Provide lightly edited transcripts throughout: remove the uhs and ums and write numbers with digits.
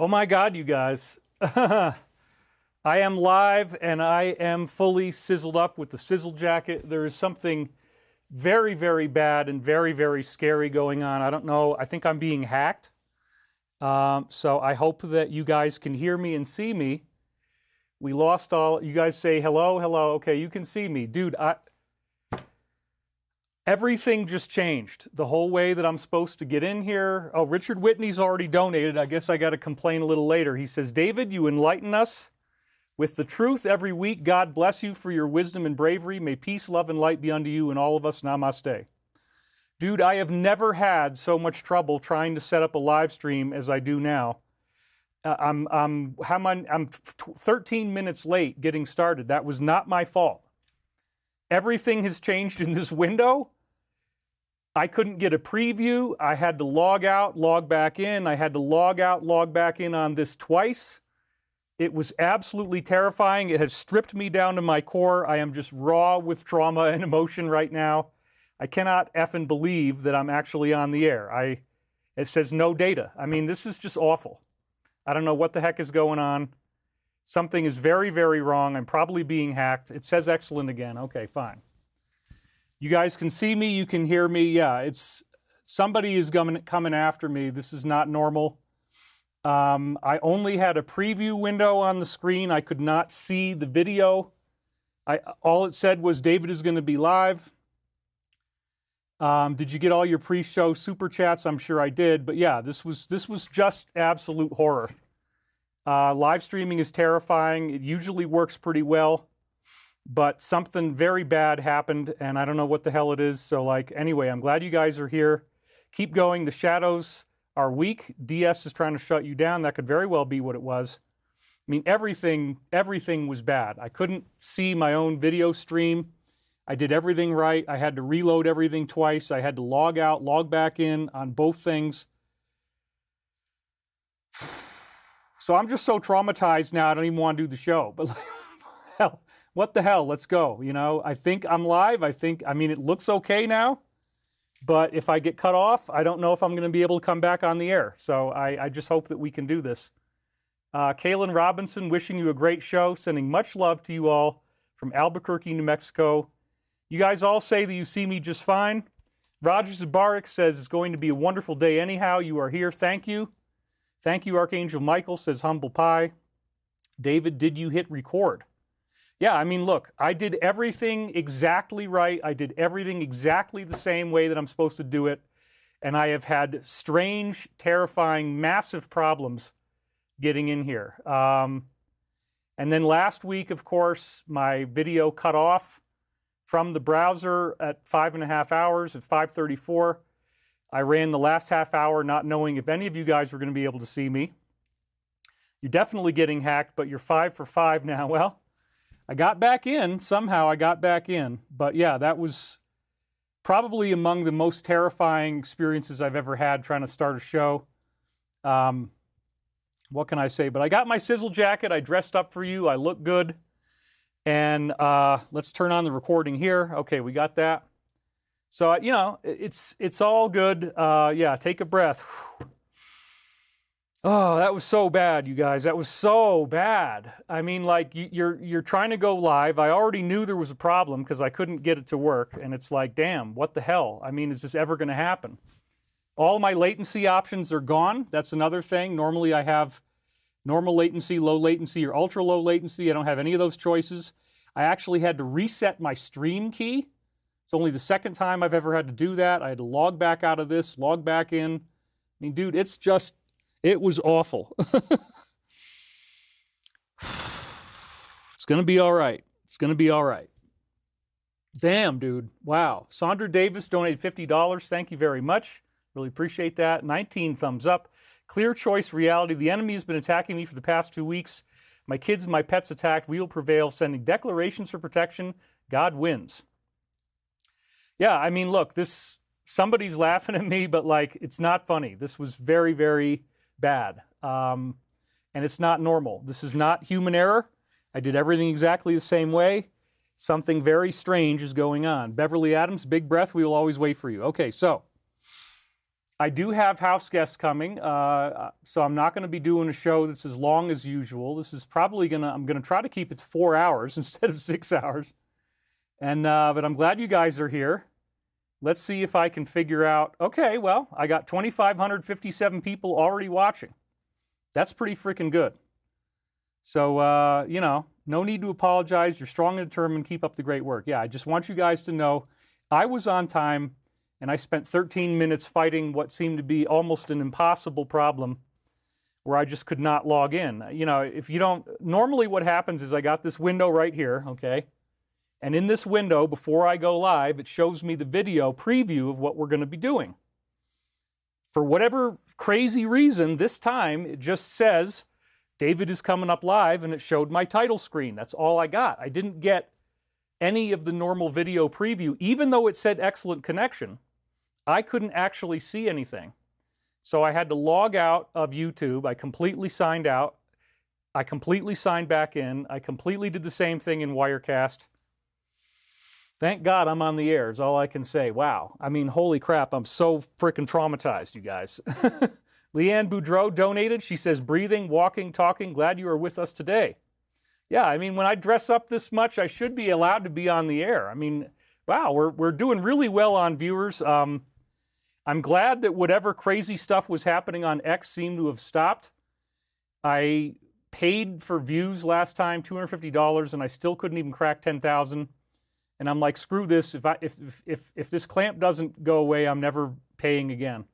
Oh my God, you guys. I am live and I am fully sizzled up with the sizzle jacket. There is something very, very bad and very, very scary going on. I don't know. I think I'm being hacked. So I hope that you guys can hear me and see me. We lost all. You guys say hello, hello. Okay, you can see me. Dude, everything just changed. The whole way that I'm supposed to get in here. Oh, Richard Whitney's already donated. I guess I got to complain a little later. He says, David, you enlighten us with the truth every week. God bless you for your wisdom and bravery. May peace, love, and light be unto you and all of us. Namaste. Dude, I have never had so much trouble trying to set up a live stream as I do now. I'm 13 minutes late getting started. That was not my fault. Everything has changed in this window. I couldn't get a preview. I had to log out, log back in. I had to log out, log back in on this twice. It was absolutely terrifying. It has stripped me down to my core. I am just raw with trauma and emotion right now. I cannot effing believe that I'm actually on the air. It says no data. I mean, this is just awful. I don't know what the heck is going on. Something is very, very wrong. I'm probably being hacked. It says excellent again. Okay, fine. You guys can see me. You can hear me. Yeah, somebody is coming after me. This is not normal. I only had a preview window on the screen. I could not see the video. All it said was David is going to be live. Did you get all your pre-show super chats? I'm sure I did. But yeah, this was just absolute horror. Live streaming is terrifying. It usually works pretty well. But something very bad happened, and I don't know what the hell it is. So, anyway, I'm glad you guys are here. Keep going. The shadows are weak. DS is trying to shut you down. That could very well be what it was. I mean, everything was bad. I couldn't see my own video stream. I did everything right. I had to reload everything twice. I had to log out, log back in on both things. So I'm just so traumatized now, I don't even want to do the show. But hell, what the hell? Let's go. You know, I think I'm live. I mean, it looks okay now. But if I get cut off, I don't know if I'm going to be able to come back on the air. So I just hope that we can do this. Kaylin Robinson, wishing you a great show. Sending much love to you all from Albuquerque, New Mexico. You guys all say that you see me just fine. Roger Zabarik says it's going to be a wonderful day anyhow. You are here. Thank you. Thank you, Archangel Michael, says Humble Pie. David, did you hit record? Yeah, I mean, look, I did everything exactly right. I did everything exactly the same way that I'm supposed to do it. And I have had strange, terrifying, massive problems getting in here. And then last week, of course, my video cut off from the browser at 5.5 hours at 5:34. I ran the last half hour not knowing if any of you guys were going to be able to see me. You're definitely getting hacked, but you're 5 for 5 now. Well, I got back in. Somehow I got back in. But yeah, that was probably among the most terrifying experiences I've ever had trying to start a show. What can I say? But I got my sizzle jacket. I dressed up for you. I look good. And let's turn on the recording here. Okay, we got that. So, you know, it's all good. Yeah, take a breath. Oh, that was so bad, you guys. That was so bad. I mean, like, you're trying to go live. I already knew there was a problem because I couldn't get it to work. And it's like, damn, what the hell? I mean, is this ever going to happen? All my latency options are gone. That's another thing. Normally I have normal latency, low latency, or ultra low latency. I don't have any of those choices. I actually had to reset my stream key. It's only the second time I've ever had to do that. I had to log back out of this, log back in. I mean, dude, it was awful. It's going to be all right. It's going to be all right. Damn, dude. Wow. Sandra Davis donated $50. Thank you very much. Really appreciate that. 19 thumbs up. Clear choice reality. The enemy has been attacking me for the past 2 weeks. My kids and my pets attacked. We will prevail. Sending declarations for protection. God wins. Yeah, I mean, look, somebody's laughing at me, but it's not funny. This was very, very bad. And it's not normal. This is not human error. I did everything exactly the same way. Something very strange is going on. Beverly Adams, big breath. We will always wait for you. Okay, so I do have house guests coming, so I'm not going to be doing a show that's as long as usual. This is probably I'm going to try to keep it to 4 hours instead of 6 hours. And but I'm glad you guys are here. Let's see if I can figure out, okay, well, I got 2,557 people already watching. That's pretty freaking good. So, you know, no need to apologize. You're strong and determined. Keep up the great work. Yeah, I just want you guys to know I was on time, and I spent 13 minutes fighting what seemed to be almost an impossible problem where I just could not log in. You know, if you don't, normally what happens is I got this window right here, okay? And in this window, before I go live, it shows me the video preview of what we're going to be doing. For whatever crazy reason, this time it just says, David is coming up live, and it showed my title screen. That's all I got. I didn't get any of the normal video preview. Even though it said excellent connection, I couldn't actually see anything. So I had to log out of YouTube. I completely signed out. I completely signed back in. I completely did the same thing in Wirecast. Thank God I'm on the air is all I can say. Wow. I mean, holy crap, I'm so freaking traumatized, you guys. Leanne Boudreau donated. She says, breathing, walking, talking, glad you are with us today. Yeah, I mean, when I dress up this much, I should be allowed to be on the air. I mean, wow, we're doing really well on viewers. I'm glad that whatever crazy stuff was happening on X seemed to have stopped. I paid for views last time, $250, and I still couldn't even crack 10,000. And I'm like, screw this. If this clamp doesn't go away, I'm never paying again.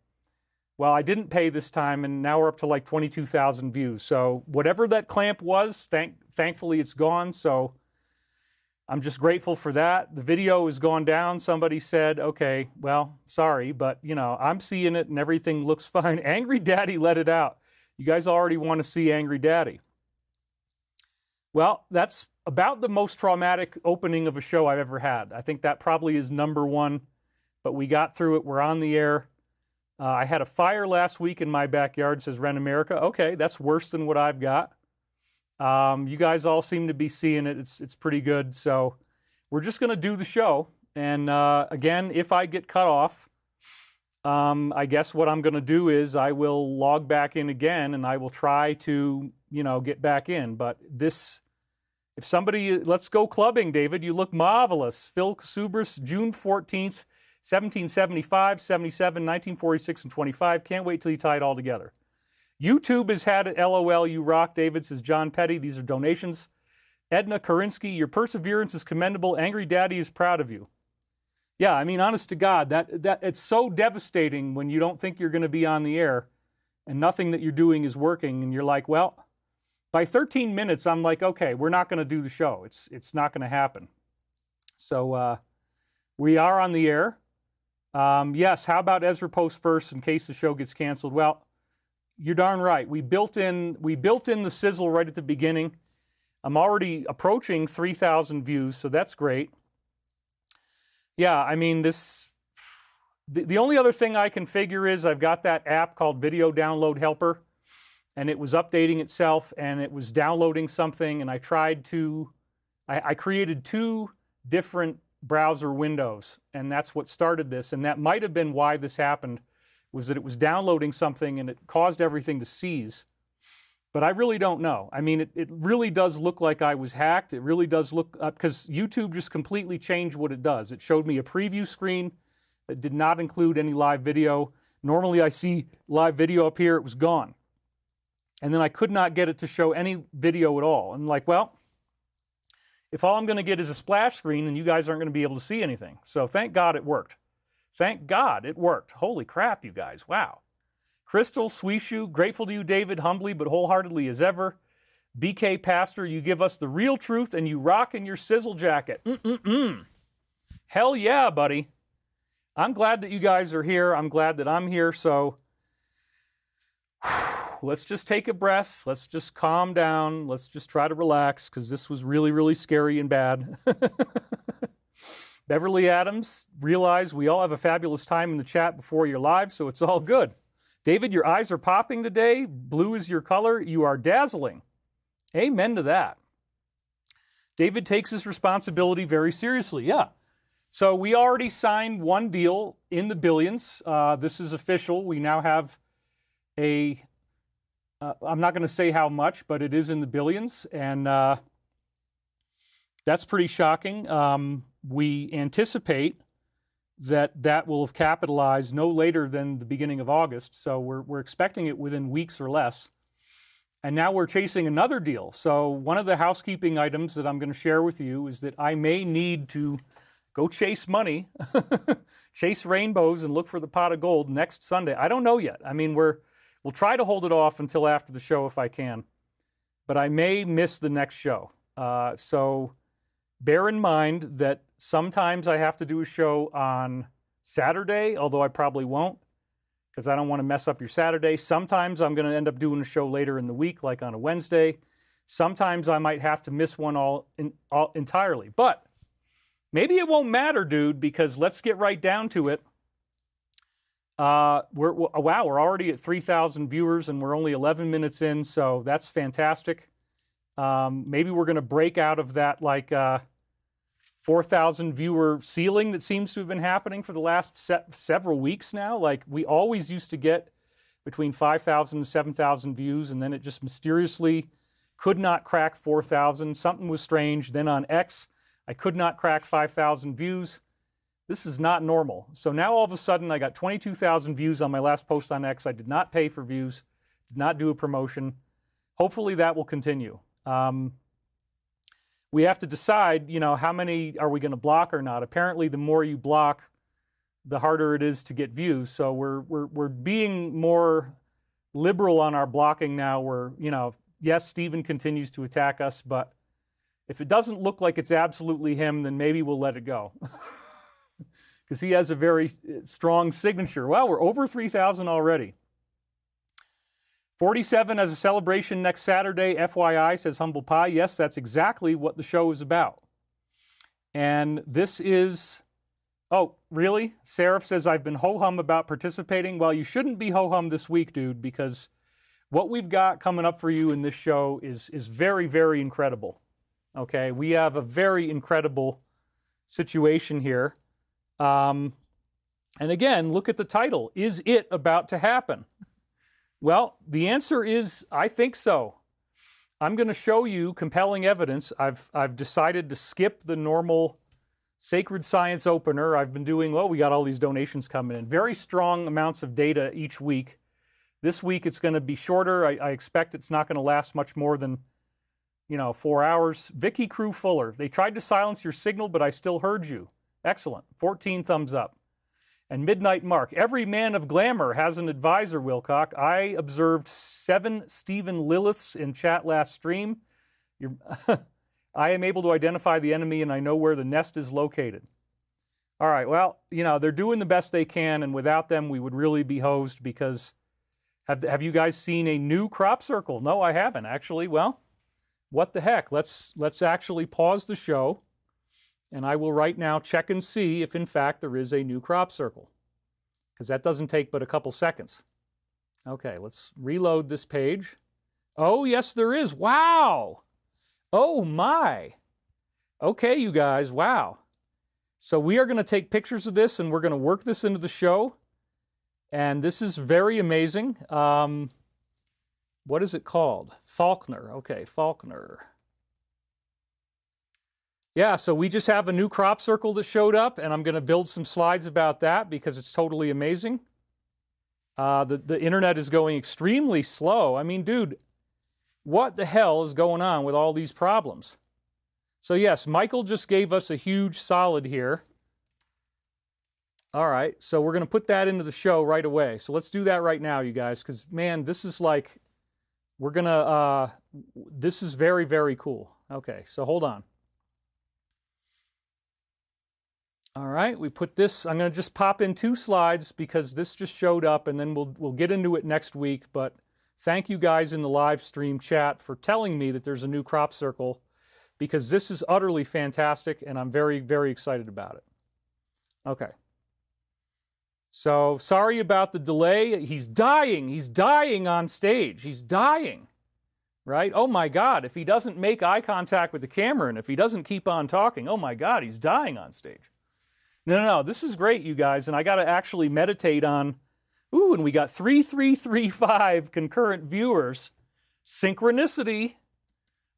Well, I didn't pay this time, and now we're up to like 22,000 views. So whatever that clamp was, thankfully it's gone. So I'm just grateful for that. The video has gone down. Somebody said, okay, well, sorry, but you know, I'm seeing it and everything looks fine. Angry Daddy let it out. You guys already want to see Angry Daddy. Well, that's about the most traumatic opening of a show I've ever had. I think that probably is number one, but we got through it. We're on the air. I had a fire last week in my backyard, says Ren America. Okay, that's worse than what I've got. You guys all seem to be seeing it. It's pretty good. So we're just going to do the show. And again, if I get cut off, I guess what I'm going to do is I will log back in again, and I will try to, you know, get back in. But this... If somebody, let's go clubbing, David. You look marvelous. Phil Subris, June 14th, 1775, 77, 1946, and 25. Can't wait till you tie it all together. YouTube has had it. LOL, you rock, David, says John Petty. These are donations. Edna Karinsky, your perseverance is commendable. Angry Daddy is proud of you. Yeah, I mean, honest to God, that it's so devastating when you don't think you're going to be on the air and nothing that you're doing is working, and you're like, well... By 13 minutes, I'm like, okay, we're not going to do the show. It's not going to happen. So we are on the air. Yes, how about Ezra Post first in case the show gets canceled? Well, you're darn right. We built in the sizzle right at the beginning. I'm already approaching 3,000 views, so that's great. Yeah, I mean, the only other thing I can figure is I've got that app called Video Download Helper, and it was updating itself, and it was downloading something, and I created 2 different browser windows, and that's what started this, and that might have been why this happened, was that it was downloading something, and it caused everything to seize. But I really don't know. I mean, it really does look like I was hacked. It really does look, because YouTube just completely changed what it does. It showed me a preview screen that did not include any live video. Normally I see live video up here. It was gone. And then I could not get it to show any video at all. I'm like, well, if all I'm going to get is a splash screen, then you guys aren't going to be able to see anything. So thank God it worked. Thank God it worked. Holy crap, you guys. Wow. Crystal, Sweeshu, grateful to you, David, humbly but wholeheartedly as ever. BK Pastor, you give us the real truth and you rock in your sizzle jacket. Hell yeah, buddy. I'm glad that you guys are here. I'm glad that I'm here. So let's just take a breath. Let's just calm down. Let's just try to relax because this was really, really scary and bad. Beverly Adams, realize we all have a fabulous time in the chat before you're live, so it's all good. David, your eyes are popping today. Blue is your color. You are dazzling. Amen to that. David takes his responsibility very seriously. Yeah. So we already signed one deal in the billions. This is official. We now have I'm not going to say how much, but it is in the billions. And that's pretty shocking. We anticipate that will have capitalized no later than the beginning of August. So we're expecting it within weeks or less. And now we're chasing another deal. So one of the housekeeping items that I'm going to share with you is that I may need to go chase money, chase rainbows, and look for the pot of gold next Sunday. I don't know yet. I mean, we'll try to hold it off until after the show if I can. But I may miss the next show. So bear in mind that sometimes I have to do a show on Saturday, although I probably won't, because I don't want to mess up your Saturday. Sometimes I'm going to end up doing a show later in the week, like on a Wednesday. Sometimes I might have to miss one entirely. But maybe it won't matter, dude, because let's get right down to it. Wow, we're already at 3,000 viewers, and we're only 11 minutes in, so that's fantastic. Maybe we're going to break out of that, 4,000 viewer ceiling that seems to have been happening for the last several weeks now. Like, we always used to get between 5,000 and 7,000 views, and then it just mysteriously could not crack 4,000. Something was strange. Then on X, I could not crack 5,000 views. This is not normal. So now all of a sudden I got 22,000 views on my last post on X. I did not pay for views, did not do a promotion. Hopefully that will continue. We have to decide, how many are we going to block or not. Apparently, the more you block, the harder it is to get views. So we're being more liberal on our blocking now. Yes, Stephen continues to attack us, but if it doesn't look like it's absolutely him, then maybe we'll let it go. Because he has a very strong signature. Wow, we're over 3,000 already. 47 as a celebration next Saturday, FYI, says Humble Pie. Yes, that's exactly what the show is about. And this is, oh, really? Seraph says, I've been ho-hum about participating. Well, you shouldn't be ho-hum this week, dude, because what we've got coming up for you in this show is very, very incredible. Okay, we have a very incredible situation here. And again, look at the title. Is it about to happen? Well, the answer is, I think so. I'm going to show you compelling evidence. I've decided to skip the normal sacred science opener. I've been doing, we got all these donations coming in. Very strong amounts of data each week. This week it's going to be shorter. I expect it's not going to last much more than, 4 hours. Vicky Crew Fuller. They tried to silence your signal, but I still heard you. Excellent. 14 thumbs up. And Midnight Mark, every man of glamour has an advisor, Wilcock. I observed 7 Stephen Liliths in chat last stream. I am able to identify the enemy, and I know where the nest is located. All right, well, they're doing the best they can, and without them, we would really be hosed because have you guys seen a new crop circle? No, I haven't, actually. Well, what the heck? Let's actually pause the show. And I will right now check and see if, in fact, there is a new crop circle. Because that doesn't take but a couple seconds. Okay, let's reload this page. Oh, yes, there is. Wow! Oh, my! Okay, you guys, wow. So we are going to take pictures of this, and we're going to work this into the show. And this is very amazing. What is it called? Faulkner. Okay, Faulkner. Yeah, so we just have a new crop circle that showed up, and I'm going to build some slides about that because it's totally amazing. The internet is going extremely slow. I mean, dude, what the hell is going on with all these problems? So yes, Michael just gave us a huge solid here. All right, so we're going to put that into the show right away. So let's do that right now, you guys, because, man, this is like, this is very, very cool. Okay, so hold on. All right, we put this, I'm going to just pop in 2 slides because this just showed up, and then we'll get into it next week. But thank you guys in the live stream chat for telling me that there's a new crop circle, because this is utterly fantastic, and I'm very, very excited about it. Okay. So sorry about the delay. He's dying on stage. He's dying, right? Oh my God, if he doesn't make eye contact with the camera and if he doesn't keep on talking, oh my God, he's dying on stage. No. This is great, you guys. And I got to actually meditate on, ooh, and we got 3335 concurrent viewers. Synchronicity.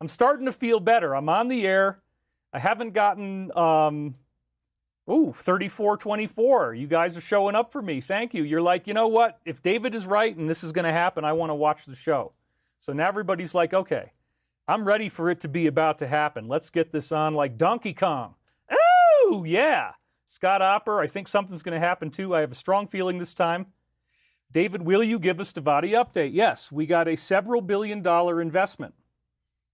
I'm starting to feel better. I'm on the air. I haven't gotten, 3424. You guys are showing up for me. Thank you. You're like, you know what? If David is right and this is going to happen, I want to watch the show. So now everybody's like, okay, I'm ready for it to be about to happen. Let's get this on like Donkey Kong. Oh, yeah. Scott Opper, I think something's going to happen too. I have a strong feeling this time. David, will you give us Devati update? Yes, we got a several billion-dollar investment.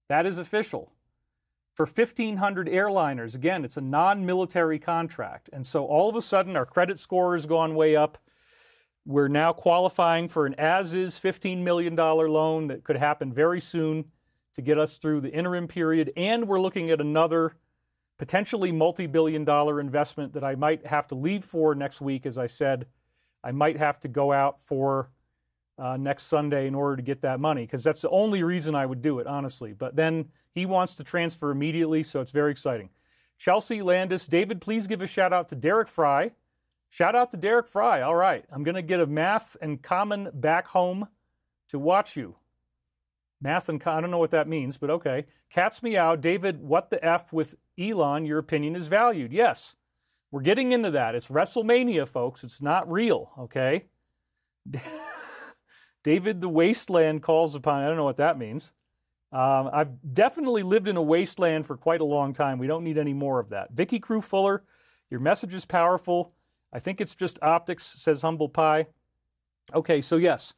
That is official. For 1,500 airliners. Again, it's a non-military contract. And so all of a sudden, our credit score has gone way up. We're now qualifying for an as-is $15 million loan that could happen very soon to get us through the interim period. And we're looking at another potentially multi-billion-dollar investment that I might have to leave for next week. As I said, I might have to go out for next Sunday in order to get that money, because that's the only reason I would do it, honestly. But then he wants to transfer immediately, so it's very exciting. Chelsea Landis, David, please give a shout out to Derek Fry. Shout out to Derek Fry. All right, I'm going to get a math and common back home to watch you. Math and I don't know what that means, but okay. Cat's Meow, David, what the F with Elon? Your opinion is valued. Yes, we're getting into that. It's Wrestlemania, folks. It's not real, okay? David, the wasteland calls upon, I don't know what that means. I've definitely lived in a wasteland for quite a long time. We don't need any more of that. Vicky Crew Fuller, your message is powerful. I think it's just optics, says Humble Pie. Okay, so yes.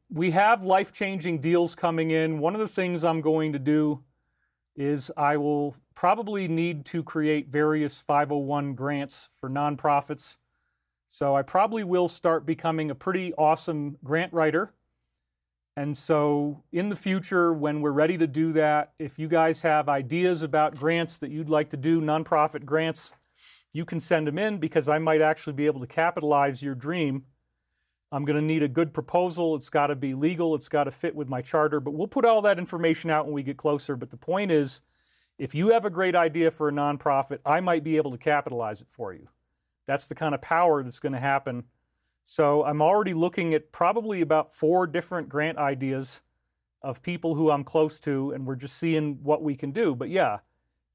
We have life-changing deals coming in. One of the things I'm going to do is I will probably need to create various 501 grants for nonprofits. So I probably will start becoming a pretty awesome grant writer. And so in the future, when we're ready to do that, if you guys have ideas about grants that you'd like to do, nonprofit grants, you can send them in, because I might actually be able to capitalize your dream. I'm going to need a good proposal. It's got to be legal. It's got to fit with my charter. But we'll put all that information out when we get closer. But the point is, if you have a great idea for a nonprofit, I might be able to capitalize it for you. That's the kind of power that's going to happen. So I'm already looking at probably about 4 different grant ideas of people who I'm close to, and we're just seeing what we can do. But yeah,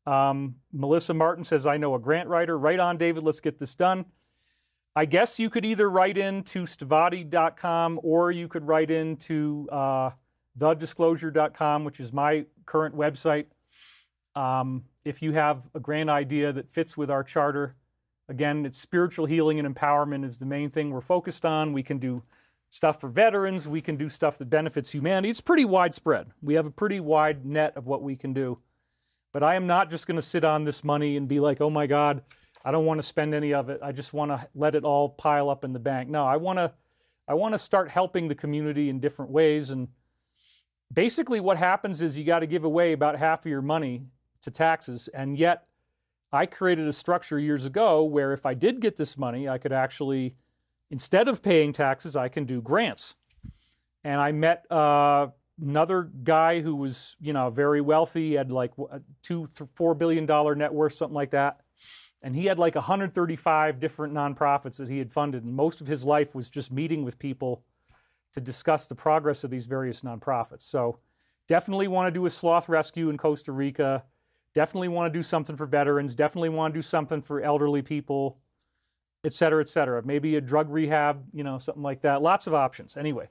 Melissa Martin says, I know a grant writer. Right on, David. Let's get this done. I guess you could either write into stavati.com or you could write into thedisclosure.com, which is my current website. If you have a grant idea that fits with our charter, again, it's spiritual healing and empowerment is the main thing we're focused on. We can do stuff for veterans. We can do stuff that benefits humanity. It's pretty widespread. We have a pretty wide net of what we can do. But I am not just going to sit on this money and be like, oh my God, I don't want to spend any of it. I just want to let it all pile up in the bank. No, I want to start helping the community in different ways. And basically what happens is you got to give away about half of your money to taxes. And yet I created a structure years ago where if I did get this money, I could actually, instead of paying taxes, I can do grants. And I met another guy who was, very wealthy. He had like $2-4 billion net worth, something like that. And he had like 135 different nonprofits that he had funded. And most of his life was just meeting with people to discuss the progress of these various nonprofits. So definitely want to do a sloth rescue in Costa Rica. Definitely want to do something for veterans. Definitely want to do something for elderly people, et cetera, et cetera. Maybe a drug rehab, something like that. Lots of options. Anyway,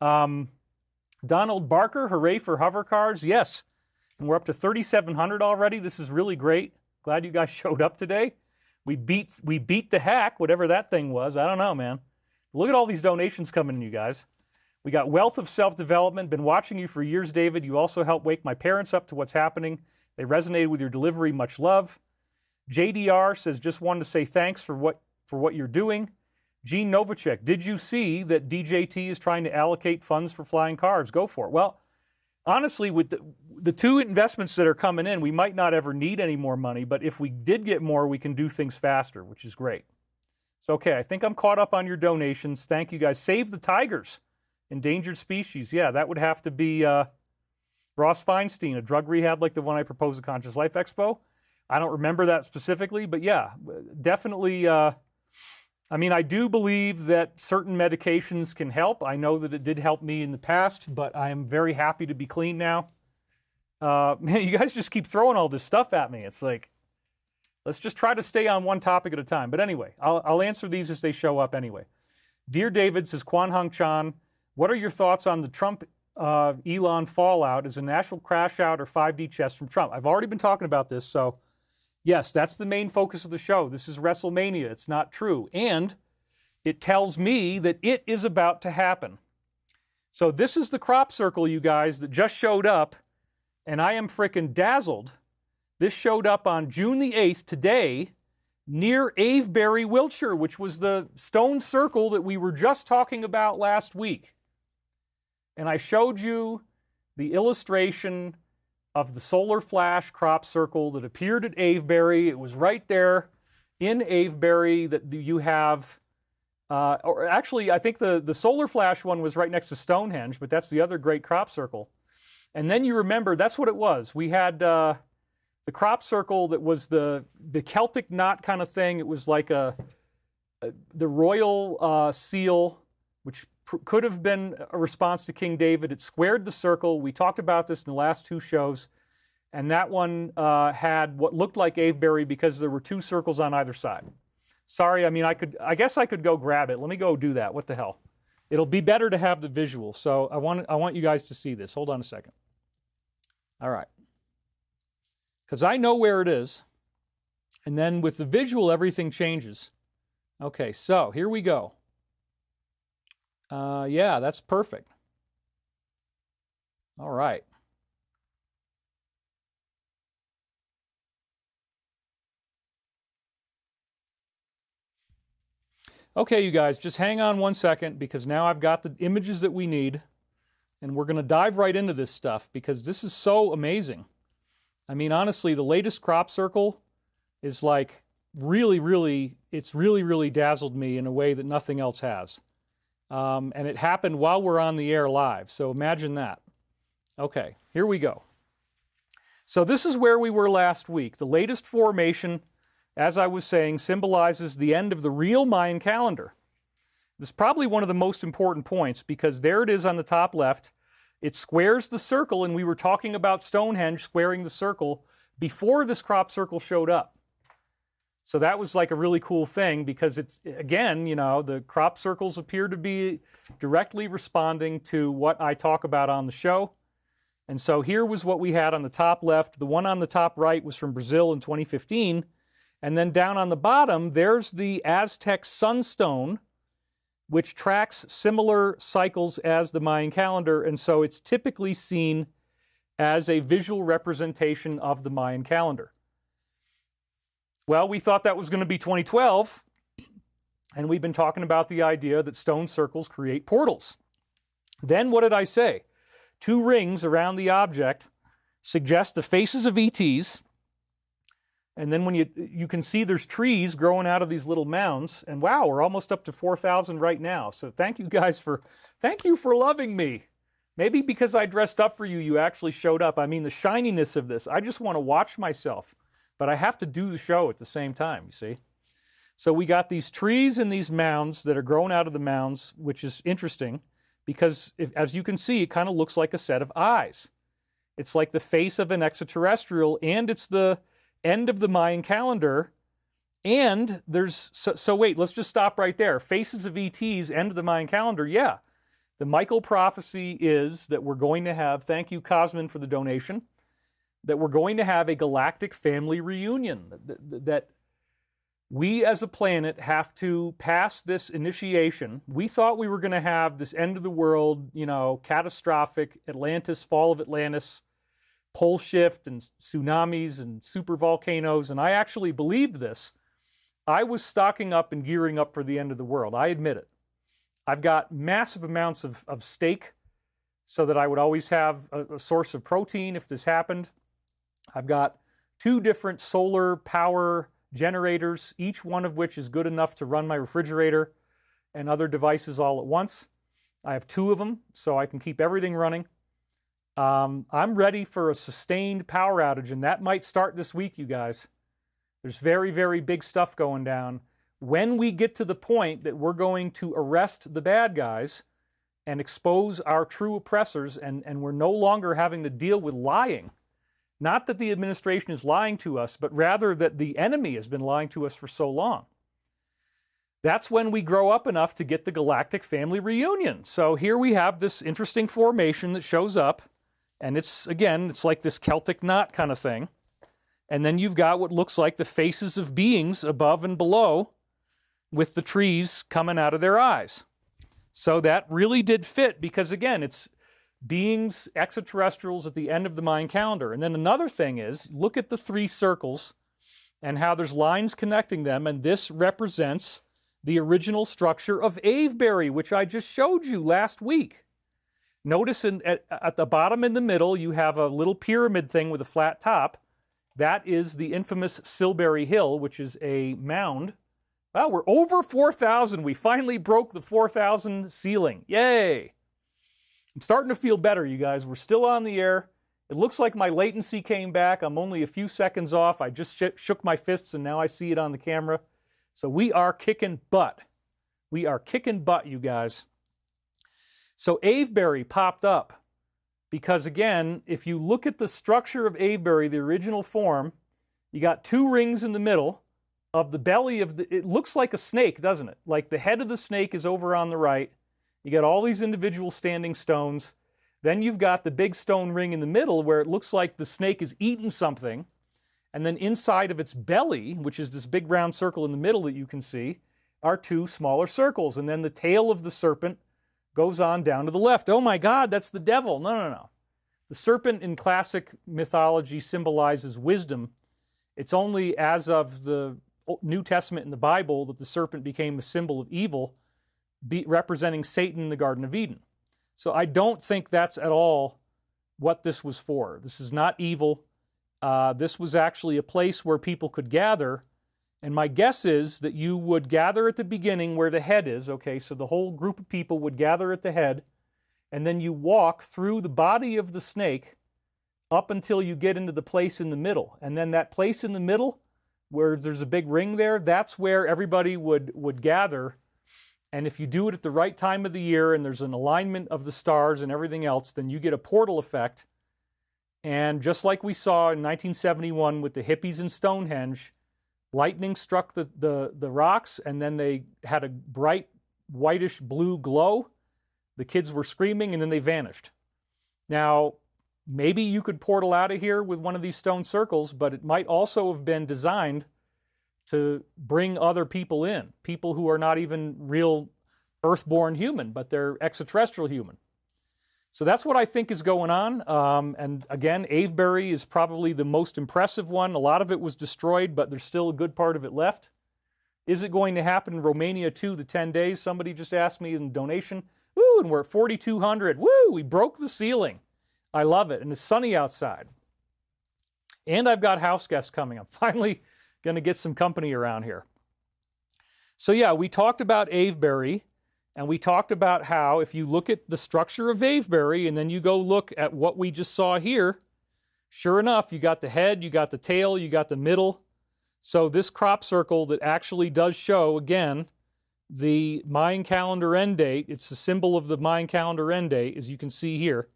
Donald Barker, hooray for hover cars. Yes. And we're up to 3,700 already. This is really great. Glad you guys showed up today. We beat the hack, whatever that thing was. I don't know, man. Look at all these donations coming in, you guys. We got Wealth of Self-Development. Been watching you for years, David. You also helped wake my parents up to what's happening. They resonated with your delivery. Much love. JDR says, just wanted to say thanks for what you're doing. Gene Novacek, did you see that DJT is trying to allocate funds for flying cars? Go for it. Well, honestly, with the 2 investments that are coming in, we might not ever need any more money, but if we did get more, we can do things faster, which is great. So, okay, I think I'm caught up on your donations. Thank you, guys. Save the tigers, endangered species. Yeah, that would have to be Ross Feinstein, a drug rehab like the one I proposed at Conscious Life Expo. I don't remember that specifically, but yeah, definitely. I mean, I do believe that certain medications can help. I know that it did help me in the past, but I am very happy to be clean now. Man, you guys just keep throwing all this stuff at me. It's like, let's just try to stay on one topic at a time. But anyway, I'll answer these as they show up anyway. Dear David, says Kwan Hung Chan, what are your thoughts on the Trump Elon fallout? Is a national crash out or 5D chess from Trump? I've already been talking about this, so yes, that's the main focus of the show. This is Wrestlemania. It's not true. And it tells me that it is about to happen. So this is the crop circle, you guys, that just showed up, and I am frickin' dazzled. This showed up on June the 8th, today, near Avebury, Wiltshire, which was the stone circle that we were just talking about last week. And I showed you the illustration of the solar flash crop circle that appeared at Avebury. It was right there in Avebury that you have, or actually, I think the solar flash one was right next to Stonehenge, but that's the other great crop circle. And then you remember, that's what it was. We had the crop circle that was the Celtic knot kind of thing. It was like the royal seal, which could have been a response to King David. It squared the circle. We talked about this in the last two shows. And that one had what looked like Avebury because there were two circles on either side. Sorry, I mean, I guess I could go grab it. Let me go do that. What the hell? It'll be better to have the visual. So I want you guys to see this. Hold on a second. All right. Because I know where it is. And then with the visual, everything changes. Okay, so here we go. Yeah, that's perfect. All right. Okay, you guys, just hang on one second because now I've got the images that we need, and we're going to dive right into this stuff because this is so amazing. I mean, honestly, the latest crop circle is like it's really dazzled me in a way that nothing else has. And it happened while we're on the air live, so imagine that. Okay, here we go. So this is where we were last week. The latest formation, as I was saying, symbolizes the end of the real Mayan calendar. This is probably one of the most important points because there it is on the top left. It squares the circle, and we were talking about Stonehenge squaring the circle before this crop circle showed up. So that was like a really cool thing because it's, again, you know, the crop circles appear to be directly responding to what I talk about on the show. And so here was what we had on the top left. The one on the top right was from Brazil in 2015. And then down on the bottom, there's the Aztec sunstone, which tracks similar cycles as the Mayan calendar. And so it's typically seen as a visual representation of the Mayan calendar. Well, we thought that was going to be 2012, and we've been talking about the idea that stone circles create portals. Then what did I say? Two rings around the object suggest the faces of ETs, and then when you can see there's trees growing out of these little mounds, and wow, we're almost up to 4,000 right now. So thank you guys for loving me. Maybe because I dressed up for you, you actually showed up. I mean, the shininess of this, I just want to watch myself. But I have to do the show at the same time, you see. So we got these trees and these mounds that are growing out of the mounds, which is interesting because, as you can see, it kind of looks like a set of eyes. It's like the face of an extraterrestrial, and it's the end of the Mayan calendar. And there's, so wait, let's just stop right there. Faces of ETs, end of the Mayan calendar, yeah. The Michael prophecy is that we're going to have, thank you, Cosmin, for the donation, that we're going to have a galactic family reunion, that we as a planet have to pass this initiation. We thought we were going to have this end of the world, you know, catastrophic Atlantis, fall of Atlantis, pole shift and tsunamis and super volcanoes, and I actually believed this. I was stocking up and gearing up for the end of the world. I admit it. I've got massive amounts of steak so that I would always have a source of protein if this happened. I've got 2 different solar power generators, each one of which is good enough to run my refrigerator and other devices all at once. I have 2 of them, so I can keep everything running. I'm ready for a sustained power outage, and that might start this week, you guys. There's very, very big stuff going down. When we get to the point that we're going to arrest the bad guys and expose our true oppressors, and we're no longer having to deal with lying, not that the administration is lying to us, but rather that the enemy has been lying to us for so long. That's when we grow up enough to get the galactic family reunion. So here we have this interesting formation that shows up, and it's like this Celtic knot kind of thing. And then you've got what looks like the faces of beings above and below with the trees coming out of their eyes. So that really did fit because, again, it's beings, extraterrestrials at the end of the Mayan calendar. And then another thing is, look at the 3 circles and how there's lines connecting them, and this represents the original structure of Avebury, which I just showed you last week. Notice at the bottom in the middle, you have a little pyramid thing with a flat top. That is the infamous Silbury Hill, which is a mound. Well, we're over 4,000. We finally broke the 4,000 ceiling. Yay! I'm starting to feel better, you guys. We're still on the air. It looks like my latency came back. I'm only a few seconds off. I just shook my fists, and now I see it on the camera. So we are kicking butt. We are kicking butt, you guys. So Avebury popped up because, again, if you look at the structure of Avebury, the original form, you got 2 rings in the middle of the belly of the... It looks like a snake, doesn't it? Like the head of the snake is over on the right. You got all these individual standing stones. Then you've got the big stone ring in the middle where it looks like the snake is eating something. And then inside of its belly, which is this big round circle in the middle that you can see, are 2 smaller circles. And then the tail of the serpent goes on down to the left. Oh my God, that's the devil. No. The serpent in classic mythology symbolizes wisdom. It's only as of the New Testament in the Bible that the serpent became a symbol of evil, representing Satan in the Garden of Eden. So I don't think that's at all what this was for. This is not evil. This was actually a place where people could gather. And my guess is that you would gather at the beginning where the head is. Okay, so the whole group of people would gather at the head. And then you walk through the body of the snake up until you get into the place in the middle. And then that place in the middle, where there's a big ring there, that's where everybody would gather. And if you do it at the right time of the year and there's an alignment of the stars and everything else, then you get a portal effect. And just like we saw in 1971 with the hippies in Stonehenge, lightning struck the rocks, and then they had a bright whitish blue glow. The kids were screaming, and then they vanished. Now, maybe you could portal out of here with one of these stone circles, but it might also have been designed to bring other people in, people who are not even real earthborn human, but they're extraterrestrial human. So that's what I think is going on. And again, Avebury is probably the most impressive one. A lot of it was destroyed, but there's still a good part of it left. Is it going to happen in Romania too, the 10 days? Somebody just asked me in donation. Woo, and we're at 4,200. Woo, we broke the ceiling. I love it, and it's sunny outside. And I've got house guests coming. I'm finally going to get some company around here. So yeah, we talked about Avebury. And we talked about how if you look at the structure of Avebury and then you go look at what we just saw here, sure enough, you got the head, you got the tail, you got the middle. So this crop circle that actually does show, again, the Mayan calendar end date, it's the symbol of the Mayan calendar end date, as you can see here.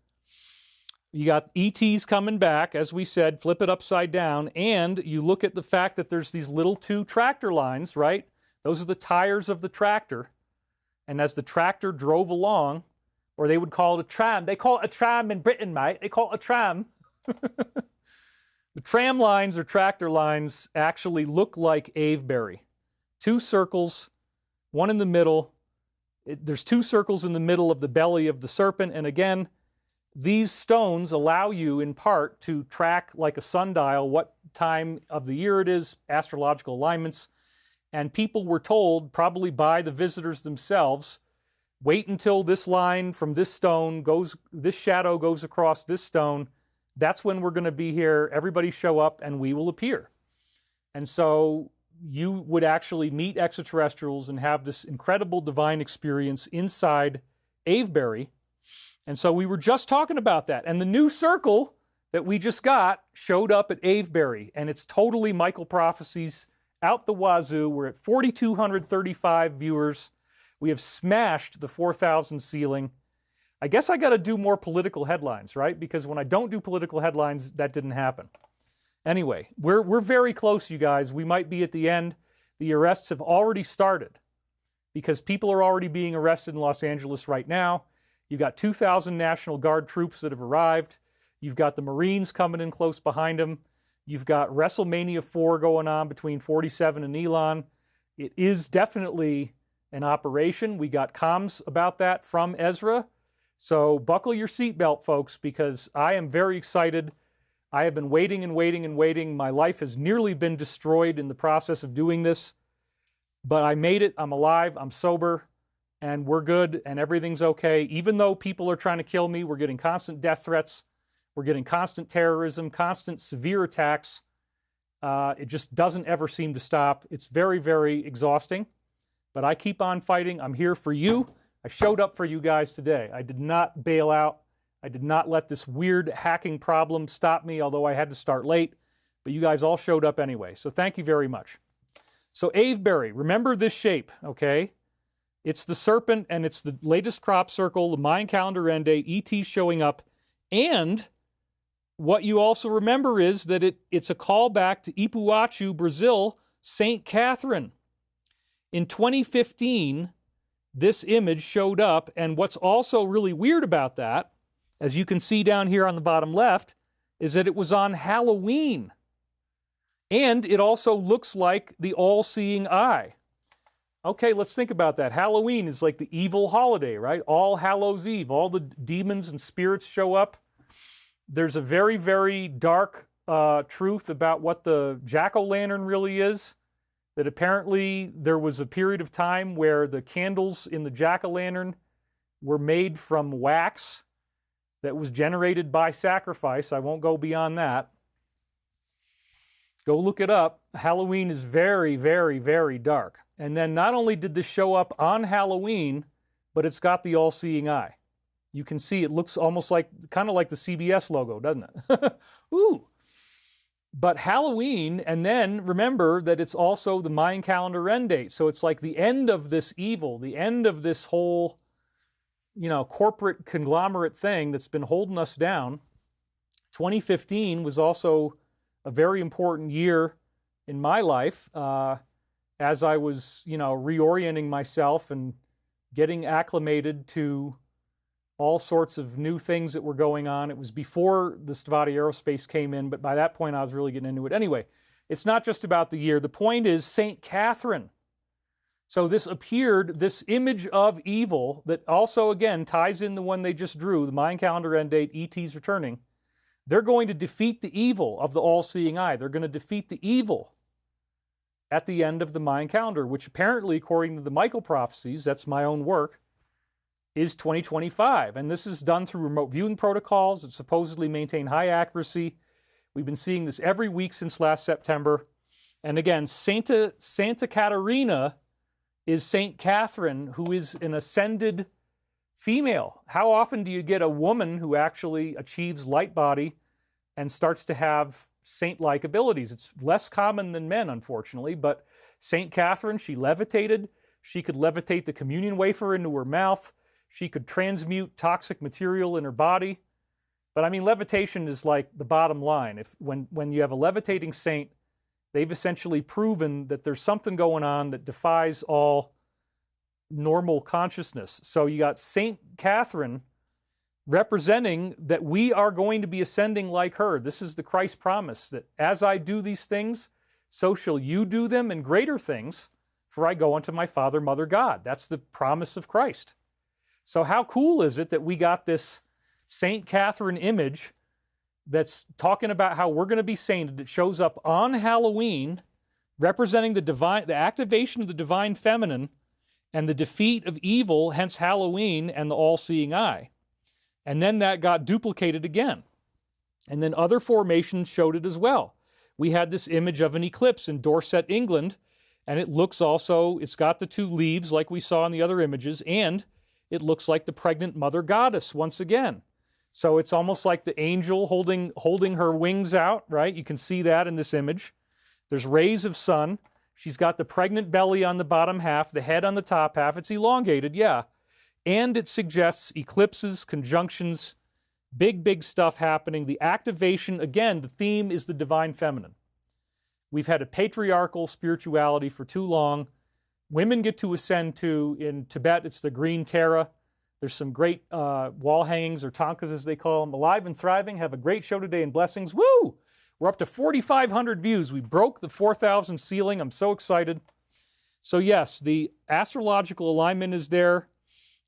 You got ETs coming back, as we said, flip it upside down, and you look at the fact that there's these little 2 tractor lines, right? Those are the tires of the tractor. And as the tractor drove along, or they would call it a tram. They call it a tram in Britain, mate. They call it a tram. The tram lines or tractor lines actually look like Avebury. 2 circles, one in the middle. There's 2 circles in the middle of the belly of the serpent. And again, these stones allow you in part to track like a sundial what time of the year it is, astrological alignments. And people were told, probably by the visitors themselves, wait until this line from this stone goes, this shadow goes across this stone. That's when we're going to be here. Everybody show up and we will appear. And so you would actually meet extraterrestrials and have this incredible divine experience inside Avebury. And so we were just talking about that. And the new circle that we just got showed up at Avebury, and it's totally Michael Prophecies out the wazoo. We're at 4,235 viewers. We have smashed the 4,000 ceiling. I guess I got to do more political headlines, right? Because when I don't do political headlines, that didn't happen. Anyway, we're very close, you guys. We might be at the end. The arrests have already started because people are already being arrested in Los Angeles right now. You've got 2,000 National Guard troops that have arrived. You've got the Marines coming in close behind them. You've got Wrestlemania 4 going on between 47 and Elon. It is definitely an operation. We got comms about that from Ezra. So buckle your seatbelt, folks, because I am very excited. I have been waiting and waiting and waiting. My life has nearly been destroyed in the process of doing this. But I made it. I'm alive. I'm sober. And we're good. And everything's okay. Even though people are trying to kill me, we're getting constant death threats. We're getting constant terrorism, constant severe attacks. It just doesn't ever seem to stop. It's very, very exhausting. But I keep on fighting. I'm here for you. I showed up for you guys today. I did not bail out. I did not let this weird hacking problem stop me, although I had to start late. But you guys all showed up anyway. So thank you very much. So Avebury, remember this shape, okay? It's the serpent, and it's the latest crop circle, the Mayan calendar end date, ET showing up. And what you also remember is that it's a callback to Ipuachu, Brazil, St. Catherine. In 2015, this image showed up, and what's also really weird about that, as you can see down here on the bottom left, is that it was on Halloween. And it also looks like the all-seeing eye. Okay, let's think about that. Halloween is like the evil holiday, right? All Hallows Eve. All the demons and spirits show up. There's a very, very dark truth about what the jack-o'-lantern really is. That apparently there was a period of time where the candles in the jack-o'-lantern were made from wax that was generated by sacrifice. I won't go beyond that. Go look it up. Halloween is very, very, very dark. And then not only did this show up on Halloween, but it's got the all-seeing eye. You can see it looks almost like, kind of like the CBS logo, doesn't it? Ooh. But Halloween, and then remember that it's also the Mayan calendar end date. So it's like the end of this evil, the end of this whole, corporate conglomerate thing that's been holding us down. 2015 was also a very important year in my life as I was, reorienting myself and getting acclimated to all sorts of new things that were going on. It was before the Stavati Aerospace came in, but by that point I was really getting into it. Anyway, it's not just about the year. The point is St. Catherine. So this image of evil that also, again, ties in the one they just drew, the Mayan calendar end date, ET's returning. They're going to defeat the evil of the all-seeing eye. They're going to defeat the evil at the end of the Mayan calendar, which apparently, according to the Michael Prophecies, that's my own work, is 2025. And this is done through remote viewing protocols that supposedly maintain high accuracy. We've been seeing this every week since last September. And again, Santa Caterina is St. Catherine, who is an ascended female. How often do you get a woman who actually achieves light body and starts to have saint-like abilities? It's less common than men, unfortunately, but St. Catherine, she levitated. She could levitate the communion wafer into her mouth. She could transmute toxic material in her body. But I mean, levitation is like the bottom line. When you have a levitating saint, they've essentially proven that there's something going on that defies all normal consciousness. So you got St. Catherine representing that we are going to be ascending like her. This is the Christ promise, that as I do these things, so shall you do them, and greater things, for I go unto my Father, Mother, God. That's the promise of Christ. So how cool is it that we got this St. Catherine image that's talking about how we're going to be sainted? It shows up on Halloween, representing the activation of the divine feminine and the defeat of evil, hence Halloween and the all-seeing eye. And then that got duplicated again. And then other formations showed it as well. We had this image of an eclipse in Dorset, England, and it looks also, it's got the two leaves like we saw in the other images, and it looks like the pregnant mother goddess once again. So it's almost like the angel holding her wings out, right? You can see that in this image. There's rays of sun. She's got the pregnant belly on the bottom half, the head on the top half. It's elongated, yeah. And it suggests eclipses, conjunctions, big stuff happening. The activation, again, the theme is the divine feminine. We've had a patriarchal spirituality for too long. Women get to ascend to, in Tibet, it's the green Terra. There's some great wall hangings, or tankas as they call them. Alive and thriving. Have a great show today and blessings. Woo! We're up to 4,500 views. We broke the 4,000 ceiling. I'm so excited. So yes, the astrological alignment is there.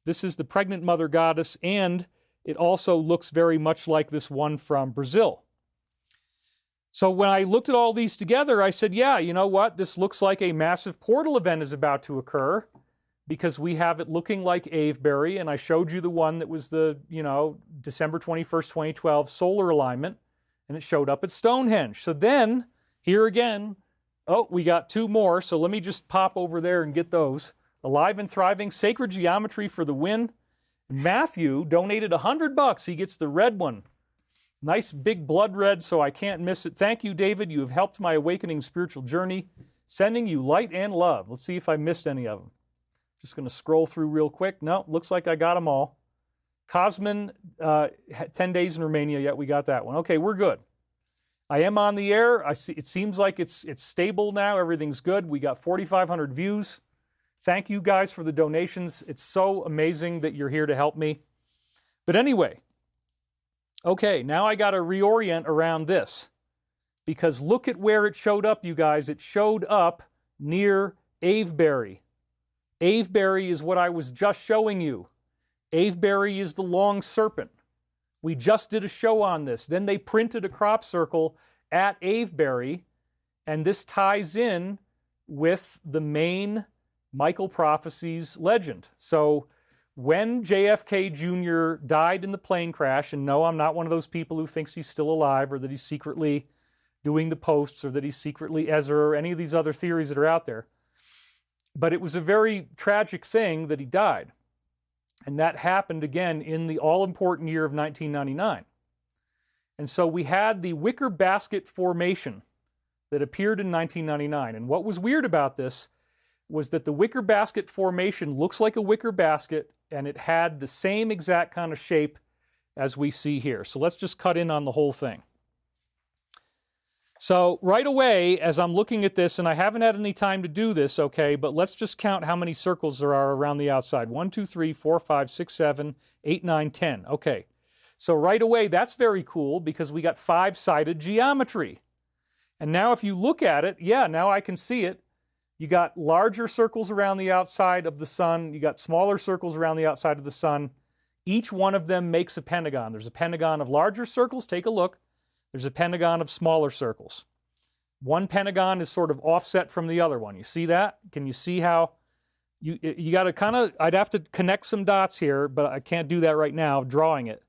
This is the pregnant mother goddess, and it also looks very much like this one from Brazil. So when I looked at all these together, I said, yeah, you know what? This looks like a massive portal event is about to occur, because we have it looking like Avebury, and I showed you the one that was the, December 21st, 2012 solar alignment, and it showed up at Stonehenge. So then, here again, oh, we got two more, so let me just pop over there and get those. Alive and Thriving, Sacred Geometry for the win. Matthew donated $100. He gets the red one. Nice big blood red, so I can't miss it. Thank you, David. You have helped my awakening spiritual journey. Sending you light and love. Let's see if I missed any of them. Just going to scroll through real quick. No, looks like I got them all. Cosmin, 10 days in Romania. Yeah, we got that one. Okay, we're good. I am on the air. I see. It seems like it's stable now. Everything's good. We got 4,500 views. Thank you guys for the donations. It's so amazing that you're here to help me. But anyway, okay, now I got to reorient around this, because look at where it showed up, you guys. It showed up near Avebury. Avebury is what I was just showing you. Avebury is the long serpent. We just did a show on this. Then they printed a crop circle at Avebury, and this ties in with the main Michael Prophecies legend. So when JFK Jr. died in the plane crash, and no, I'm not one of those people who thinks he's still alive, or that he's secretly doing the posts, or that he's secretly Ezra, or any of these other theories that are out there. But it was a very tragic thing that he died. And that happened again in the all-important year of 1999. And so we had the wicker basket formation that appeared in 1999. And what was weird about this was that the wicker basket formation looks like a wicker basket, and it had the same exact kind of shape as we see here. So let's just cut in on the whole thing. So right away, as I'm looking at this, and I haven't had any time to do this, okay, but let's just count how many circles there are around the outside. 1, 2, 3, 4, 5, 6, 7, 8, 9, 10. Okay. So right away, that's very cool, because we got 5-sided geometry. And now if you look at it, yeah, now I can see it. You got larger circles around the outside of the sun. You got smaller circles around the outside of the sun. Each one of them makes a pentagon. There's a pentagon of larger circles. Take a look. There's a pentagon of smaller circles. One pentagon is sort of offset from the other one. You see that? Can you see how? You got to kind of, I'd have to connect some dots here, but I can't do that right now, drawing it.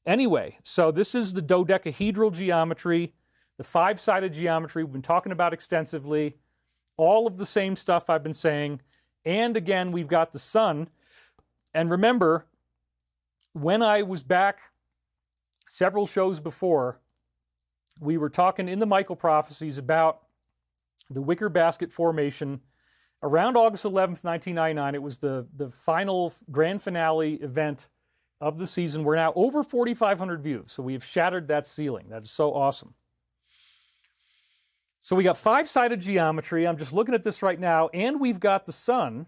Anyway, so this is the dodecahedral geometry, the 5-sided geometry we've been talking about extensively. All of the same stuff I've been saying. And again, we've got the sun. And remember, when I was back several shows before, we were talking in the Michael Prophecies about the wicker basket formation around August 11th, 1999. It was the final grand finale event of the season. We're now over 4,500 views, so we have shattered that ceiling. That is so awesome. So we got 5-sided geometry. I'm just looking at this right now, and we've got the sun.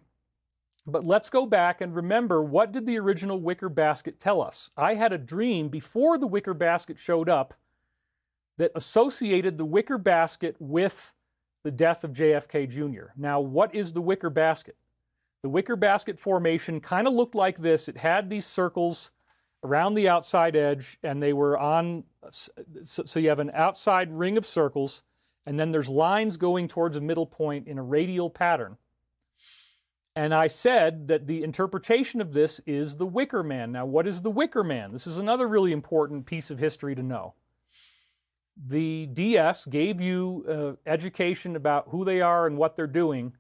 But let's go back and remember, what did the original wicker basket tell us? I had a dream before the wicker basket showed up that associated the wicker basket with the death of JFK Jr. Now, what is the wicker basket? The wicker basket formation kind of looked like this. It had these circles around the outside edge, and they were on, so you have an outside ring of circles, and then there's lines going towards a middle point in a radial pattern. And I said that the interpretation of this is the Wicker Man. Now, what is the Wicker Man? This is another really important piece of history to know. The DS gave you education about who they are and what they're doing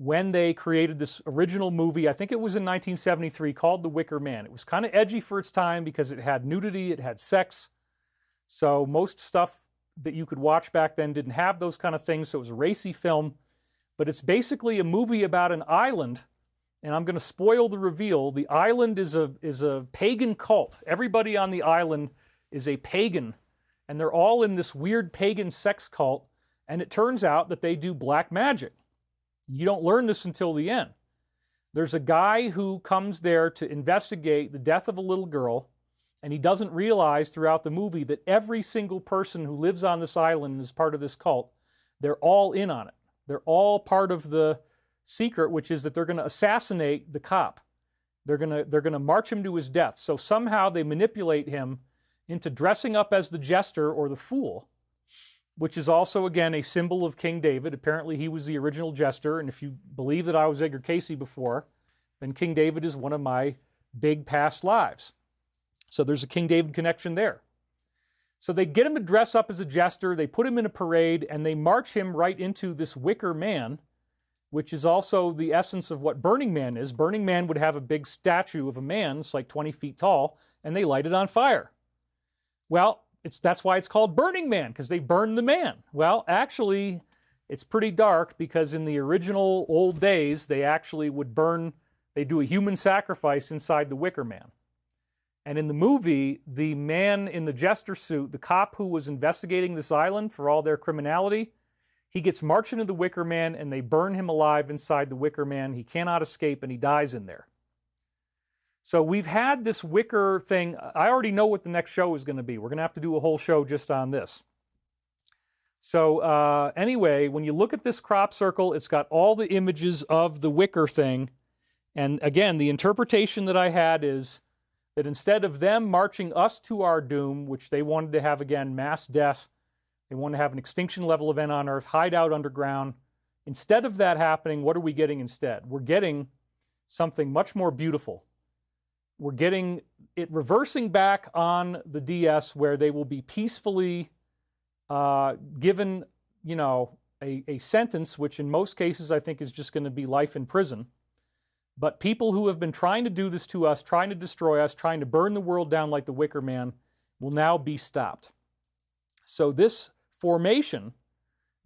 when they created this original movie. I think it was in 1973, called The Wicker Man. It was kind of edgy for its time because it had nudity, it had sex. So most stuff that you could watch back then didn't have those kind of things, so it was a racy film. But it's basically a movie about an island, and I'm going to spoil the reveal. The island is a pagan cult. Everybody on the island is a pagan, and they're all in this weird pagan sex cult, and it turns out that they do black magic. You don't learn this until the end. There's a guy who comes there to investigate the death of a little girl, and he doesn't realize throughout the movie that every single person who lives on this island and is part of this cult, they're all in on it. They're all part of the secret, which is that they're going to assassinate the cop. They're going to march him to his death. So somehow they manipulate him into dressing up as the jester or the fool, which is also, again, a symbol of King David. Apparently he was the original jester, and if you believe that I was Edgar Cayce before, then King David is one of my big past lives. So there's a King David connection there. So they get him to dress up as a jester, they put him in a parade, and they march him right into this Wicker Man, which is also the essence of what Burning Man is. Burning Man would have a big statue of a man, it's like 20 feet tall, and they light it on fire. Well, that's why it's called Burning Man, because they burn the man. Well, actually, it's pretty dark, because in the original old days, they actually would they do a human sacrifice inside the Wicker Man. And in the movie, the man in the jester suit, the cop who was investigating this island for all their criminality, he gets marched into the Wicker Man, and they burn him alive inside the Wicker Man. He cannot escape, and he dies in there. So we've had this Wicker thing. I already know what the next show is going to be. We're going to have to do a whole show just on this. So anyway, when you look at this crop circle, it's got all the images of the Wicker thing. And again, the interpretation that I had is that instead of them marching us to our doom, which they wanted to have, again, mass death, they wanted to have an extinction level event on Earth, hide out underground. Instead of that happening, what are we getting instead? We're getting something much more beautiful. We're getting it reversing back on the DS, where they will be peacefully given, a sentence, which in most cases I think is just going to be life in prison. But people who have been trying to do this to us, trying to destroy us, trying to burn the world down like the Wicker Man, will now be stopped. So this formation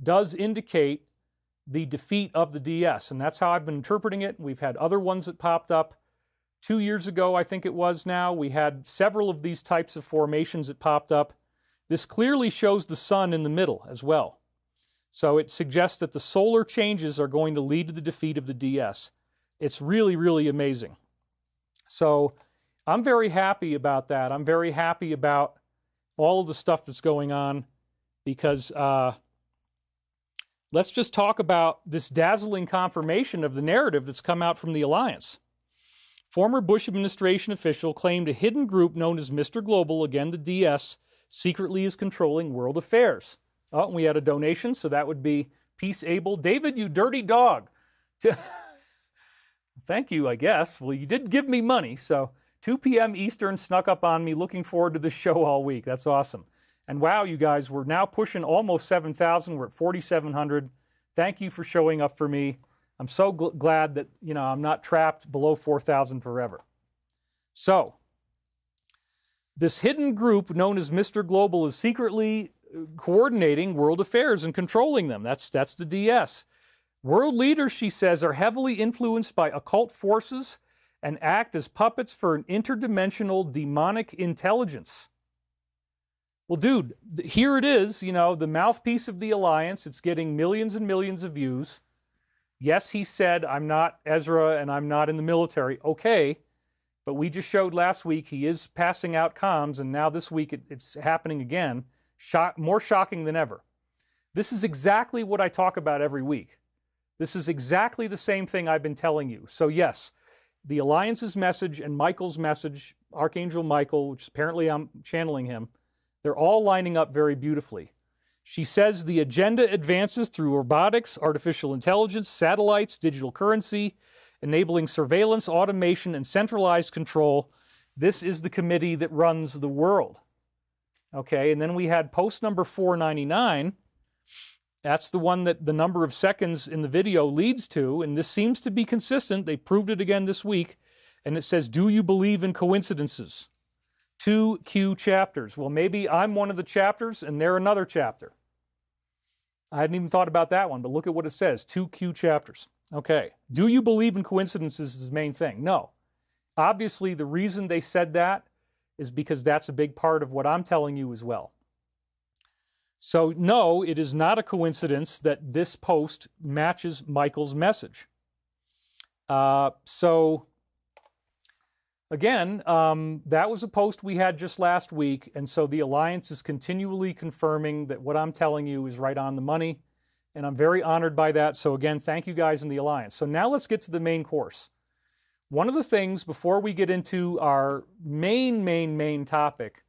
does indicate the defeat of the DS, and that's how I've been interpreting it. We've had other ones that popped up. 2 years ago, I think it was now, we had several of these types of formations that popped up. This clearly shows the sun in the middle as well. So it suggests that the solar changes are going to lead to the defeat of the DS. It's really, really amazing. So I'm very happy about that. I'm very happy about all of the stuff that's going on, because let's just talk about this dazzling confirmation of the narrative that's come out from the Alliance. Former Bush administration official claimed a hidden group known as Mr. Global, again the DS, secretly is controlling world affairs. Oh, and we had a donation, so that would be Peace Able. David, you dirty dog. Thank you, I guess. Well, you did give me money, so 2 p.m. Eastern snuck up on me. Looking forward to this show all week. That's awesome. And wow, you guys, we're now pushing almost 7,000. We're at 4,700. Thank you for showing up for me. I'm so glad that, I'm not trapped below 4,000 forever. So, this hidden group known as Mr. Global is secretly coordinating world affairs and controlling them. That's the DS. World leaders, she says, are heavily influenced by occult forces and act as puppets for an interdimensional demonic intelligence. Well, dude, here it is, the mouthpiece of the Alliance. It's getting millions and millions of views. Yes, he said, I'm not Ezra and I'm not in the military. Okay, but we just showed last week he is passing out comms, and now this week it's happening again. More shocking than ever. This is exactly what I talk about every week. This is exactly the same thing I've been telling you. So yes, the Alliance's message and Michael's message, Archangel Michael, which apparently I'm channeling him, they're all lining up very beautifully. She says the agenda advances through robotics, artificial intelligence, satellites, digital currency, enabling surveillance, automation, and centralized control. This is the committee that runs the world. Okay, and then we had post number 499, That's the one that the number of seconds in the video leads to, and this seems to be consistent. They proved it again this week, and it says, do you believe in coincidences? 2 Q chapters. Well, maybe I'm one of the chapters, and they're another chapter. I hadn't even thought about that one, but look at what it says, 2 Q chapters. Okay, do you believe in coincidences is the main thing? No. Obviously, the reason they said that is because that's a big part of what I'm telling you as well. So, no, it is not a coincidence that this post matches Michael's message. So, again, that was a post we had just last week, and so the Alliance is continually confirming that what I'm telling you is right on the money, and I'm very honored by that. So, again, thank you guys in the Alliance. So now let's get to the main course. One of the things, before we get into our main topic,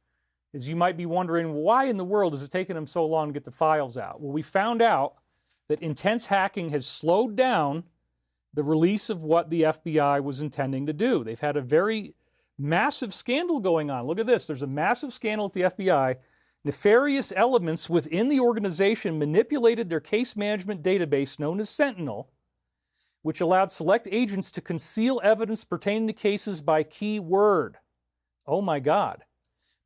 is you might be wondering, why in the world is it taking them so long to get the files out? Well, we found out that intense hacking has slowed down the release of what the FBI was intending to do. They've had a very massive scandal going on. Look at this. There's a massive scandal at the FBI. Nefarious elements within the organization manipulated their case management database known as Sentinel, which allowed select agents to conceal evidence pertaining to cases by keyword. Oh my God.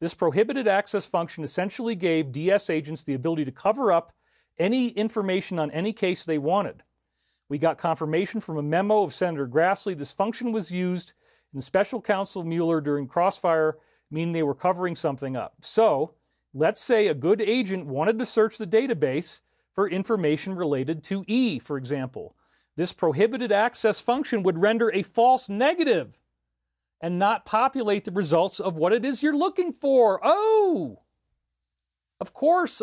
This prohibited access function essentially gave DS agents the ability to cover up any information on any case they wanted. We got confirmation from a memo of Senator Grassley. This function was used in the special counsel Mueller during Crossfire, meaning they were covering something up. So, let's say a good agent wanted to search the database for information related to E, for example. This prohibited access function would render a false negative and not populate the results of what it is you're looking for. Oh! Of course,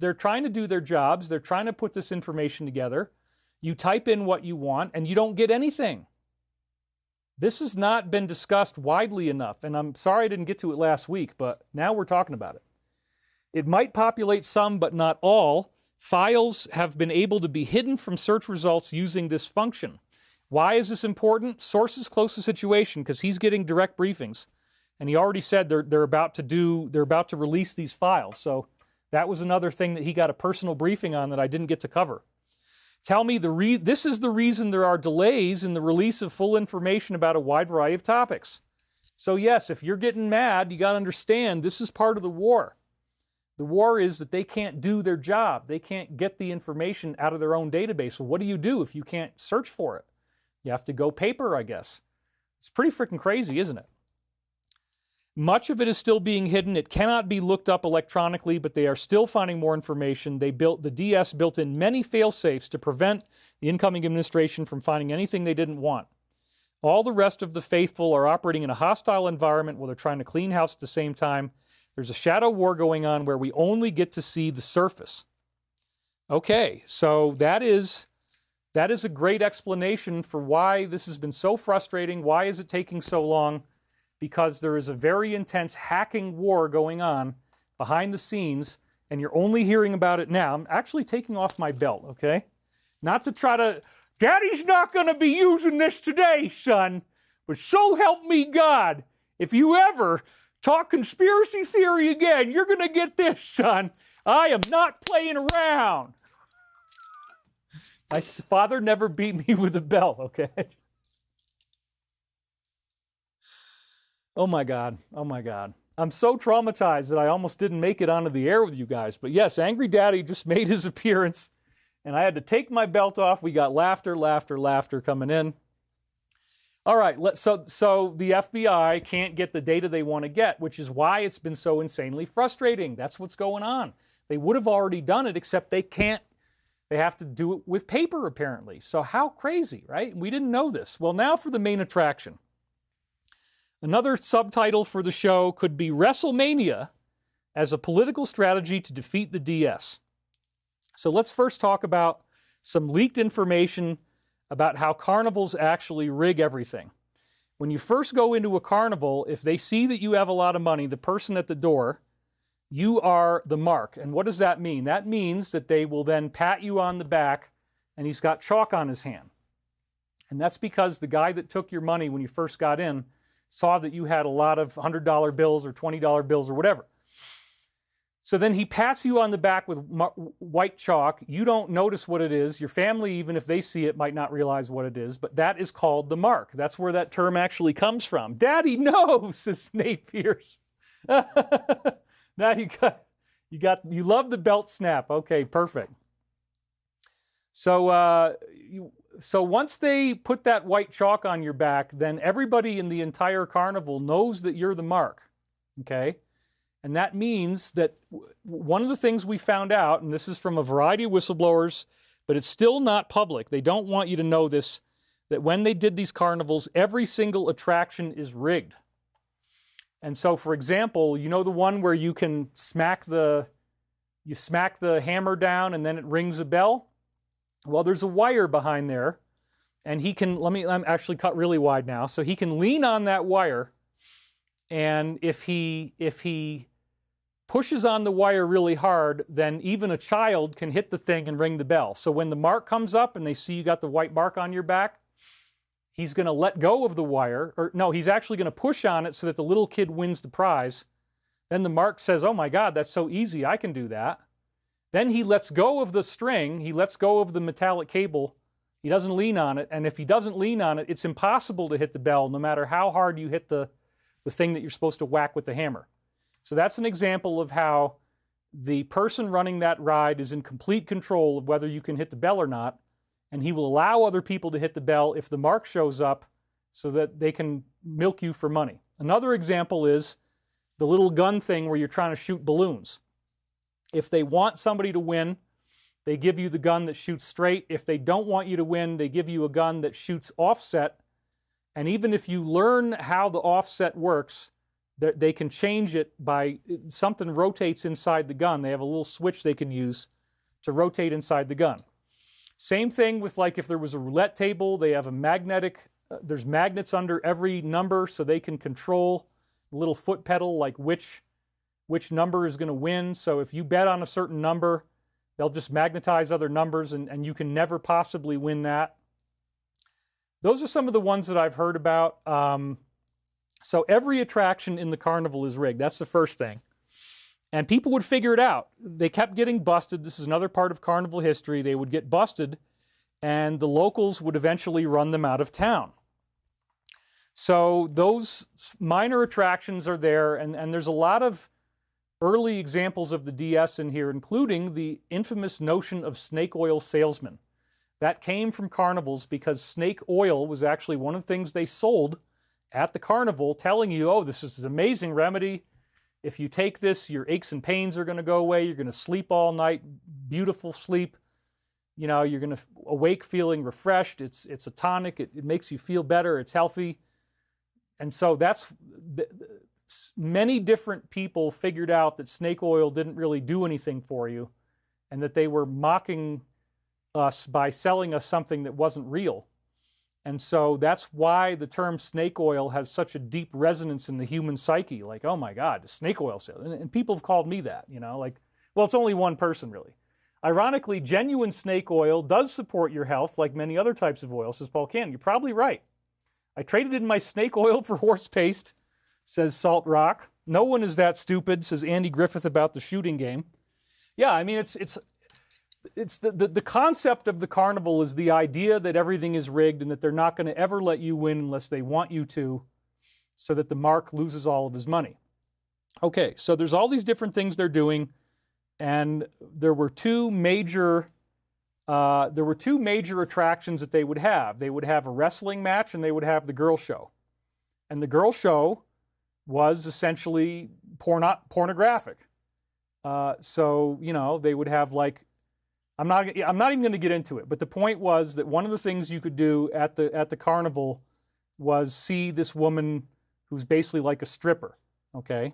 they're trying to do their jobs. They're trying to put this information together. You type in what you want, and you don't get anything. This has not been discussed widely enough, and I'm sorry I didn't get to it last week, but now we're talking about it. It might populate some, but not all. Files have been able to be hidden from search results using this function. Why is this important? Sources close to the situation, because he's getting direct briefings. And he already said they're about to release these files. So that was another thing that he got a personal briefing on that I didn't get to cover. Tell me this is the reason there are delays in the release of full information about a wide variety of topics. So yes, if you're getting mad, you got to understand this is part of the war. The war is that they can't do their job. They can't get the information out of their own database. So what do you do if you can't search for it? You have to go paper, I guess. It's pretty freaking crazy, isn't it? Much of it is still being hidden. It cannot be looked up electronically, but they are still finding more information. The DS built in many fail-safes to prevent the incoming administration from finding anything they didn't want. All the rest of the faithful are operating in a hostile environment while they're trying to clean house at the same time. There's a shadow war going on where we only get to see the surface. Okay, so that is a great explanation for why this has been so frustrating. Why is it taking so long? Because there is a very intense hacking war going on behind the scenes, and you're only hearing about it now. I'm actually taking off my belt, okay? Not to try to, Daddy's not going to be using this today, son, but so help me God, if you ever talk conspiracy theory again, you're going to get this, son. I am not playing around. My father never beat me with a belt, okay? Oh my God. Oh my God. I'm so traumatized that I almost didn't make it onto the air with you guys. But yes, Angry Daddy just made his appearance, and I had to take my belt off. We got laughter coming in. All right, so the FBI can't get the data they want to get, which is why it's been so insanely frustrating. That's what's going on. They would have already done it, except they can't. They have to do it with paper, apparently. So how crazy, right? We didn't know this. Well, now for the main attraction. Another subtitle for the show could be Wrestlemania as a political strategy to defeat the DS. So let's first talk about some leaked information about how carnivals actually rig everything. When you first go into a carnival, if they see that you have a lot of money, the person at the door, you are the mark. And what does that mean? That means that they will then pat you on the back, and he's got chalk on his hand. And that's because the guy that took your money when you first got in saw that you had a lot of $100 bills or $20 bills or whatever. So then he pats you on the back with white chalk. You don't notice what it is. Your family, even if they see it, might not realize what it is. But that is called the mark. That's where that term actually comes from. Daddy, no, says Nate Pierce. Now you love the belt snap. Okay, perfect. So so once they put that white chalk on your back, then everybody in the entire carnival knows that you're the mark. Okay. And that means that one of the things we found out, and this is from a variety of whistleblowers, but it's still not public. They don't want you to know this, that when they did these carnivals, every single attraction is rigged. And so, for example, you know the one where you can smack the hammer down and then it rings a bell? Well, there's a wire behind there, and I'm actually cut really wide now, so he can lean on that wire, and if he pushes on the wire really hard, then even a child can hit the thing and ring the bell. So when the mark comes up and they see you got the white mark on your back, he's going to let go of the wire, or no, he's actually going to push on it so that the little kid wins the prize. Then the mark says, oh my God, that's so easy, I can do that. Then he lets go of the string, he lets go of the metallic cable, he doesn't lean on it, and if he doesn't lean on it, it's impossible to hit the bell no matter how hard you hit the thing that you're supposed to whack with the hammer. So that's an example of how the person running that ride is in complete control of whether you can hit the bell or not, and he will allow other people to hit the bell if the mark shows up so that they can milk you for money. Another example is the little gun thing where you're trying to shoot balloons. If they want somebody to win, they give you the gun that shoots straight. If they don't want you to win, they give you a gun that shoots offset. And even if you learn how the offset works, they can change it by something rotates inside the gun. They have a little switch they can use to rotate inside the gun. Same thing with, like, if there was a roulette table, they have a magnetic, there's magnets under every number so they can control a little foot pedal, like which number is going to win. So if you bet on a certain number, they'll just magnetize other numbers and you can never possibly win that. Those are some of the ones that I've heard about. So every attraction in the carnival is rigged. That's the first thing. And people would figure it out. They kept getting busted. This is another part of carnival history. They would get busted, and the locals would eventually run them out of town. So those minor attractions are there, and there's a lot of early examples of the DS in here, including the infamous notion of snake oil salesmen. That came from carnivals because snake oil was actually one of the things they sold at the carnival, telling you, oh, this is an amazing remedy. If you take this, your aches and pains are going to go away. You're going to sleep all night, beautiful sleep. You know, you're going to awake feeling refreshed. It's a tonic. It makes you feel better. It's healthy. And so many different people figured out that snake oil didn't really do anything for you, and that they were mocking us by selling us something that wasn't real. And so that's why the term snake oil has such a deep resonance in the human psyche. Like, oh my God, the snake oil sale. And people have called me that, you know, like, well, it's only one person really. Ironically, genuine snake oil does support your health like many other types of oil, says Paul Cannon. You're probably right. I traded in my snake oil for horse paste, says Salt Rock. No one is that stupid, says Andy Griffith about the shooting game. Yeah, I mean, it's the concept of the carnival is the idea that everything is rigged and that they're not going to ever let you win unless they want you to, so that the mark loses all of his money. Okay, so there's all these different things they're doing, and there were two major attractions that they would have. They would have a wrestling match and they would have the girl show. And the girl show was essentially pornographic. So, you know, they would have like, I'm not even going to get into it, but the point was that one of the things you could do at the carnival was see this woman who's basically like a stripper, okay?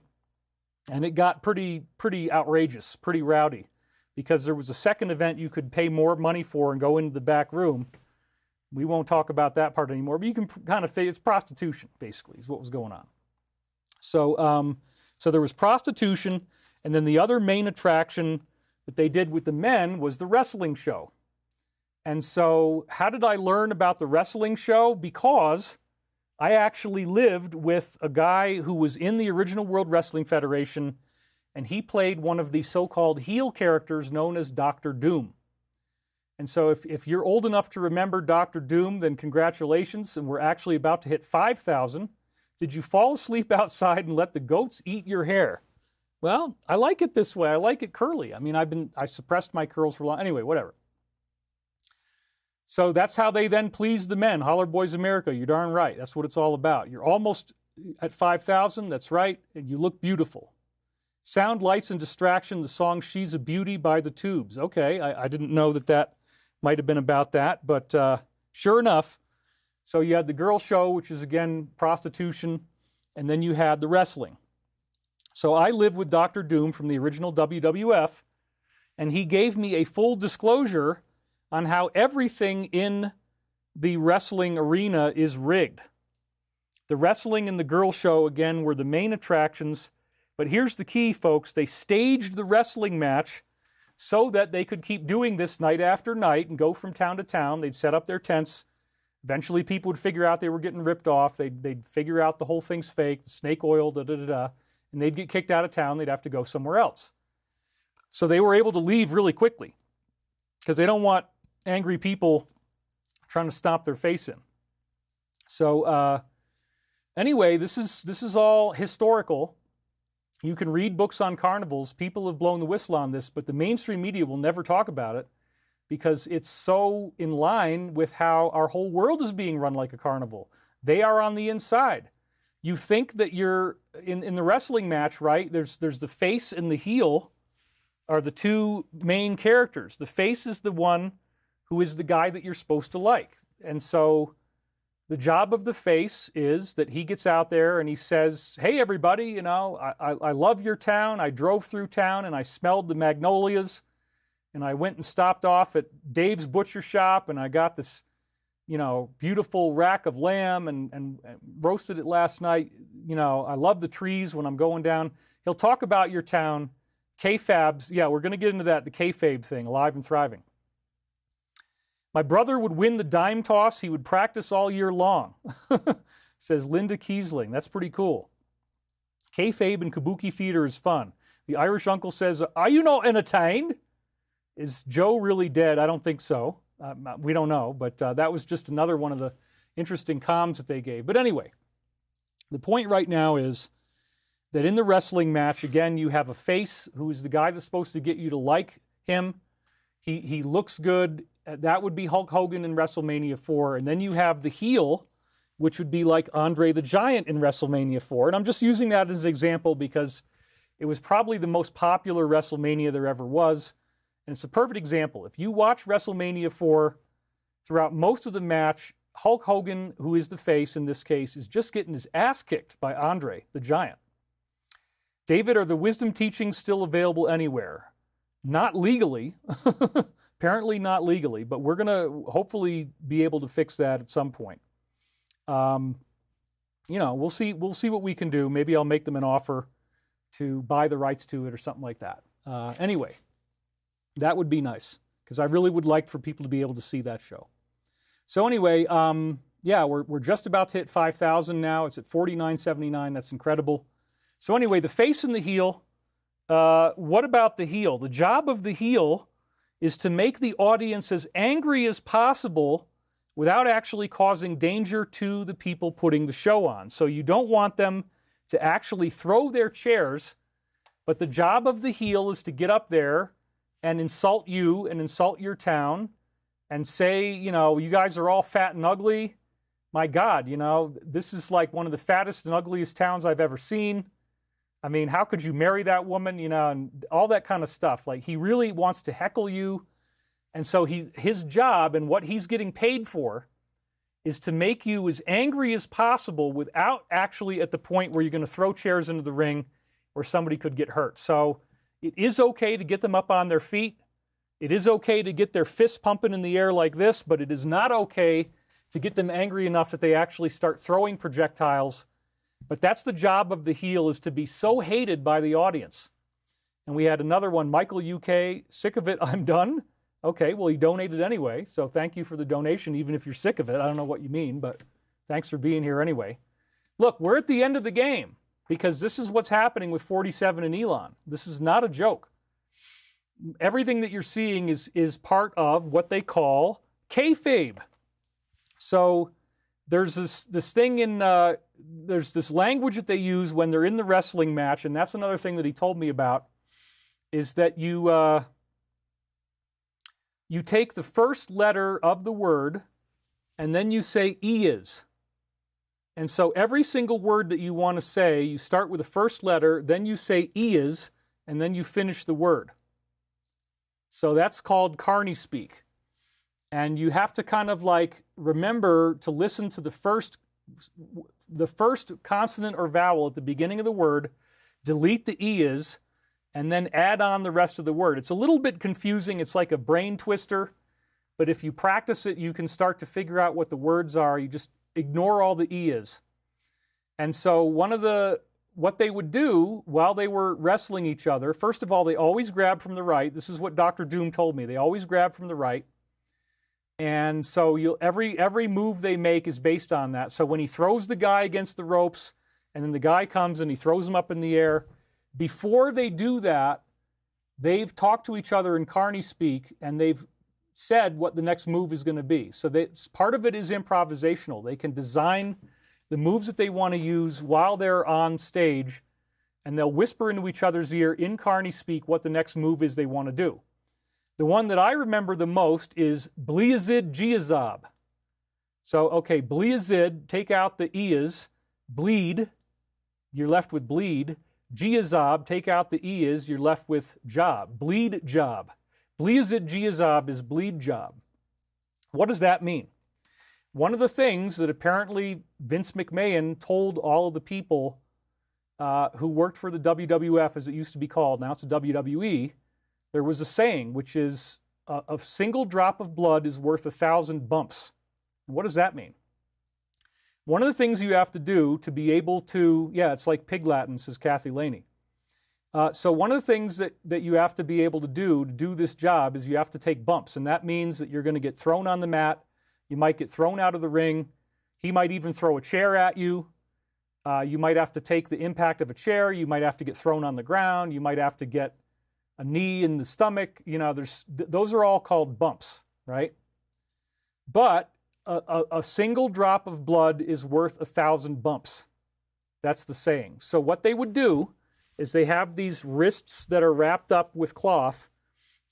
And it got pretty outrageous, pretty rowdy, because there was a second event you could pay more money for and go into the back room. We won't talk about that part anymore, but you can kind of, it's prostitution, basically, is what was going on. So, so there was prostitution, and then the other main attraction that they did with the men was the wrestling show. And so how did I learn about the wrestling show? Because I actually lived with a guy who was in the original World Wrestling Federation, and he played one of the so-called heel characters known as Dr. Doom. And so if you're old enough to remember Dr. Doom, then congratulations, and we're actually about to hit 5,000. Did you fall asleep outside and let the goats eat your hair? Well, I like it this way. I like it curly. I mean, I suppressed my curls for long. Anyway, whatever. So that's how they then please the men. Holler Boys America, you're darn right. That's what it's all about. You're almost at 5,000, that's right, and you look beautiful. Sound, Lights, and Distraction, the song She's a Beauty by the Tubes. Okay, I didn't know that might have been about that, but sure enough. So you had the girl show, which is, again, prostitution, and then you had the wrestling. So I live with Dr. Doom from the original WWF, and he gave me a full disclosure on how everything in the wrestling arena is rigged. The wrestling and the girl show, again, were the main attractions. But here's the key, folks. They staged the wrestling match so that they could keep doing this night after night and go from town to town. They'd set up their tents. Eventually, people would figure out they were getting ripped off. They'd figure out the whole thing's fake, the snake oil, and they'd get kicked out of town. They'd have to go somewhere else. So they were able to leave really quickly because they don't want angry people trying to stomp their face in. So anyway, this is all historical. You can read books on carnivals. People have blown the whistle on this, but the mainstream media will never talk about it because it's so in line with how our whole world is being run like a carnival. They are on the inside. You think that you're in the wrestling match, right? There's the face and the heel are the two main characters. The face is the one who is the guy that you're supposed to like. And so the job of the face is that he gets out there and he says, hey, everybody, you know, I love your town. I drove through town and I smelled the magnolias and I went and stopped off at Dave's butcher shop and I got this, you know, beautiful rack of lamb and roasted it last night. You know, I love the trees when I'm going down. He'll talk about your town. Kayfabes, yeah, we're going to get into that, the kayfabe thing, alive and thriving. My brother would win the dime toss. He would practice all year long, says Linda Kiesling. That's pretty cool. Kayfabe and kabuki theater is fun. The Irish uncle says, are you not entertained? Is Joe really dead? I don't think so. We don't know, but that was just another one of the interesting comms that they gave. But anyway, the point right now is that in the wrestling match, again, you have a face who is the guy that's supposed to get you to like him. He looks good. That would be Hulk Hogan in Wrestlemania 4. And then you have the heel, which would be like Andre the Giant in Wrestlemania 4. And I'm just using that as an example because it was probably the most popular WrestleMania there ever was. And it's a perfect example. If you watch Wrestlemania 4, throughout most of the match, Hulk Hogan, who is the face in this case, is just getting his ass kicked by Andre the Giant. David, are the wisdom teachings still available anywhere? Not legally. Apparently not legally, but we're going to hopefully be able to fix that at some point. You know, we'll see what we can do. Maybe I'll make them an offer to buy the rights to it or something like that. Anyway, that would be nice because I really would like for people to be able to see that show. So anyway, yeah, we're just about to hit 5,000 now. It's at 49.79. That's incredible. So anyway, the face and the heel. What about the heel? The job of the heel is to make the audience as angry as possible without actually causing danger to the people putting the show on. So you don't want them to actually throw their chairs, but the job of the heel is to get up there and insult you and insult your town and say, you know, you guys are all fat and ugly. My God, you know, this is like one of the fattest and ugliest towns I've ever seen. I mean, how could you marry that woman, you know, and all that kind of stuff. Like, he really wants to heckle you. And so his job and what he's getting paid for is to make you as angry as possible without actually at the point where you're going to throw chairs into the ring where somebody could get hurt. So it is okay to get them up on their feet. It is okay to get their fists pumping in the air like this, but it is not okay to get them angry enough that they actually start throwing projectiles. But that's the job of the heel, is to be so hated by the audience. And we had another one, Michael UK, sick of it, I'm done. Okay, well, he donated anyway, so thank you for the donation, even if you're sick of it. I don't know what you mean, but thanks for being here anyway. Look, we're at the end of the game. because this is what's happening with 47 and Elon. This is not a joke. Everything that you're seeing is part of what they call kayfabe. So there's this thing in, there's this language that they use when they're in the wrestling match, and that's another thing that he told me about, is that you take the first letter of the word, and then you say is. And so every single word that you want to say, you start with the first letter, then you say is, and then you finish the word. So that's called Carney speak. And you have to kind of like remember to listen to the first consonant or vowel at the beginning of the word, delete the is, and then add on the rest of the word. It's a little bit confusing. It's like a brain twister. But if you practice it, you can start to figure out what the words are. You just ignore all the is. And so what they would do while they were wrestling each other, first of all, they always grab from the right. This is what Dr. Doom told me. They always grab from the right. And so every move they make is based on that. So when he throws the guy against the ropes, and then the guy comes and he throws him up in the air, before they do that, they've talked to each other in Carney speak, and they've said what the next move is going to be. So part of it is improvisational. They can design the moves that they want to use while they're on stage, and they'll whisper into each other's ear in Carney speak what the next move is they want to do. The one that I remember the most is Bleazid Giazab. So, okay, Bleazid, take out the is, bleed, you're left with bleed. Giazab, take out the is, you're left with job, bleed job. Bleazid Giazab is bleed job. What does that mean? One of the things that apparently Vince McMahon told all of the people who worked for the WWF, as it used to be called, now it's the WWE, there was a saying, which is, a single drop of blood is worth 1,000 bumps. And what does that mean? One of the things you have to do to be able to, yeah, it's like pig Latin, says Kathy Laney. So one of the things that you have to be able to do this job is you have to take bumps. And that means that you're going to get thrown on the mat. You might get thrown out of the ring. He might even throw a chair at you. You might have to take the impact of a chair. You might have to get thrown on the ground. You might have to get a knee in the stomach. You know, those are all called bumps, right? But a single drop of blood is worth 1,000 bumps. That's the saying. So what they would do is they have these wrists that are wrapped up with cloth,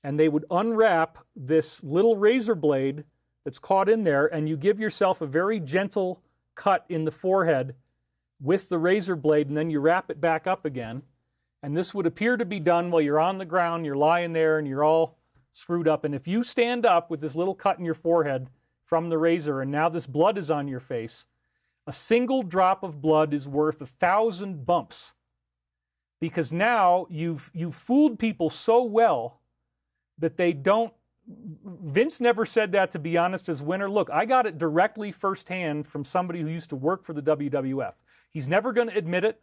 and they would unwrap this little razor blade that's caught in there, and you give yourself a very gentle cut in the forehead with the razor blade, and then you wrap it back up again. And this would appear to be done while you're on the ground, you're lying there, and you're all screwed up. And if you stand up with this little cut in your forehead from the razor, and now this blood is on your face, a single drop of blood is worth 1,000 bumps. Because now you've fooled people so well that they don't. Vince never said that, to be honest, as winner. Look, I got it directly firsthand from somebody who used to work for the WWF. He's never going to admit it,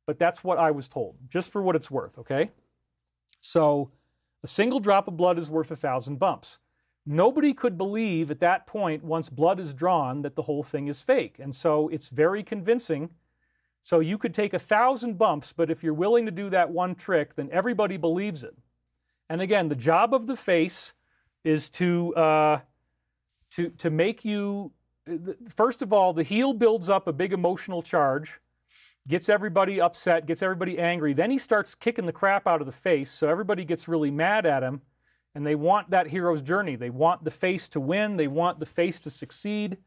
but that's what I was told, just for what it's worth, okay? So a single drop of blood is worth 1,000 bumps. Nobody could believe at that point, once blood is drawn, that the whole thing is fake. And so it's very convincing. So you could take 1,000 bumps, but if you're willing to do that one trick, then everybody believes it. And again, the job of the face is to make you, first of all, the heel builds up a big emotional charge, gets everybody upset, gets everybody angry. Then he starts kicking the crap out of the face, so everybody gets really mad at him, and they want that hero's journey. They want the face to win. They want the face to succeed.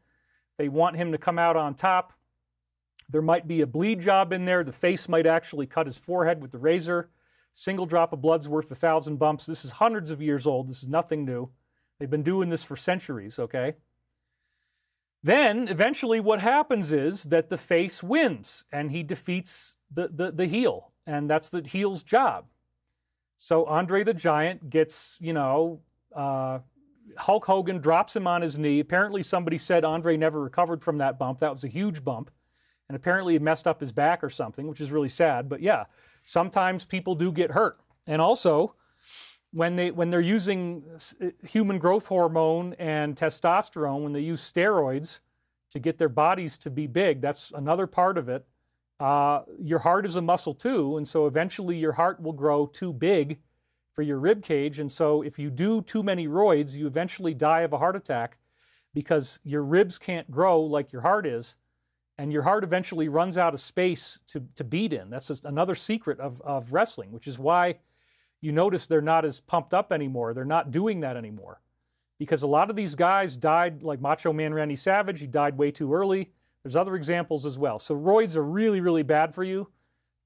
They want him to come out on top. There might be a bleed job in there. The face might actually cut his forehead with the razor. Single drop of blood's worth 1,000 bumps. This is hundreds of years old. This is nothing new. They've been doing this for centuries, okay? Then, eventually, what happens is that the face wins, and he defeats the heel, and that's the heel's job. So Andre the Giant gets, Hulk Hogan drops him on his knee. Apparently, somebody said Andre never recovered from that bump. That was a huge bump. And apparently he messed up his back or something, which is really sad. But yeah, sometimes people do get hurt. And also, when they're using human growth hormone and testosterone, when they use steroids to get their bodies to be big, that's another part of it. Your heart is a muscle too, and so eventually your heart will grow too big for your rib cage, and so if you do too many roids, you eventually die of a heart attack because your ribs can't grow like your heart is, and your heart eventually runs out of space to beat in. That's just another secret of wrestling, which is why you notice they're not as pumped up anymore. They're not doing that anymore. Because a lot of these guys died, like Macho Man Randy Savage, he died way too early. There's other examples as well. So roids are really, really bad for you.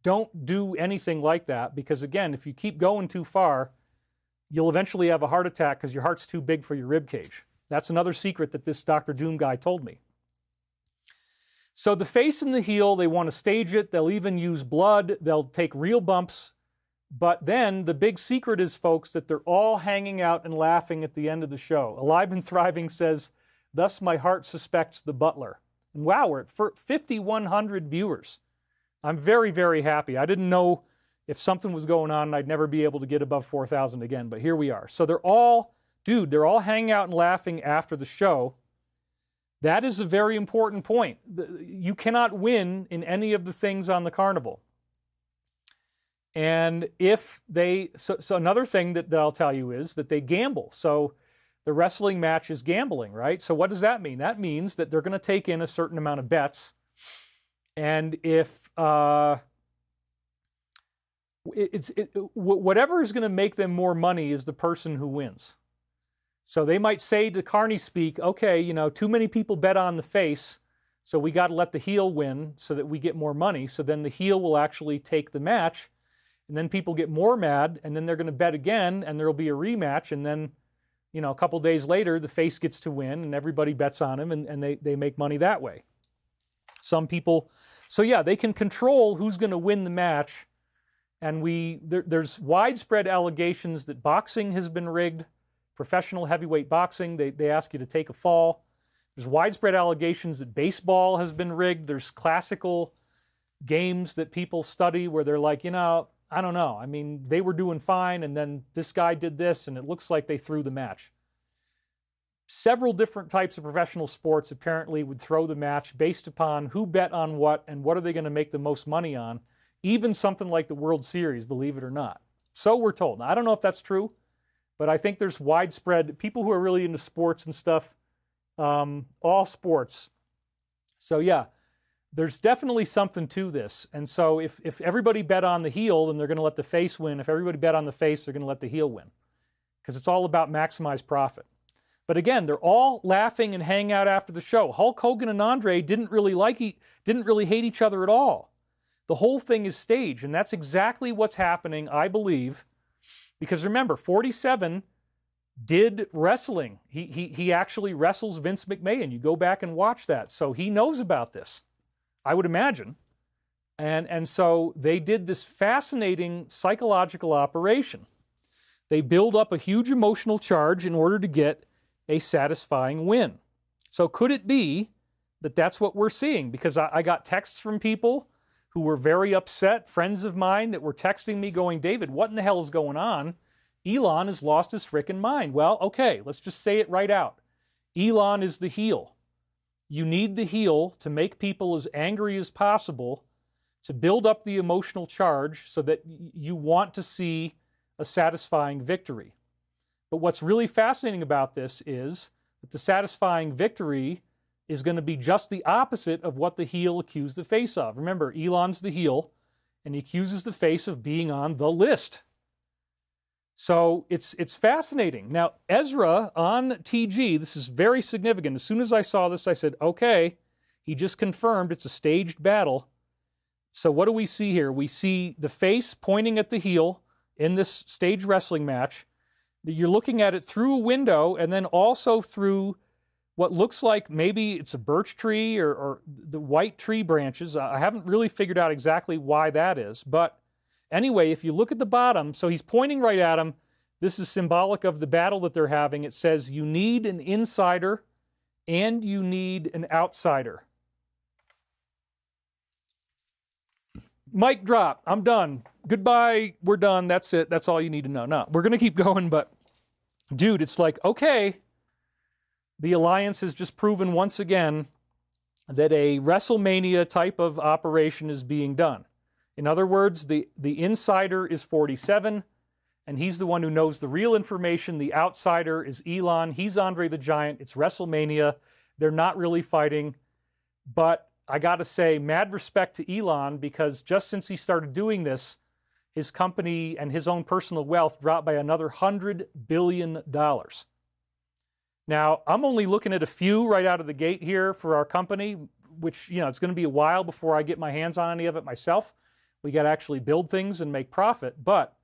Don't do anything like that because, again, if you keep going too far, you'll eventually have a heart attack because your heart's too big for your rib cage. That's another secret that this Dr. Doom guy told me. So the face and the heel, they want to stage it. They'll even use blood. They'll take real bumps. But then the big secret is, folks, that they're all hanging out and laughing at the end of the show. Alive and Thriving says, "Thus my heart suspects the butler." And wow, we're at 5,100 viewers. I'm very, very happy. I didn't know if something was going on and I'd never be able to get above 4,000 again, but here we are. So they're all hanging out and laughing after the show. That is a very important point. You cannot win in any of the things on the carnival. And if they, so another thing that I'll tell you is that they gamble. So the wrestling match is gambling, right? So what does that mean? That means that they're going to take in a certain amount of bets. And if whatever is going to make them more money is the person who wins. So they might say to Carney speak, okay, you know, too many people bet on the face, so we got to let the heel win so that we get more money. So then the heel will actually take the match. And then people get more mad, and then they're going to bet again, and there'll be a rematch, and then, you know, a couple days later, the face gets to win, and everybody bets on him, and they make money that way. Some people, so yeah, they can control who's going to win the match, and there's widespread allegations that boxing has been rigged, professional heavyweight boxing, they ask you to take a fall. There's widespread allegations that baseball has been rigged. There's classical games that people study where they're like, you know, I don't know. I mean, they were doing fine, and then this guy did this, and it looks like they threw the match. Several different types of professional sports apparently would throw the match based upon who bet on what and what are they going to make the most money on, even something like the World Series, believe it or not. So we're told. Now, I don't know if that's true, but I think there's widespread, people who are really into sports and stuff, all sports. So yeah, there's definitely something to this. And so if everybody bet on the heel, then they're going to let the face win. If everybody bet on the face, they're going to let the heel win. Because it's all about maximized profit. But again, they're all laughing and hanging out after the show. Hulk Hogan and Andre didn't really hate each other at all. The whole thing is staged, and that's exactly what's happening, I believe. Because remember, 47 did wrestling. He actually wrestles Vince McMahon. You go back and watch that. So he knows about this, I would imagine. And so they did this fascinating psychological operation. They build up a huge emotional charge in order to get a satisfying win. So could it be that that's what we're seeing? Because I got texts from people who were very upset, friends of mine that were texting me going, David, what in the hell is going on? Elon has lost his frickin' mind. Well, okay, let's just say it right out. Elon is the heel. You need the heel to make people as angry as possible, to build up the emotional charge so that you want to see a satisfying victory. But what's really fascinating about this is that the satisfying victory is going to be just the opposite of what the heel accused the face of. Remember, Elon's the heel, and he accuses the face of being on the list. So it's fascinating. Now, Ezra on TG, this is very significant. As soon as I saw this, I said, okay, he just confirmed it's a staged battle. So what do we see here? We see the face pointing at the heel in this stage wrestling match. You're looking at it through a window and then also through what looks like maybe it's a birch tree or the white tree branches. I haven't really figured out exactly why that is. But anyway, if you look at the bottom, so he's pointing right at him. This is symbolic of the battle that they're having. It says you need an insider and you need an outsider. Mic drop. I'm done. Goodbye. We're done. That's it. That's all you need to know. No, we're going to keep going, but dude, it's like, okay, the alliance has just proven once again that a Wrestlemania type of operation is being done. In other words, the insider is 47, and he's the one who knows the real information. The outsider is Elon. He's Andre the Giant. It's Wrestlemania. They're not really fighting. But I got to say, mad respect to Elon, because just since he started doing this, his company and his own personal wealth dropped by another $100 billion. Now, I'm only looking at a few right out of the gate here for our company, which, it's going to be a while before I get my hands on any of it myself. We got to actually build things and make profit. But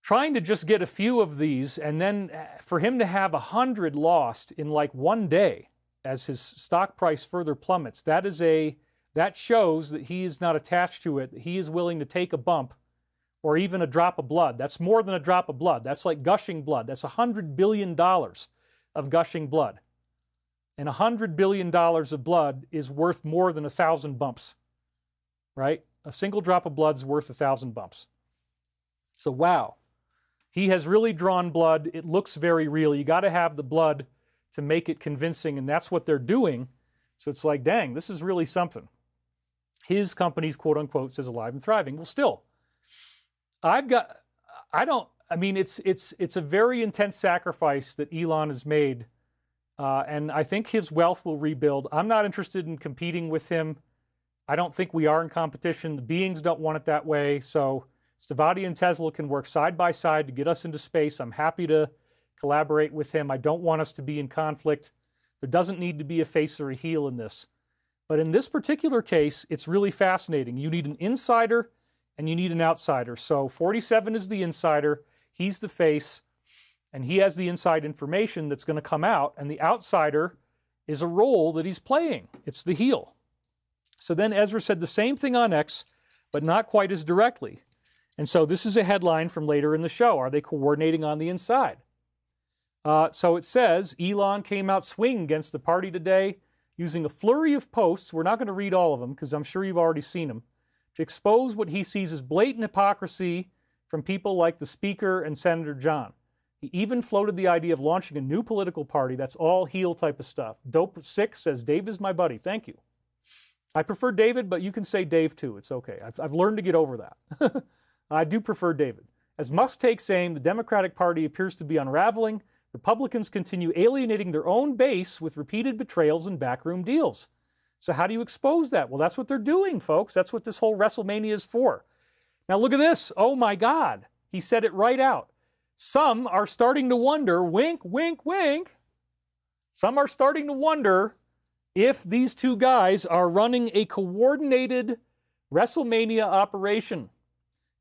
trying to just get a few of these, and then for him to have 100 lost in like one day as his stock price further plummets, that shows that he is not attached to it. He is willing to take a bump or even a drop of blood. That's more than a drop of blood. That's like gushing blood. That's $100 billion of gushing blood. And $100 billion of blood is worth more than 1,000 bumps, right? A single drop of blood is worth 1,000 bumps. So, wow. He has really drawn blood. It looks very real. You got to have the blood to make it convincing, and that's what they're doing. So it's like, dang, this is really something. His company's quote unquote says alive and thriving. Well, still, it's a very intense sacrifice that Elon has made. And I think his wealth will rebuild. I'm not interested in competing with him. I don't think we are in competition. The beings don't want it that way. So Stavati and Tesla can work side by side to get us into space. I'm happy to collaborate with him. I don't want us to be in conflict. There doesn't need to be a face or a heel in this. But in this particular case, it's really fascinating. You need an insider and you need an outsider. So 47 is the insider. He's the face, and he has the inside information that's going to come out. And the outsider is a role that he's playing. It's the heel. So then Ezra said the same thing on X, but not quite as directly. And so this is a headline from later in the show. Are they coordinating on the inside? So it says, Elon came out swinging against the party today using a flurry of posts. We're not going to read all of them because I'm sure you've already seen them, to expose what he sees as blatant hypocrisy from people like the Speaker and Senator John. He even floated the idea of launching a new political party. That's all heel type of stuff. Dope6 says, Dave is my buddy. Thank you. I prefer David, but you can say Dave too. It's okay. I've learned to get over that. I do prefer David. As Musk takes aim, the Democratic Party appears to be unraveling. Republicans continue alienating their own base with repeated betrayals and backroom deals. So how do you expose that? Well, that's what they're doing, folks. That's what this whole Wrestlemania is for. Now look at this. Oh my God. He said it right out. Some are starting to wonder, wink, wink, wink. Some are starting to wonder if these two guys are running a coordinated Wrestlemania operation,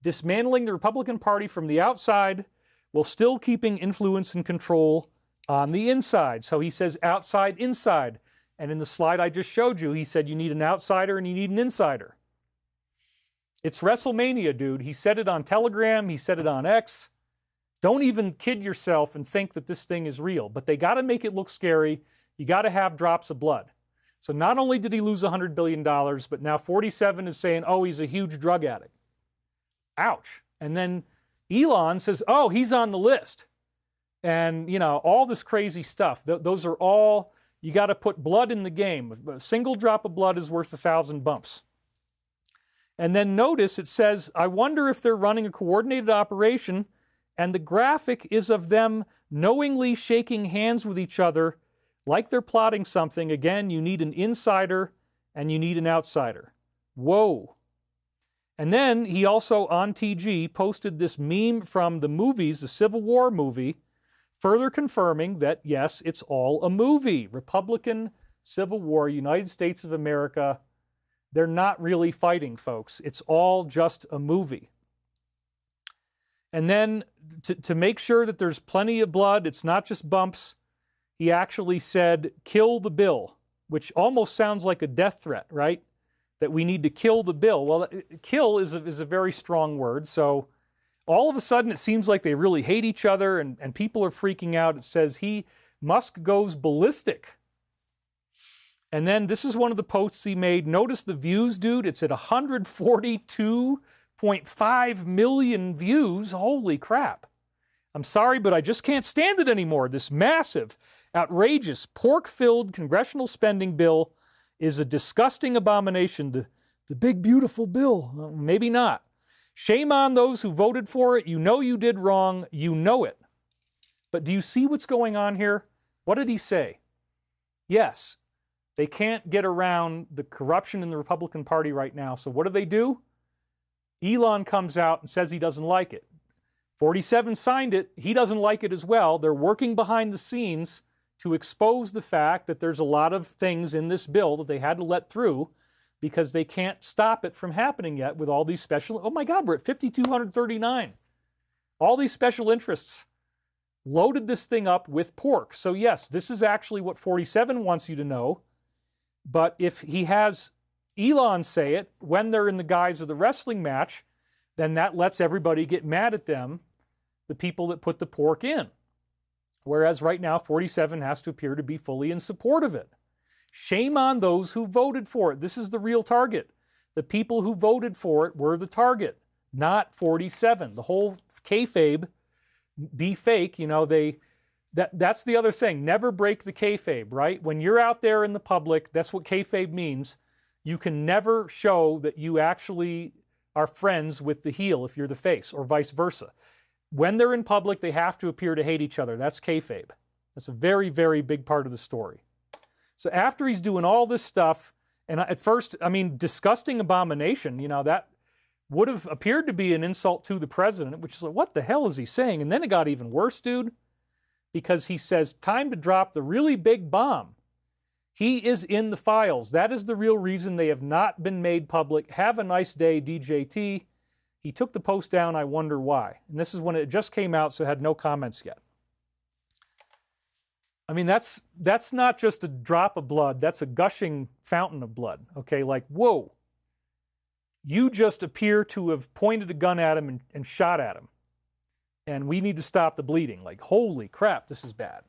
dismantling the Republican Party from the outside while still keeping influence and control on the inside. So he says outside, inside. And in the slide I just showed you, he said you need an outsider and you need an insider. It's Wrestlemania, dude. He said it on Telegram. He said it on X. Don't even kid yourself and think that this thing is real. But they got to make it look scary. You got to have drops of blood. So not only did he lose $100 billion, but now 47 is saying, oh, he's a huge drug addict. Ouch. And then Elon says, oh, he's on the list. And, all this crazy stuff. Those are all, you got to put blood in the game. A single drop of blood is worth 1,000 bumps. And then notice it says, I wonder if they're running a coordinated operation, and the graphic is of them knowingly shaking hands with each other like they're plotting something. Again, you need an insider and you need an outsider. Whoa. And then he also, on TG, posted this meme from the movies, the Civil War movie, further confirming that, yes, it's all a movie. Republican Civil War, United States of America. They're not really fighting, folks. It's all just a movie. And then to make sure that there's plenty of blood, it's not just bumps, he actually said, kill the bill, which almost sounds like a death threat, right? That we need to kill the bill. Well, kill is a very strong word. So all of a sudden it seems like they really hate each other and people are freaking out. It says Musk goes ballistic. And then this is one of the posts he made. Notice the views, dude. It's at 142.5 million views. Holy crap. I'm sorry, but I just can't stand it anymore. This massive. Outrageous, pork-filled congressional spending bill is a disgusting abomination. The big, beautiful bill. Well, maybe not. Shame on those who voted for it. You know you did wrong. You know it. But do you see what's going on here? What did he say? Yes, they can't get around the corruption in the Republican Party right now. So what do? Elon comes out and says he doesn't like it. 47 signed it. He doesn't like it as well. They're working behind the scenes to expose the fact that there's a lot of things in this bill that they had to let through because they can't stop it from happening yet with all these special... Oh my God, we're at 5,239. All these special interests loaded this thing up with pork. So yes, this is actually what 47 wants you to know. But if he has Elon say it when they're in the guise of the wrestling match, then that lets everybody get mad at them, the people that put the pork in. Whereas right now, 47 has to appear to be fully in support of it. Shame on those who voted for it. This is the real target. The people who voted for it were the target, not 47. The whole kayfabe, be fake, you know, that's the other thing. Never break the kayfabe, right? When you're out there in the public, that's what kayfabe means. You can never show that you actually are friends with the heel if you're the face, or vice versa. When they're in public, they have to appear to hate each other. That's kayfabe. That's a very, very big part of the story. So after he's doing all this stuff, and at first, I mean, disgusting abomination, you know, that would have appeared to be an insult to the president, which is like, what the hell is he saying? And then it got even worse, dude, because he says, time to drop the really big bomb. He is in the files. That is the real reason they have not been made public. Have a nice day, DJT. He took the post down. I wonder why. And this is when it just came out, so it had no comments yet. I mean, that's not just a drop of blood. That's a gushing fountain of blood. Okay, like, whoa. You just appear to have pointed a gun at him and shot at him. And we need to stop the bleeding. Like, holy crap, this is bad.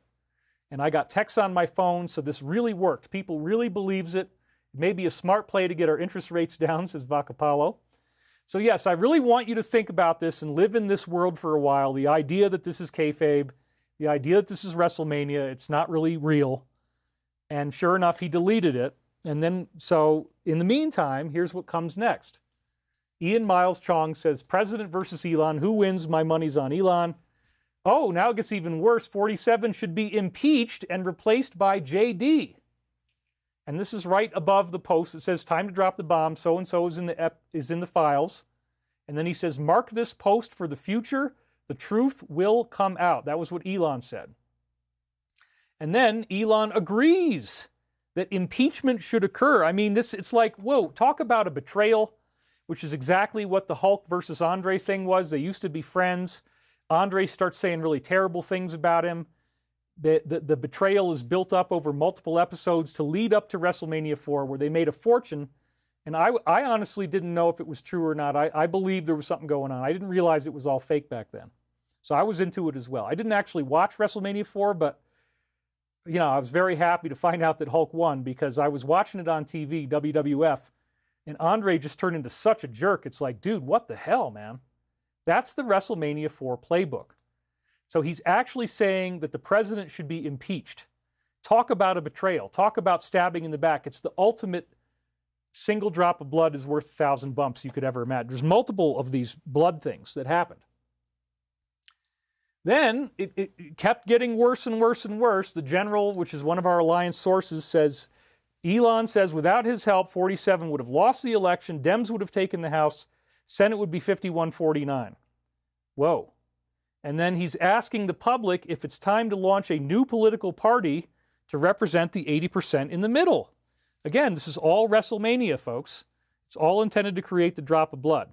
And I got texts on my phone, so this really worked. People really believes it. It may be a smart play to get our interest rates down, says Vacapalo. So yes, I really want you to think about this and live in this world for a while. The idea that this is kayfabe, the idea that this is Wrestlemania, it's not really real. And sure enough, he deleted it. And then, so in the meantime, here's what comes next. Ian Miles Chong says, President versus Elon. Who wins? My money's on Elon. Oh, now it gets even worse. 47 should be impeached and replaced by JD. And this is right above the post that says, time to drop the bomb. So-and-so is in the files. And then he says, mark this post for the future. The truth will come out. That was what Elon said. And then Elon agrees that impeachment should occur. I mean, it's like, whoa, talk about a betrayal, which is exactly what the Hulk versus Andre thing was. They used to be friends. Andre starts saying really terrible things about him. The betrayal is built up over multiple episodes to lead up to WrestleMania 4, where they made a fortune. And I honestly didn't know if it was true or not. I believed there was something going on. I didn't realize it was all fake back then. So I was into it as well. I didn't actually watch WrestleMania 4, but you know, I was very happy to find out that Hulk won because I was watching it on TV, WWF, and Andre just turned into such a jerk. It's like, dude, what the hell, man? That's the WrestleMania 4 playbook. So he's actually saying that the president should be impeached. Talk about a betrayal. Talk about stabbing in the back. It's the ultimate single drop of blood is worth 1,000 bumps you could ever imagine. There's multiple of these blood things that happened. Then it kept getting worse and worse and worse. The general, which is one of our alliance sources, says, Elon says without his help, 47 would have lost the election, Dems would have taken the House, Senate would be 51-49. Whoa. And then he's asking the public if it's time to launch a new political party to represent the 80% in the middle. Again, this is all WrestleMania, folks. It's all intended to create the drop of blood.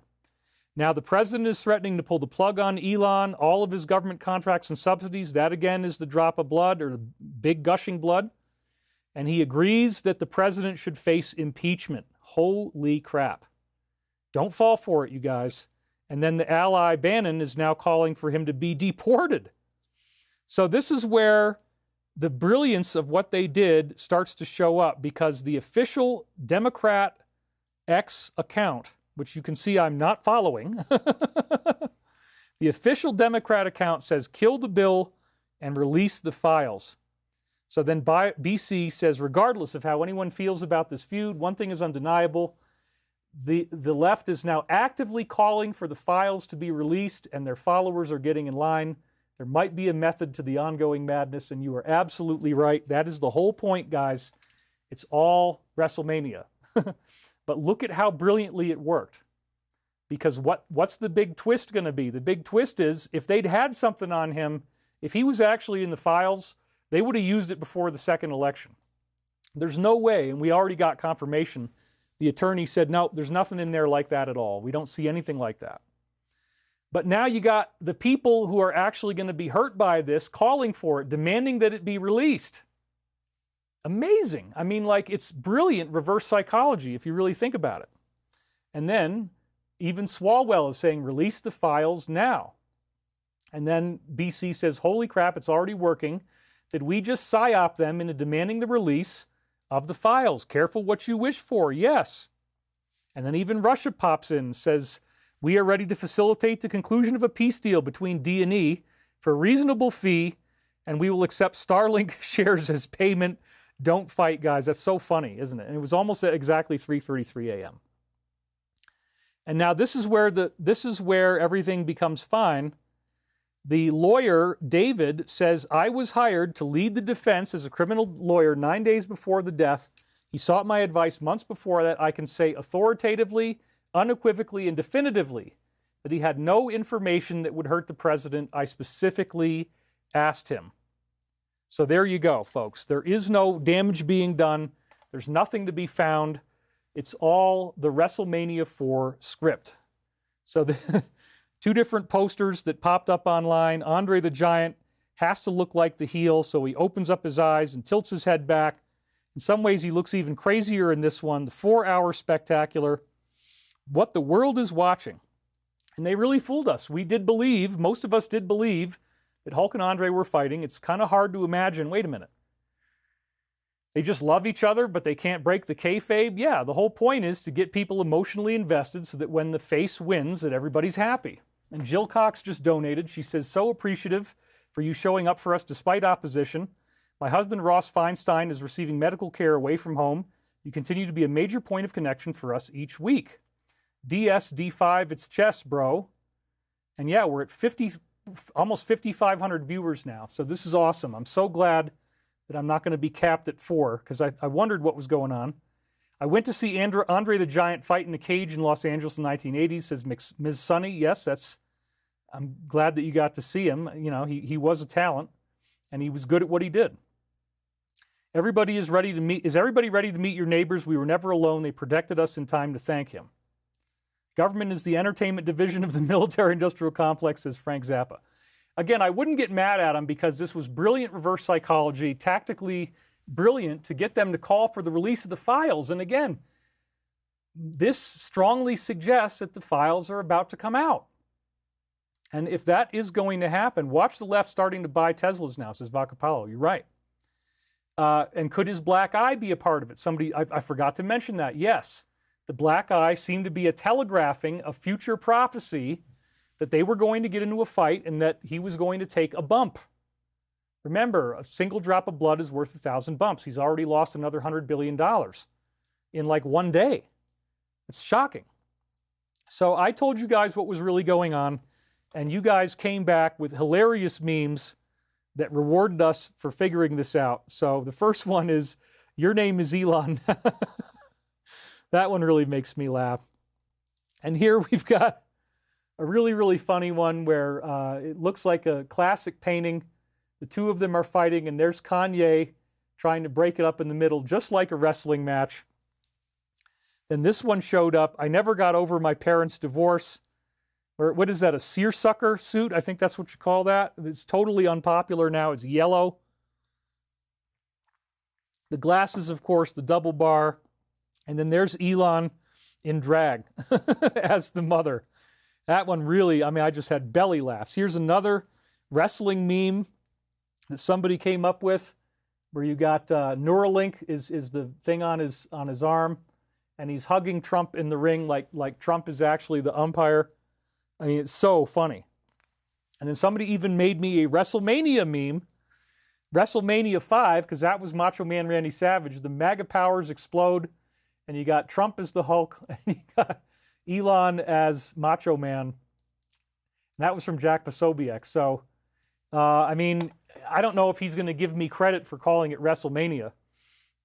Now, the president is threatening to pull the plug on Elon, all of his government contracts and subsidies. That, again, is the drop of blood or the big gushing blood. And he agrees that the president should face impeachment. Holy crap. Don't fall for it, you guys. And then the ally Bannon is now calling for him to be deported. So this is where the brilliance of what they did starts to show up, because the official Democrat X account, which you can see I'm not following, the official Democrat account says kill the bill and release the files. So then BC says, regardless of how anyone feels about this feud, one thing is undeniable. The left is now actively calling for the files to be released, and their followers are getting in line. There might be a method to the ongoing madness, and you are absolutely right. That is the whole point, guys. It's all Wrestlemania. But look at how brilliantly it worked. Because what's the big twist going to be? The big twist is, if they'd had something on him, if he was actually in the files, they would have used it before the second election. There's no way, and we already got confirmation. The attorney said, no, there's nothing in there like that at all. We don't see anything like that. But now you got the people who are actually going to be hurt by this calling for it, demanding that it be released. Amazing. I mean, like, it's brilliant reverse psychology if you really think about it. And then even Swalwell is saying, release the files now. And then BC says, holy crap, it's already working. Did we just psyop them into demanding the release of the files? Careful what you wish for. Yes. And then even Russia pops in and says, we are ready to facilitate the conclusion of a peace deal between D&E for a reasonable fee, and we will accept Starlink shares as payment. Don't fight, guys. That's so funny, isn't it? And it was almost at exactly 3:33 a.m. And now this is where everything becomes fine. The lawyer, David, says, I was hired to lead the defense as a criminal lawyer 9 days before the death. He sought my advice months before that. I can say authoritatively, unequivocally, and definitively that he had no information that would hurt the president. I specifically asked him. So there you go, folks. There is no damage being done. There's nothing to be found. It's all the Wrestlemania 4 script. So the two different posters that popped up online. Andre the Giant has to look like the heel, so he opens up his eyes and tilts his head back. In some ways, he looks even crazier in this one. The 4-hour spectacular. What the world is watching. And they really fooled us. We did believe, most of us did believe, that Hulk and Andre were fighting. It's kind of hard to imagine, wait a minute. They just love each other, but they can't break the kayfabe? Yeah, the whole point is to get people emotionally invested so that when the face wins, that everybody's happy. And Jill Cox just donated. She says, so appreciative for you showing up for us despite opposition. My husband, Ross Feinstein, is receiving medical care away from home. You continue to be a major point of connection for us each week. DS-D5, it's chess, bro. And yeah, we're at almost 5,500 viewers now. So this is awesome. I'm so glad that I'm not going to be capped at 4, because I wondered what was going on. I went to see Andre the Giant fight in a cage in Los Angeles in the 1980s, says Ms. Sunny. Yes, I'm glad that you got to see him. You know, he was a talent, and he was good at what he did. Is everybody ready to meet your neighbors? We were never alone. They protected us in time to thank him. Government is the entertainment division of the military-industrial complex, says Frank Zappa. Again, I wouldn't get mad at him because this was brilliant reverse psychology, tactically brilliant to get them to call for the release of the files. And again, this strongly suggests that the files are about to come out. And if that is going to happen, watch the left starting to buy Teslas now, says Vacapalo. You're right. And could his black eye be a part of it? I forgot to mention that. Yes, the black eye seemed to be a telegraphing of future prophecy that they were going to get into a fight and that he was going to take a bump. Remember, a single drop of blood is worth 1,000 bumps. He's already lost another $100 billion in like one day. It's shocking. So I told you guys what was really going on, and you guys came back with hilarious memes that rewarded us for figuring this out. So the first one is, your name is Elon. That one really makes me laugh. And here we've got a really, really funny one where it looks like a classic painting. The two of them are fighting, and there's Kanye trying to break it up in the middle, just like a wrestling match. Then this one showed up. I never got over my parents' divorce. Or what is that, a seersucker suit? I think that's what you call that. It's totally unpopular now. It's yellow. The glasses, of course, the double bar. And then there's Elon in drag as the mother. That one really, I mean, I just had belly laughs. Here's another wrestling meme that somebody came up with, where you got Neuralink is the thing on his arm, and he's hugging Trump in the ring like Trump is actually the umpire. I mean, it's so funny. And then somebody even made me a Wrestlemania meme Wrestlemania 5, because that was Macho Man Randy Savage, the MAGA powers explode, and you got Trump as the Hulk, and you got Elon as Macho Man. And that was from Jack Posobiec. So, I mean, I don't know if he's going to give me credit for calling it Wrestlemania,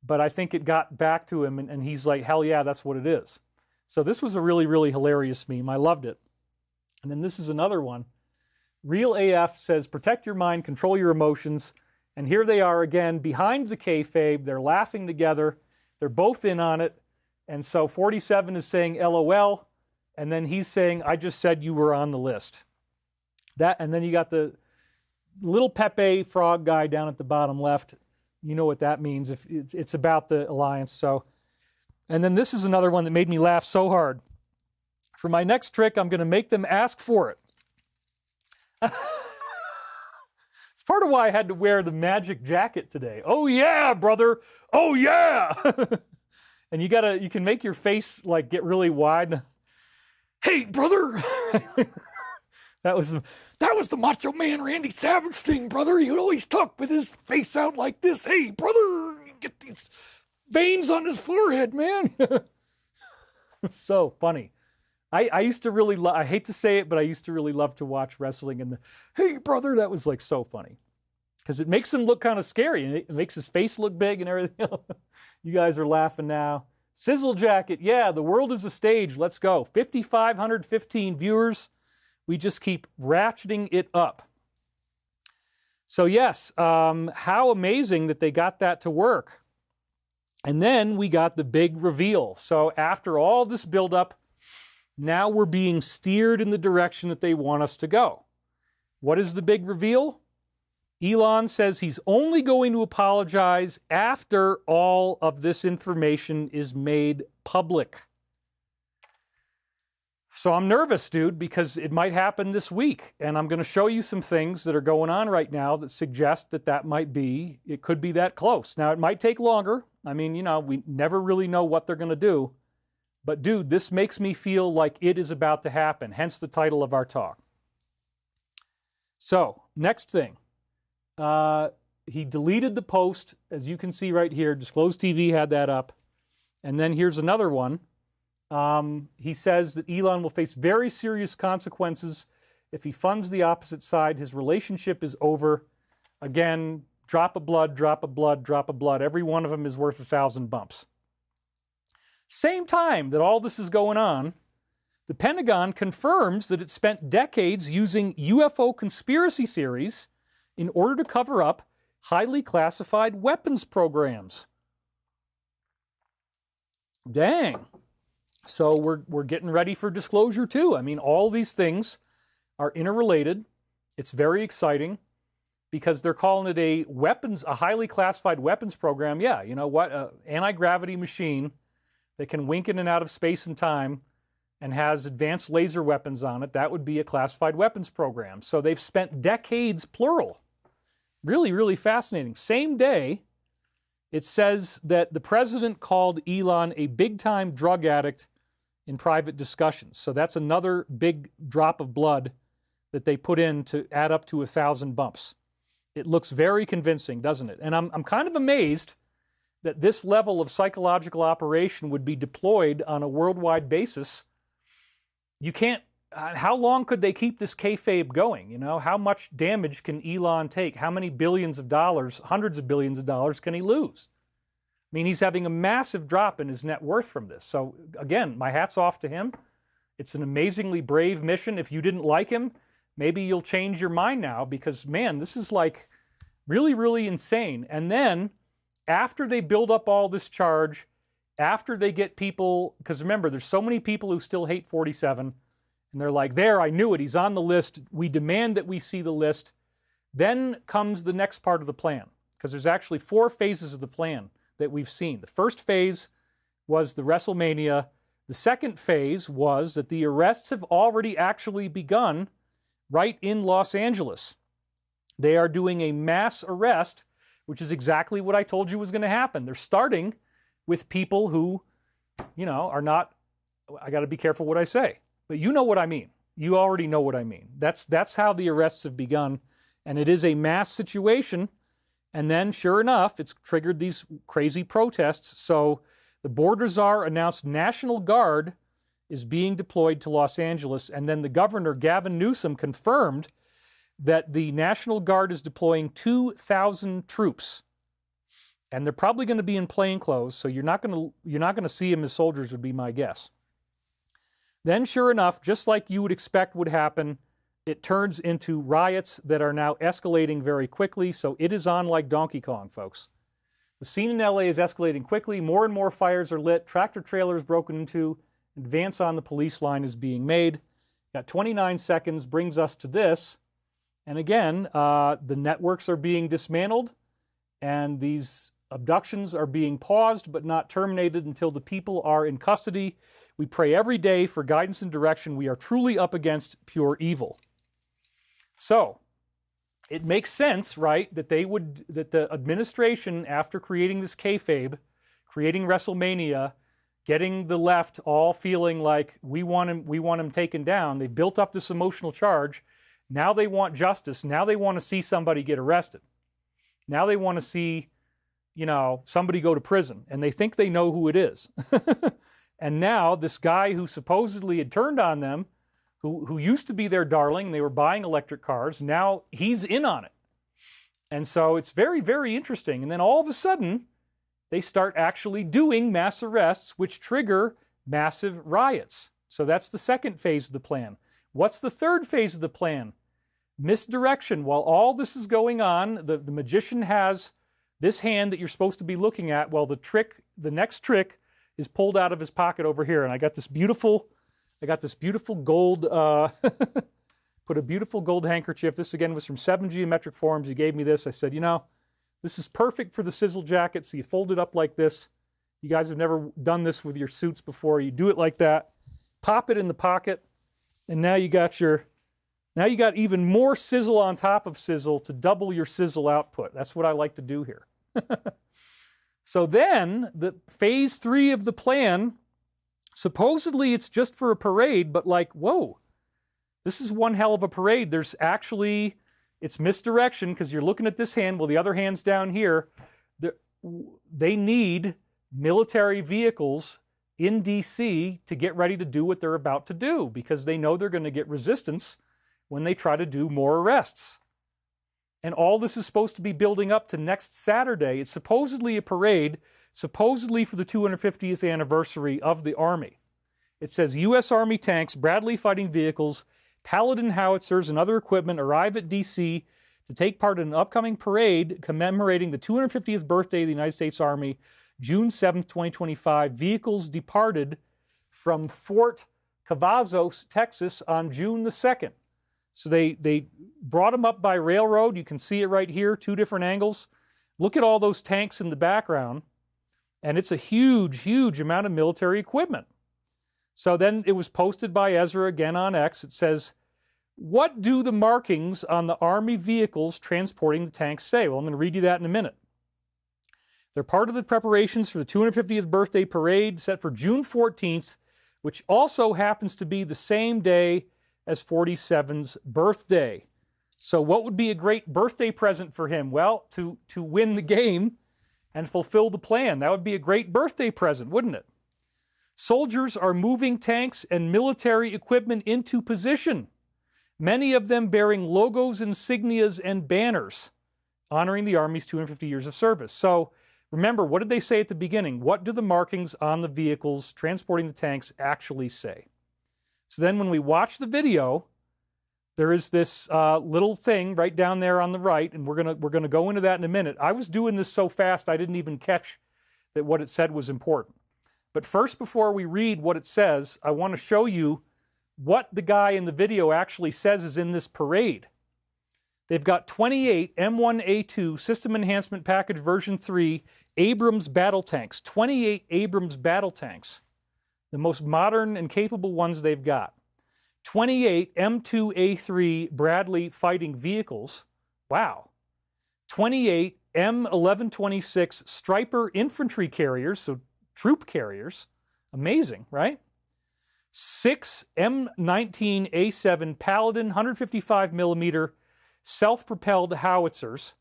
but I think it got back to him, and he's like, hell yeah, that's what it is. So this was a really, really hilarious meme. I loved it. And then this is another one. Real AF says, protect your mind, control your emotions. And here they are again, behind the kayfabe. They're laughing together. They're both in on it. And so 47 is saying LOL. And then he's saying, I just said you were on the list. And then you got the little Pepe frog guy down at the bottom left. You know what that means. If it's about the alliance. So, and then this is another one that made me laugh so hard. For my next trick, I'm going to make them ask for it. It's part of why I had to wear the magic jacket today. Oh yeah, brother. Oh yeah. And you can make your face like get really wide. Hey, brother. That was the Macho Man Randy Savage thing, brother. He would always talk with his face out like this. Hey, brother, get these veins on his forehead, man. So funny. I used to really I hate to say it, but I used to really love to watch wrestling, and hey, brother, that was like so funny. Because it makes him look kind of scary, and it makes his face look big and everything. You guys are laughing now. Sizzle Jacket, yeah, the world is a stage. Let's go. 5,515 viewers. We just keep ratcheting it up. So yes, how amazing that they got that to work. And then we got the big reveal. So after all this buildup, now we're being steered in the direction that they want us to go. What is the big reveal? Elon says he's only going to apologize after all of this information is made public. So I'm nervous, dude, because it might happen this week. And I'm going to show you some things that are going on right now that suggest that it could be that close. Now, it might take longer. I mean, we never really know what they're going to do. But dude, this makes me feel like it is about to happen, hence the title of our talk. So, next thing. He deleted the post, as you can see right here. Disclosed TV had that up. And then here's another one. He says that Elon will face very serious consequences if he funds the opposite side. His relationship is over. Again, drop of blood, drop of blood, drop of blood. Every one of them is worth 1,000 bumps. Same time that all this is going on, the Pentagon confirms that it spent decades using UFO conspiracy theories in order to cover up highly classified weapons programs. Dang. So we're getting ready for disclosure too. I mean, all these things are interrelated. It's very exciting because they're calling it a highly classified weapons program. Yeah, you know what? Anti-gravity machine that can wink in and out of space and time and has advanced laser weapons on it. That would be a classified weapons program. So they've spent decades, plural. Really, really fascinating. Same day, it says that the president called Elon a big-time drug addict in private discussions. So that's another big drop of blood that they put in to add up to 1,000 bumps. It looks very convincing, doesn't it? And I'm kind of amazed that this level of psychological operation would be deployed on a worldwide basis. You can't, how long could they keep this kayfabe going? How much damage can Elon take? How many billions of dollars, hundreds of billions of dollars can he lose? I mean, he's having a massive drop in his net worth from this. So again, my hat's off to him. It's an amazingly brave mission. If you didn't like him, maybe you'll change your mind now because, man, this is like really, really insane. And then after they build up all this charge, after they get people, because remember, there's so many people who still hate 47, and they're like, there, I knew it, he's on the list, we demand that we see the list. Then comes the next part of the plan, because there's actually 4 phases of the plan that we've seen. The first phase was the Wrestlemania. The second phase was that the arrests have already actually begun right in Los Angeles. They are doing a mass arrest, which is exactly what I told you was going to happen. They're starting with people who, are not, I got to be careful what I say, but you know what I mean. You already know what I mean. That's how the arrests have begun, and it is a mass situation, And then, sure enough, it's triggered these crazy protests. So the border czar announced National Guard is being deployed to Los Angeles. And then the governor, Gavin Newsom, confirmed that the National Guard is deploying 2,000 troops. And they're probably going to be in plain clothes, so you're not going to see them as soldiers, would be my guess. Then, sure enough, just like you would expect would happen, it turns into riots that are now escalating very quickly. So it is on like Donkey Kong, folks. The scene in LA is escalating quickly. More and more fires are lit. Tractor trailers broken into. Advance on the police line is being made. Got 29 seconds, brings us to this. And again, the networks are being dismantled, and these abductions are being paused but not terminated until the people are in custody. We pray every day for guidance and direction. We are truly up against pure evil. So, it makes sense, right, that the administration, after creating this kayfabe, creating Wrestlemania, getting the left all feeling like we want him taken down, they built up this emotional charge. Now they want justice. Now they want to see somebody get arrested. Now they want to see, somebody go to prison, and they think they know who it is. And now this guy who supposedly had turned on them, who used to be their darling, and they were buying electric cars, now he's in on it. And so it's very, very interesting. And then all of a sudden, they start actually doing mass arrests, which trigger massive riots. So that's the second phase of the plan. What's the third phase of the plan? Misdirection. While all this is going on, the magician has this hand that you're supposed to be looking at. Well, the next trick is pulled out of his pocket over here. And I got this beautiful gold, put a beautiful gold handkerchief. This again was from 7 Geometric Forms. He gave me this. I said, this is perfect for the sizzle jacket. So you fold it up like this. You guys have never done this with your suits before. You do it like that. Pop it in the pocket. And now you got even more sizzle on top of sizzle to double your sizzle output. That's what I like to do here. So then, the phase 3 of the plan, supposedly it's just for a parade, but like, whoa, this is one hell of a parade. There's actually, it's misdirection because you're looking at this hand, well, the other hand's down here. They need military vehicles in D.C. to get ready to do what they're about to do because they know they're going to get resistance when they try to do more arrests. And all this is supposed to be building up to next Saturday. It's supposedly a parade, supposedly for the 250th anniversary of the Army. It says U.S. Army tanks, Bradley fighting vehicles, Paladin howitzers, and other equipment arrive at D.C. to take part in an upcoming parade commemorating the 250th birthday of the United States Army, June 7th, 2025. Vehicles departed from Fort Cavazos, Texas on June the 2nd. So they brought them up by railroad. You can see it right here, 2 different angles. Look at all those tanks in the background. And it's a huge, huge amount of military equipment. So then it was posted by Ezra again on X. It says, what do the markings on the Army vehicles transporting the tanks say? Well, I'm going to read you that in a minute. They're part of the preparations for the 250th birthday parade set for June 14th, which also happens to be the same day as 47's birthday. So what would be a great birthday present for him? Well, to win the game and fulfill the plan. That would be a great birthday present, wouldn't it? Soldiers are moving tanks and military equipment into position, many of them bearing logos, insignias, and banners honoring the Army's 250 years of service. So remember, what did they say at the beginning? What do the markings on the vehicles transporting the tanks actually say? So then when we watch the video, there is this little thing right down there on the right, and we're gonna go into that in a minute. I was doing this so fast I didn't even catch that what it said was important. But first, before we read what it says, I want to show you what the guy in the video actually says is in this parade. They've got 28 M1A2 System Enhancement Package version 3 Abrams battle tanks. 28 Abrams battle tanks. The most modern and capable ones they've got. 28 M2A3 Bradley fighting vehicles. Wow. 28 M1126 Striper infantry carriers, so troop carriers. Amazing, right? 6 M19A7 Paladin 155 millimeter self-propelled howitzers.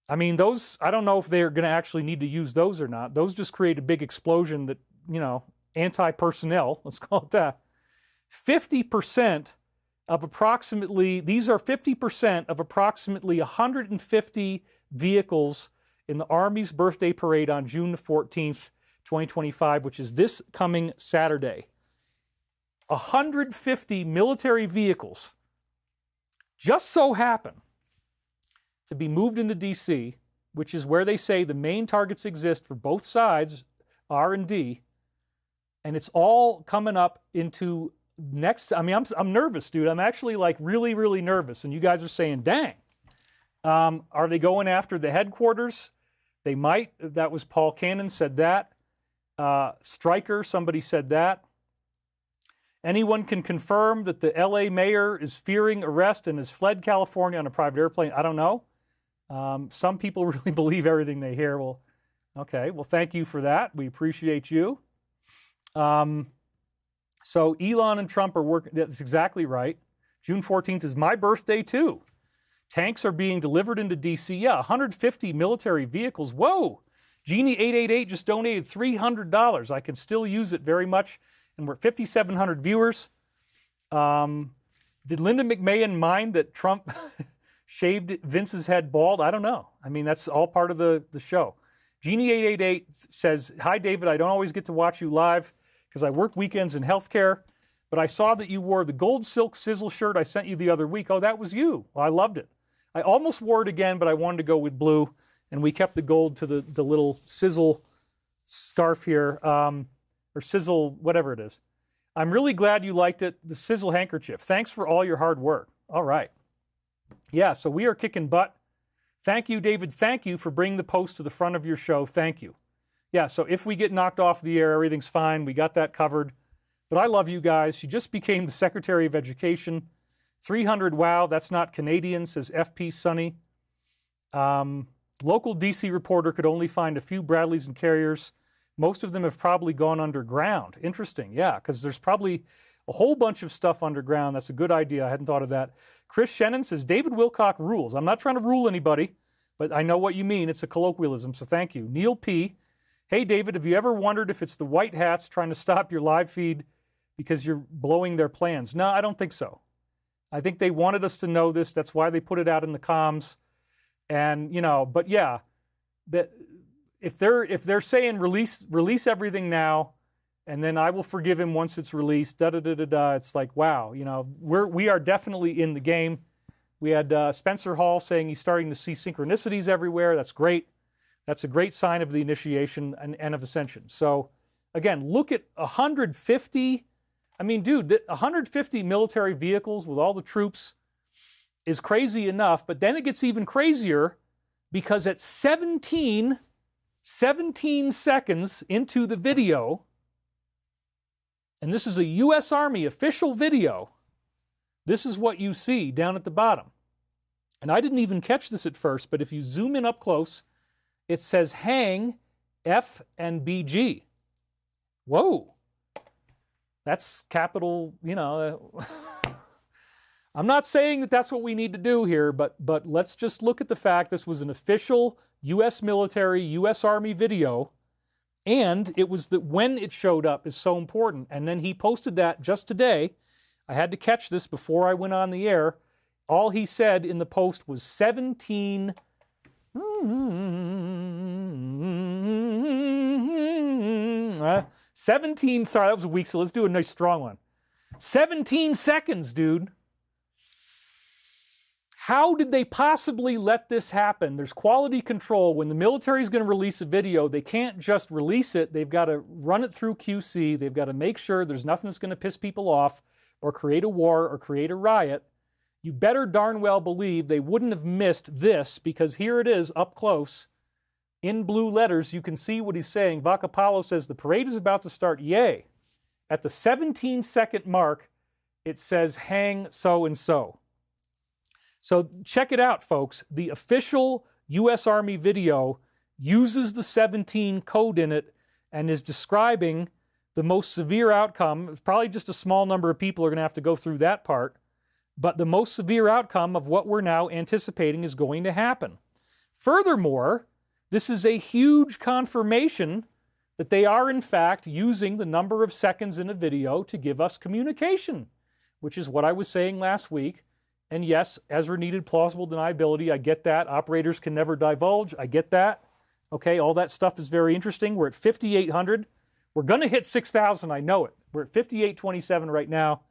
I mean, those, I don't know if they're going to actually need to use those or not. Those just create a big explosion that, you know, anti-personnel, let's call it that. 50% of approximately, these are 50% of approximately 150 vehicles in the Army's birthday parade on June the 14th, 2025, which is this coming Saturday. 150 military vehicles just so happen to be moved into D.C., which is where they say the main targets exist for both sides, R and D, and it's all coming up into next. I mean, I'm nervous, dude. I'm actually like really, really nervous, and you guys are saying, dang. Are they going after the headquarters? They might. That was Paul Cannon said that. Stryker, somebody said that. Anyone can confirm that the LA mayor is fearing arrest and has fled California on a private airplane? I don't know. Some people really believe everything they hear. Well, okay. Well, thank you for that. We appreciate you. So Elon and Trump are working. That's exactly right. June 14th is my birthday too. Tanks are being delivered into D.C. Yeah, 150 military vehicles. Whoa! Genie888 just donated $300. I can still use it very much. And we're at 5,700 viewers. Did Linda McMahon mind that Trump shaved Vince's head bald? I don't know. I mean, that's all part of the show. Genie888 says, hi, David. I don't always get to watch you live because I work weekends in healthcare, but I saw that you wore the gold silk sizzle shirt I sent you the other week. Oh, that was you. Well, I loved it. I almost wore it again, but I wanted to go with blue, and we kept the gold to the little sizzle scarf here, or sizzle, whatever it is. I'm really glad you liked it, the sizzle handkerchief. Thanks for all your hard work. All right. Yeah, so we are kicking butt. Thank you, David. Thank you for bringing the post to the front of your show. Thank you. Yeah, so if we get knocked off the air, everything's fine. We got that covered. But I love you guys. She just became the Secretary of Education. 300, wow, that's not Canadian, says FP Sunny. Local DC reporter could only find a few Bradleys and Carriers. Most of them have probably gone underground. Interesting, yeah, because there's probably a whole bunch of stuff underground. That's a good idea. I hadn't thought of that. Chris Shannon says, David Wilcock rules. I'm not trying to rule anybody, but I know what you mean. It's a colloquialism, so thank you. Neil P. Hey, David, have you ever wondered if it's the white hats trying to stop your live feed because you're blowing their plans? No, I don't think so. I think they wanted us to know this. That's why they put it out in the comms. And, you know, but yeah, that if they're saying release everything now, and then I will forgive him once it's released, it's like, wow, you know, we are definitely in the game. We had Spencer Hall saying he's starting to see synchronicities everywhere. That's great. That's a great sign of the initiation and of Ascension. So again, look at 150. I mean, dude, 150 military vehicles with all the troops is crazy enough, but then it gets even crazier because at 17 seconds into the video, and this is a U.S. Army official video, this is what you see down at the bottom. And I didn't even catch this at first, but if you zoom in up close, it says hang F and BG. Whoa. That's capital, you know. I'm not saying that that's what we need to do here, but let's just look at the fact this was an official U.S. military, U.S. Army video, and it was that when it showed up is so important. And then he posted that just today. I had to catch this before I went on the air. All he said in the post was 17... 17, sorry, that was weak, so let's do a nice strong one. 17 seconds, dude. How did they possibly let this happen? There's quality control. When the military is going to release a video, they can't just release it. They've got to run it through QC. They've got to make sure there's nothing that's going to piss people off or create a war or create a riot. You better darn well believe they wouldn't have missed this, because here it is up close. In blue letters, you can see what he's saying. Vacapalo says, the parade is about to start. Yay. At the 17-second mark, it says hang so-and-so. So check it out, folks. The official U.S. Army video uses the 17 code in it and is describing the most severe outcome. It's probably just a small number of people are going to have to go through that part. But the most severe outcome of what we're now anticipating is going to happen. Furthermore, this is a huge confirmation that they are, in fact, using the number of seconds in a video to give us communication, which is what I was saying last week. And yes, Ezra needed plausible deniability. I get that. Operators can never divulge. I get that. Okay, all that stuff is very interesting. We're at 5,800. We're going to hit 6,000. I know it. We're at 5,827 right now.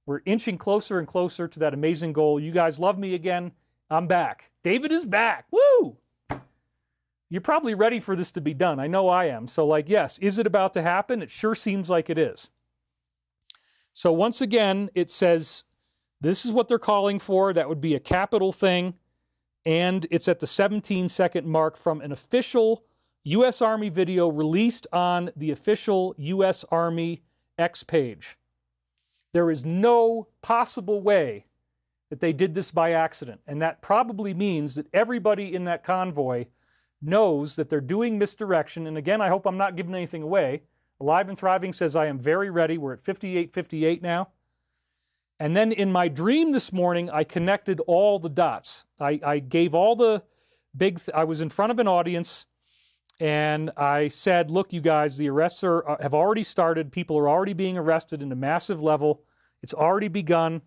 We're inching closer and closer to that amazing goal. You guys love me again. I'm back. David is back. Woo! You're probably ready for this to be done. I know I am. So, like, yes, is it about to happen? It sure seems like it is. So once again, it says this is what they're calling for. That would be a capital thing. And it's at the 17-second mark from an official U.S. Army video released on the official U.S. Army X page. There is no possible way that they did this by accident. And that probably means that everybody in that convoy knows that they're doing misdirection. And again, I hope I'm not giving anything away. Alive and Thriving says, I am very ready. We're at 58:58 now. And then in my dream this morning, I connected all the dots. I gave all the I was in front of an audience, and I said, look, you guys, the arrests have already started. People are already being arrested in a massive level. It's already begun.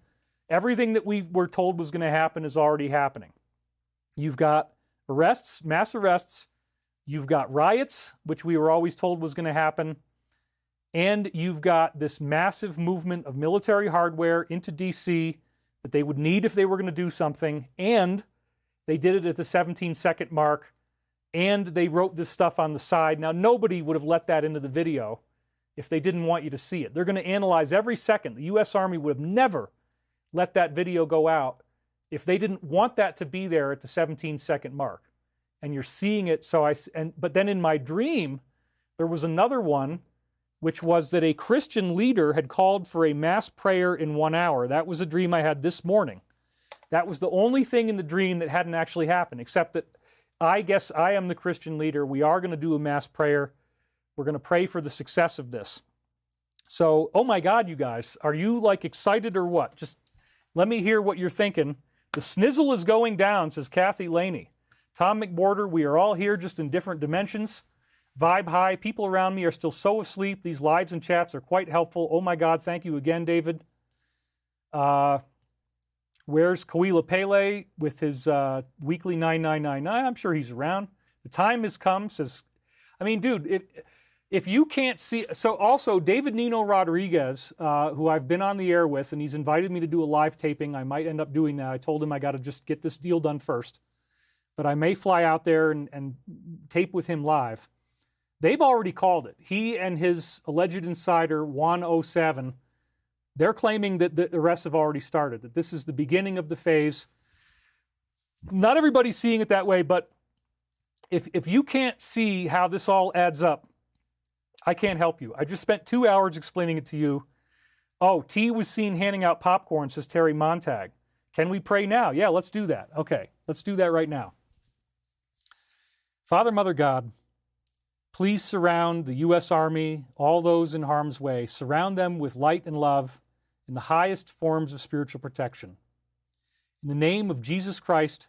Everything that we were told was going to happen is already happening. You've got arrests, mass arrests. You've got riots, which we were always told was going to happen. And you've got this massive movement of military hardware into D.C. that they would need if they were going to do something. And they did it at the 17-second mark. And they wrote this stuff on the side. Now, nobody would have let that into the video if they didn't want you to see it. They're going to analyze every second. The U.S. Army would have never let that video go out if they didn't want that to be there at the 17-second mark. And you're seeing it. But then in my dream, there was another one, which was that a Christian leader had called for a mass prayer in 1 hour. That was a dream I had this morning. That was the only thing in the dream that hadn't actually happened, except that I guess I am the Christian leader. We are going to do a mass prayer. We're going to pray for the success of this. So, oh my God, you guys, are you like excited or what? Just let me hear what you're thinking. The snizzle is going down, says Kathy Laney. Tom McBorder, we are all here just in different dimensions. Vibe high. People around me are still so asleep. These lives and chats are quite helpful. Oh my God, thank you again, David. Where's Kawila Pele with his weekly 9999? I'm sure he's around. The time has come, says, I mean, dude, if you can't see, so also David Nino Rodriguez, who I've been on the air with, and he's invited me to do a live taping. I might end up doing that. I told him I got to just get this deal done first. But I may fly out there and tape with him live. They've already called it. He and his alleged insider, 107, they're claiming that the arrests have already started, that this is the beginning of the phase. Not everybody's seeing it that way, but if you can't see how this all adds up, I can't help you. I just spent 2 hours explaining it to you. Oh, T was seen handing out popcorn, says Terry Montag. Can we pray now? Yeah, let's do that. Okay, let's do that right now. Father, Mother, God, please surround the U.S. Army, all those in harm's way. Surround them with light and love in the highest forms of spiritual protection. In the name of Jesus Christ,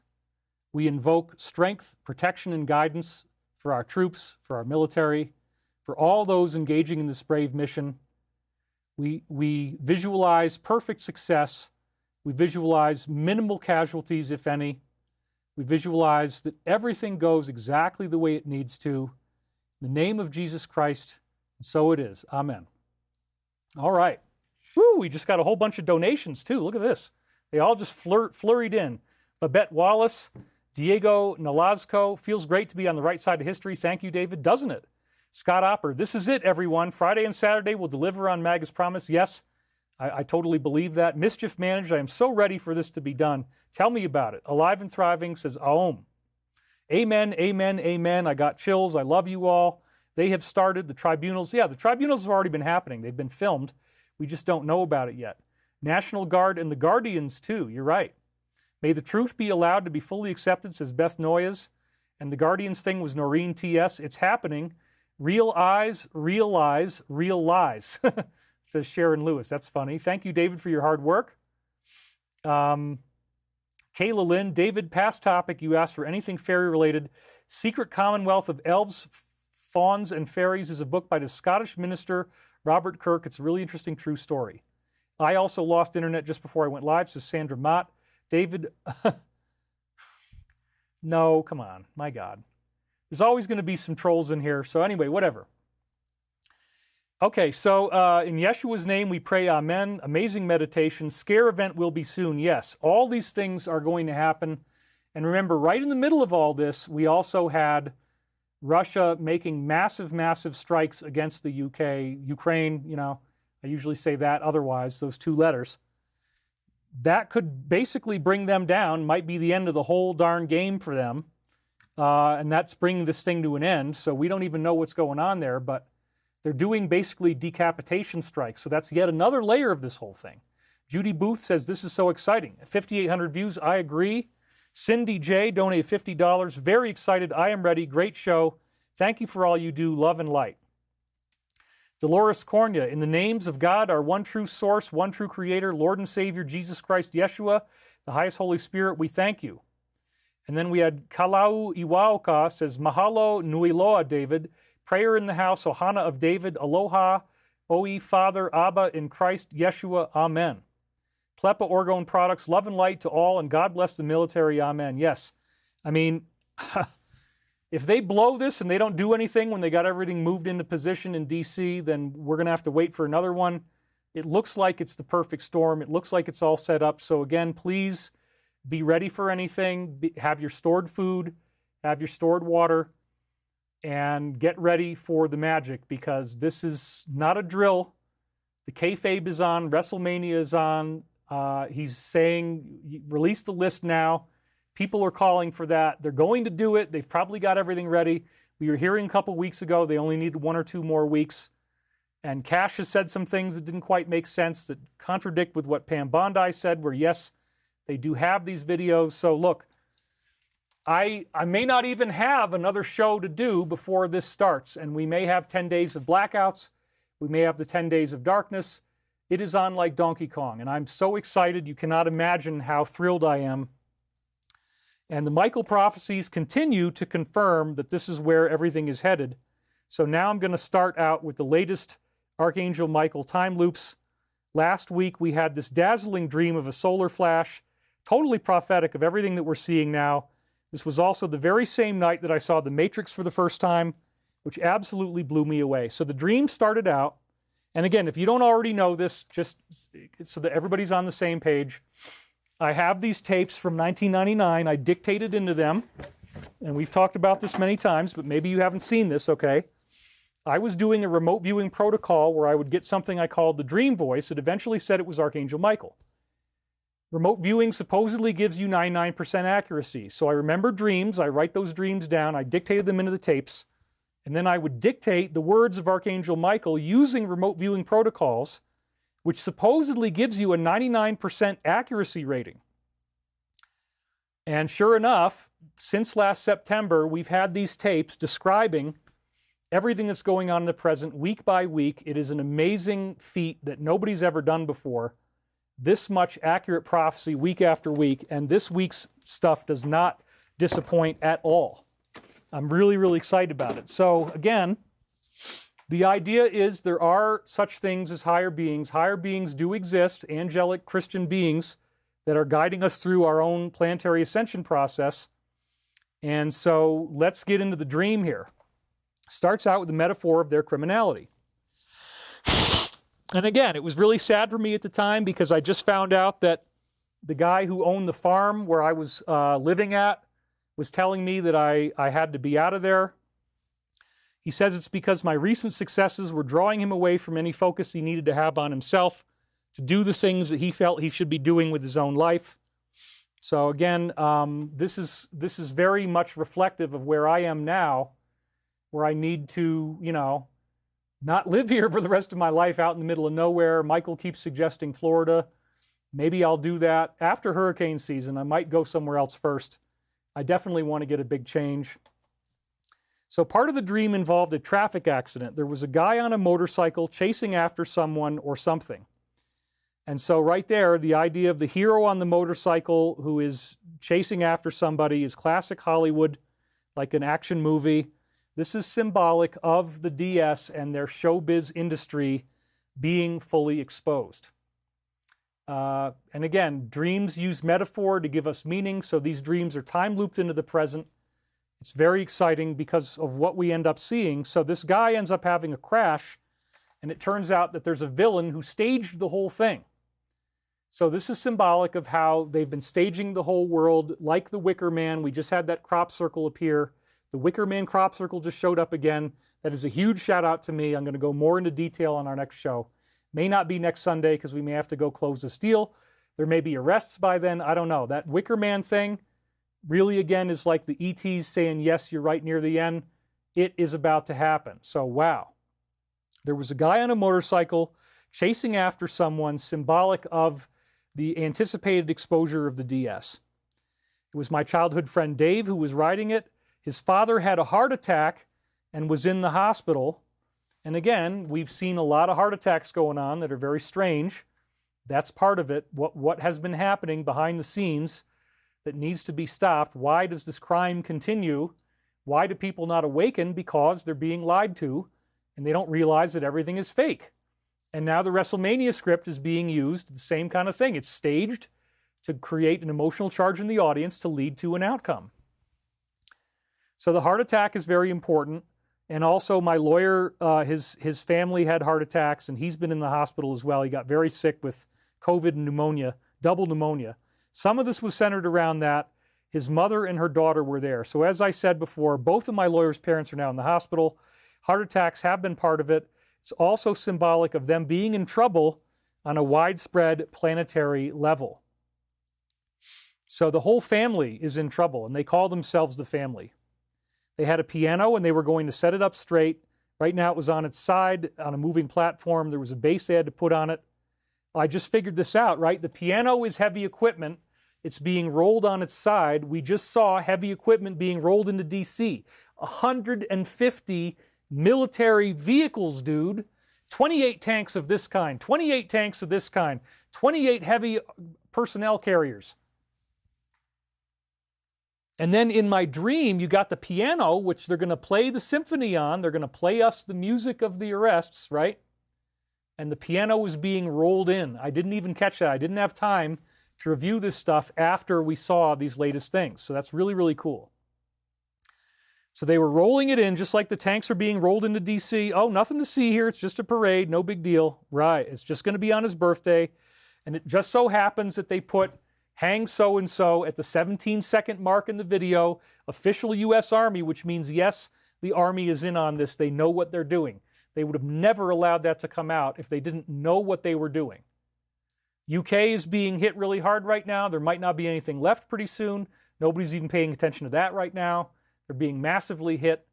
we invoke strength, protection, and guidance for our troops, for our military, for all those engaging in this brave mission. We visualize perfect success. We visualize minimal casualties, if any. We visualize that everything goes exactly the way it needs to. In the name of Jesus Christ, and so it is. Amen. All right. Woo, we just got a whole bunch of donations, too. Look at this. They all just flurried in. Babette Wallace, Diego Nalazco. Feels great to be on the right side of history. Thank you, David. Doesn't it? Scott Opper. This is it, everyone. Friday and Saturday will deliver on MAGA's promise. Yes, I totally believe that. Mischief Managed. I am so ready for this to be done. Tell me about it. Alive and Thriving says, Aom. Amen, amen, amen. I got chills. I love you all. They have started the tribunals. Yeah, the tribunals have already been happening. They've been filmed. We just don't know about it yet. National Guard and the Guardians, too. You're right. May the truth be allowed to be fully accepted, says Beth Noyes. And the Guardians thing was Noreen T.S. It's happening. Real eyes, realize, real lies, says Sharon Lewis. That's funny. Thank you, David, for your hard work. Kayla Lynn, David, past topic, you asked for anything fairy related. Secret Commonwealth of Elves, Fauns, and Fairies is a book by the Scottish minister Robert Kirk. It's a really interesting true story. I also lost internet just before I went live, says Sandra Mott. David, no, come on, my God. There's always going to be some trolls in here. So anyway, whatever. Okay, so in Yeshua's name we pray, amen. Amazing meditation. Scare event will be soon. Yes, all these things are going to happen. And remember, right in the middle of all this, we also had Russia making massive, massive strikes against the Ukraine, you know, I usually say that otherwise, those two letters. That could basically bring them down, might be the end of the whole darn game for them. And that's bringing this thing to an end. So we don't even know what's going on there, but they're doing basically decapitation strikes. So that's yet another layer of this whole thing. Judy Booth says, this is so exciting. 5,800 views, I agree. Cindy J donated $50. Very excited, I am ready. Great show. Thank you for all you do. Love and light. Dolores Cornia, in the names of God, our one true source, one true creator, Lord and Savior, Jesus Christ, Yeshua, the highest Holy Spirit, we thank you. And then we had Kalau Iwaoka says, Mahalo Nuiloa, David. Prayer in the house, Ohana of David, Aloha, Oi, Father, Abba, in Christ, Yeshua, Amen. Plepa Orgone Products, love and light to all, and God bless the military, Amen. Yes. I mean, if they blow this and they don't do anything when they got everything moved into position in D.C., then we're going to have to wait for another one. It looks like it's the perfect storm. It looks like it's all set up. So again, please be ready for anything. Have your stored food, have your stored water, and get ready for the magic, because this is not a drill. The kayfabe is on. Wrestlemania is on. He's saying, release the list now. People are calling for that. They're going to do it. They've probably got everything ready. We were hearing a couple weeks ago they only needed 1 or 2 more weeks. And Cash has said some things that didn't quite make sense, that contradict with what Pam Bondi said, where yes, they do have these videos. So look, I may not even have another show to do before this starts, and we may have 10 days of blackouts. We may have the 10 days of darkness. It is on like Donkey Kong, and I'm so excited. You cannot imagine how thrilled I am. And the Michael prophecies continue to confirm that this is where everything is headed. So now I'm going to start out with the latest Archangel Michael time loops. Last week we had this dazzling dream of a solar flash, totally prophetic of everything that we're seeing now. This was also the very same night that I saw The Matrix for the first time, which absolutely blew me away. So the dream started out, and again, if you don't already know this, just so that everybody's on the same page, I have these tapes from 1999. I dictated into them, and we've talked about this many times, but maybe you haven't seen this, okay? I was doing a remote viewing protocol where I would get something I called the dream voice. It eventually said it was Archangel Michael. Remote viewing supposedly gives you 99% accuracy. So I remember dreams. I write those dreams down. I dictated them into the tapes. And then I would dictate the words of Archangel Michael using remote viewing protocols, which supposedly gives you a 99% accuracy rating. And sure enough, since last September, we've had these tapes describing everything that's going on in the present week by week. It is an amazing feat that nobody's ever done before. This much accurate prophecy week after week, and this week's stuff does not disappoint at all. I'm really, really excited about it. So again, the idea is there are such things as higher beings. Higher beings do exist, angelic Christian beings that are guiding us through our own planetary ascension process. And so let's get into the dream here. Starts out with the metaphor of their criminality. And again, it was really sad for me at the time because I just found out that the guy who owned the farm where I was living at was telling me that I had to be out of there. He says it's because my recent successes were drawing him away from any focus he needed to have on himself to do the things that he felt he should be doing with his own life. So again, this is very much reflective of where I am now, where I need to, not live here for the rest of my life out in the middle of nowhere. Michael keeps suggesting Florida. Maybe I'll do that after hurricane season. I might go somewhere else first. I definitely want to get a big change. So part of the dream involved a traffic accident. There was a guy on a motorcycle chasing after someone or something. And so right there, the idea of the hero on the motorcycle who is chasing after somebody is classic Hollywood, like an action movie. This is symbolic of the DS and their showbiz industry being fully exposed. And again, dreams use metaphor to give us meaning, so these dreams are time looped into the present. It's very exciting because of what we end up seeing. So this guy ends up having a crash, and it turns out that there's a villain who staged the whole thing. So this is symbolic of how they've been staging the whole world, like the Wicker Man. We just had that crop circle appear. The Wicker Man crop circle just showed up again. That is a huge shout out to me. I'm going to go more into detail on our next show. May not be next Sunday because we may have to go close this deal. There may be arrests by then. I don't know. That Wicker Man thing really, again, is like the ETs saying, yes, you're right near the end. It is about to happen. So, wow. There was a guy on a motorcycle chasing after someone, symbolic of the anticipated exposure of the DS. It was my childhood friend Dave who was riding it. His father had a heart attack and was in the hospital. And again, we've seen a lot of heart attacks going on that are very strange. That's part of it. What has been happening behind the scenes that needs to be stopped? Why does this crime continue? Why do people not awaken? Because they're being lied to and they don't realize that everything is fake. And now the Wrestlemania script is being used, the same kind of thing. It's staged to create an emotional charge in the audience to lead to an outcome. So the heart attack is very important. And also my lawyer, his family had heart attacks and he's been in the hospital as well. He got very sick with COVID and pneumonia, double pneumonia. Some of this was centered around that. His mother and her daughter were there. So as I said before, both of my lawyer's parents are now in the hospital. Heart attacks have been part of it. It's also symbolic of them being in trouble on a widespread planetary level. So the whole family is in trouble, and they call themselves the family. They had a piano, and they were going to set it up straight. Right now it was on its side on a moving platform. There was a bass they had to put on it. I just figured this out, right? The piano is heavy equipment. It's being rolled on its side. We just saw heavy equipment being rolled into DC. 150 military vehicles, dude. 28 tanks of this kind, 28 tanks of this kind, 28 heavy personnel carriers. And then in my dream, you got the piano, which they're going to play the symphony on. They're going to play us the music of the arrests, right? And the piano was being rolled in. I didn't even catch that. I didn't have time to review this stuff after we saw these latest things. So that's really, really cool. So they were rolling it in just like the tanks are being rolled into DC. Oh, nothing to see here. It's just a parade. No big deal. Right. It's just going to be on his birthday. And it just so happens that they put hang so-and-so at the 17-second mark in the video, official U.S. Army, which means, yes, the Army is in on this. They know what they're doing. They would have never allowed that to come out if they didn't know what they were doing. UK is being hit really hard right now. There might not be anything left pretty soon. Nobody's even paying attention to that right now. They're being massively hit.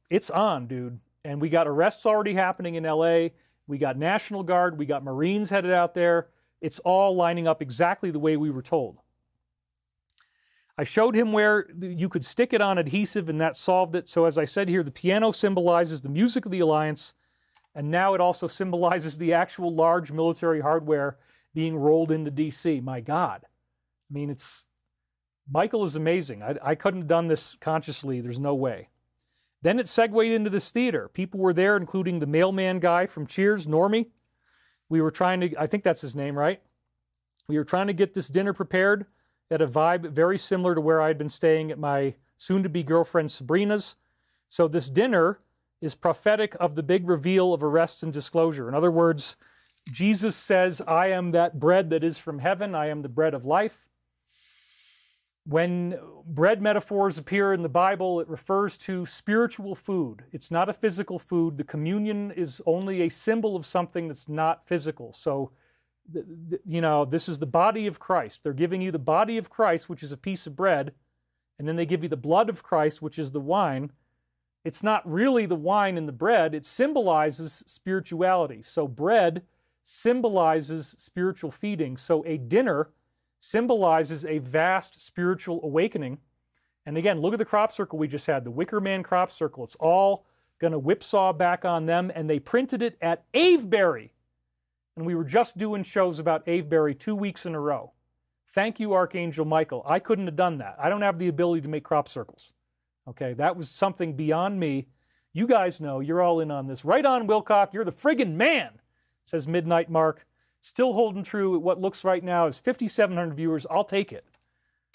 It's on, dude. And we got arrests already happening in LA. We got National Guard. We got Marines headed out there. It's all lining up exactly the way we were told. I showed him where you could stick it on adhesive and that solved it. So as I said here, the piano symbolizes the music of the Alliance. And now it also symbolizes the actual large military hardware being rolled into DC. My God. I mean, Michael is amazing. I couldn't have done this consciously. There's no way. Then it segued into this theater. People were there, including the mailman guy from Cheers, Normie. We were trying to, I think that's his name, right? We were trying to get this dinner prepared at a vibe very similar to where I'd been staying at my soon-to-be girlfriend Sabrina's. So this dinner is prophetic of the big reveal of arrests and disclosure. In other words, Jesus says, I am that bread that is from heaven. I am the bread of life. When bread metaphors appear in the Bible, it refers to spiritual food. It's not a physical food. The communion is only a symbol of something that's not physical. So, this is the body of Christ. They're giving you the body of Christ, which is a piece of bread, and then they give you the blood of Christ, which is the wine. It's not really the wine and the bread. It symbolizes spirituality. So bread symbolizes spiritual feeding. So a dinner symbolizes a vast spiritual awakening. And again, look at the crop circle we just had, the Wicker Man crop circle. It's all going to whipsaw back on them, and they printed it at Avebury. and we were just doing shows about Avebury 2 weeks in a row. Thank you, Archangel Michael. I couldn't have done that. I don't have the ability to make crop circles. Okay, that was something beyond me. You guys know, you're all in on this. Right on, Wilcock, you're the friggin' man, says Midnight Mark. Still holding true at what looks right now is 5,700 viewers. I'll take it.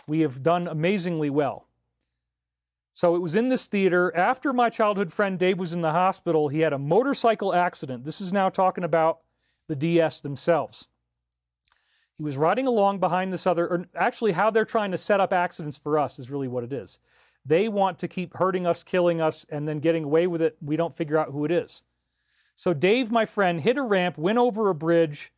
We have done amazingly well. So it was in this theater. After my childhood friend Dave was in the hospital, he had a motorcycle accident. This is now talking about the DS themselves. He was riding along behind this other, or actually how they're trying to set up accidents for us is really what it is. They want to keep hurting us, killing us, and then getting away with it. We don't figure out who it is. So Dave, my friend, hit a ramp, went over a bridge,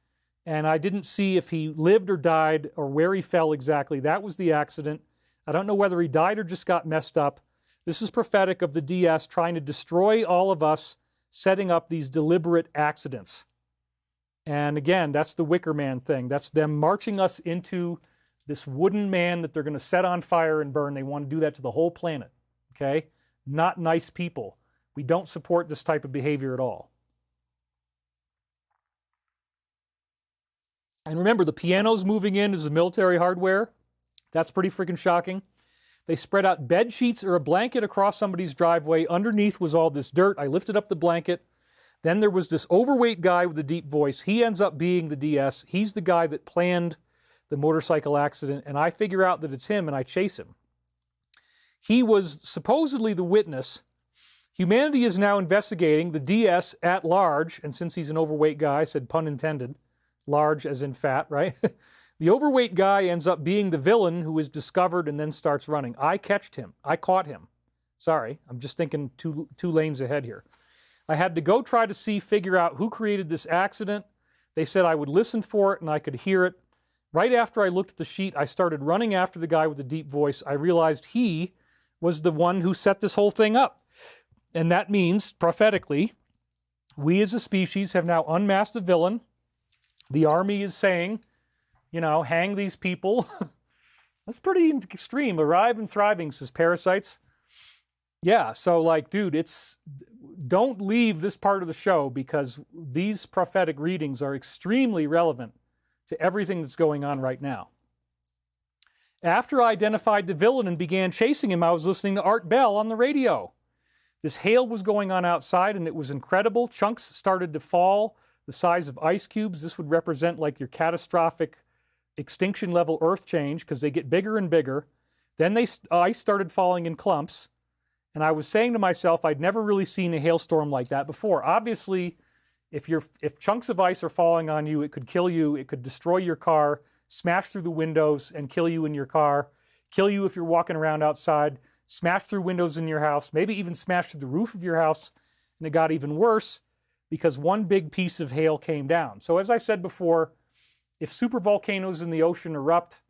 and I didn't see if he lived or died or where he fell exactly. That was the accident. I don't know whether he died or just got messed up. This is prophetic of the DS trying to destroy all of us, setting up these deliberate accidents. And again, that's the Wicker Man thing. That's them marching us into this wooden man that they're going to set on fire and burn. They want to do that to the whole planet. Okay? Not nice people. We don't support this type of behavior at all. And remember, the piano's moving in as the military hardware. That's pretty freaking shocking. They spread out bed sheets or a blanket across somebody's driveway. Underneath was all this dirt. I lifted up the blanket. Then there was this overweight guy with a deep voice. He ends up being the DS. He's the guy that planned the motorcycle accident, and I figure out that it's him, and I chase him. He was supposedly the witness. Humanity is now investigating the DS at large, and since he's an overweight guy, I said pun intended, large as in fat, right? The overweight guy ends up being the villain who is discovered and then starts running. I catched him. I caught him. Sorry, I'm just thinking two lanes ahead here. I had to go try to figure out who created this accident. They said I would listen for it and I could hear it. Right after I looked at the sheet, I started running after the guy with the deep voice. I realized he was the one who set this whole thing up. And that means, prophetically, we as a species have now unmasked a villain. The army is saying, you know, hang these people. That's pretty extreme. Arrive and thriving, says Parasites. Yeah, so like, dude, don't leave this part of the show because these prophetic readings are extremely relevant to everything that's going on right now. After I identified the villain and began chasing him, I was listening to Art Bell on the radio. This hail was going on outside and it was incredible. Chunks started to fall the size of ice cubes. This would represent like your catastrophic extinction level earth change because they get bigger and bigger. Then ice started falling in clumps. And I was saying to myself, I'd never really seen a hailstorm like that before. Obviously, if chunks of ice are falling on you, it could kill you, it could destroy your car, smash through the windows and kill you in your car, kill you if you're walking around outside, smash through windows in your house, maybe even smash through the roof of your house. And it got even worse because one big piece of hail came down. So as I said before, if supervolcanoes in the ocean erupt,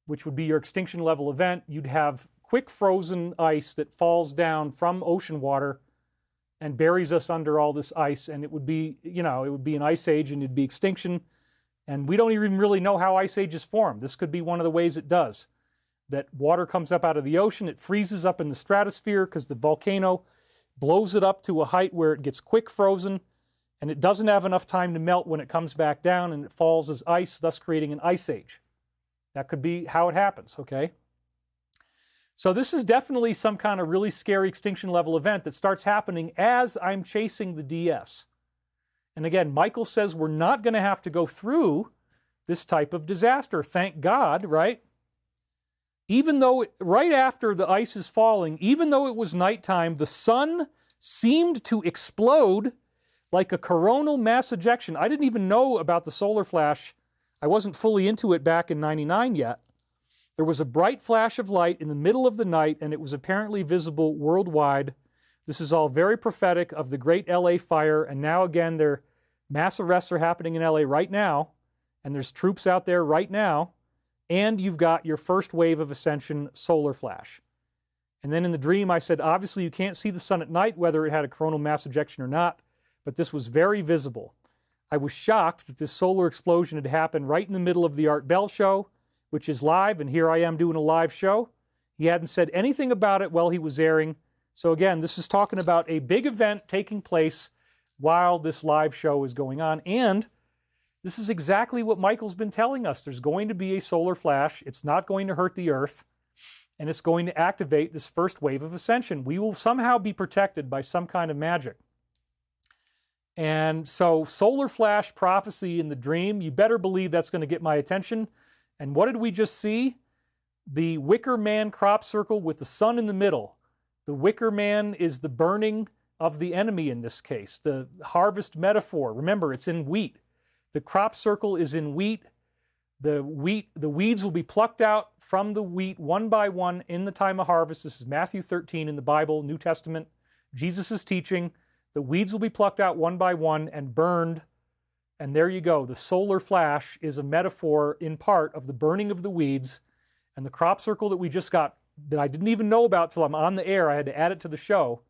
which would be your extinction level event, you'd have quick frozen ice that falls down from ocean water and buries us under all this ice, and it would be, you know, it would be an ice age and it'd be extinction. And we don't even really know how ice ages form. This could be one of the ways it does. That water comes up out of the ocean, it freezes up in the stratosphere because the volcano blows it up to a height where it gets quick frozen, and it doesn't have enough time to melt when it comes back down, and it falls as ice, thus creating an ice age. That could be how it happens, okay? So this is definitely some kind of really scary extinction level event that starts happening as I'm chasing the DS. And again, Michael says we're not going to have to go through this type of disaster. Thank God, right? Even though, right after the ice is falling, even though it was nighttime, the sun seemed to explode like a coronal mass ejection. I didn't even know about the solar flash. I wasn't fully into it back in '99 yet. There was a bright flash of light in the middle of the night, and it was apparently visible worldwide. This is all very prophetic of the great LA fire, and now again, mass arrests are happening in LA right now, and there's troops out there right now, and you've got your first wave of Ascension solar flash. And then in the dream, I said, obviously you can't see the sun at night, whether it had a coronal mass ejection or not, but this was very visible. I was shocked that this solar explosion had happened right in the middle of the Art Bell show, which is live, and here I am doing a live show. He hadn't said anything about it while he was airing. So again, this is talking about a big event taking place while this live show is going on. And This is exactly what Michael's been telling us. There's going to be a solar flash. It's not going to hurt the Earth, and it's going to activate this first wave of ascension. We will somehow be protected by some kind of magic. And so solar flash prophecy in the dream, you better believe that's going to get my attention. And what did we just see? The Wicker Man crop circle with the sun in the middle. The Wicker Man is the burning of the enemy in this case. The harvest metaphor, remember, it's in wheat. The crop circle is in wheat. The weeds will be plucked out from the wheat one by one in the time of harvest. This is Matthew 13 in the Bible, New Testament. Jesus is teaching. The weeds will be plucked out one by one and burned. And there you go. The solar flash is a metaphor in part of the burning of the weeds. And the crop circle that we just got, that I didn't even know about till I'm on the air, I had to add it to the show,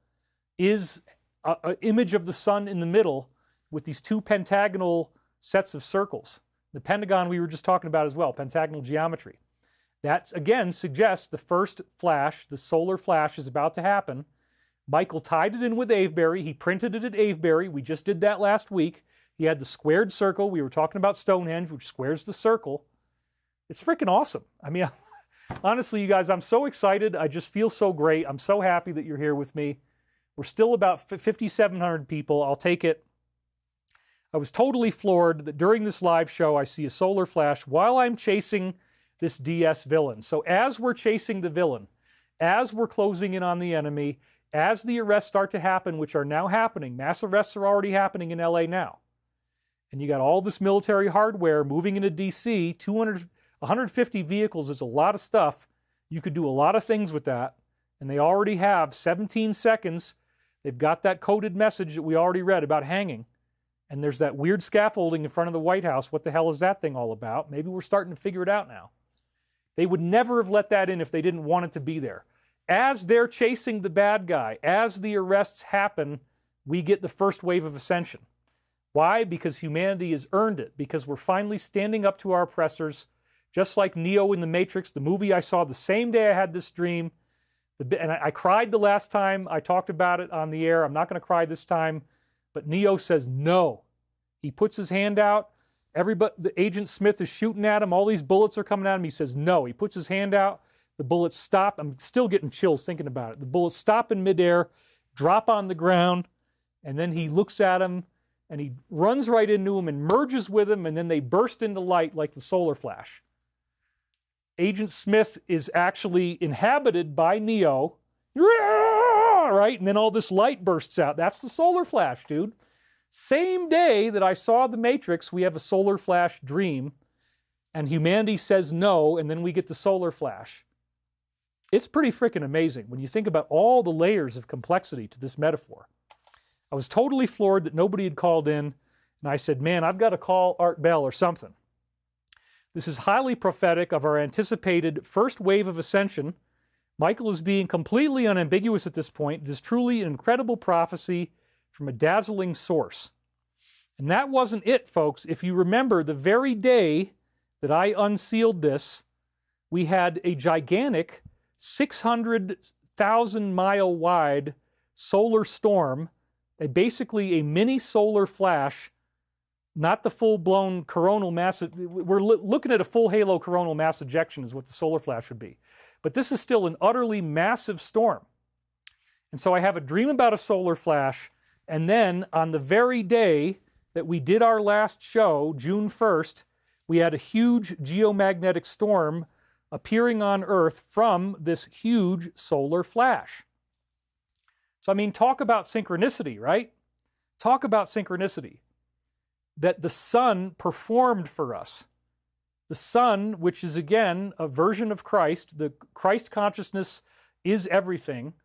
is an image of the sun in the middle with these two pentagonal sets of circles. The pentagon we were just talking about as well, pentagonal geometry. That, again, suggests the first flash, the solar flash, is about to happen. Michael tied it in with Avebury. He printed it at Avebury. We just did that last week. He had the squared circle. We were talking about Stonehenge, which squares the circle. It's freaking awesome. I mean, honestly, you guys, I'm so excited. I just feel so great. I'm so happy that you're here with me. We're still about 5,700 people. I'll take it. I was totally floored that during this live show, I see a solar flash while I'm chasing this DS villain. So as we're chasing the villain, as we're closing in on the enemy, as the arrests start to happen, which are now happening, mass arrests are already happening in LA now. And you got all this military hardware moving into DC, 150 vehicles is a lot of stuff. You could do a lot of things with that. And they already have 17 seconds. They've got that coded message that we already read about hanging. And there's that weird scaffolding in front of the White House. What the hell is that thing all about? Maybe we're starting to figure it out now. They would never have let that in if they didn't want it to be there. As they're chasing the bad guy, as the arrests happen, we get the first wave of ascension. Why? Because humanity has earned it. Because we're finally standing up to our oppressors, just like Neo in The Matrix, the movie I saw the same day I had this dream. And I cried the last time I talked about it on the air. I'm not going to cry this time. But Neo says no. He puts his hand out. Everybody, the Agent Smith is shooting at him. All these bullets are coming at him. He says no. He puts his hand out. The bullets stop. I'm still getting chills thinking about it. The bullets stop in midair, drop on the ground, and then he looks at him, and he runs right into him and merges with him, and then they burst into light like the solar flash. Agent Smith is actually inhabited by Neo. Right? And then all this light bursts out. That's the solar flash, dude. Same day that I saw The Matrix, we have a solar flash dream, and humanity says no, and then we get the solar flash. It's pretty freaking amazing when you think about all the layers of complexity to this metaphor. I was totally floored that nobody had called in, and I said, man, I've got to call Art Bell or something. This is highly prophetic of our anticipated first wave of ascension. Michael is being completely unambiguous at this point. It is truly an incredible prophecy from a dazzling source. And that wasn't it, folks. If you remember, the very day that I unsealed this, we had a gigantic 600,000-mile wide solar storm, basically a mini solar flash, not the full-blown coronal mass. We're looking at a full halo coronal mass ejection is what the solar flash would be. But this is still an utterly massive storm. And so I have a dream about a solar flash, and then on the very day that we did our last show, June 1st, we had a huge geomagnetic storm appearing on Earth from this huge solar flash. So, I mean, talk about synchronicity, right? Talk about synchronicity. That the sun performed for us. The sun, which is, again, a version of Christ, the Christ consciousness is everything.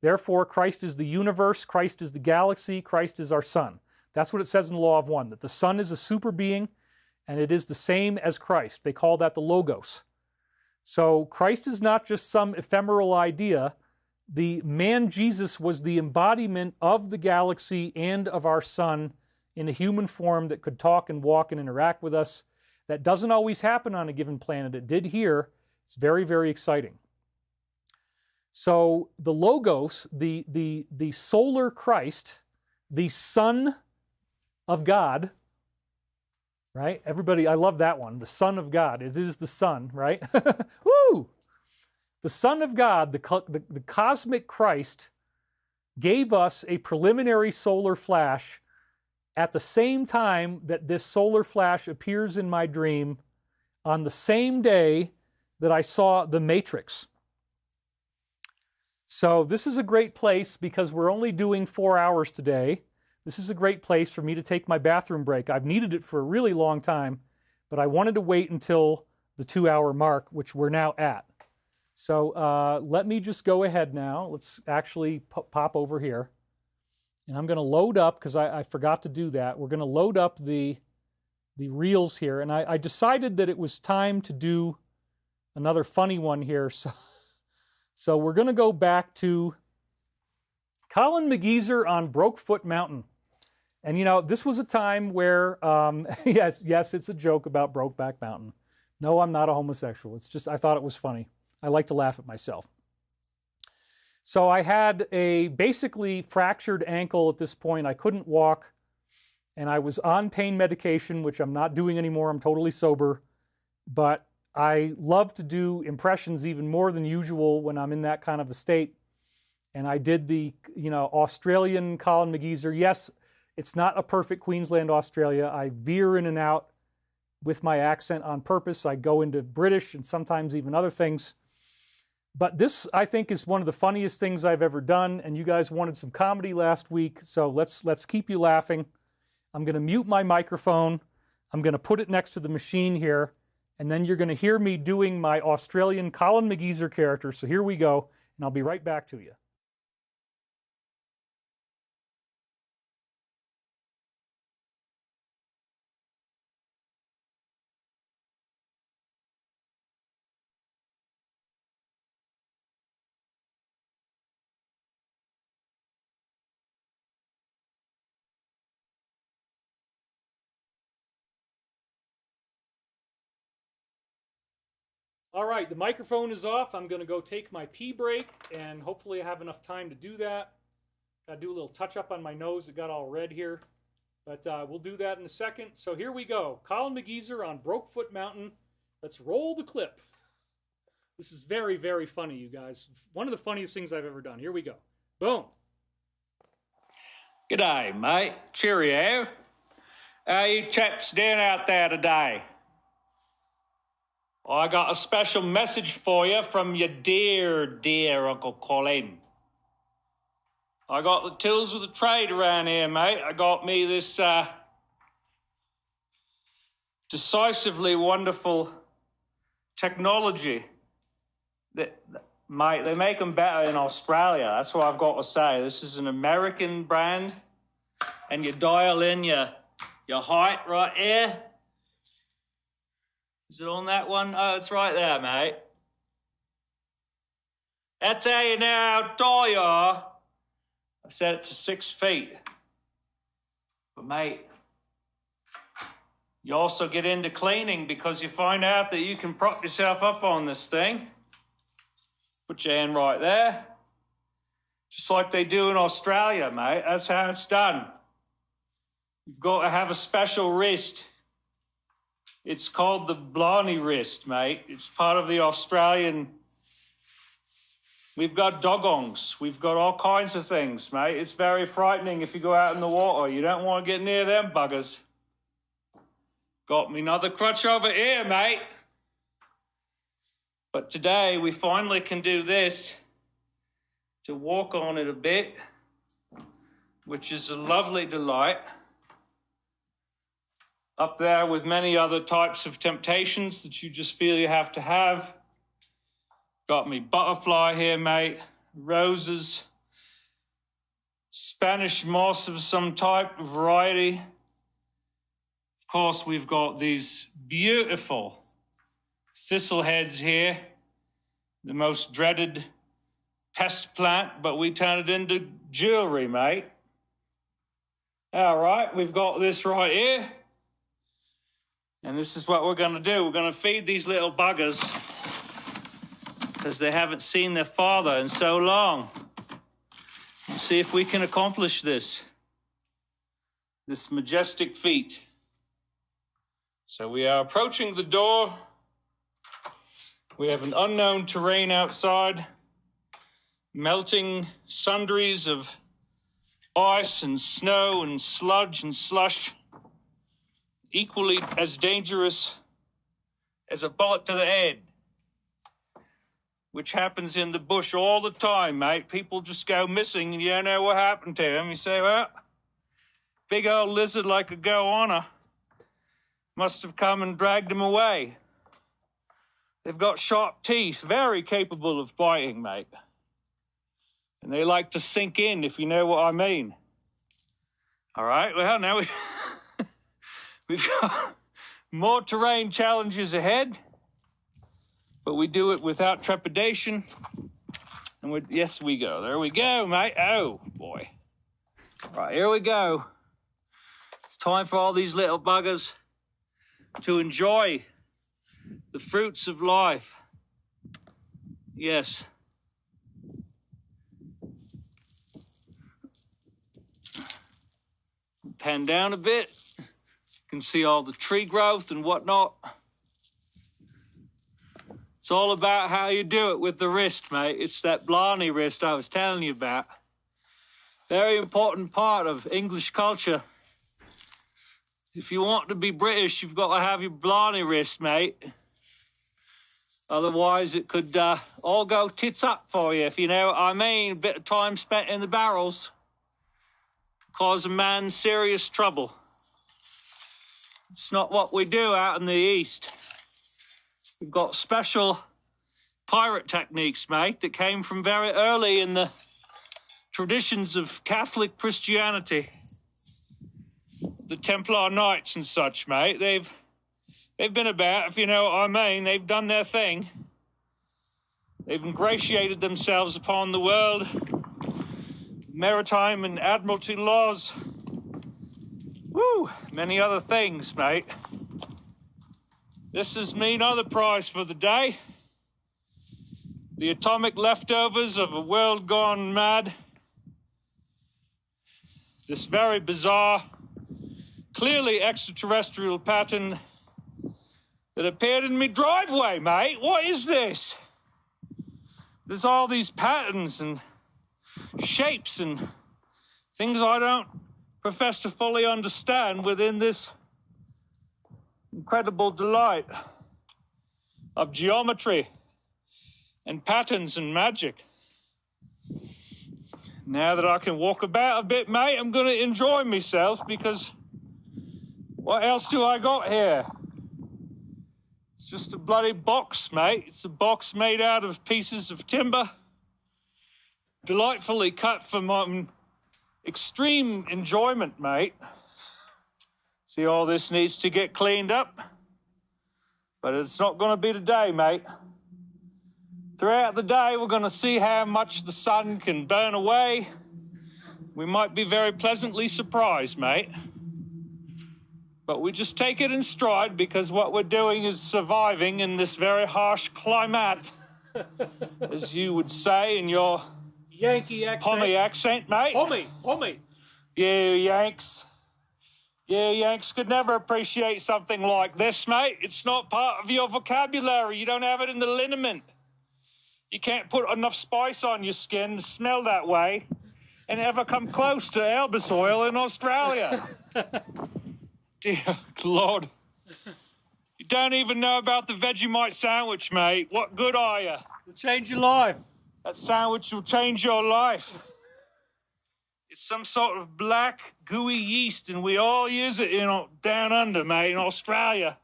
Therefore, Christ is the universe, Christ is the galaxy, Christ is our sun. That's what it says in the Law of One, that the sun is a super being, and it is the same as Christ. They call that the Logos. So Christ is not just some ephemeral idea. The man Jesus was the embodiment of the galaxy and of our sun in a human form that could talk and walk and interact with us. That doesn't always happen on a given planet. It did here. It's very, very exciting. So the Logos, the solar Christ, the Son of God, right? Everybody, I love that one. The Son of God. It is the Son, right? Woo! The Son of God, the cosmic Christ, gave us a preliminary solar flash at the same time that this solar flash appears in my dream on the same day that I saw The Matrix. So this is a great place because we're only doing 4 hours today. This is a great place for me to take my bathroom break. I've needed it for a really long time, but I wanted to wait until the 2-hour mark, which we're now at. So let me just go ahead now. Let's actually pop over here. And I'm going to load up, because I forgot to do that. We're going to load up the reels here. And I decided that it was time to do another funny one here. So we're going to go back to Colin McGeezer on Brokefoot Mountain. And, you know, this was a time where, yes, it's a joke about Brokeback Mountain. No, I'm not a homosexual. It's just, I thought it was funny. I like to laugh at myself. So I had a basically fractured ankle at this point. I couldn't walk, and I was on pain medication, which I'm not doing anymore. I'm totally sober. But I love to do impressions even more than usual when I'm in that kind of a state. And I did the, you know, Australian Colin McGeezer. Yes, it's not a perfect Queensland, Australia. I veer in and out with my accent on purpose. I go into British and sometimes even other things. But this, I think, is one of the funniest things I've ever done. And you guys wanted some comedy last week, so let's keep you laughing. I'm going to mute my microphone. I'm going to put it next to the machine here. And then you're going to hear me doing my Australian Colin McGeezer character. So here we go, and I'll be right back to you. All right, the microphone is off. I'm going to go take my pee break, and hopefully I have enough time to do that. Got to do a little touch-up on my nose. It got all red here. But we'll do that in a second. So here we go. Colin McGeezer on Brokefoot Mountain. Let's roll the clip. This is very, very funny, you guys. One of the funniest things I've ever done. Here we go. Boom. G'day, mate. Cheerio. How you chaps doing out there today? I got a special message for you from your dear Uncle Colin. I got the tools of the trade around here, mate. I got me this decisively wonderful technology. Mate, they make them better in Australia. That's what I've got to say. This is an American brand, and you dial in your height right here. Is it on that one? Oh, it's right there, mate. That's how you know how tall you are. I set it to 6 feet. But, mate, you also get into cleaning because you find out that you can prop yourself up on this thing. Put your hand right there. Just like they do in Australia, mate. That's how it's done. You've got to have a special wrist. It's called the Blarney wrist, mate. It's part of the Australian. We've got dogongs. We've got all kinds of things, mate. It's very frightening if you go out in the water. You don't want to get near them buggers. Got me another crutch over here, mate. But today we finally can do this to walk on it a bit, which is a lovely delight. Up there with many other types of temptations that you just feel you have to have. Got me butterfly here, mate. Roses. Spanish moss of some type, variety. Of course, we've got these beautiful thistleheads here. The most dreaded pest plant, but we turn it into jewelry, mate. All right, we've got this right here. And this is what we're going to do. We're going to feed these little buggers because they haven't seen their father in so long. See if we can accomplish this majestic feat. So we are approaching the door. We have an unknown terrain outside, melting sundries of ice and snow and sludge and slush, equally as dangerous as a bullet to the head, which happens in the bush all the time, mate. People just go missing and you don't know what happened to them. You say, well, big old lizard like a goanna must have come and dragged him away. They've got sharp teeth, very capable of biting, mate. And they like to sink in, if you know what I mean. All right, well, now we've got more terrain challenges ahead, but we do it without trepidation. And yes, we go. There we go, mate. Oh, boy. All right, here we go. It's time for all these little buggers to enjoy the fruits of life. Yes. Pan down a bit. You can see all the tree growth and whatnot. It's all about how you do it with the wrist, mate. It's that Blarney wrist I was telling you about. Very important part of English culture. If you want to be British, you've got to have your Blarney wrist, mate. Otherwise, it could all go tits up for you, if you know what I mean. A bit of time spent in the barrels cause a man serious trouble. It's not what we do out in the East. We've got special pirate techniques, mate, that came from very early in the traditions of Catholic Christianity. The Templar Knights and such, mate, they've been about, if you know what I mean. They've done their thing. They've ingratiated themselves upon the world, maritime and admiralty laws. Woo, many other things, mate. This is me, another prize for the day. The atomic leftovers of a world gone mad. This very bizarre, clearly extraterrestrial pattern that appeared in me driveway, mate. What is this? There's all these patterns and shapes and things I don't profess to fully understand within this incredible delight of geometry and patterns and magic. Now that I can walk about a bit, mate, I'm going to enjoy myself, because what else do I got here? It's just a bloody box, mate. It's a box made out of pieces of timber, delightfully cut for my extreme enjoyment, mate. See, all this needs to get cleaned up, but it's not going to be today, mate. Throughout the day, we're going to see how much the sun can burn away. We might be very pleasantly surprised, mate. But we just take it in stride, because what we're doing is surviving in this very harsh climate, as you would say in your Yankee accent. Pommy accent, mate. Pommy. You Yanks. You Yanks could never appreciate something like this, mate. It's not part of your vocabulary. You don't have it in the lineament. You can't put enough spice on your skin to smell that way and ever come close to Elvis oil in Australia. Dear Lord. You don't even know about the Vegemite sandwich, mate. What good are you? It'll change your life. That sandwich will change your life. It's some sort of black, gooey yeast, and we all use it down under, mate, in Australia.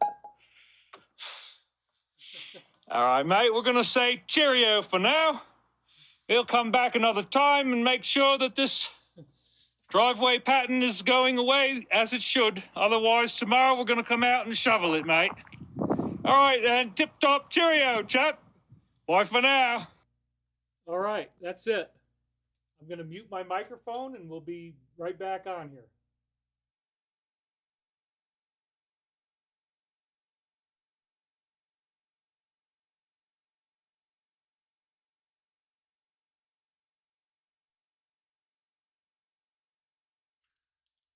All right, mate, we're going to say cheerio for now. We'll come back another time and make sure that this driveway pattern is going away as it should. Otherwise, tomorrow we're going to come out and shovel it, mate. All right, then. Tip-top cheerio, chap. Bye for now. All right, that's it. I'm going to mute my microphone, and we'll be right back on here.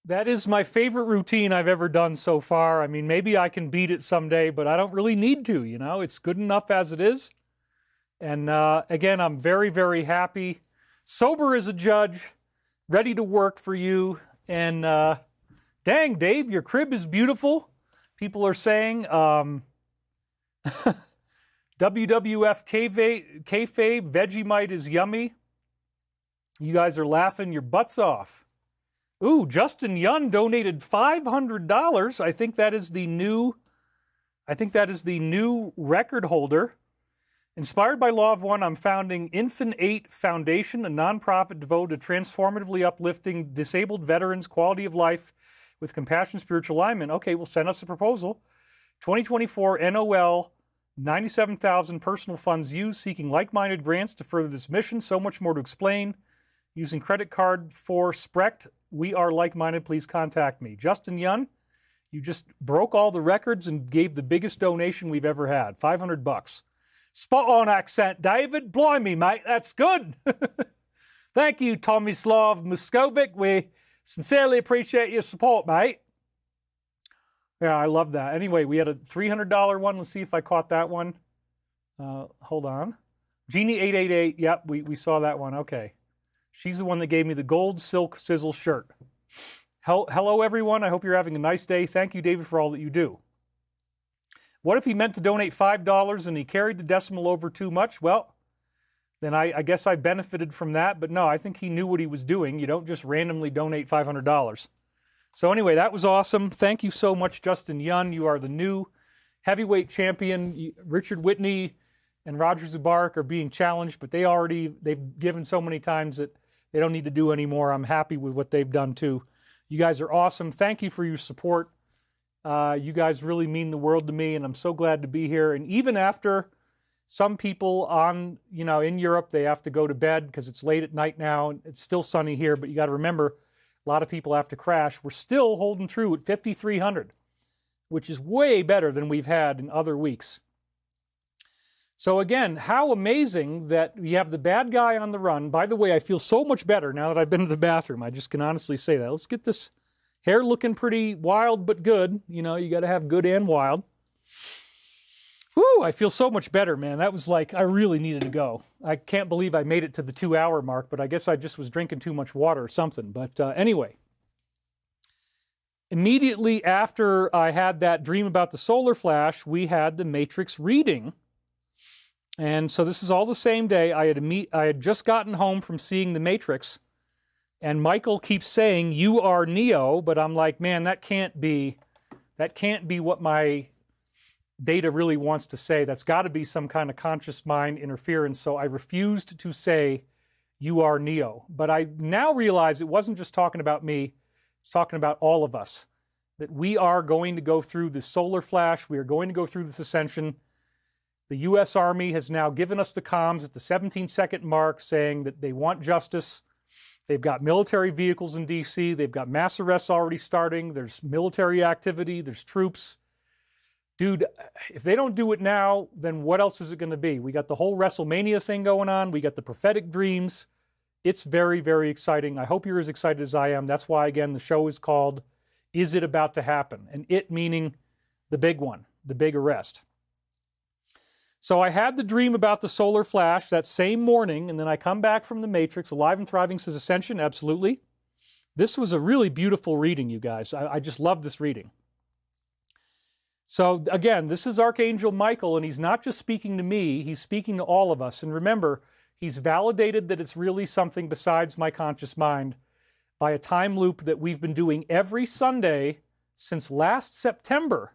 That is my favorite routine I've ever done so far. I mean, maybe I can beat it someday, but I don't really need to, you know? It's good enough as it is. And again, I'm very, very happy. Sober as a judge, ready to work for you. And dang, Dave, your crib is beautiful. People are saying WWF kayfabe, Vegemite is yummy. You guys are laughing your butts off. Ooh, Justin Yun donated $500. I think that is the new record holder. Inspired by Law of One, I'm founding Infant 8 Foundation, a nonprofit devoted to transformatively uplifting disabled veterans' quality of life with compassion, spiritual alignment. Okay, well, send us a proposal. 2024 NOL, 97,000 personal funds used, seeking like-minded grants to further this mission. So much more to explain. Using credit card for Sprecht. We are like-minded. Please contact me. Justin Yun, you just broke all the records and gave the biggest donation we've ever had. $500. Spot on accent, David. Blimey, mate, that's good. Thank you, Tomislav Muskovic. We sincerely appreciate your support, mate. Yeah, I love that. Anyway, we had a $300 one. Let's see if I caught that one. Hold on. Genie888. Yep, we saw that one. Okay. She's the one that gave me the gold silk sizzle shirt. Hello, everyone. I hope you're having a nice day. Thank you, David, for all that you do. What if he meant to donate $5 and he carried the decimal over too much? Well, then I guess I benefited from that. But no, I think he knew what he was doing. You don't just randomly donate $500. So anyway, that was awesome. Thank you so much, Justin Yun. You are the new heavyweight champion. Richard Whitney and Roger Zubarak are being challenged, but they've given so many times that they don't need to do anymore. I'm happy with what they've done too. You guys are awesome. Thank you for your support. You guys really mean the world to me, and I'm so glad to be here. And even after some people in Europe, they have to go to bed because it's late at night now. And it's still sunny here, but you got to remember, a lot of people have to crash. We're still holding through at 5,300, which is way better than we've had in other weeks. So again, how amazing that we have the bad guy on the run. By the way, I feel so much better now that I've been to the bathroom. I just can honestly say that. Let's get this hair looking pretty wild but good. You know, you got to have good and wild. Whew, I feel so much better, man. That was like, I really needed to go. I can't believe I made it to the 2-hour mark, but I guess I just was drinking too much water or something. But anyway, immediately after I had that dream about the solar flash, we had the Matrix reading. And so this is all the same day. I had just gotten home from seeing the Matrix, and Michael keeps saying, "You are Neo," but I'm like, man, that can't be what my data really wants to say. That's got to be some kind of conscious mind interference. So I refused to say, "You are Neo." But I now realize it wasn't just talking about me, it's talking about all of us. That we are going to go through this solar flash, we are going to go through this ascension. The U.S. Army has now given us the comms at the 17-second mark saying that they want justice. They've got military vehicles in D.C. They've got mass arrests already starting. There's military activity. There's troops. Dude, if they don't do it now, then what else is it going to be? We got the whole Wrestlemania thing going on. We got the prophetic dreams. It's very, very exciting. I hope you're as excited as I am. That's why, again, the show is called Is It About to Happen? And it meaning the big one, the big arrest. So I had the dream about the solar flash that same morning, and then I come back from the Matrix. Alive and Thriving says Ascension, absolutely. This was a really beautiful reading, you guys. I just love this reading. So again, this is Archangel Michael, and he's not just speaking to me, he's speaking to all of us. And remember, he's validated that it's really something besides my conscious mind by a time loop that we've been doing every Sunday since last September.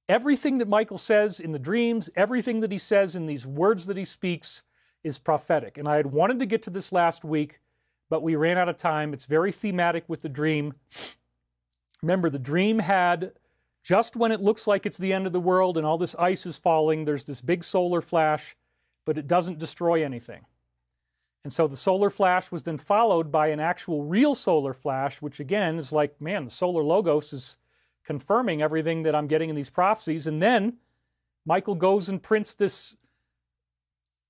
Everything that Michael says in the dreams, everything that he says in these words that he speaks is prophetic. And I had wanted to get to this last week, but we ran out of time. It's very thematic with the dream. Remember, the dream had, just when it looks like it's the end of the world and all this ice is falling, there's this big solar flash, but it doesn't destroy anything. And so the solar flash was then followed by an actual real solar flash, which again is like, man, the solar logos is confirming everything that I'm getting in these prophecies. And then Michael goes and prints this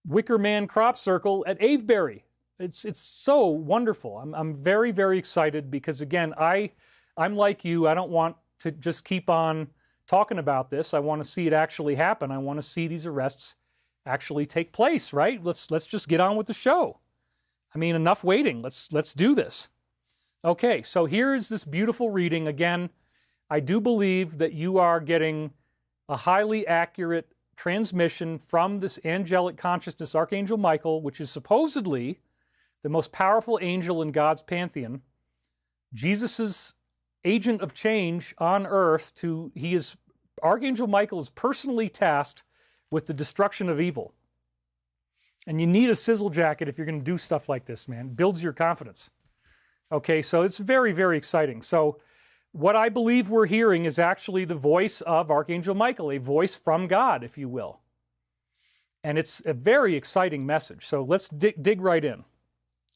Wicker Man crop circle at Avebury. It's so wonderful. I'm very, very excited because, again, I'm like you. I don't want to just keep on talking about this. I want to see it actually happen. I want to see these arrests actually take place, right? Let's just get on with the show. I mean, enough waiting. Let's do this. Okay, so here is this beautiful reading. Again, I do believe that you are getting a highly accurate transmission from this angelic consciousness, Archangel Michael, which is supposedly the most powerful angel in God's pantheon. Jesus's agent of change on earth. Archangel Michael is personally tasked with the destruction of evil. And you need a sizzle jacket if you're going to do stuff like this, man. It builds your confidence. Okay, so it's very, very exciting. So what I believe we're hearing is actually the voice of Archangel Michael, a voice from God, if you will. And it's a very exciting message. So let's dig right in.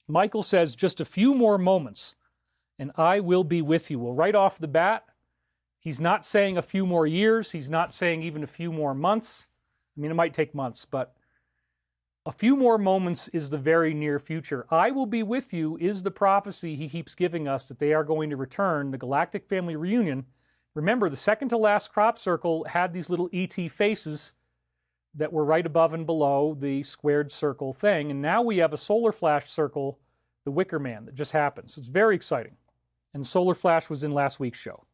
Michael says, just a few more moments, and I will be with you. Well, right off the bat, he's not saying a few more years. He's not saying even a few more months. I mean, it might take months, but a few more moments is the very near future. I will be with you is the prophecy he keeps giving us that they are going to return, the galactic family reunion. Remember, the second to last crop circle had these little ET faces that were right above and below the squared circle thing. And now we have a solar flash circle, the Wicker Man, that just happened. So it's very exciting. And solar flash was in last week's show.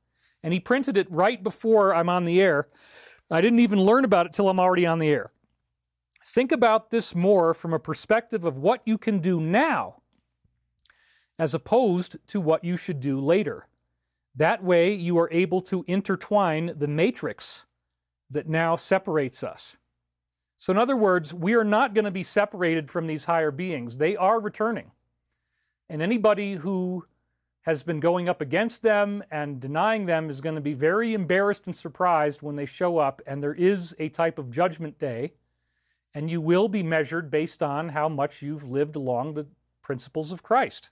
And he printed it right before I'm on the air. I didn't even learn about it till I'm already on the air. Think about this more from a perspective of what you can do now as opposed to what you should do later. That way you are able to intertwine the matrix that now separates us. So in other words, we are not going to be separated from these higher beings. They are returning. And anybody who has been going up against them and denying them is going to be very embarrassed and surprised when they show up, and there is a type of judgment day, and you will be measured based on how much you've lived along the principles of Christ.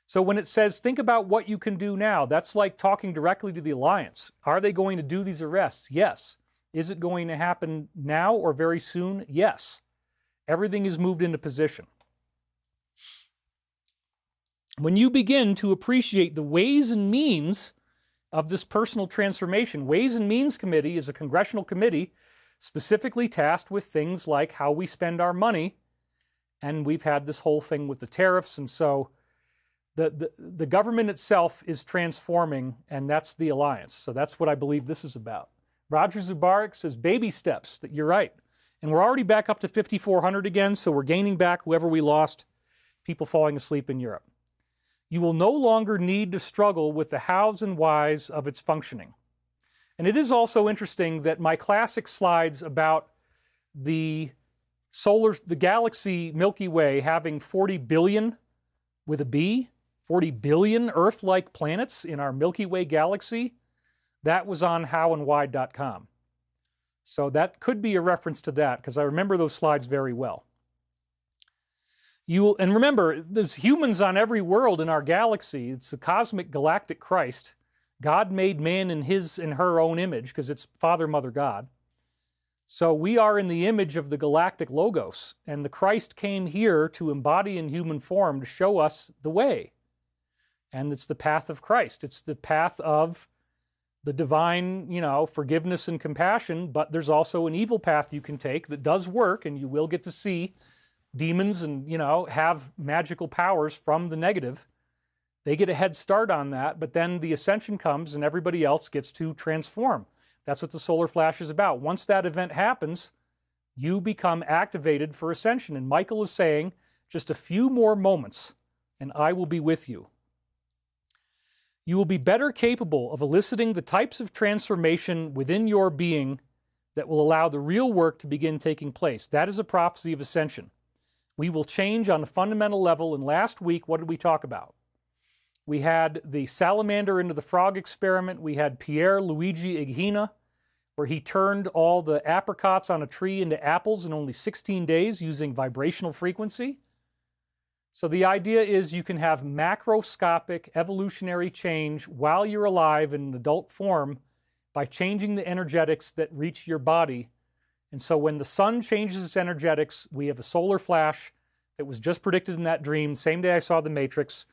So when it says, think about what you can do now, that's like talking directly to the Alliance. Are they going to do these arrests? Yes. Is it going to happen now or very soon? Yes. Everything is moved into position. When you begin to appreciate the ways and means of this personal transformation, Ways and Means Committee is a congressional committee specifically tasked with things like how we spend our money, and we've had this whole thing with the tariffs, and so the government itself is transforming, and that's the Alliance. So that's what I believe this is about. Roger Zubarik says, baby steps. That you're right. And we're already back up to 5,400 again, so we're gaining back whoever we lost, people falling asleep in Europe. You will no longer need to struggle with the hows and whys of its functioning. And it is also interesting that my classic slides about the galaxy Milky Way having 40 billion with a B, 40 billion Earth-like planets in our Milky Way galaxy, that was on howandwhy.com. So that could be a reference to that, because I remember those slides very well. And remember, there's humans on every world in our galaxy. It's the cosmic galactic Christ. God made man in his and her own image, because it's Father, Mother, God. So we are in the image of the galactic Logos, and the Christ came here to embody in human form to show us the way. And it's the path of Christ. It's the path of the divine, forgiveness and compassion, but there's also an evil path you can take that does work, and you will get to see demons and, have magical powers from the negative. They get a head start on that, but then the Ascension comes and everybody else gets to transform. That's what the solar flash is about. Once that event happens, you become activated for Ascension. And Michael is saying, just a few more moments, and I will be with you. You will be better capable of eliciting the types of transformation within your being that will allow the real work to begin taking place. That is a prophecy of Ascension. We will change on a fundamental level. And last week, what did we talk about? We had the salamander into the frog experiment. We had Pierre Luigi Igina, where he turned all the apricots on a tree into apples in only 16 days using vibrational frequency. So the idea is you can have macroscopic evolutionary change while you're alive in an adult form by changing the energetics that reach your body. And so when the sun changes its energetics, we have a solar flash. It was just predicted in that dream, same day I saw The Matrix.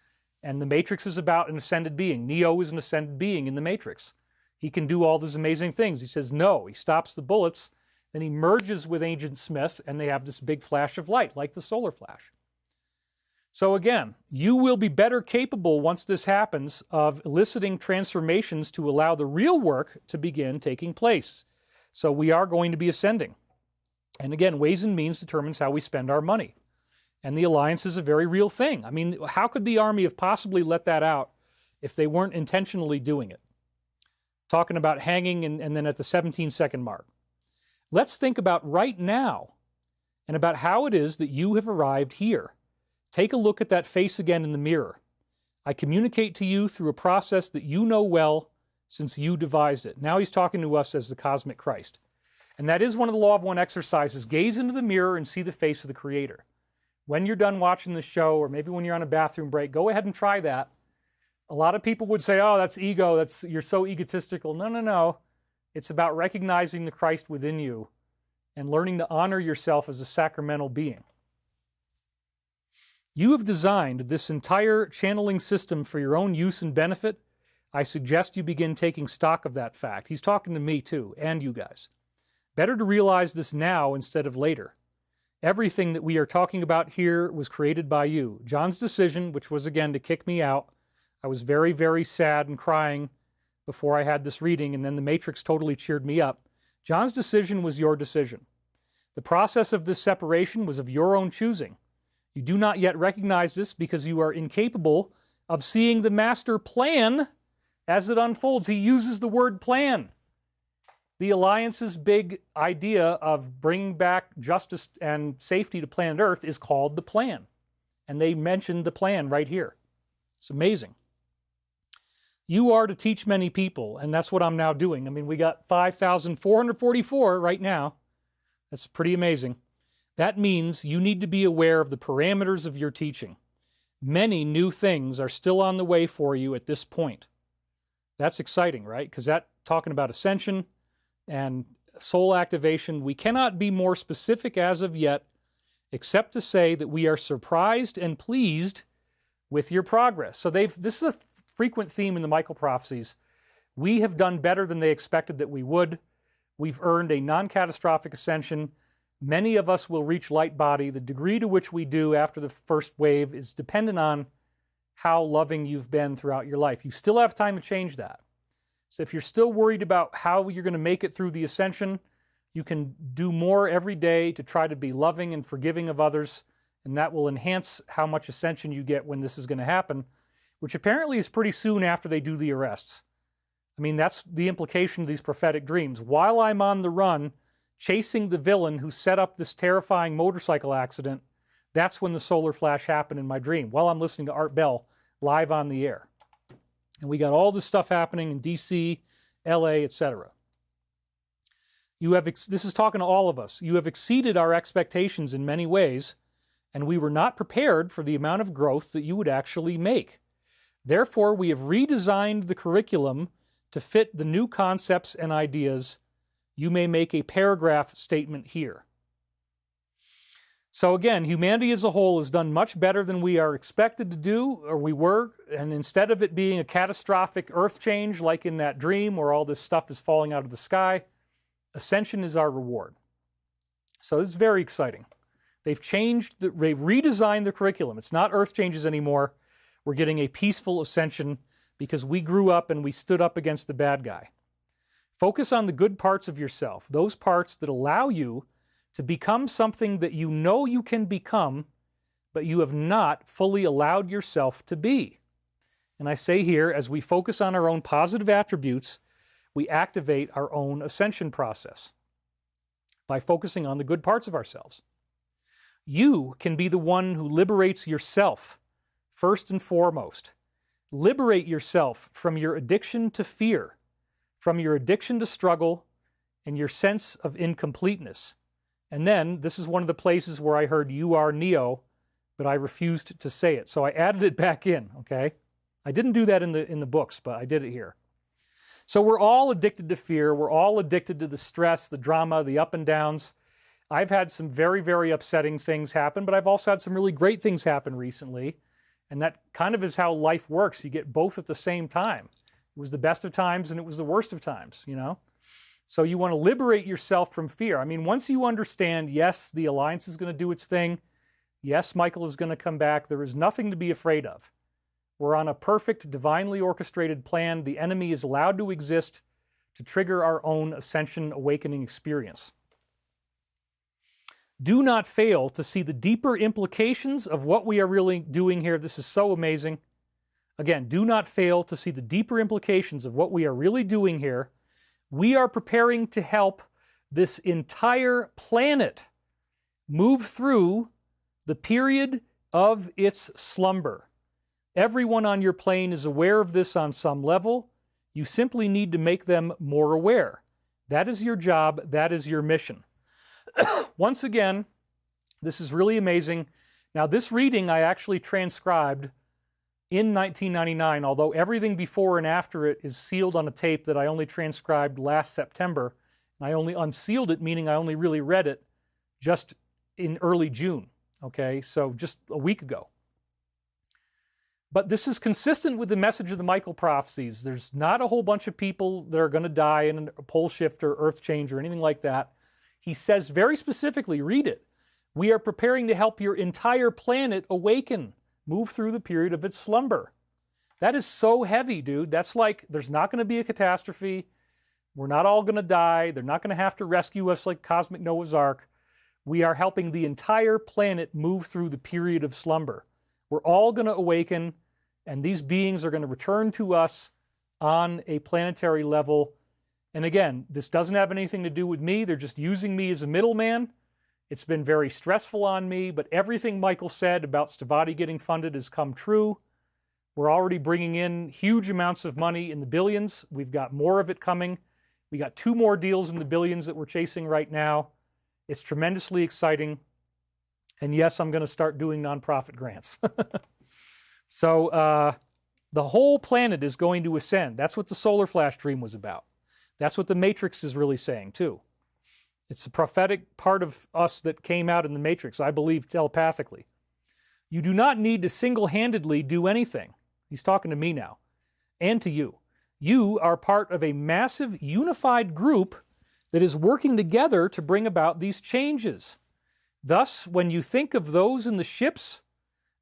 And The Matrix is about an ascended being. Neo is an ascended being in The Matrix. He can do all these amazing things. He says no. He stops the bullets. Then he merges with Agent Smith, and they have this big flash of light, like the solar flash. So again, you will be better capable once this happens of eliciting transformations to allow the real work to begin taking place. So we are going to be ascending. And again, ways and means determines how we spend our money. And the alliance is a very real thing. I mean, how could the army have possibly let that out if they weren't intentionally doing it? Talking about hanging and then at the 17-second mark. Let's think about right now and about how it is that you have arrived here. Take a look at that face again in the mirror. I communicate to you through a process that you know well since you devised it. Now he's talking to us as the cosmic Christ. And that is one of the Law of One exercises. Gaze into the mirror and see the face of the Creator. When you're done watching the show, or maybe when you're on a bathroom break, go ahead and try that. A lot of people would say, oh, that's ego, you're so egotistical. No, no, no. It's about recognizing the Christ within you and learning to honor yourself as a sacramental being. You have designed this entire channeling system for your own use and benefit. I suggest you begin taking stock of that fact. He's talking to me too, and you guys. Better to realize this now instead of later. Everything that we are talking about here was created by you. John's decision, which was again to kick me out, I was very, very sad and crying before I had this reading, and then the Matrix totally cheered me up. John's decision was your decision. The process of this separation was of your own choosing. You do not yet recognize this because you are incapable of seeing the master plan as it unfolds. He uses the word plan. The Alliance's big idea of bringing back justice and safety to planet Earth is called the plan. And they mentioned the plan right here. It's amazing. You are to teach many people, and that's what I'm now doing. I mean, we got 5,444 right now. That's pretty amazing. That means you need to be aware of the parameters of your teaching. Many new things are still on the way for you at this point. That's exciting, right? Because that talking about ascension and soul activation, we cannot be more specific as of yet, except to say that we are surprised and pleased with your progress. So this is a frequent theme in the Michael prophecies. We have done better than they expected that we would. We've earned a non-catastrophic ascension. Many of us will reach light body. The degree to which we do after the first wave is dependent on how loving you've been throughout your life. You still have time to change that. So if you're still worried about how you're going to make it through the ascension, you can do more every day to try to be loving and forgiving of others, and that will enhance how much ascension you get when this is going to happen, which apparently is pretty soon after they do the arrests. I mean, that's the implication of these prophetic dreams. While I'm on the run, chasing the villain who set up this terrifying motorcycle accident, that's when the solar flash happened in my dream, while I'm listening to Art Bell live on the air. And we got all this stuff happening in D.C., L.A., etc. This is talking to all of us. You have exceeded our expectations in many ways, and we were not prepared for the amount of growth that you would actually make. Therefore, we have redesigned the curriculum to fit the new concepts and ideas. You may make a paragraph statement here. So again, humanity as a whole has done much better than we are expected to do, or we were, and instead of it being a catastrophic earth change like in that dream where all this stuff is falling out of the sky, ascension is our reward. So this is very exciting. They've redesigned the curriculum. It's not earth changes anymore. We're getting a peaceful ascension because we grew up and we stood up against the bad guy. Focus on the good parts of yourself, those parts that allow you to become something that you know you can become, but you have not fully allowed yourself to be. And I say here, as we focus on our own positive attributes, we activate our own ascension process by focusing on the good parts of ourselves. You can be the one who liberates yourself, first and foremost. Liberate yourself from your addiction to fear, from your addiction to struggle, and your sense of incompleteness. And then, this is one of the places where I heard you are Neo, but I refused to say it. So I added it back in, okay? I didn't do that in the books, but I did it here. So we're all addicted to fear. We're all addicted to the stress, the drama, the up and downs. I've had some very, very upsetting things happen, but I've also had some really great things happen recently. And that kind of is how life works. You get both at the same time. It was the best of times and it was the worst of times, you know? So you want to liberate yourself from fear. I mean, once you understand, yes, the Alliance is going to do its thing. Yes, Michael is going to come back. There is nothing to be afraid of. We're on a perfect, divinely orchestrated plan. The enemy is allowed to exist to trigger our own ascension awakening experience. Do not fail to see the deeper implications of what we are really doing here. This is so amazing. Again, do not fail to see the deeper implications of what we are really doing here. We are preparing to help this entire planet move through the period of its slumber. Everyone on your plane is aware of this on some level. You simply need to make them more aware. That is your job. That is your mission. Once again, this is really amazing. Now, this reading I actually transcribed in 1999, although everything before and after it is sealed on a tape that I only transcribed last September. And I only unsealed it, meaning I only really read it just in early June. Okay, so just a week ago. But this is consistent with the message of the Michael prophecies. There's not a whole bunch of people that are going to die in a pole shift or earth change or anything like that. He says very specifically, read it, we are preparing to help your entire planet awaken, move through the period of its slumber. That is so heavy, dude. That's like, there's not going to be a catastrophe. We're not all going to die. They're not going to have to rescue us like Cosmic Noah's Ark. We are helping the entire planet move through the period of slumber. We're all going to awaken, and these beings are going to return to us on a planetary level. And again, this doesn't have anything to do with me. They're just using me as a middleman. It's been very stressful on me, but everything Michael said about Stavati getting funded has come true. We're already bringing in huge amounts of money in the billions. We've got more of it coming. We got 2 more deals in the billions that we're chasing right now. It's tremendously exciting. And yes, I'm going to start doing nonprofit grants. So the whole planet is going to ascend. That's what the solar flash dream was about. That's what the Matrix is really saying, too. It's the prophetic part of us that came out in the Matrix, I believe telepathically. You do not need to single-handedly do anything. He's talking to me now, and to you. You are part of a massive, unified group that is working together to bring about these changes. Thus, when you think of those in the ships,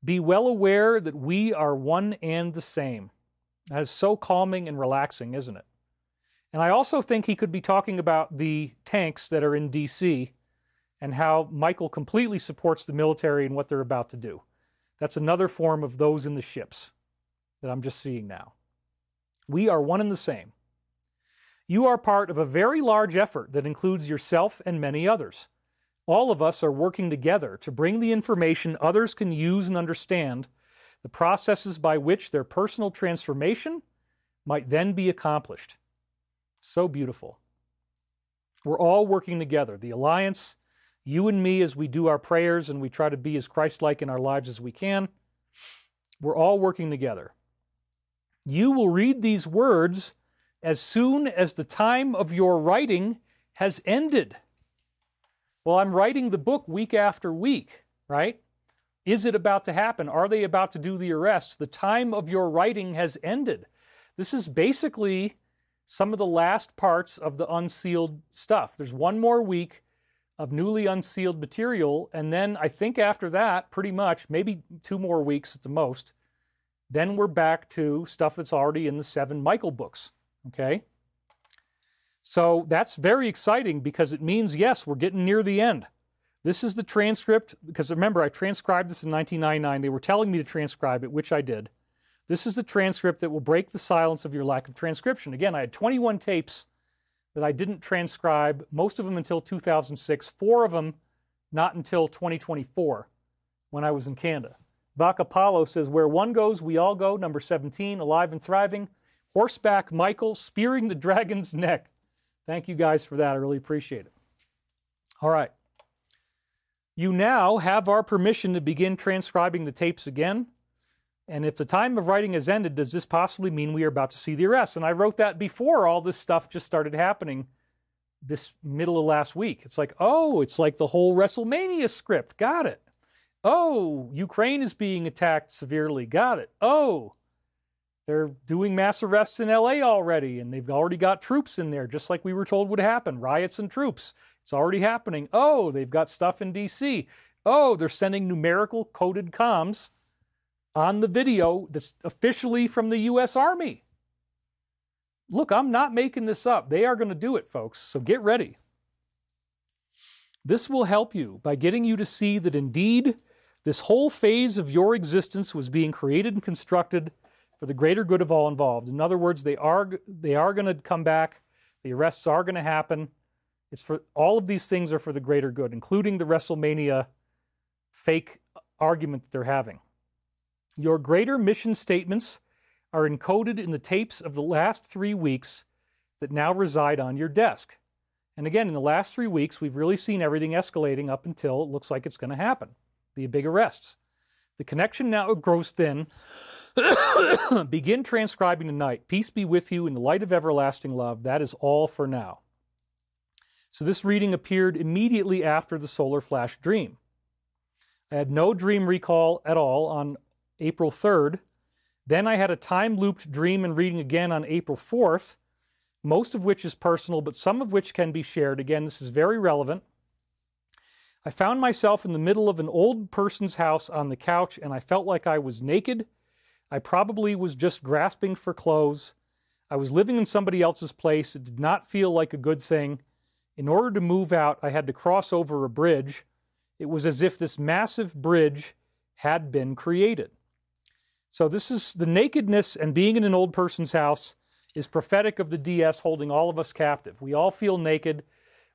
be well aware that we are one and the same. That is so calming and relaxing, isn't it? And I also think he could be talking about the tanks that are in D.C. and how Michael completely supports the military and what they're about to do. That's another form of those in the ships that I'm just seeing now. We are one and the same. You are part of a very large effort that includes yourself and many others. All of us are working together to bring the information others can use and understand, the processes by which their personal transformation might then be accomplished. So beautiful. We're all working together. The Alliance, you and me as we do our prayers and we try to be as Christ-like in our lives as we can. We're all working together. You will read these words as soon as the time of your writing has ended. Well, I'm writing the book week after week, right? Is it about to happen? Are they about to do the arrests? The time of your writing has ended. This is basically some of the last parts of the unsealed stuff. There's 1 more week of newly unsealed material, and then I think after that, pretty much, maybe 2 more weeks at the most, then we're back to stuff that's already in the 7 Michael books, okay? So that's very exciting because it means, yes, we're getting near the end. This is the transcript, because remember, I transcribed this in 1999. They were telling me to transcribe it, which I did. This is the transcript that will break the silence of your lack of transcription. Again, I had 21 tapes that I didn't transcribe, most of them until 2006, 4 of them not until 2024 when I was in Canada. Vaca Paulo says, where one goes, we all go. Number 17, alive and thriving. Horseback Michael, spearing the dragon's neck. Thank you guys for that. I really appreciate it. All right. You now have our permission to begin transcribing the tapes again. And if the time of writing has ended, does this possibly mean we are about to see the arrest? And I wrote that before all this stuff just started happening this middle of last week. It's like, oh, it's like the whole Wrestlemania script. Got it. Oh, Ukraine is being attacked severely. Got it. Oh, they're doing mass arrests in LA already, and they've already got troops in there, just like we were told would happen. Riots and troops. It's already happening. Oh, they've got stuff in DC. Oh, they're sending numerical coded comms on the video that's officially from the U.S. Army. Look, I'm not making this up. They are going to do it, folks, so get ready. This will help you by getting you to see that indeed this whole phase of your existence was being created and constructed for the greater good of all involved. In other words, they are going to come back. The arrests are going to happen. It's for all of these things are for the greater good, including the Wrestlemania fake argument that they're having. Your greater mission statements are encoded in the tapes of the last 3 weeks that now reside on your desk. And again, in the last 3 weeks, we've really seen everything escalating up until it looks like it's going to happen. The big arrests. The connection now grows thin. Begin transcribing tonight. Peace be with you in the light of everlasting love. That is all for now. So this reading appeared immediately after the solar flash dream. I had no dream recall at all on April 3rd. Then I had a time-looped dream and reading again on April 4th, most of which is personal, but some of which can be shared. Again, this is very relevant. I found myself in the middle of an old person's house on the couch, and I felt like I was naked. I probably was just grasping for clothes. I was living in somebody else's place. It did not feel like a good thing. In order to move out, I had to cross over a bridge. It was as if this massive bridge had been created. So this is the nakedness and being in an old person's house is prophetic of the DS holding all of us captive. We all feel naked.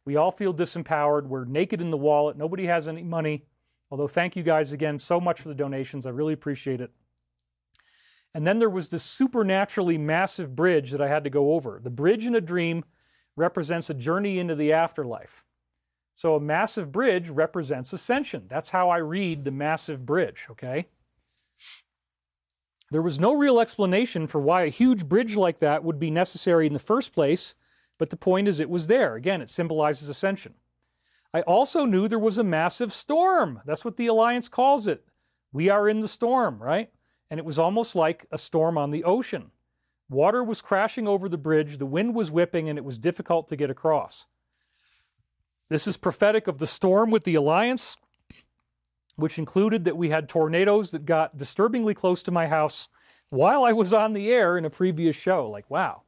We all feel disempowered. We're naked in the wallet. Nobody has any money. Although thank you guys again so much for the donations. I really appreciate it. And then there was this supernaturally massive bridge that I had to go over. The bridge in a dream represents a journey into the afterlife. So a massive bridge represents ascension. That's how I read the massive bridge, okay? There was no real explanation for why a huge bridge like that would be necessary in the first place, but the point is it was there. Again, it symbolizes ascension. I also knew there was a massive storm. That's what the Alliance calls it. We are in the storm, right? And it was almost like a storm on the ocean. Water was crashing over the bridge, the wind was whipping, and it was difficult to get across. This is prophetic of the storm with the Alliance, which included that we had tornadoes that got disturbingly close to my house while I was on the air in a previous show. Like, wow.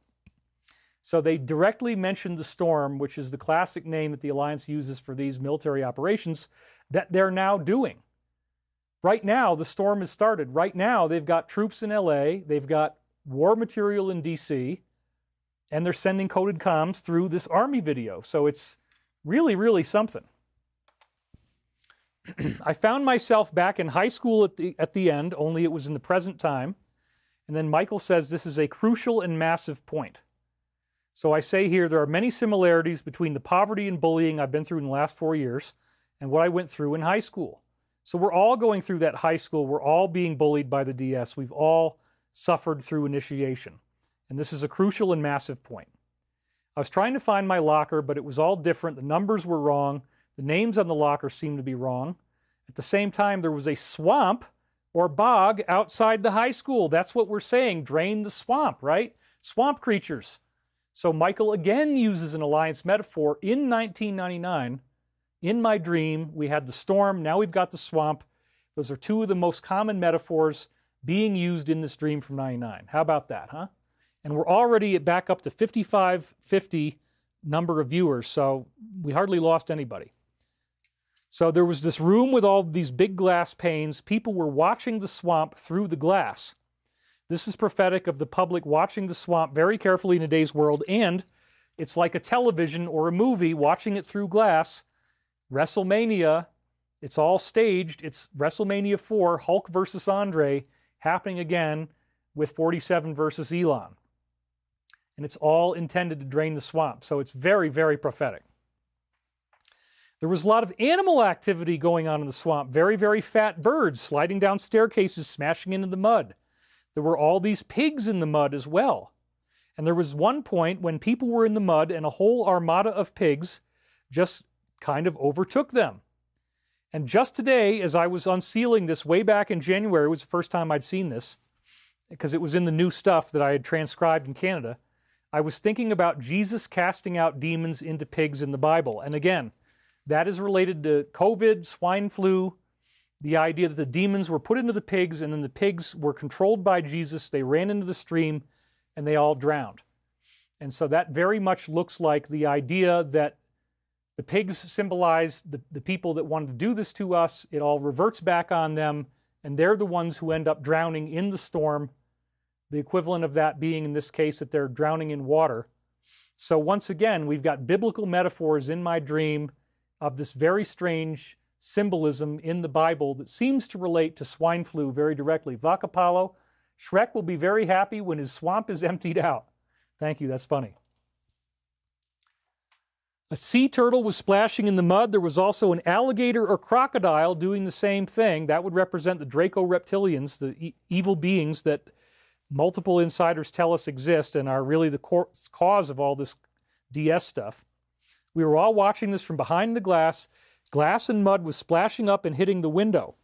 So they directly mentioned the storm, which is the classic name that the Alliance uses for these military operations that they're now doing. Right now, the storm has started. Right now, they've got troops in LA, they've got war material in DC, and they're sending coded comms through this army video. So it's really, really something. I found myself back in high school at the end, only it was in the present time. And then Michael says this is a crucial and massive point. So I say here there are many similarities between the poverty and bullying I've been through in the last 4 years and what I went through in high school. So we're all going through that high school. We're all being bullied by the DS. We've all suffered through initiation. And this is a crucial and massive point. I was trying to find my locker, but it was all different. The numbers were wrong. The names on the locker seemed to be wrong. At the same time, there was a swamp or bog outside the high school. That's what we're saying. Drain the swamp, right? Swamp creatures. So Michael again uses an Alliance metaphor in 1999. In my dream, we had the storm. Now we've got the swamp. Those are two of the most common metaphors being used in this dream from 99. How about that, huh? And we're already back up to 5550 number of viewers, so we hardly lost anybody. So there was this room with all these big glass panes. People were watching the swamp through the glass. This is prophetic of the public watching the swamp very carefully in today's world, and it's like a television or a movie watching it through glass. Wrestlemania, it's all staged. It's Wrestlemania 4, Hulk versus Andre, happening again with 47 versus Elon. And it's all intended to drain the swamp. So it's very, very prophetic. There was a lot of animal activity going on in the swamp. Very, very fat birds sliding down staircases, smashing into the mud. There were all these pigs in the mud as well. And there was one point when people were in the mud and a whole armada of pigs just kind of overtook them. And just today, as I was unsealing this way back in January, it was the first time I'd seen this, because it was in the new stuff that I had transcribed in Canada, I was thinking about Jesus casting out demons into pigs in the Bible. And again, that is related to COVID, swine flu, the idea that the demons were put into the pigs and then the pigs were controlled by Jesus, they ran into the stream, and they all drowned. And so that very much looks like the idea that the pigs symbolize the people that wanted to do this to us. It all reverts back on them, and they're the ones who end up drowning in the storm, the equivalent of that being, in this case, that they're drowning in water. So once again, we've got biblical metaphors in my dream of this very strange symbolism in the Bible that seems to relate to swine flu very directly. Vakapalo, Shrek will be very happy when his swamp is emptied out. Thank you, that's funny. A sea turtle was splashing in the mud. There was also an alligator or crocodile doing the same thing. That would represent the Draco reptilians, the evil beings that multiple insiders tell us exist and are really the cause of all this DS stuff. We were all watching this from behind the glass. Glass and mud was splashing up and hitting the window.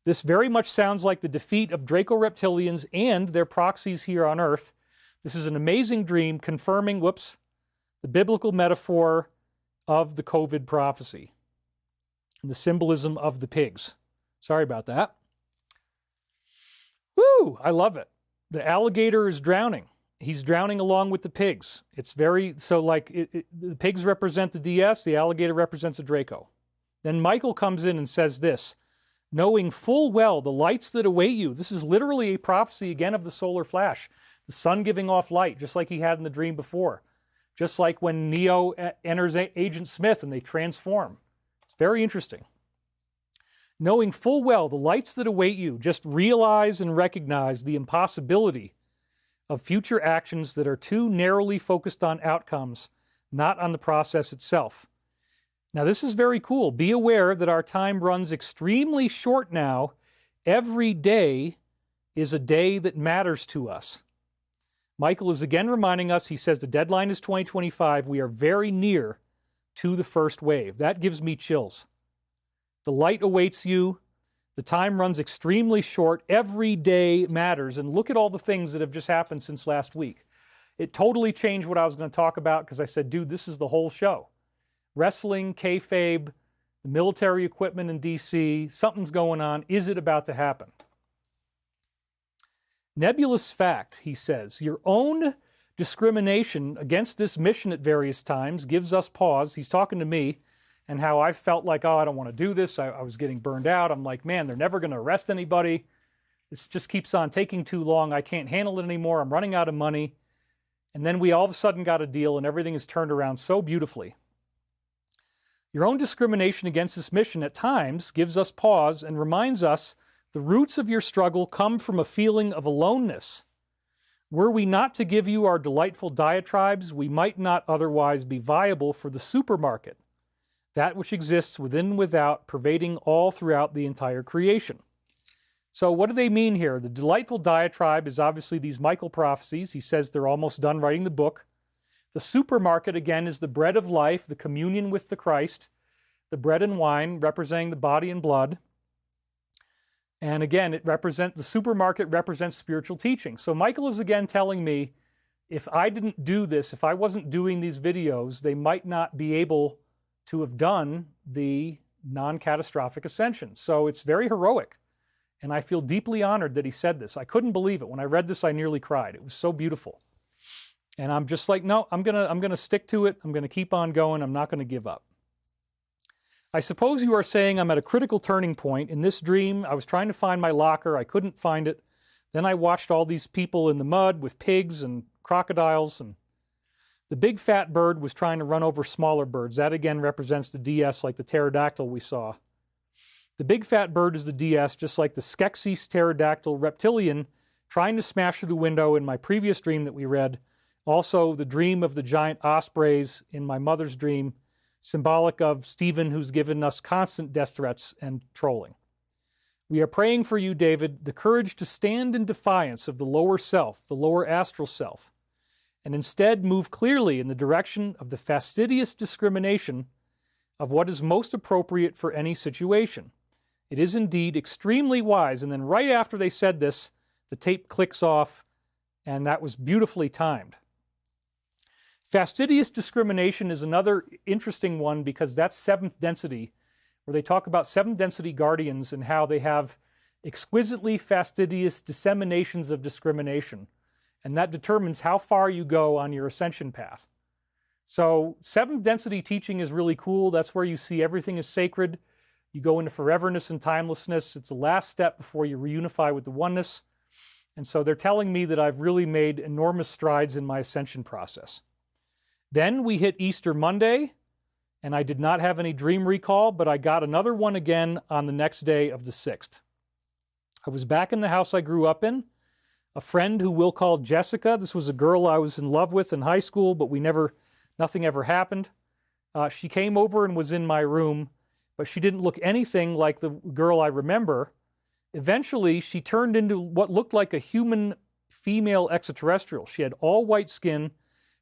This very much sounds like the defeat of Draco reptilians and their proxies here on Earth. This is an amazing dream confirming, the biblical metaphor of the COVID prophecy and the symbolism of the pigs. Sorry about that. Woo! I love it. The alligator is drowning. He's drowning along with the pigs. It's very, the pigs represent the DS, the alligator represents a Draco. Then Michael comes in and says this, knowing full well the lights that await you. This is literally a prophecy again of the solar flash. The sun giving off light, just like he had in the dream before. Just like when Neo enters Agent Smith and they transform. It's very interesting. Knowing full well the lights that await you, just realize and recognize the impossibility of future actions that are too narrowly focused on outcomes, not on the process itself. Now this is very cool. Be aware that our time runs extremely short now. Every day is a day that matters to us. Michael is again reminding us, he says the deadline is 2025. We are very near to the first wave. That gives me chills. The light awaits you. The time runs extremely short. Every day matters. And look at all the things that have just happened since last week. It totally changed what I was going to talk about because I said, dude, this is the whole show. Wrestling, kayfabe, the military equipment in D.C., something's going on. Is it about to happen? Nebulous fact, he says, your own discrimination against this mission at various times gives us pause. He's talking to me and how I felt like, I don't want to do this. I was getting burned out. I'm like, man, they're never going to arrest anybody. This just keeps on taking too long. I can't handle it anymore. I'm running out of money. And then we all of a sudden got a deal and everything is turned around so beautifully. Your own discrimination against this mission at times gives us pause and reminds us the roots of your struggle come from a feeling of aloneness. Were we not to give you our delightful diatribes, we might not otherwise be viable for the supermarket, that which exists within and without, pervading all throughout the entire creation. So what do they mean here? The delightful diatribe is obviously these Michael prophecies. He says they're almost done writing the book. The supermarket, again, is the bread of life, the communion with the Christ, the bread and wine representing the body and blood. And again, the supermarket represents spiritual teaching. So Michael is again telling me, if I didn't do this, if I wasn't doing these videos, they might not be able to have done the non-catastrophic ascension. So it's very heroic. And I feel deeply honored that he said this. I couldn't believe it. When I read this, I nearly cried. It was so beautiful. And I'm just like, no, I'm gonna stick to it. I'm gonna keep on going. I'm not gonna give up. I suppose you are saying I'm at a critical turning point. In this dream, I was trying to find my locker. I couldn't find it. Then I watched all these people in the mud with pigs and crocodiles, and the big fat bird was trying to run over smaller birds. That again represents the DS, like the pterodactyl we saw. The big fat bird is the DS, just like the Skeksis pterodactyl reptilian trying to smash through the window in my previous dream that we read. Also, the dream of the giant ospreys in my mother's dream, symbolic of Stephen, who's given us constant death threats and trolling. We are praying for you, David, the courage to stand in defiance of the lower self, the lower astral self, and instead move clearly in the direction of the fastidious discrimination of what is most appropriate for any situation. It is indeed extremely wise. And then right after they said this, the tape clicks off, and that was beautifully timed. Fastidious discrimination is another interesting one because that's seventh density, where they talk about seventh density guardians and how they have exquisitely fastidious disseminations of discrimination. And that determines how far you go on your ascension path. So seventh density teaching is really cool. That's where you see everything is sacred. You go into foreverness and timelessness. It's the last step before you reunify with the oneness. And so they're telling me that I've really made enormous strides in my ascension process. Then we hit Easter Monday, and I did not have any dream recall, but I got another one again on the next day of the 6th. I was back in the house I grew up in. A friend who we'll call Jessica. This was a girl I was in love with in high school, but nothing ever happened. She came over and was in my room, but she didn't look anything like the girl I remember. Eventually, she turned into what looked like a human female extraterrestrial. She had all white skin.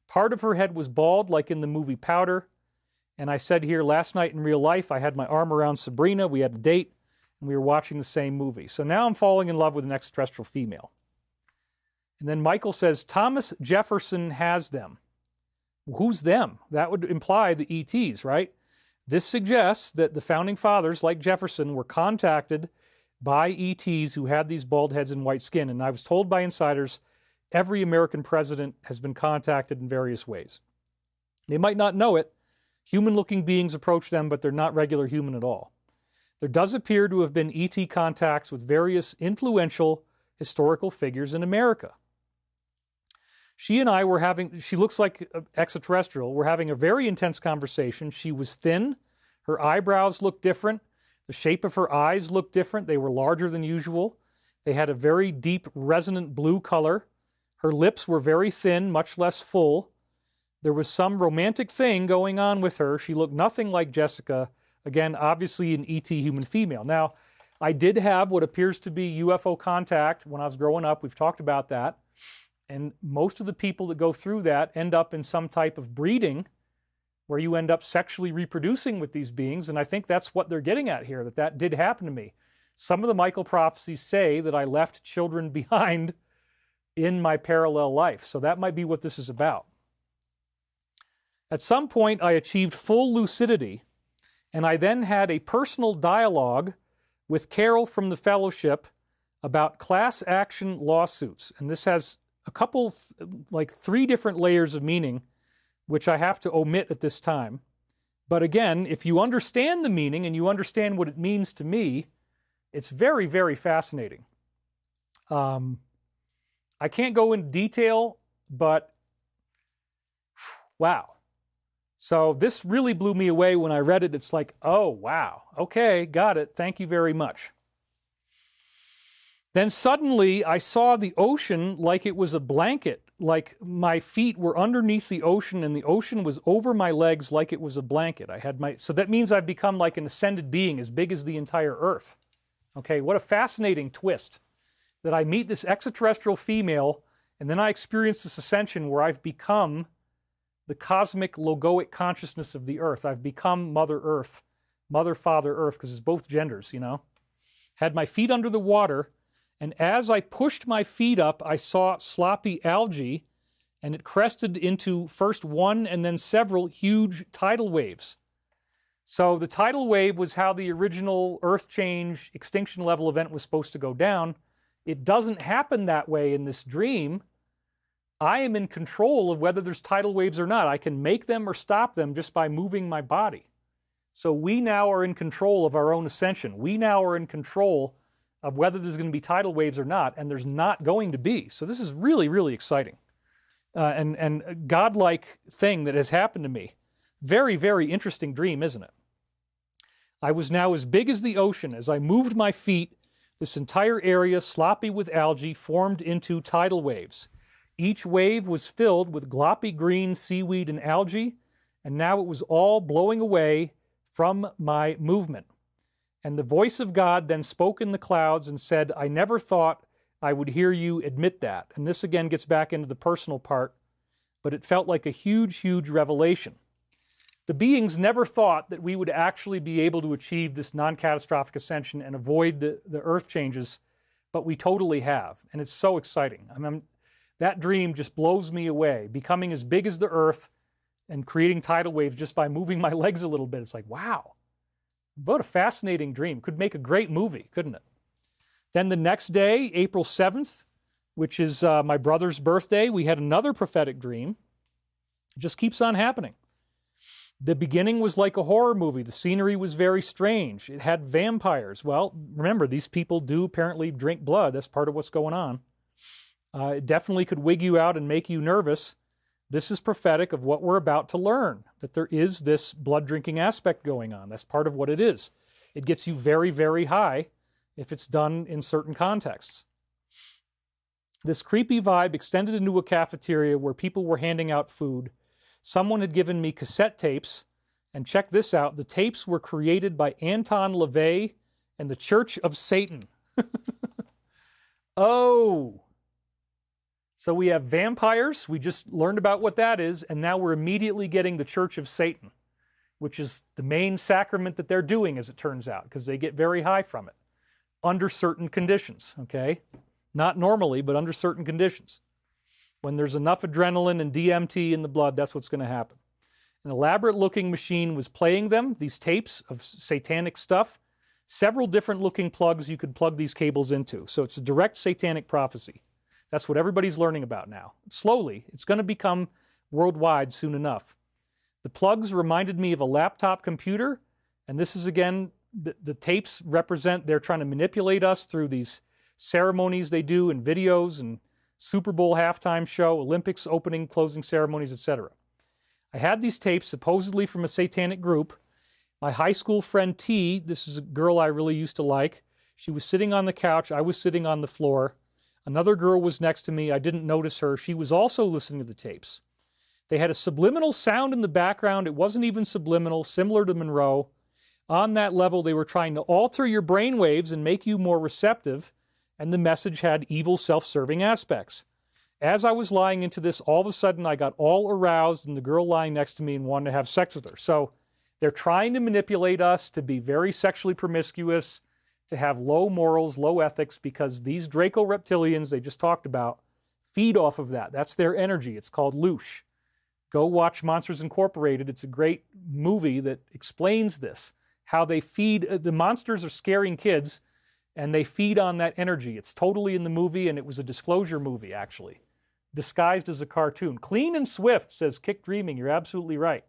Part of her head was bald, like in the movie Powder. And I said here, last night in real life, I had my arm around Sabrina. We had a date, and we were watching the same movie. So now I'm falling in love with an extraterrestrial female. And then Michael says, Thomas Jefferson has them. Who's them? That would imply the ETs, right? This suggests that the founding fathers, like Jefferson, were contacted by ETs who had these bald heads and white skin. And I was told by insiders, every American president has been contacted in various ways. They might not know it. Human-looking beings approach them, but they're not regular human at all. There does appear to have been ET contacts with various influential historical figures in America. She and I were she looks like an extraterrestrial. We're having a very intense conversation. She was thin. Her eyebrows looked different. The shape of her eyes looked different. They were larger than usual. They had a very deep, resonant blue color. Her lips were very thin, much less full. There was some romantic thing going on with her. She looked nothing like Jessica. Again, obviously an ET human female. Now, I did have what appears to be UFO contact when I was growing up. We've talked about that. And most of the people that go through that end up in some type of breeding where you end up sexually reproducing with these beings. And I think that's what they're getting at here, that did happen to me. Some of the Michael prophecies say that I left children behind in my parallel life. So that might be what this is about. At some point, I achieved full lucidity, and I then had a personal dialogue with Carol from the fellowship about class action lawsuits. And this has a couple, like 3 different layers of meaning, which I have to omit at this time. But again, if you understand the meaning and you understand what it means to me, it's very, very fascinating. I can't go into detail, but wow. So this really blew me away when I read it. It's like, oh, wow. Okay, got it. Thank you very much. Then suddenly I saw the ocean like it was a blanket, like my feet were underneath the ocean and the ocean was over my legs like it was a blanket. So that means I've become like an ascended being as big as the entire earth. Okay, what a fascinating twist that I meet this extraterrestrial female and then I experience this ascension where I've become the cosmic logoic consciousness of the earth. I've become Mother Earth, Mother, Father Earth, because it's both genders, you know. Had my feet under the water, and as I pushed my feet up, I saw sloppy algae, and it crested into first one and then several huge tidal waves. So the tidal wave was how the original Earth change extinction level event was supposed to go down. It doesn't happen that way in this dream. I am in control of whether there's tidal waves or not. I can make them or stop them just by moving my body. So we now are in control of our own ascension. We now are in control of whether there's going to be tidal waves or not, and there's not going to be. So this is really, really exciting and a godlike thing that has happened to me. Very, very interesting dream, isn't it? I was now as big as the ocean. As I moved my feet, this entire area, sloppy with algae, formed into tidal waves. Each wave was filled with gloppy green seaweed and algae, and now it was all blowing away from my movement. And the voice of God then spoke in the clouds and said, I never thought I would hear you admit that. And this again gets back into the personal part but it felt like a huge, huge revelation. The beings never thought that we would actually be able to achieve this non-catastrophic ascension and avoid the earth changes, but we totally have, and it's so exciting. I mean, that dream just blows me away, becoming as big as the earth and creating tidal waves just by moving my legs a little bit. It's like, wow, what a fascinating dream. Could make a great movie, couldn't it? Then the next day, April 7th, which is my brother's birthday, we had another prophetic dream. It just keeps on happening. The beginning was like a horror movie. The scenery was very strange. It had vampires. Well, remember, these people do apparently drink blood. That's part of what's going on. It definitely could wig you out and make you nervous. This is prophetic of what we're about to learn, that there is this blood drinking aspect going on. That's part of what it is. It gets you very, very high if it's done in certain contexts. This creepy vibe extended into a cafeteria where people were handing out food. Someone had given me cassette tapes, and check this out, the tapes were created by Anton LaVey and the Church of Satan. Oh! So we have vampires, we just learned about what that is, and now we're immediately getting the Church of Satan, which is the main sacrament that they're doing, as it turns out, because they get very high from it, under certain conditions, okay? Not normally, but under certain conditions. When there's enough adrenaline and DMT in the blood, that's what's going to happen. An elaborate-looking machine was playing them, these tapes of satanic stuff. Several different-looking plugs you could plug these cables into. So it's a direct satanic prophecy. That's what everybody's learning about now. Slowly, it's going to become worldwide soon enough. The plugs reminded me of a laptop computer, and this is, again, the tapes represent, they're trying to manipulate us through these ceremonies they do and videos and Super Bowl halftime show, Olympics opening, closing ceremonies, etc. I had these tapes supposedly from a satanic group. My high school friend T, this is a girl I really used to like, she was sitting on the couch, I was sitting on the floor. Another girl was next to me, I didn't notice her. She was also listening to the tapes. They had a subliminal sound in the background. It wasn't even subliminal, similar to Monroe. On that level, they were trying to alter your brain waves and make you more receptive, and the message had evil, self-serving aspects. As I was lying into this, all of a sudden I got all aroused and the girl lying next to me and wanted to have sex with her. So they're trying to manipulate us to be very sexually promiscuous, to have low morals, low ethics, because these Draco reptilians they just talked about feed off of that. That's their energy. It's called loosh. Go watch Monsters Incorporated. It's a great movie that explains this, how they feed. The monsters are scaring kids, and they feed on that energy. It's totally in the movie, and it was a disclosure movie, actually, disguised as a cartoon. Clean and swift, says Kick Dreaming. You're absolutely right.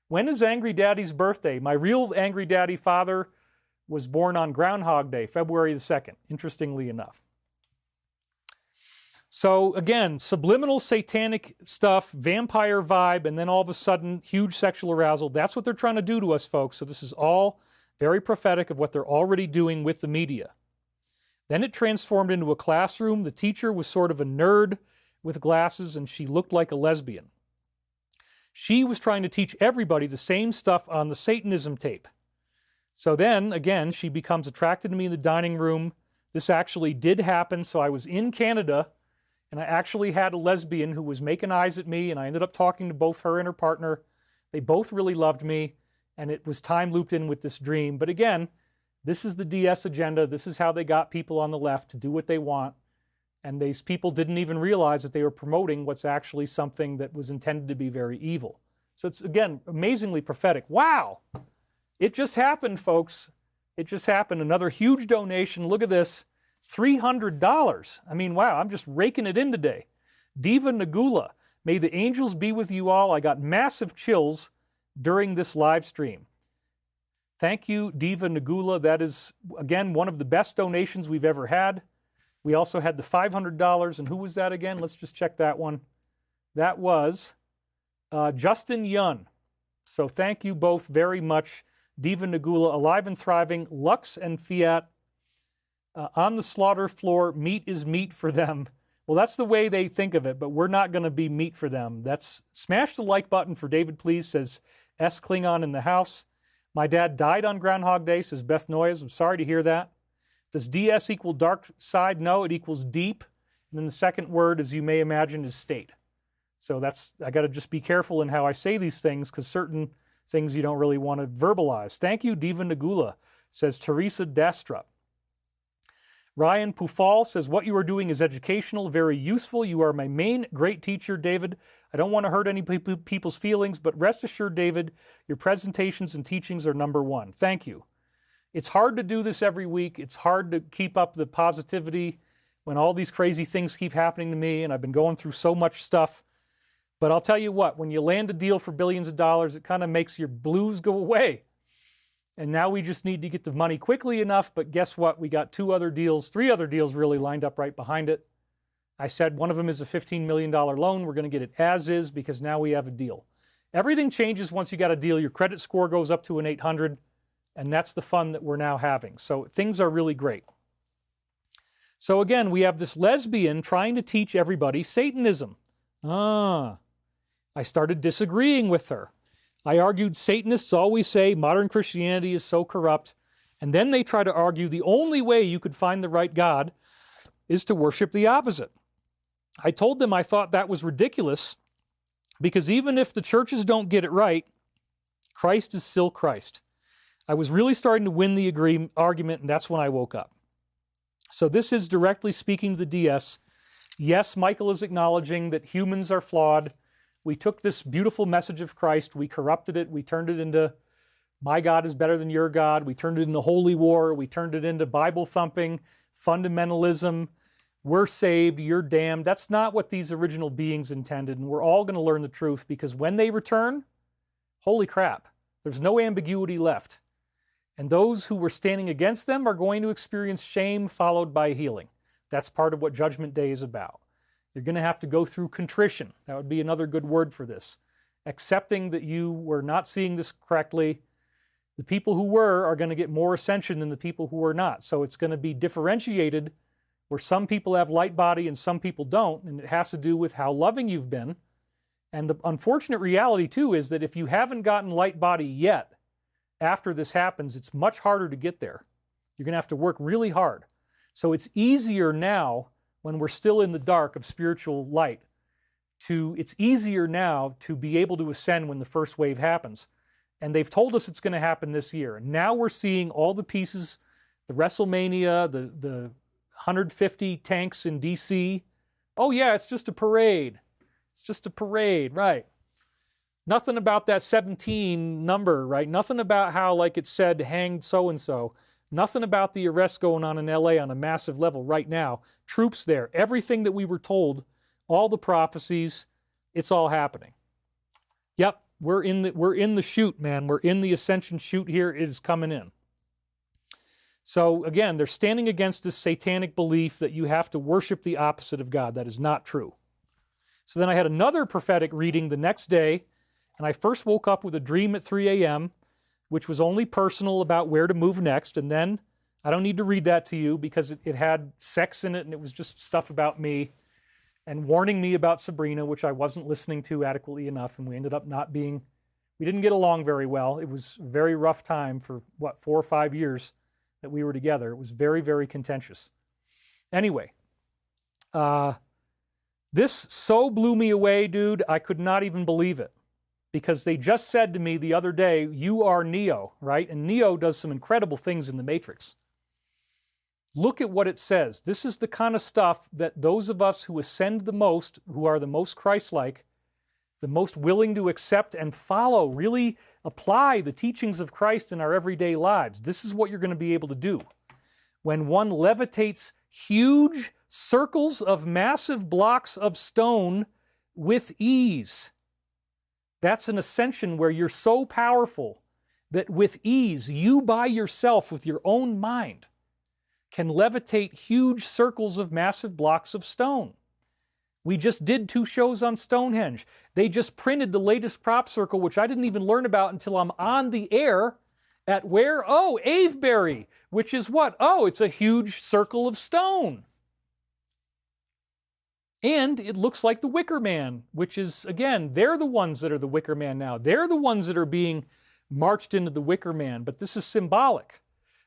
When is Angry Daddy's birthday? My real Angry Daddy father was born on Groundhog Day, February the 2nd, interestingly enough. So again, subliminal satanic stuff, vampire vibe, and then all of a sudden, huge sexual arousal. That's what they're trying to do to us, folks. So this is all very prophetic of what they're already doing with the media. Then it transformed into a classroom. The teacher was sort of a nerd with glasses, and she looked like a lesbian. She was trying to teach everybody the same stuff on the Satanism tape. So then, again, she becomes attracted to me in the dining room. This actually did happen. So I was in Canada, and I actually had a lesbian who was making eyes at me, and I ended up talking to both her and her partner. They both really loved me, and it was time looped in with this dream. But again, this is the DS agenda. This is how they got people on the left to do what they want. And these people didn't even realize that they were promoting what's actually something that was intended to be very evil. So it's, again, amazingly prophetic. Wow! It just happened, folks. It just happened. Another huge donation. Look at this. $300. I mean, wow, I'm just raking it in today. Diva Nagula, may the angels be with you all. I got massive chills during this live stream. Thank you, Diva Nagula. That is, again, one of the best donations we've ever had. We also had the $500. And who was that again? Let's just check that one. That was Justin Yun. So thank you both very much. Diva Nagula, alive and thriving, Lux and Fiat. On the slaughter floor, meat is meat for them. Well, that's the way they think of it, but we're not going to be meat for them. That's smash the like button for David, please, says S. Klingon in the house. My dad died on Groundhog Day, says Beth Noyes. I'm sorry to hear that. Does DS equal dark side? No, it equals deep. And then the second word, as you may imagine, is state. So I got to just be careful in how I say these things, because certain things you don't really want to verbalize. Thank you, Diva Nagula, says Teresa Destra. Ryan Pufal says, what you are doing is educational, very useful. You are my main great teacher, David. I don't want to hurt any people's feelings, but rest assured, David, your presentations and teachings are number one. Thank you. It's hard to do this every week. It's hard to keep up the positivity when all these crazy things keep happening to me, and I've been going through so much stuff. But I'll tell you what, when you land a deal for billions of dollars, it kind of makes your blues go away. And now we just need to get the money quickly enough, but guess what? We got 3 other deals really lined up right behind it. I said one of them is a $15 million loan. We're going to get it as is because now we have a deal. Everything changes once you got a deal. Your credit score goes up to an 800, and that's the fun that we're now having. So things are really great. So again, we have this lesbian trying to teach everybody Satanism. I started disagreeing with her. I argued Satanists always say modern Christianity is so corrupt, and then they try to argue the only way you could find the right God is to worship the opposite. I told them I thought that was ridiculous, because even if the churches don't get it right, Christ is still Christ. I was really starting to win the argument, and that's when I woke up. So this is directly speaking to the DS. Yes, Michael is acknowledging that humans are flawed. We took this beautiful message of Christ, we corrupted it, we turned it into my God is better than your God, we turned it into holy war, we turned it into Bible thumping, fundamentalism, we're saved, you're damned. That's not what these original beings intended, and we're all going to learn the truth, because when they return, holy crap, there's no ambiguity left. And those who were standing against them are going to experience shame followed by healing. That's part of what Judgment Day is about. You're going to have to go through contrition. That would be another good word for this. Accepting that you were not seeing this correctly. The people who were are going to get more ascension than the people who were not. So it's going to be differentiated, where some people have light body and some people don't, and it has to do with how loving you've been. And the unfortunate reality, too, is that if you haven't gotten light body yet, after this happens, it's much harder to get there. You're going to have to work really hard. So it's easier now, when we're still in the dark of spiritual light, it's easier now to be able to ascend when the first wave happens. And they've told us it's going to happen this year. And now we're seeing all the pieces, the Wrestlemania, the 150 tanks in DC. Oh yeah, it's just a parade. It's just a parade, right. Nothing about that 17 number, right? Nothing about how, like it said, hanged so-and-so. Nothing about the arrest going on in LA on a massive level right now. Troops there. Everything that we were told, all the prophecies, it's all happening. Yep, we're in the chute, man. We're in the Ascension chute here. It is coming in. So again, they're standing against this satanic belief that you have to worship the opposite of God. That is not true. So then I had another prophetic reading the next day, and I first woke up with a dream at 3 a.m., which was only personal about where to move next. And then, I don't need to read that to you because it had sex in it, and it was just stuff about me and warning me about Sabrina, which I wasn't listening to adequately enough, and we ended up we didn't get along very well. It was a very rough time for, 4 or 5 years that we were together. It was very, very contentious. Anyway, this so blew me away, dude, I could not even believe it. Because they just said to me the other day, you are Neo, right? And Neo does some incredible things in the Matrix. Look at what it says. This is the kind of stuff that those of us who ascend the most, who are the most Christ-like, the most willing to accept and follow, really apply the teachings of Christ in our everyday lives. This is what you're going to be able to do. When one levitates huge circles of massive blocks of stone with ease. That's an ascension where you're so powerful that with ease, you by yourself, with your own mind, can levitate huge circles of massive blocks of stone. We just did 2 shows on Stonehenge. They just printed the latest prop circle, which I didn't even learn about until I'm on the air at where? Oh, Avebury, which is what? Oh, it's a huge circle of stone. And it looks like the Wicker Man, which is, again, they're the ones that are the Wicker Man now. They're the ones that are being marched into the Wicker Man, but this is symbolic.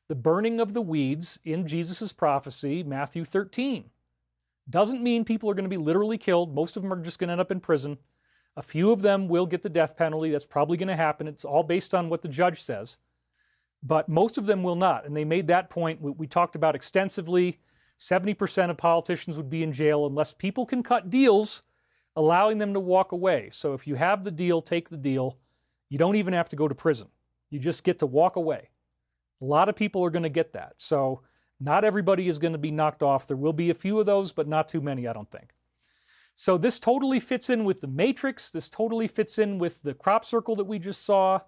The burning of the weeds in Jesus' prophecy, Matthew 13. Doesn't mean people are going to be literally killed. Most of them are just going to end up in prison. A few of them will get the death penalty. That's probably going to happen. It's all based on what the judge says. But most of them will not. And they made that point. We talked about extensively. 70% of politicians would be in jail unless people can cut deals allowing them to walk away. So if you have the deal, take the deal. You don't even have to go to prison. You just get to walk away. A lot of people are going to get that. So not everybody is going to be knocked off. There will be a few of those, but not too many, I don't think. So this totally fits in with the Matrix. This totally fits in with the crop circle that we just saw.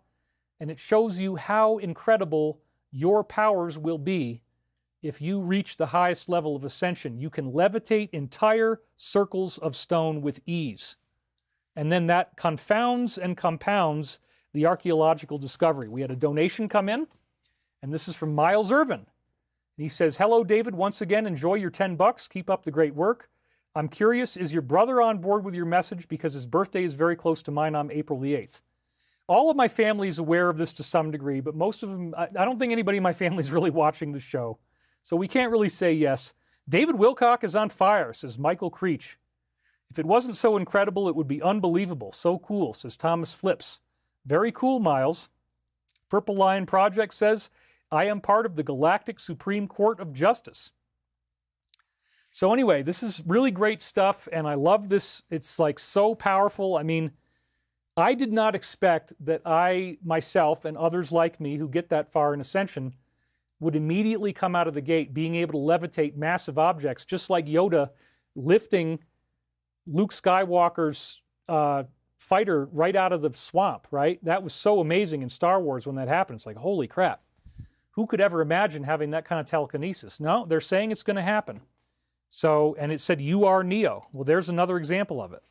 And it shows you how incredible your powers will be if you reach the highest level of ascension. You can levitate entire circles of stone with ease. And then that confounds and compounds the archaeological discovery. We had a donation come in, and this is from Miles Irvin. He says, "Hello, David. Once again, enjoy your $10. Keep up the great work. I'm curious, is your brother on board with your message? Because his birthday is very close to mine on April the 8th. All of my family is aware of this to some degree, but most of them, I don't think anybody in my family is really watching the show. So we can't really say yes. David Wilcock is on fire, says Michael Creech. If it wasn't so incredible, it would be unbelievable. So cool, says Thomas Flips. Very cool, Miles. Purple Lion Project says, I am part of the Galactic Supreme Court of Justice. So anyway, this is really great stuff, and I love this. It's like so powerful. I mean, I did not expect that I, myself, and others like me who get that far in Ascension would immediately come out of the gate being able to levitate massive objects, just like Yoda lifting Luke Skywalker's fighter right out of the swamp, right? That was so amazing in Star Wars when that happened. It's like, holy crap. Who could ever imagine having that kind of telekinesis? No, they're saying it's going to happen. So, and it said, you are Neo. Well, there's another example of it.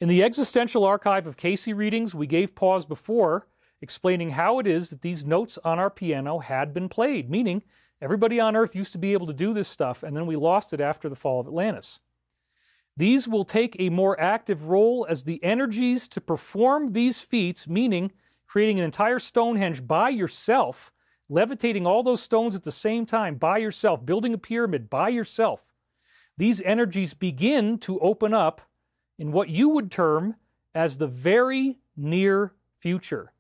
In the existential archive of Casey readings, we gave pause before explaining how it is that these notes on our piano had been played, meaning everybody on Earth used to be able to do this stuff, and then we lost it after the fall of Atlantis. These will take a more active role as the energies to perform these feats, meaning creating an entire Stonehenge by yourself, levitating all those stones at the same time by yourself, building a pyramid by yourself. These energies begin to open up in what you would term as the very near future.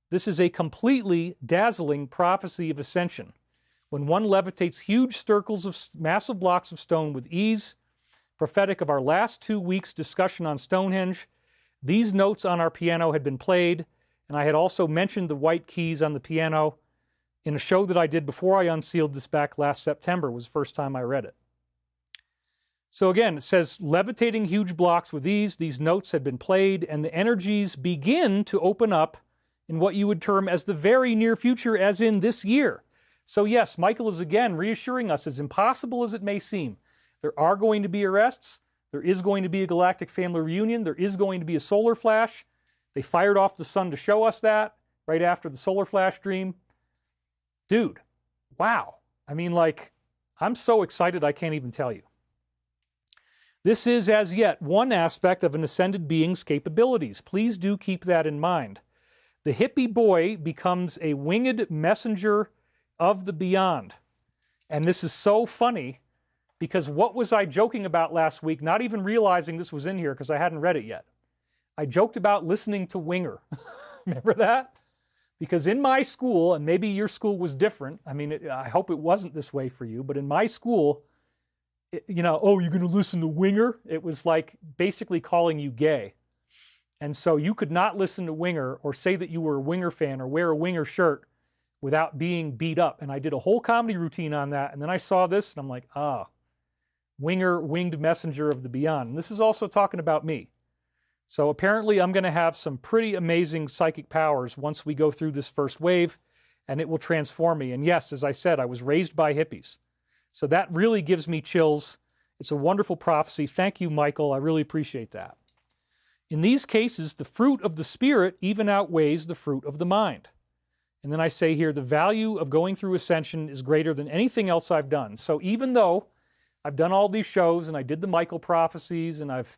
This is a completely dazzling prophecy of ascension. When one levitates huge circles of massive blocks of stone with ease, prophetic of our last 2 weeks' discussion on Stonehenge, these notes on our piano had been played, and I had also mentioned the white keys on the piano in a show that I did before I unsealed this back last September. Was the first time I read it. So again, it says, levitating huge blocks with ease, these notes had been played, and the energies begin to open up in what you would term as the very near future, as in this year. So yes, Michael is again reassuring us, as impossible as it may seem, there are going to be arrests, there is going to be a galactic family reunion, there is going to be a solar flash. They fired off the sun to show us that right after the solar flash dream. Dude, wow. I mean, like, I'm so excited I can't even tell you. This is, as yet, one aspect of an ascended being's capabilities. Please do keep that in mind. The hippie boy becomes a winged messenger of the beyond. And this is so funny, because what was I joking about last week, not even realizing this was in here because I hadn't read it yet. I joked about listening to Winger. Remember that? Because in my school, and maybe your school was different, I mean, I hope it wasn't this way for you, but in my school, you know, oh, you're going to listen to Winger? It was like basically calling you gay. And so you could not listen to Winger or say that you were a Winger fan or wear a Winger shirt without being beat up. And I did a whole comedy routine on that. And then I saw this and I'm like, ah, Winger, winged messenger of the beyond. And this is also talking about me. So apparently I'm going to have some pretty amazing psychic powers once we go through this first wave, and it will transform me. And yes, as I said, I was raised by hippies. So that really gives me chills. It's a wonderful prophecy. Thank you, Michael. I really appreciate that. In these cases, the fruit of the spirit even outweighs the fruit of the mind. And then I say here, the value of going through Ascension is greater than anything else I've done. So even though I've done all these shows and I did the Michael prophecies and I've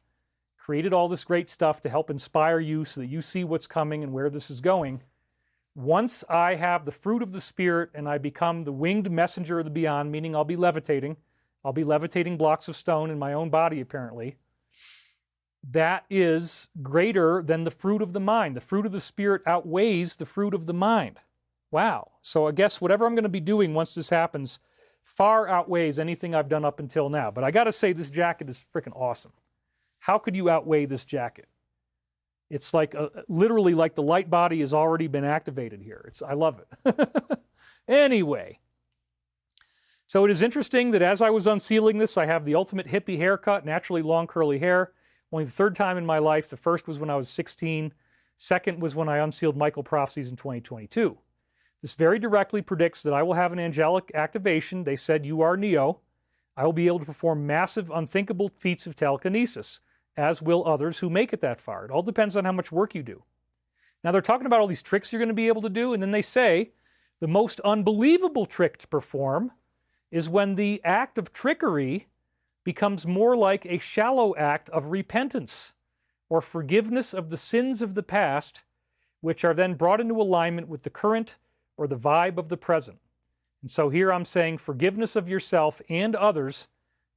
created all this great stuff to help inspire you so that you see what's coming and where this is going, once I have the fruit of the Spirit and I become the winged messenger of the beyond, meaning I'll be levitating, I'll be levitating blocks of stone in my own body, apparently. That is greater than the fruit of the mind. The fruit of the Spirit outweighs the fruit of the mind. Wow. So I guess whatever I'm going to be doing once this happens far outweighs anything I've done up until now. But I got to say, this jacket is freaking awesome. How could you outweigh this jacket? It's like literally like the light body has already been activated here. I love it. Anyway. So it is interesting that as I was unsealing this, I have the ultimate hippie haircut, naturally long curly hair. Only the third time in my life. The first was when I was 16. Second was when I unsealed Michael Prophecies in 2022. This very directly predicts that I will have an angelic activation. They said, you are Neo. I will be able to perform massive, unthinkable feats of telekinesis, as will others who make it that far. It all depends on how much work you do. Now, they're talking about all these tricks you're going to be able to do, and then they say the most unbelievable trick to perform is when the act of trickery becomes more like a shallow act of repentance or forgiveness of the sins of the past, which are then brought into alignment with the current or the vibe of the present. And so here I'm saying forgiveness of yourself and others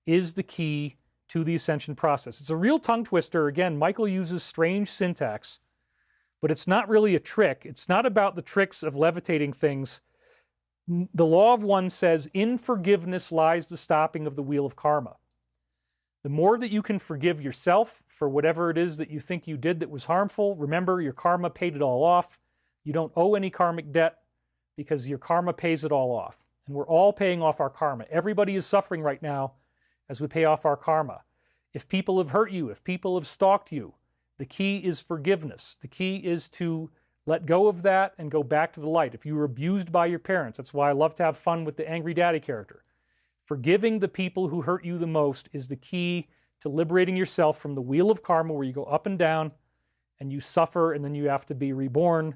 is the key to the ascension process. It's a real tongue twister. Again, Michael uses strange syntax, but it's not really a trick. It's not about the tricks of levitating things. The law of one says, in forgiveness lies the stopping of the wheel of karma. The more that you can forgive yourself for whatever it is that you think you did that was harmful, remember, your karma paid it all off. You don't owe any karmic debt because your karma pays it all off. And we're all paying off our karma. Everybody is suffering right now as we pay off our karma. If people have hurt you, if people have stalked you, the key is forgiveness. The key is to let go of that and go back to the light. If you were abused by your parents, that's why I love to have fun with the angry daddy character. Forgiving the people who hurt you the most is the key to liberating yourself from the wheel of karma where you go up and down and you suffer and then you have to be reborn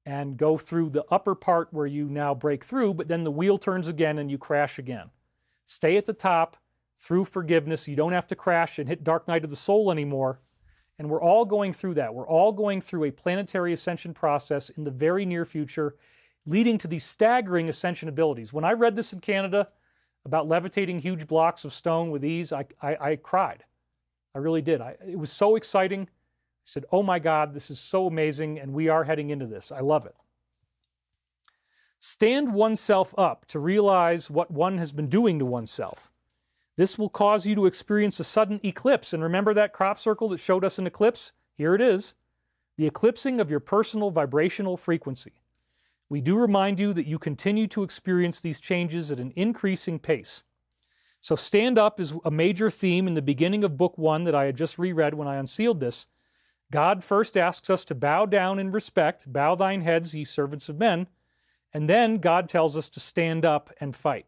and go through the upper part where you now break through, but then the wheel turns again and you crash again. Stay at the top through forgiveness. You don't have to crash and hit dark night of the soul anymore. And we're all going through that. We're all going through a planetary ascension process in the very near future, leading to these staggering ascension abilities. When I read this in Canada about levitating huge blocks of stone with ease, I cried. I really did. It was so exciting. I said, oh my God, this is so amazing, and we are heading into this. I love it. Stand oneself up to realize what one has been doing to oneself. This will cause you to experience a sudden eclipse. And remember that crop circle that showed us an eclipse? Here it is. The eclipsing of your personal vibrational frequency. We do remind you that you continue to experience these changes at an increasing pace. So stand up is a major theme in the beginning of Book 1 that I had just reread when I unsealed this. God first asks us to bow down in respect, bow thine heads, ye servants of men, and then God tells us to stand up and fight.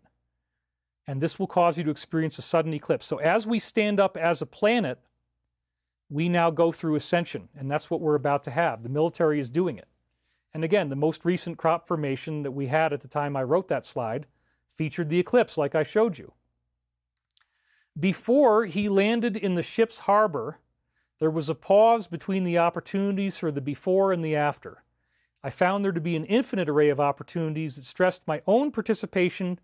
And this will cause you to experience a sudden eclipse. So as we stand up as a planet, we now go through ascension, and that's what we're about to have. The military is doing it. And again, the most recent crop formation that we had at the time I wrote that slide featured the eclipse like I showed you. Before he landed in the ship's harbor, there was a pause between the opportunities for the before and the after. I found there to be an infinite array of opportunities that stressed my own participation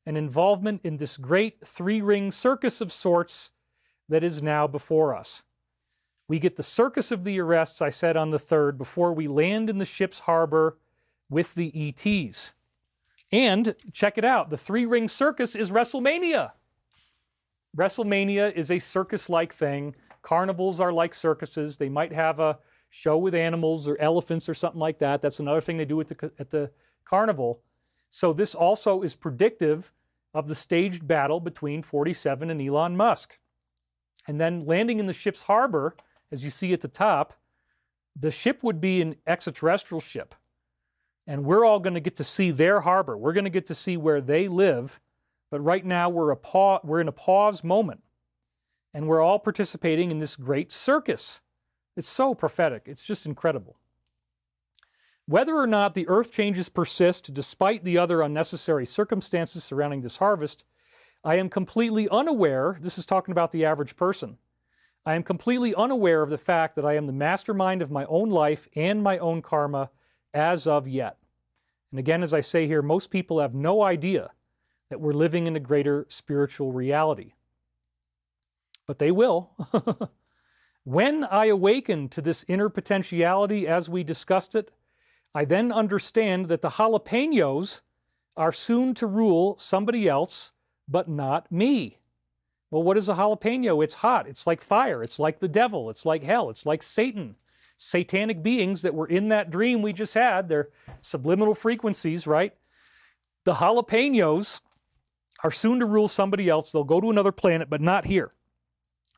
and involvement in this great three-ring circus of sorts that is now before us. We get the circus of the arrests, I said on the 3rd, before we land in the ship's harbor with the ETs. And check it out, the three-ring circus is Wrestlemania. Wrestlemania is a circus-like thing. Carnivals are like circuses. They might have a show with animals or elephants or something like that. That's another thing they do at the carnival. So this also is predictive of the staged battle between 47 and Elon Musk. And then landing in the ship's harbor, as you see at the top, the ship would be an extraterrestrial ship. And we're all going to get to see their harbor. We're going to get to see where they live. But right now we're in a pause moment. And we're all participating in this great circus. It's so prophetic. It's just incredible. Whether or not the earth changes persist, despite the other unnecessary circumstances surrounding this harvest, I am completely unaware, this is talking about the average person, I am completely unaware of the fact that I am the mastermind of my own life and my own karma as of yet. And again, as I say here, most people have no idea that we're living in a greater spiritual reality. But they will. When I awaken to this inner potentiality as we discussed it, I then understand that the jalapenos are soon to rule somebody else, but not me. Well, what is a jalapeno? It's hot. It's like fire. It's like the devil. It's like hell. It's like Satan. Satanic beings that were in that dream we just had. They're subliminal frequencies, right? The jalapenos are soon to rule somebody else. They'll go to another planet, but not here.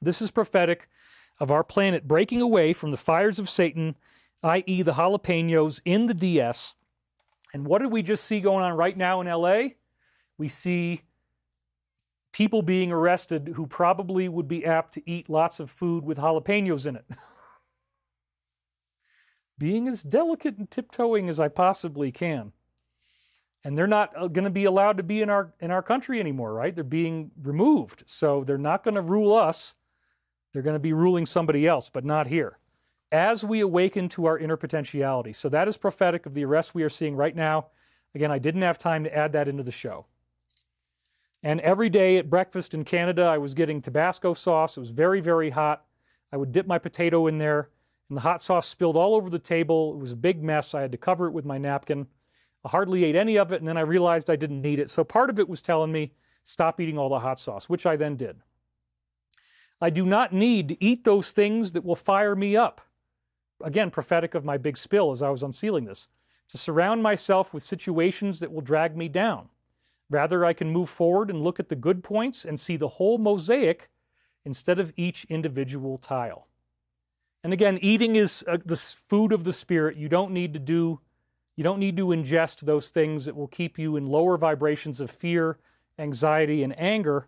This is prophetic of our planet breaking away from the fires of Satan, i.e. the jalapenos in the DS. And what did we just see going on right now in LA? We see people being arrested who probably would be apt to eat lots of food with jalapenos in it. Being as delicate and tiptoeing as I possibly can. And they're not going to be allowed to be in our country anymore, right? They're being removed. So they're not going to rule us. They're going to be ruling somebody else, but not here. As we awaken to our inner potentiality. So that is prophetic of the arrests we are seeing right now. Again, I didn't have time to add that into the show. And every day at breakfast in Canada, I was getting Tabasco sauce. It was very, very hot. I would dip my potato in there, and the hot sauce spilled all over the table. It was a big mess. I had to cover it with my napkin. I hardly ate any of it, and then I realized I didn't need it. So part of it was telling me, stop eating all the hot sauce, which I then did. I do not need to eat those things that will fire me up. Again, prophetic of my big spill as I was unsealing this. To surround myself with situations that will drag me down. Rather, I can move forward and look at the good points and see the whole mosaic instead of each individual tile. And again, eating is the food of the spirit. You don't need to ingest those things that will keep you in lower vibrations of fear, anxiety, and anger.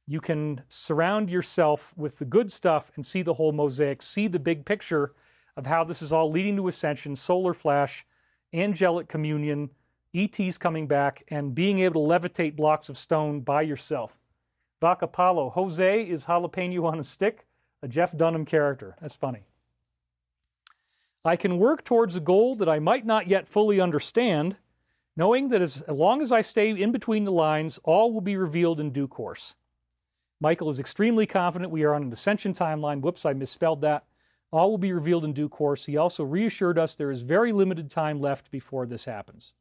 You can surround yourself with the good stuff and see the whole mosaic, see the big picture of how this is all leading to ascension, solar flash, angelic communion, ETs coming back, and being able to levitate blocks of stone by yourself. Vaca Palo, Jose is jalapeno on a stick, a Jeff Dunham character. That's funny. I can work towards a goal that I might not yet fully understand, knowing that as long as I stay in between the lines, all will be revealed in due course. Michael is extremely confident we are on an ascension timeline. Whoops, I misspelled that. All will be revealed in due course. He also reassured us there is very limited time left before this happens.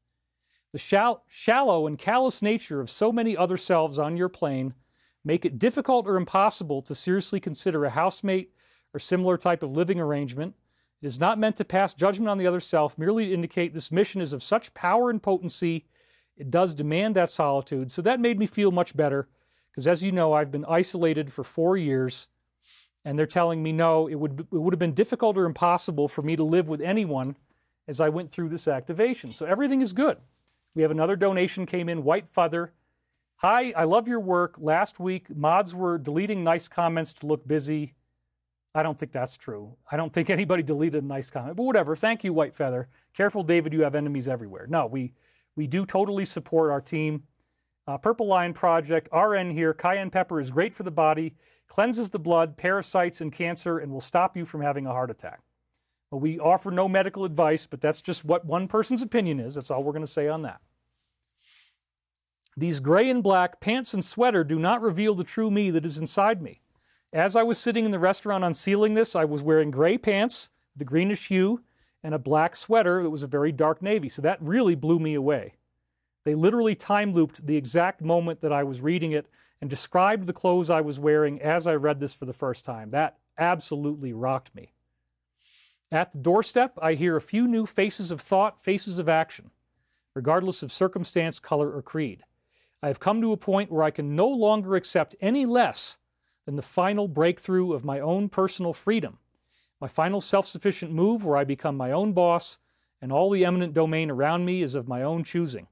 The shallow and callous nature of so many other selves on your plane make it difficult or impossible to seriously consider a housemate or similar type of living arrangement. It is not meant to pass judgment on the other self, merely to indicate this mission is of such power and potency, it does demand that solitude. So that made me feel much better, because as you know, I've been isolated for 4 years, and they're telling me, no, it would have been difficult or impossible for me to live with anyone as I went through this activation. So everything is good. We have another donation came in, White Feather. Hi, I love your work. Last week, mods were deleting nice comments to look busy. I don't think that's true. I don't think anybody deleted a nice comment, but whatever. Thank you, White Feather. Careful, David, you have enemies everywhere. No, we do totally support our team. Purple Lion Project, RN here. Cayenne pepper is great for the body, cleanses the blood, parasites, and cancer, and will stop you from having a heart attack. Well, we offer no medical advice, but that's just what one person's opinion is. That's all we're going to say on that. These gray and black pants and sweater do not reveal the true me that is inside me. As I was sitting in the restaurant unsealing this, I was wearing gray pants, the greenish hue, and a black sweater that was a very dark navy. So that really blew me away. They literally time looped the exact moment that I was reading it and described the clothes I was wearing as I read this for the first time. That absolutely rocked me. At the doorstep, I hear a few new faces of thought, faces of action, regardless of circumstance, color, or creed. I have come to a point where I can no longer accept any less than the final breakthrough of my own personal freedom, my final self-sufficient move where I become my own boss and all the eminent domain around me is of my own choosing.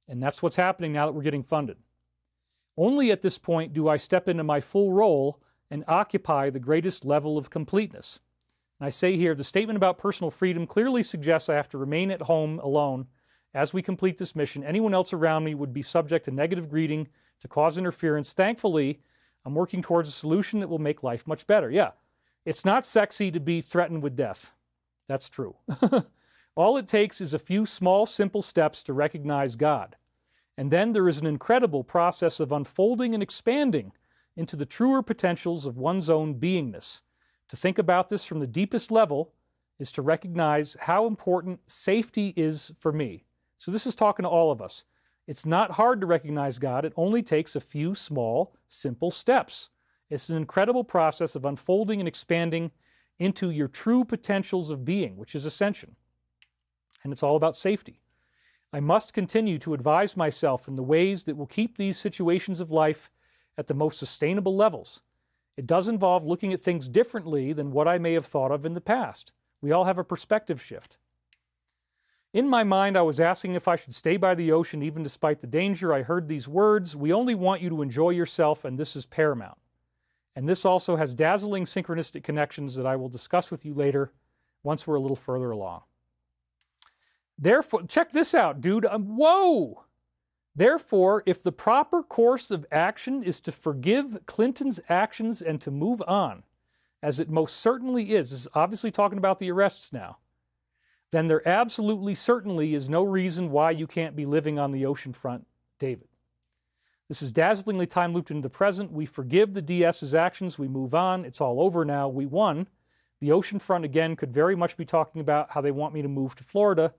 And that's what's happening now that we're getting funded. Only at this point do I step into my full role and occupy the greatest level of completeness. And I say here, the statement about personal freedom clearly suggests I have to remain at home alone as we complete this mission. Anyone else around me would be subject to negative greeting, to cause interference. Thankfully, I'm working towards a solution that will make life much better. Yeah, it's not sexy to be threatened with death. That's true. All it takes is a few small, simple steps to recognize God. And then there is an incredible process of unfolding and expanding into the truer potentials of one's own beingness. To think about this from the deepest level is to recognize how important safety is for me. So this is talking to all of us. It's not hard to recognize God. It only takes a few small, simple steps. It's an incredible process of unfolding and expanding into your true potentials of being, which is Ascension. And it's all about safety. I must continue to advise myself in the ways that will keep these situations of life at the most sustainable levels. It does involve looking at things differently than what I may have thought of in the past. We all have a perspective shift. In my mind, I was asking if I should stay by the ocean even despite the danger. I heard these words, "We only want you to enjoy yourself, and this is paramount." And this also has dazzling synchronistic connections that I will discuss with you later once we're a little further along. Therefore, check this out, dude. Whoa! Therefore, if the proper course of action is to forgive Clinton's actions and to move on, as it most certainly is, this is obviously talking about the arrests now, then there absolutely certainly is no reason why you can't be living on the ocean front, David. This is dazzlingly time-looped into the present. We forgive the DS's actions. We move on. It's all over now. We won. The ocean front, again, could very much be talking about how they want me to move to Florida,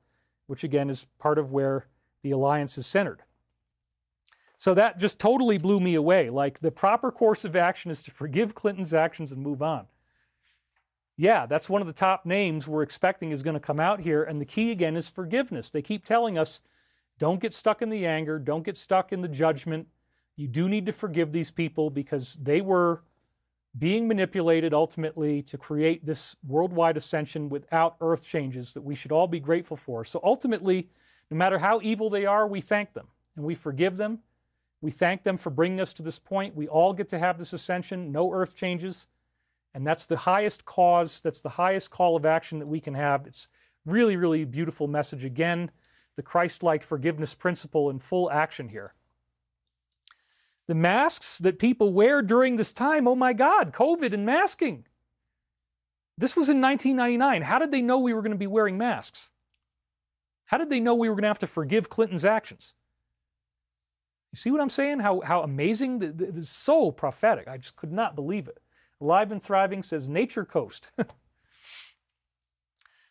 which, again, is part of where the alliance is centered. So that just totally blew me away. Like, the proper course of action is to forgive Clinton's actions and move on. Yeah, that's one of the top names we're expecting is going to come out here. And the key, again, is forgiveness. They keep telling us, don't get stuck in the anger. Don't get stuck in the judgment. You do need to forgive these people because they were being manipulated ultimately to create this worldwide ascension without earth changes that we should all be grateful for. So ultimately, no matter how evil they are, we thank them and we forgive them. We thank them for bringing us to this point. We all get to have this ascension, no earth changes. And that's the highest cause, that's the highest call of action that we can have. It's really, really beautiful message. Again, the Christ-like forgiveness principle in full action here. The masks that people wear during this time, oh my God, COVID and masking. This was in 1999. How did they know we were going to be wearing masks? How did they know we were going to have to forgive Clinton's actions? You see what I'm saying? How amazing? This is so prophetic. I just could not believe it. Alive and Thriving says Nature Coast.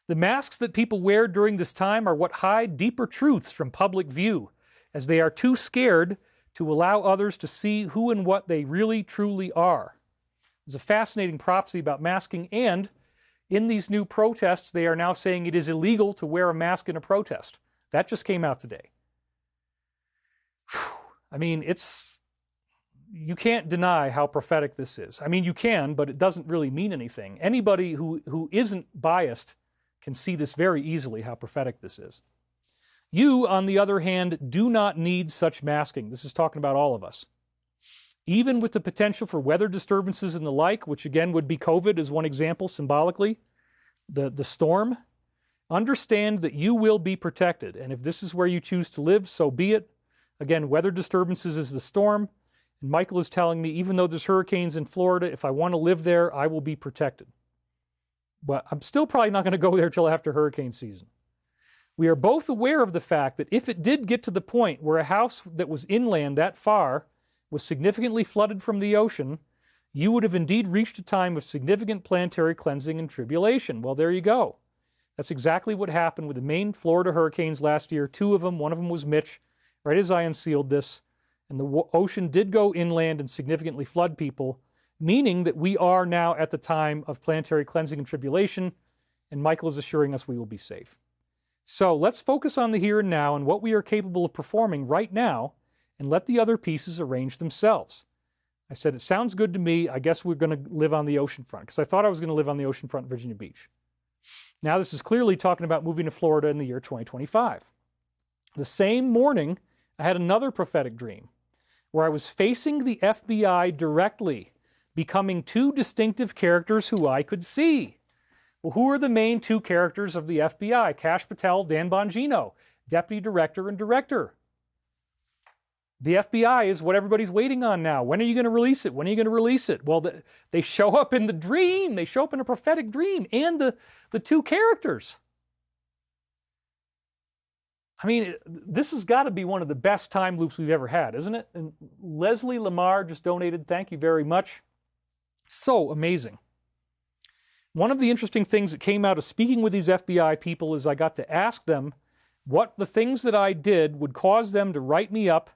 The masks that people wear during this time are what hide deeper truths from public view, as they are too scared to allow others to see who and what they really, truly are. There's a fascinating prophecy about masking, and in these new protests, they are now saying it is illegal to wear a mask in a protest. That just came out today. I mean, you can't deny how prophetic this is. I mean, you can, but it doesn't really mean anything. Anybody who isn't biased can see this very easily, how prophetic this is. You, on the other hand, do not need such masking. This is talking about all of us. Even with the potential for weather disturbances and the like, which again would be COVID as one example symbolically, the storm, understand that you will be protected. And if this is where you choose to live, so be it. Again, weather disturbances is the storm. And Michael is telling me, even though there's hurricanes in Florida, if I want to live there, I will be protected. But I'm still probably not going to go there till after hurricane season. We are both aware of the fact that if it did get to the point where a house that was inland that far was significantly flooded from the ocean, you would have indeed reached a time of significant planetary cleansing and tribulation. Well, there you go. That's exactly what happened with the main Florida hurricanes last year. Two of them, one of them was Mitch, right as I unsealed this. And the ocean did go inland and significantly flood people, meaning that we are now at the time of planetary cleansing and tribulation, and Michael is assuring us we will be safe. So let's focus on the here and now and what we are capable of performing right now, and let the other pieces arrange themselves. I said, it sounds good to me. I guess we're going to live on the ocean front, because I thought I was going to live on the ocean front in Virginia Beach. Now this is clearly talking about moving to Florida in the year 2025. The same morning, I had another prophetic dream where I was facing the FBI directly, becoming two distinctive characters who I could see. Well, who are the main two characters of the FBI? Kash Patel, Dan Bongino, Deputy Director and Director. The FBI is what everybody's waiting on now. When are you going to release it? When are you going to release it? Well, they show up in the dream. They show up in a prophetic dream, and the two characters. I mean, this has got to be one of the best time loops we've ever had, isn't it? And Leslie Lamar just donated. Thank you very much. So amazing. One of the interesting things that came out of speaking with these FBI people is I got to ask them what the things that I did would cause them to write me up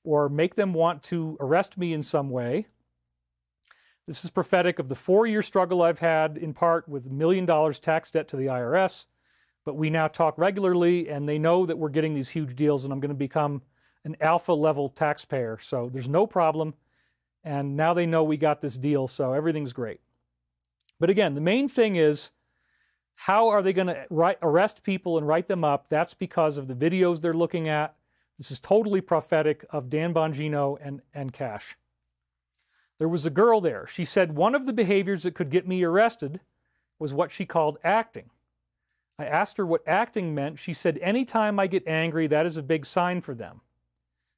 or make them want to arrest me in some way. This is prophetic of the 4-year struggle I've had, in part with $1 million tax debt to the IRS. But we now talk regularly, and they know that we're getting these huge deals, and I'm going to become an alpha-level taxpayer. So there's no problem. And now they know we got this deal, so everything's great. But again, the main thing is, how are they going to arrest people and write them up? That's because of the videos they're looking at. This is totally prophetic of Dan Bongino and Cash. There was a girl there. She said one of the behaviors that could get me arrested was what she called acting. I asked her what acting meant. She said, anytime I get angry, that is a big sign for them.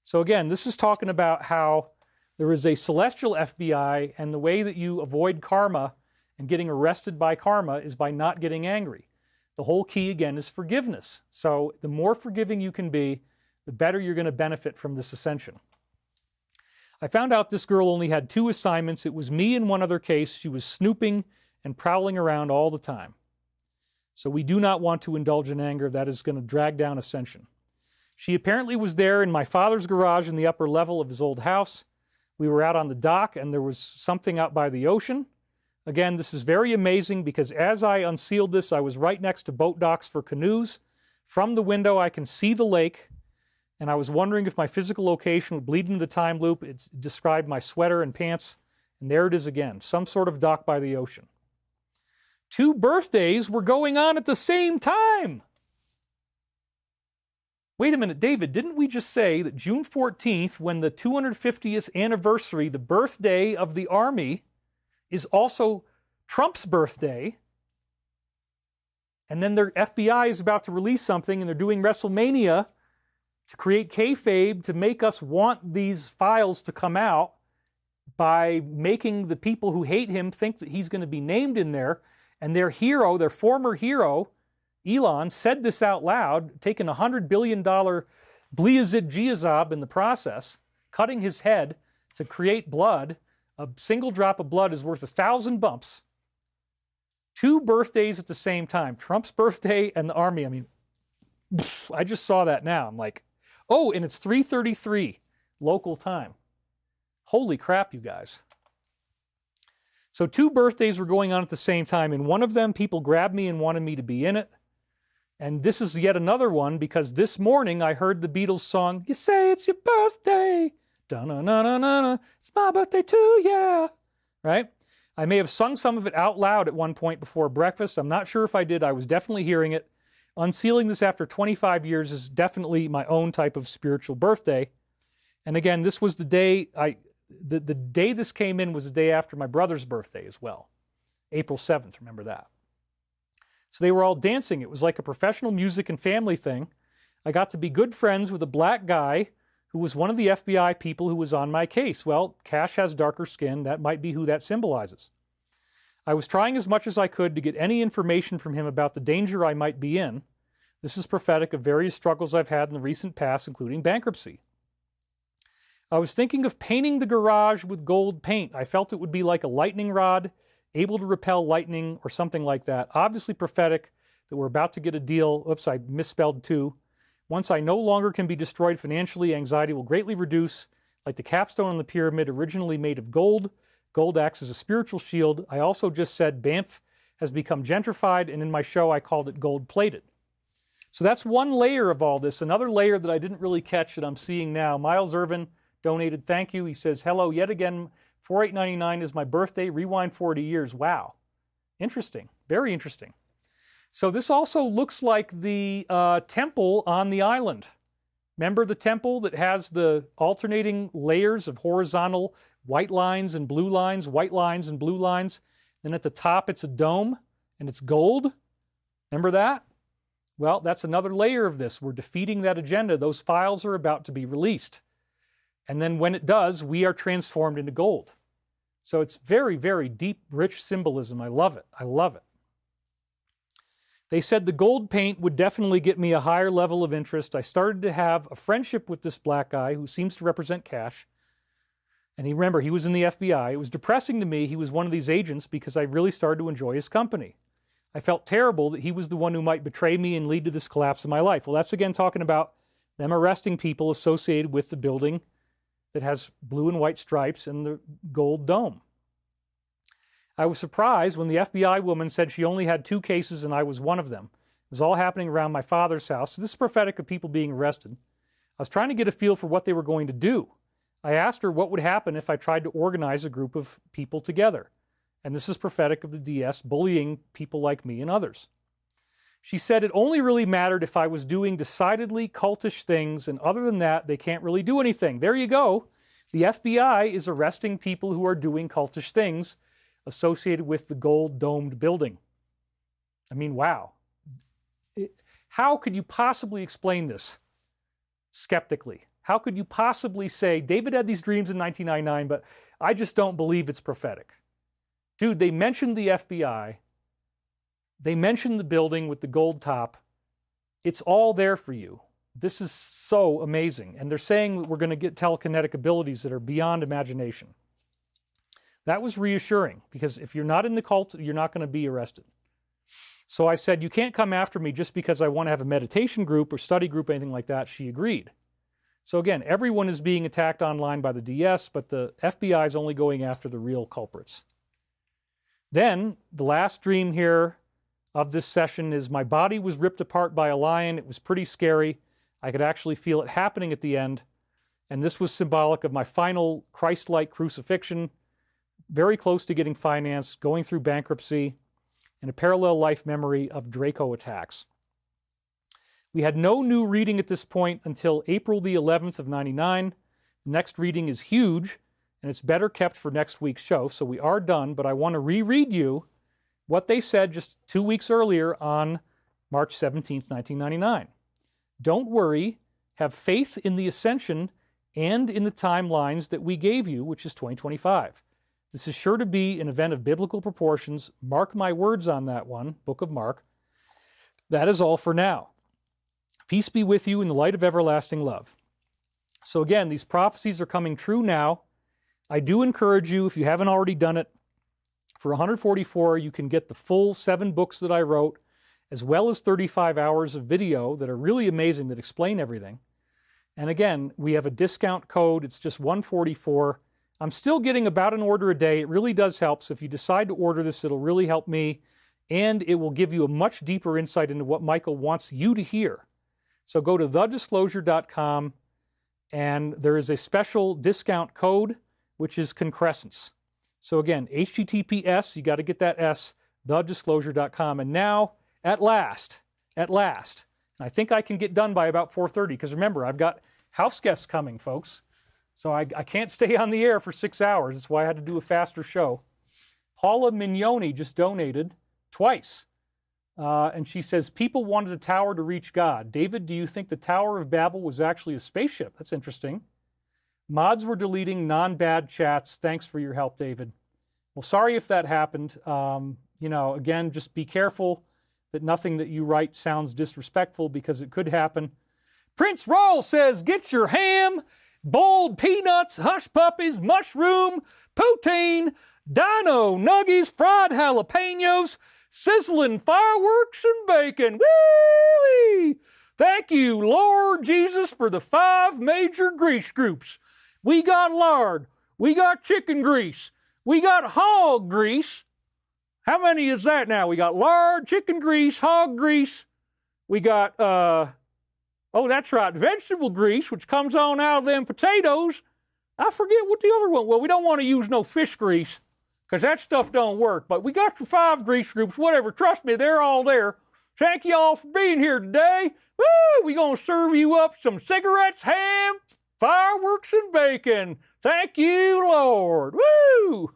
So again, this is talking about how there is a celestial FBI, and the way that you avoid karma and getting arrested by karma is by not getting angry. The whole key, again, is forgiveness. So the more forgiving you can be, the better you're going to benefit from this ascension. I found out this girl only had 2 assignments. It was me in one other case. She was snooping and prowling around all the time. So we do not want to indulge in anger. That is going to drag down ascension. She apparently was there in my father's garage in the upper level of his old house. We were out on the dock, and there was something out by the ocean. Again, this is very amazing because as I unsealed this, I was right next to boat docks for canoes. From the window, I can see the lake, and I was wondering if my physical location would bleed into the time loop. It described my sweater and pants, and there it is again, some sort of dock by the ocean. 2 birthdays were going on at the same time. Wait a minute, David, didn't we just say that June 14th, when the 250th anniversary, the birthday of the Army, is also Trump's birthday? And then their FBI is about to release something, and they're doing Wrestlemania to create kayfabe, to make us want these files to come out by making the people who hate him think that he's going to be named in there. And their hero, their former hero, Elon, said this out loud, taking $100 billion Bliazid Giazab in the process, cutting his head to create blood. A single drop of blood is worth 1,000 bumps. 2 birthdays at the same time, Trump's birthday and the Army. I mean, I just saw that now. I'm like, oh, and it's 3:33 local time. Holy crap, you guys. So 2 birthdays were going on at the same time, and one of them, people grabbed me and wanted me to be in it. And this is yet another one, because this morning I heard the Beatles song, "You Say It's Your Birthday, da-na-na-na-na-na, it's my birthday too, yeah," right? I may have sung some of it out loud at one point before breakfast. I'm not sure if I did. I was definitely hearing it. Unsealing this after 25 years is definitely my own type of spiritual birthday. And again, this was the day the day this came in was the day after my brother's birthday as well. April 7th, remember that. So they were all dancing. It was like a professional music and family thing. I got to be good friends with a black guy who was one of the FBI people who was on my case. Well, Cash has darker skin. That might be who that symbolizes. I was trying as much as I could to get any information from him about the danger I might be in. This is prophetic of various struggles I've had in the recent past, including bankruptcy. I was thinking of painting the garage with gold paint. I felt it would be like a lightning rod, able to repel lightning or something like that. Obviously prophetic that we're about to get a deal. Oops, I misspelled two. Once I no longer can be destroyed financially, anxiety will greatly reduce, like the capstone on the pyramid originally made of gold. Gold acts as a spiritual shield. I also just said Banff has become gentrified, and in my show I called it gold-plated. So that's one layer of all this. Another layer that I didn't really catch that I'm seeing now. Miles Irvin donated, thank you. He says, hello, yet again, 4899 is my birthday, rewind 40 years. Wow. Interesting. Very interesting. So this also looks like the temple on the island. Remember the temple that has the alternating layers of horizontal white lines and blue lines, white lines and blue lines. And at the top, it's a dome and it's gold. Remember that? Well, that's another layer of this. We're defeating that agenda. Those files are about to be released. And then when it does, we are transformed into gold. So it's very, very deep, rich symbolism. I love it. I love it. They said the gold paint would definitely get me a higher level of interest. I started to have a friendship with this black guy who seems to represent cash. And remember, he was in the FBI. It was depressing to me. He was one of these agents because I really started to enjoy his company. I felt terrible that he was the one who might betray me and lead to this collapse of my life. Well, that's again talking about them arresting people associated with the building that has blue and white stripes and the gold dome. I was surprised when the FBI woman said she only had 2 cases and I was one of them. It was all happening around my father's house. So this is prophetic of people being arrested. I was trying to get a feel for what they were going to do. I asked her what would happen if I tried to organize a group of people together. And this is prophetic of the DS bullying people like me and others. She said it only really mattered if I was doing decidedly cultish things, and other than that, they can't really do anything. There you go. The FBI is arresting people who are doing cultish things associated with the gold-domed building. I mean, wow. How could you possibly explain this skeptically? How could you possibly say, David had these dreams in 1999, but I just don't believe it's prophetic? Dude, they mentioned the FBI. They mentioned the building with the gold top. It's all there for you. This is so amazing. And they're saying that we're going to get telekinetic abilities that are beyond imagination. That was reassuring, because if you're not in the cult, you're not going to be arrested. So I said, you can't come after me just because I want to have a meditation group or study group, anything like that. She agreed. So again, everyone is being attacked online by the DS, but the FBI is only going after the real culprits. Then, the last dream here of this session is my body was ripped apart by a lion. It was pretty scary. I could actually feel it happening at the end. And this was symbolic of my final Christ-like crucifixion, very close to getting financed, going through bankruptcy, and a parallel life memory of Draco attacks. We had no new reading at this point until April the 11th of 99. The next reading is huge, and it's better kept for next week's show, so we are done, but I want to reread you what they said just 2 weeks earlier on March 17th, 1999. Don't worry, have faith in the Ascension and in the timelines that we gave you, which is 2025. This is sure to be an event of biblical proportions. Mark my words on that one, Book of Mark. That is all for now. Peace be with you in the light of everlasting love. So again, these prophecies are coming true now. I do encourage you, if you haven't already done it, for $144, you can get the full 7 books that I wrote, as well as 35 hours of video that are really amazing, that explain everything. And again, we have a discount code. It's just $144. I'm still getting about an order a day. It really does help. So if you decide to order this, it'll really help me, and it will give you a much deeper insight into what Michael wants you to hear. So go to thedisclosure.com, and there is a special discount code, which is concrescence. So again, HTTPS, you got to get that S, thedisclosure.com. And now, at last, and I think I can get done by about 4:30, because remember, I've got house guests coming, folks. So I can't stay on the air for 6 hours. That's why I had to do a faster show. Paula Mignoni just donated twice. And she says, people wanted a tower to reach God. David, do you think the Tower of Babel was actually a spaceship? That's interesting. Mods were deleting non-bad chats. Thanks for your help, David. Well, sorry if that happened. Again, just be careful that nothing that you write sounds disrespectful, because it could happen. Prince Roll says, get your ham, boiled peanuts, hush puppies, mushroom, poutine, dino nuggies, fried jalapenos, sizzling fireworks and bacon. Woo-wee! Thank you, Lord Jesus, for the 5 major grease groups. We got lard, we got chicken grease, we got hog grease. How many is that now? We got lard, chicken grease, hog grease. We got, that's right, vegetable grease, which comes on out of them potatoes. I forget what the other one, well, we don't want to use no fish grease, because that stuff don't work. But we got your 5 grease groups, whatever. Trust me, they're all there. Thank you all for being here today. Woo! We're going to serve you up some cigarettes, ham, fireworks, and bacon. Thank you, Lord. Woo!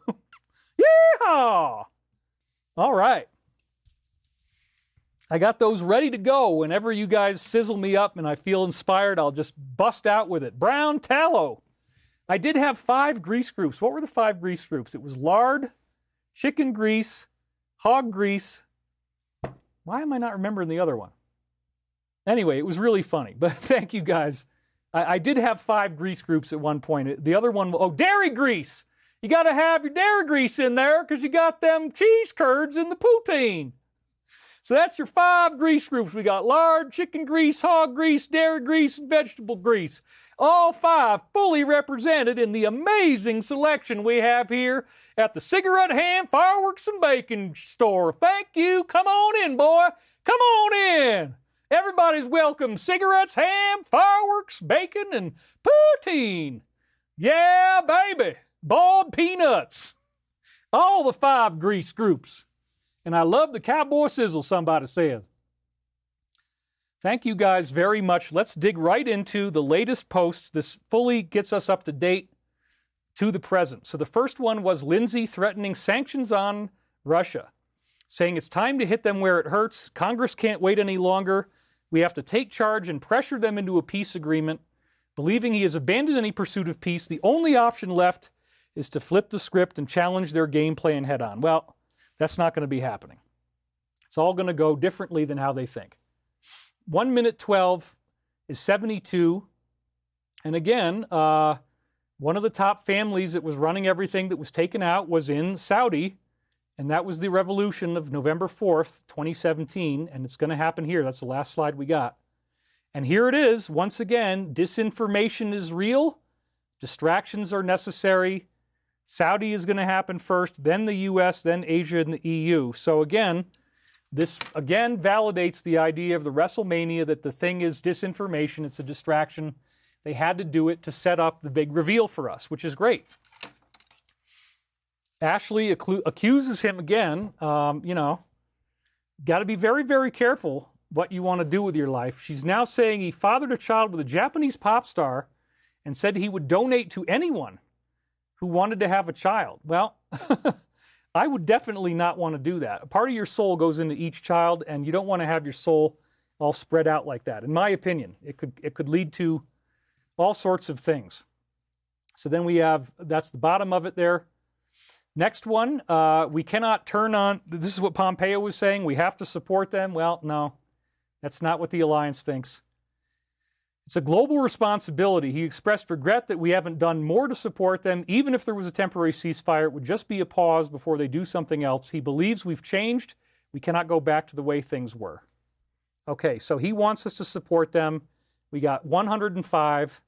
Yeehaw! All right. I got those ready to go. Whenever you guys sizzle me up and I feel inspired, I'll just bust out with it. Brown tallow. I did have 5 grease groups. What were the 5 grease groups? It was lard, chicken grease, hog grease, Why am I not remembering the other one? Anyway, it was really funny, but thank you guys. I did have 5 grease groups at one point. The other one, oh, dairy grease. You got to have your dairy grease in there because you got them cheese curds in the poutine. So that's your 5 grease groups. We got lard, chicken grease, hog grease, dairy grease, and vegetable grease. All 5 fully represented in the amazing selection we have here at the Cigarette Ham Fireworks and Bacon store. Thank you. Come on in, boy. Come on in. Everybody's welcome. Cigarettes, ham, fireworks, bacon, and poutine. Yeah, baby. Boiled peanuts. All the 5 grease groups. And I love the cowboy sizzle, somebody said. Thank you guys very much. Let's dig right into the latest posts. This fully gets us up to date to the present. So the first one was Lindsay threatening sanctions on Russia, saying it's time to hit them where it hurts. Congress can't wait any longer. We have to take charge and pressure them into a peace agreement. Believing he has abandoned any pursuit of peace, the only option left is to flip the script and challenge their game plan head on. Well, that's not going to be happening. It's all going to go differently than how they think. 1 minute 12 is 72. And again, one of the top families that was running everything that was taken out was in Saudi. And that was the revolution of November 4th, 2017. And it's going to happen here. That's the last slide we got. And here it is. Once again, disinformation is real. Distractions are necessary. Saudi is going to happen first, then the U.S., then Asia and the EU. So again, this again validates the idea of the Wrestlemania that the thing is disinformation. It's a distraction. They had to do it to set up the big reveal for us, which is great. Ashley accuses him again. Got to be very, very careful what you want to do with your life. She's now saying he fathered a child with a Japanese pop star and said he would donate to anyone who wanted to have a child. Well, I would definitely not want to do that. A part of your soul goes into each child, and you don't want to have your soul all spread out like that. In my opinion, it could lead to all sorts of things. So then we have, that's the bottom of it there. Next one, we cannot turn on, this is what Pompeo was saying, we have to support them. Well, no, that's not what the alliance thinks. It's a global responsibility. He expressed regret that we haven't done more to support them. Even if there was a temporary ceasefire, it would just be a pause before they do something else. He believes we've changed. We cannot go back to the way things were. Okay, so he wants us to support them. We got 105,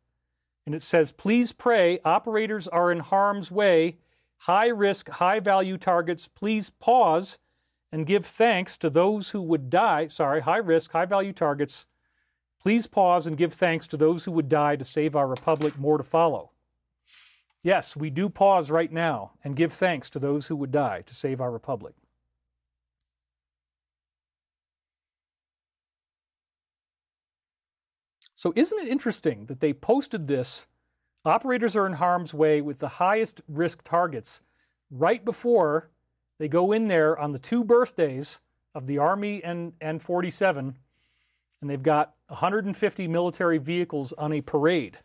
and it says, please pray. Operators are in harm's way. High risk, high value targets. Please pause and give thanks to those who would die. Sorry, high risk, high value targets. Please pause and give thanks to those who would die to save our republic. More to follow. Yes, we do pause right now and give thanks to those who would die to save our republic. So isn't it interesting that they posted this, operators are in harm's way with the highest risk targets, right before they go in there on the 2 birthdays of the Army and 47, and they've got 150 military vehicles on a parade.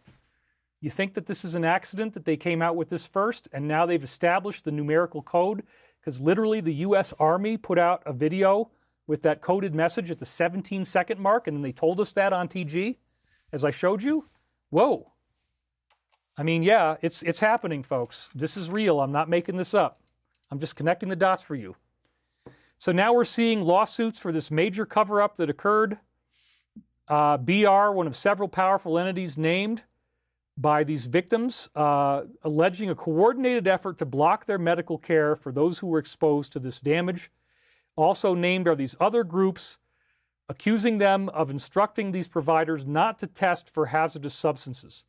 You think that this is an accident that they came out with this first, and now they've established the numerical code? Because literally the U.S. Army put out a video with that coded message at the 17-second mark, and then they told us that on TG, as I showed you. Whoa. I mean, yeah, it's happening, folks. This is real. I'm not making this up. I'm just connecting the dots for you. So now we're seeing lawsuits for this major cover-up that occurred. BR, one of several powerful entities named by these victims, alleging a coordinated effort to block their medical care for those who were exposed to this damage. Also named are these other groups, accusing them of instructing these providers not to test for hazardous substances.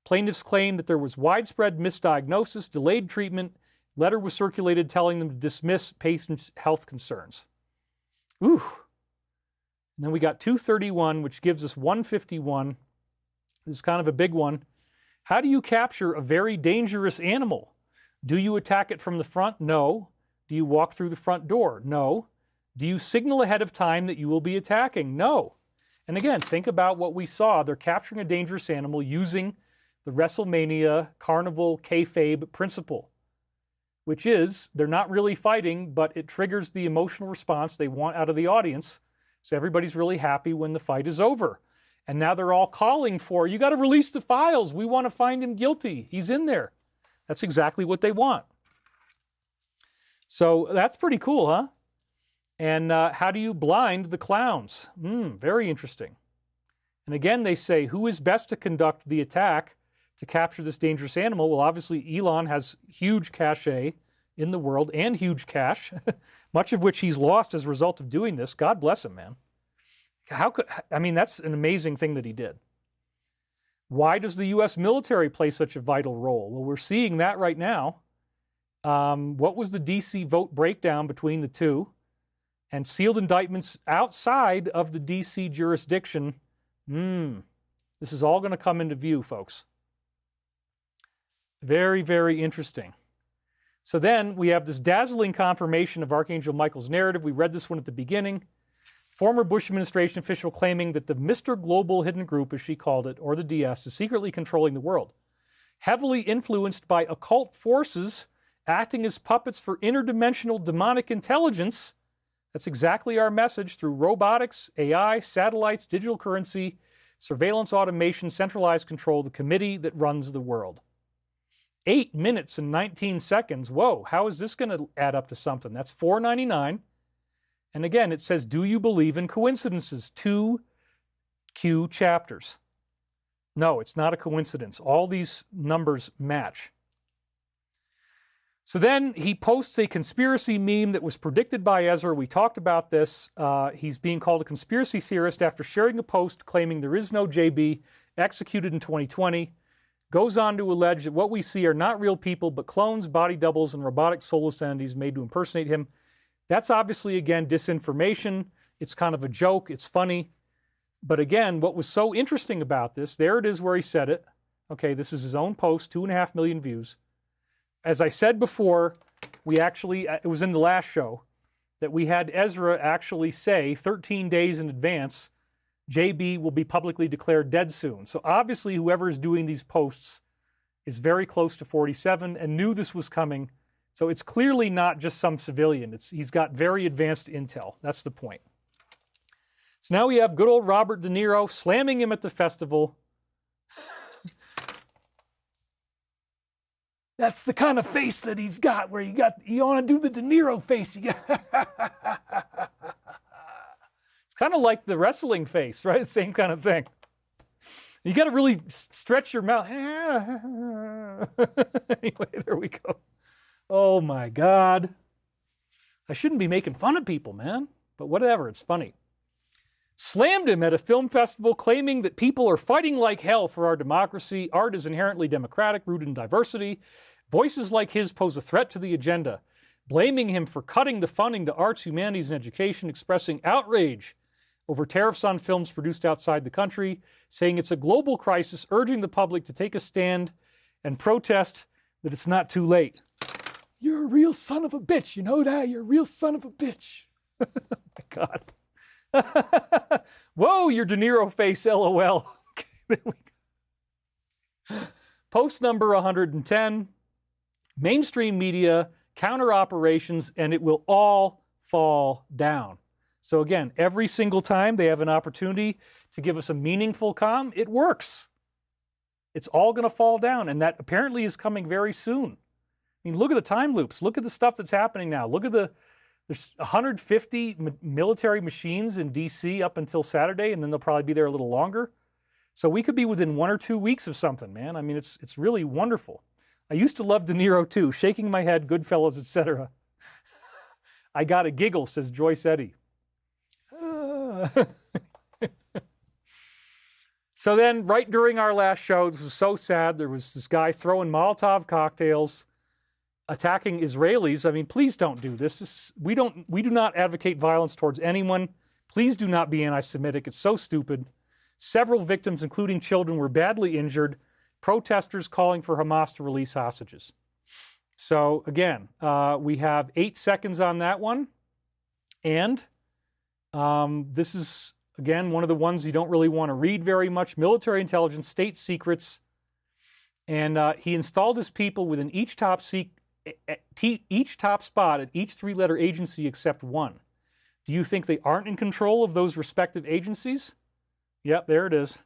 Plaintiffs claim that there was widespread misdiagnosis, delayed treatment. Letter was circulated telling them to dismiss patients' health concerns. Ooh. And then we got 231, which gives us 151. This is kind of a big one. How do you capture a very dangerous animal? Do you attack it from the front? No. Do you walk through the front door? No. Do you signal ahead of time that you will be attacking? No. And again, think about what we saw. They're capturing a dangerous animal using the Wrestlemania Carnival kayfabe principle. which is they're not really fighting, but it triggers the emotional response they want out of the audience. So everybody's really happy when the fight is over. And now they're all calling for, you got to release the files. We want to find him guilty. He's in there. That's exactly what they want. So that's pretty cool, huh? And how do you blind the clowns? Very interesting. And again, they say, who is best to conduct the attack to capture this dangerous animal? Well, obviously, Elon has huge cachet in the world and huge cash, much of which he's lost as a result of doing this. God bless him, man. That's an amazing thing that he did. Why does the U.S. military play such a vital role? Well, we're seeing that right now. What was the D.C. vote breakdown between the two? And sealed indictments outside of the D.C. jurisdiction. This is all going to come into view, folks. Very, very interesting. So then we have this dazzling confirmation of Archangel Michael's narrative. We read this one at the beginning. Former Bush administration official claiming that the Mr. Global Hidden Group, as she called it, or the DS, is secretly controlling the world. Heavily influenced by occult forces acting as puppets for interdimensional demonic intelligence. That's exactly our message through robotics, AI, satellites, digital currency, surveillance automation, centralized control, the committee that runs the world. 8 minutes and 19 seconds. Whoa, how is this going to add up to something? That's $4.99. And again, it says, do you believe in coincidences? 2 Q chapters. No, it's not a coincidence. All these numbers match. So then he posts a conspiracy meme that was predicted by Ezra. We talked about this. He's being called a conspiracy theorist after sharing a post claiming there is no JB executed in 2020. Goes on to allege that what we see are not real people, but clones, body doubles, and robotic soulless entities made to impersonate him. That's obviously, again, disinformation. It's kind of a joke. It's funny. But again, what was so interesting about this, there it is where he said it. Okay, this is his own post, 2.5 million views. As I said before, it was in the last show, that we had Ezra actually say 13 days in advance, JB will be publicly declared dead soon. So obviously whoever is doing these posts is very close to 47 and knew this was coming. So it's clearly not just some civilian. He's got very advanced intel. That's the point. So now we have good old Robert De Niro slamming him at the festival. That's the kind of face that he's got, where you want to do the De Niro face. It's kind of like the wrestling face, right? Same kind of thing. You got to really stretch your mouth. Anyway, there we go. Oh my God. I shouldn't be making fun of people, man. But whatever, it's funny. Slammed him at a film festival, claiming that people are fighting like hell for our democracy. Art is inherently democratic, rooted in diversity. Voices like his pose a threat to the agenda. Blaming him for cutting the funding to arts, humanities, and education, expressing outrage over tariffs on films produced outside the country, saying it's a global crisis, urging the public to take a stand and protest that it's not too late. You're a real son of a bitch. You know that? You're a real son of a bitch. Oh my God. Whoa, your De Niro face, LOL. Okay, there we go. Post number 110. Mainstream media, counter operations, and it will all fall down. So again, every single time they have an opportunity to give us a meaningful comm, it works. It's all going to fall down, and that apparently is coming very soon. I mean, look at the time loops. Look at the stuff that's happening now. Look at there's 150 military machines in D.C. up until Saturday, and then they'll probably be there a little longer. So we could be within 1 or 2 weeks of something, man. I mean, it's really wonderful. I used to love De Niro too, shaking my head, Goodfellas, etc. I got a giggle, says Joyce Eddy. So then, right during our last show, this was so sad, there was this guy throwing Molotov cocktails, attacking Israelis. I mean, please don't do this. We do not advocate violence towards anyone. Please do not be anti-Semitic. It's so stupid. Several victims, including children, were badly injured. Protesters calling for Hamas to release hostages. So again, we have 8 seconds on that one. And this is, again, one of the ones you don't really want to read very much. Military intelligence, state secrets. And he installed his people within each top each top spot at each three-letter agency except one. Do you think they aren't in control of those respective agencies? Yep, there it is.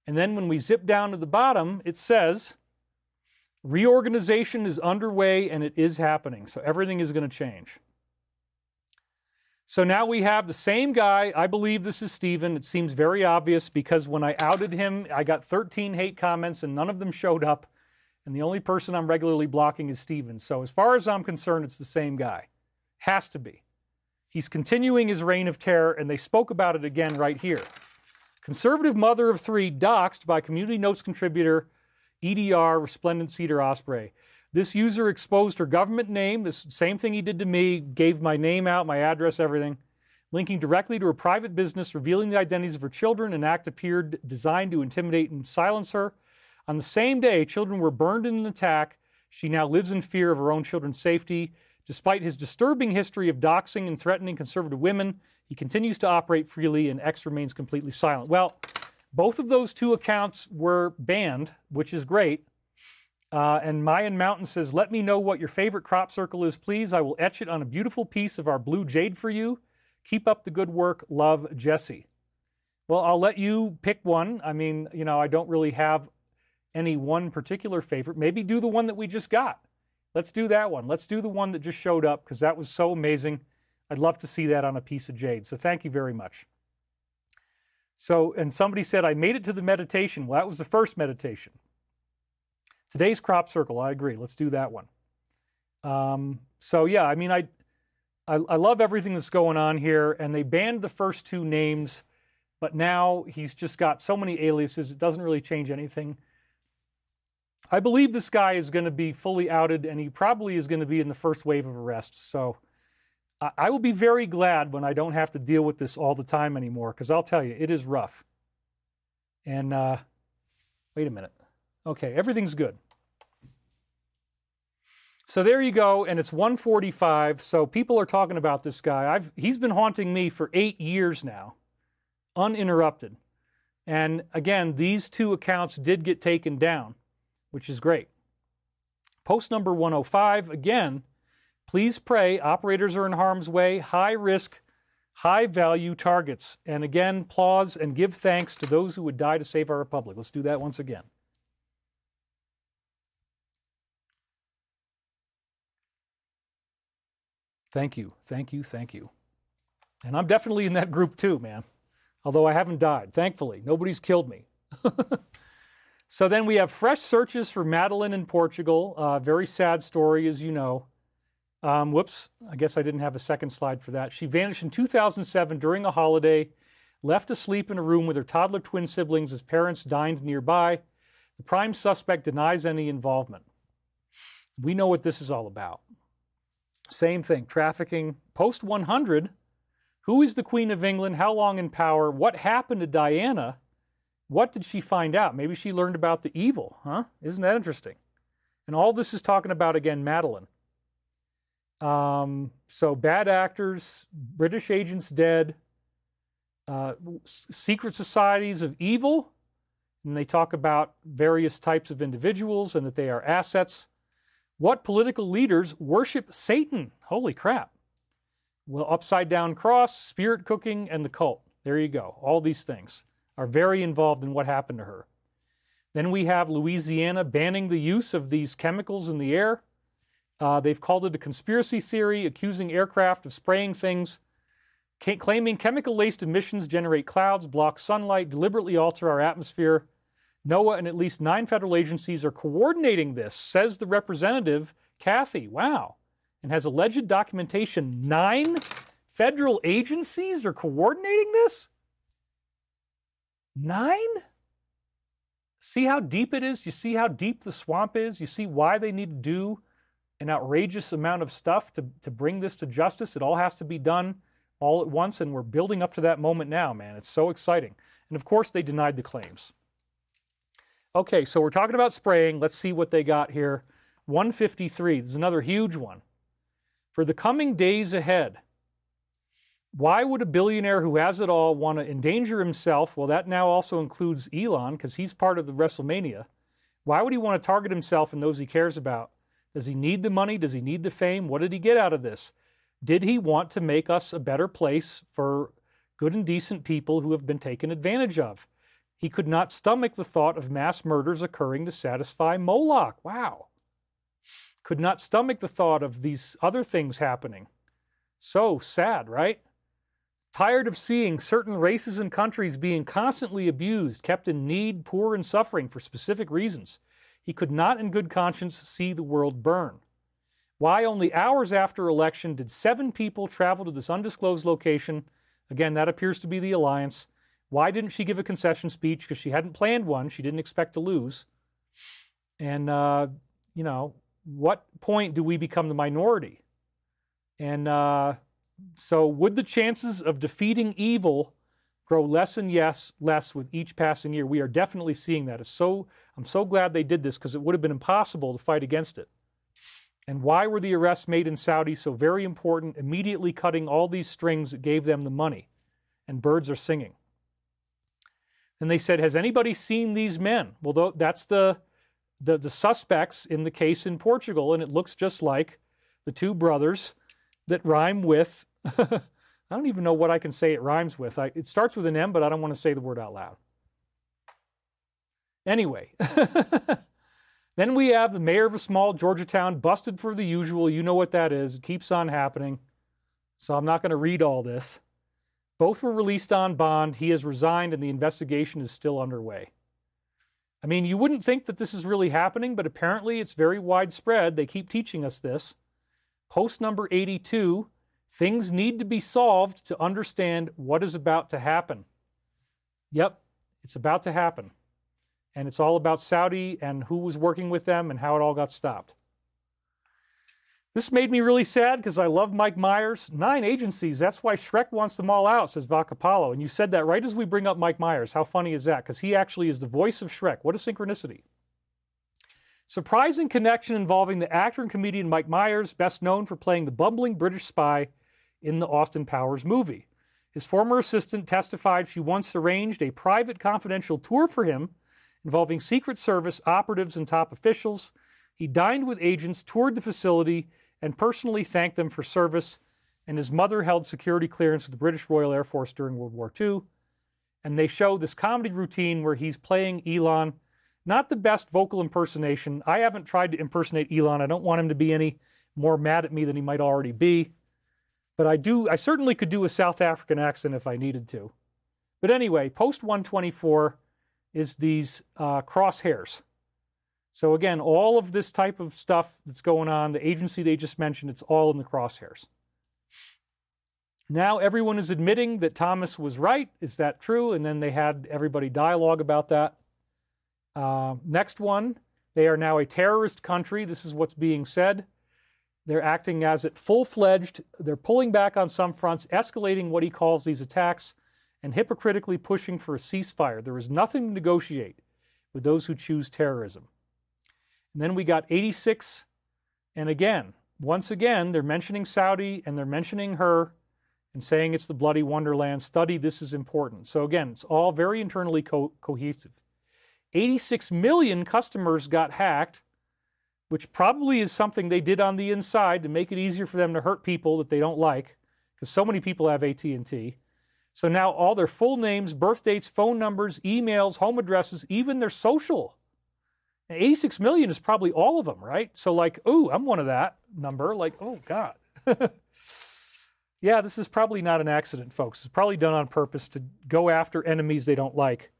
And then when we zip down to the bottom, it says, reorganization is underway and it is happening. So everything is going to change. So now we have the same guy. I believe this is Stephen. It seems very obvious because when I outed him, I got 13 hate comments and none of them showed up. And the only person I'm regularly blocking is Stephen. So as far as I'm concerned, it's the same guy. Has to be. He's continuing his reign of terror, and they spoke about it again right here. Conservative mother of three doxxed by Community Notes contributor EDR Resplendent Cedar Osprey. This user exposed her government name, this same thing he did to me, gave my name out, my address, everything, linking directly to her private business, revealing the identities of her children. An act appeared designed to intimidate and silence her. On the same day, children were burned in an attack. She now lives in fear of her own children's safety. Despite his disturbing history of doxing and threatening conservative women, he continues to operate freely and X remains completely silent. Well, both of those two accounts were banned, which is great. And Mayan Mountain says, let me know what your favorite crop circle is, please. I will etch it on a beautiful piece of our blue jade for you. Keep up the good work. Love, Jesse. Well, I'll let you pick one. I mean, you know, I don't really have any one particular favorite. Maybe do the one that we just got. Let's do that one. Let's do the one that just showed up because that was so amazing. I'd love to see that on a piece of jade. So thank you very much. So, and somebody said, I made it to the meditation. Well, that was the first meditation. Today's crop circle, I agree. Let's do that one. So yeah, I mean, I love everything that's going on here, and they banned the first two names, but now he's just got so many aliases, it doesn't really change anything. I believe this guy is going to be fully outed, and he probably is going to be in the first wave of arrests. So I will be very glad when I don't have to deal with this all the time anymore, because I'll tell you, it is rough. And wait a minute. Okay, everything's good. So there you go, and it's 1:45, so people are talking about this guy. He's been haunting me for 8 years now, uninterrupted. And again, these two accounts did get taken down, which is great. Post number 105, again, please pray, operators are in harm's way, high risk, high value targets. And again, applause and give thanks to those who would die to save our republic. Let's do that once again. Thank you, thank you, thank you. And I'm definitely in that group too, man. Although I haven't died, thankfully. Nobody's killed me. So then we have fresh searches for Madeline in Portugal. Very sad story, as you know. Whoops, I guess I didn't have a second slide for that. She vanished in 2007 during a holiday, left asleep in a room with her toddler twin siblings as parents dined nearby. The prime suspect denies any involvement. We know what this is all about. Same thing, trafficking. Post 100, who is the Queen of England? How long in power? What happened to Diana? What did she find out? Maybe she learned about the evil, huh? Isn't that interesting? And all this is talking about, again, Madeline. So bad actors, British agents dead, secret societies of evil, and they talk about various types of individuals and that they are assets. What political leaders worship Satan? Holy crap. Well, upside down cross, spirit cooking, and the cult. There you go. All these things are very involved in what happened to her. Then we have Louisiana banning the use of these chemicals in the air. They've called it a conspiracy theory, accusing aircraft of spraying things, claiming chemical-laced emissions generate clouds, block sunlight, deliberately alter our atmosphere. NOAA and at least 9 federal agencies are coordinating this, says the representative, Kathy. Wow. And has alleged documentation. 9 federal agencies are coordinating this? 9? See how deep it is? You see how deep the swamp is? You see why they need to do an outrageous amount of stuff to bring this to justice? It all has to be done all at once, and we're building up to that moment now, man. It's so exciting. And of course, they denied the claims. Okay, so we're talking about spraying. Let's see what they got here. 153, this is another huge one. For the coming days ahead, why would a billionaire who has it all want to endanger himself? Well, that now also includes Elon, because he's part of the Wrestlemania. Why would he want to target himself and those he cares about? Does he need the money? Does he need the fame? What did he get out of this? Did he want to make us a better place for good and decent people who have been taken advantage of? He could not stomach the thought of mass murders occurring to satisfy Moloch. Wow. Could not stomach the thought of these other things happening. So sad, right? Tired of seeing certain races and countries being constantly abused, kept in need, poor, and suffering for specific reasons. He could not in good conscience see the world burn. Why only hours after election did 7 people travel to this undisclosed location? Again, that appears to be the alliance. Why didn't she give a concession speech? Because she hadn't planned one. She didn't expect to lose. And, you know, what point do we become the minority? And so would the chances of defeating evil grow less and less with each passing year? We are definitely seeing that. I'm so glad they did this, because it would have been impossible to fight against it. And why were the arrests made in Saudi so very important, immediately cutting all these strings that gave them the money? And birds are singing. And they said, has anybody seen these men? Well, that's the suspects in the case in Portugal, and it looks just like the 2 brothers that rhyme with, I don't even know what I can say it rhymes with. It starts with an M, but I don't want to say the word out loud. Anyway, then we have the mayor of a small Georgia town busted for the usual. You know what that is. It keeps on happening. So I'm not going to read all this. Both were released on bond. He has resigned, and the investigation is still underway. I mean, you wouldn't think that this is really happening, but apparently it's very widespread. They keep teaching us this. Post number 82, things need to be solved to understand what is about to happen. Yep, it's about to happen. And it's all about Saudi and who was working with them and how it all got stopped. This made me really sad because I love Mike Myers. 9 agencies, that's why Shrek wants them all out, says Vacapalo. And you said that right as we bring up Mike Myers. How funny is that? Because he actually is the voice of Shrek. What a synchronicity. Surprising connection involving the actor and comedian Mike Myers, best known for playing the bumbling British spy in the Austin Powers movie. His former assistant testified she once arranged a private confidential tour for him involving Secret Service operatives and top officials. He dined with agents, toured the facility, and personally thanked them for service. And his mother held security clearance with the British Royal Air Force during World War II. And they show this comedy routine where he's playing Elon. Not the best vocal impersonation. I haven't tried to impersonate Elon. I don't want him to be any more mad at me than he might already be. But I certainly could do a South African accent if I needed to. But anyway, post 124 is these crosshairs. So again, all of this type of stuff that's going on, the agency they just mentioned, it's all in the crosshairs. Now everyone is admitting that Thomas was right. Is that true? And then they had everybody dialogue about that. Next one, they are now a terrorist country. This is what's being said. They're acting as it full-fledged. They're pulling back on some fronts, escalating what he calls these attacks, and hypocritically pushing for a ceasefire. There is nothing to negotiate with those who choose terrorism. And then we got 86, and again, once again, they're mentioning Saudi, and they're mentioning her, and saying it's the bloody wonderland. Study, this is important. So again, it's all very internally cohesive. 86 million customers got hacked, which probably is something they did on the inside to make it easier for them to hurt people that they don't like, because so many people have AT&T. So now all their full names, birth dates, phone numbers, emails, home addresses, even their social. And 86 million is probably all of them, right? So like, ooh, I'm one of that number. Like, oh, God. Yeah, this is probably not an accident, folks. It's probably done on purpose to go after enemies they don't like.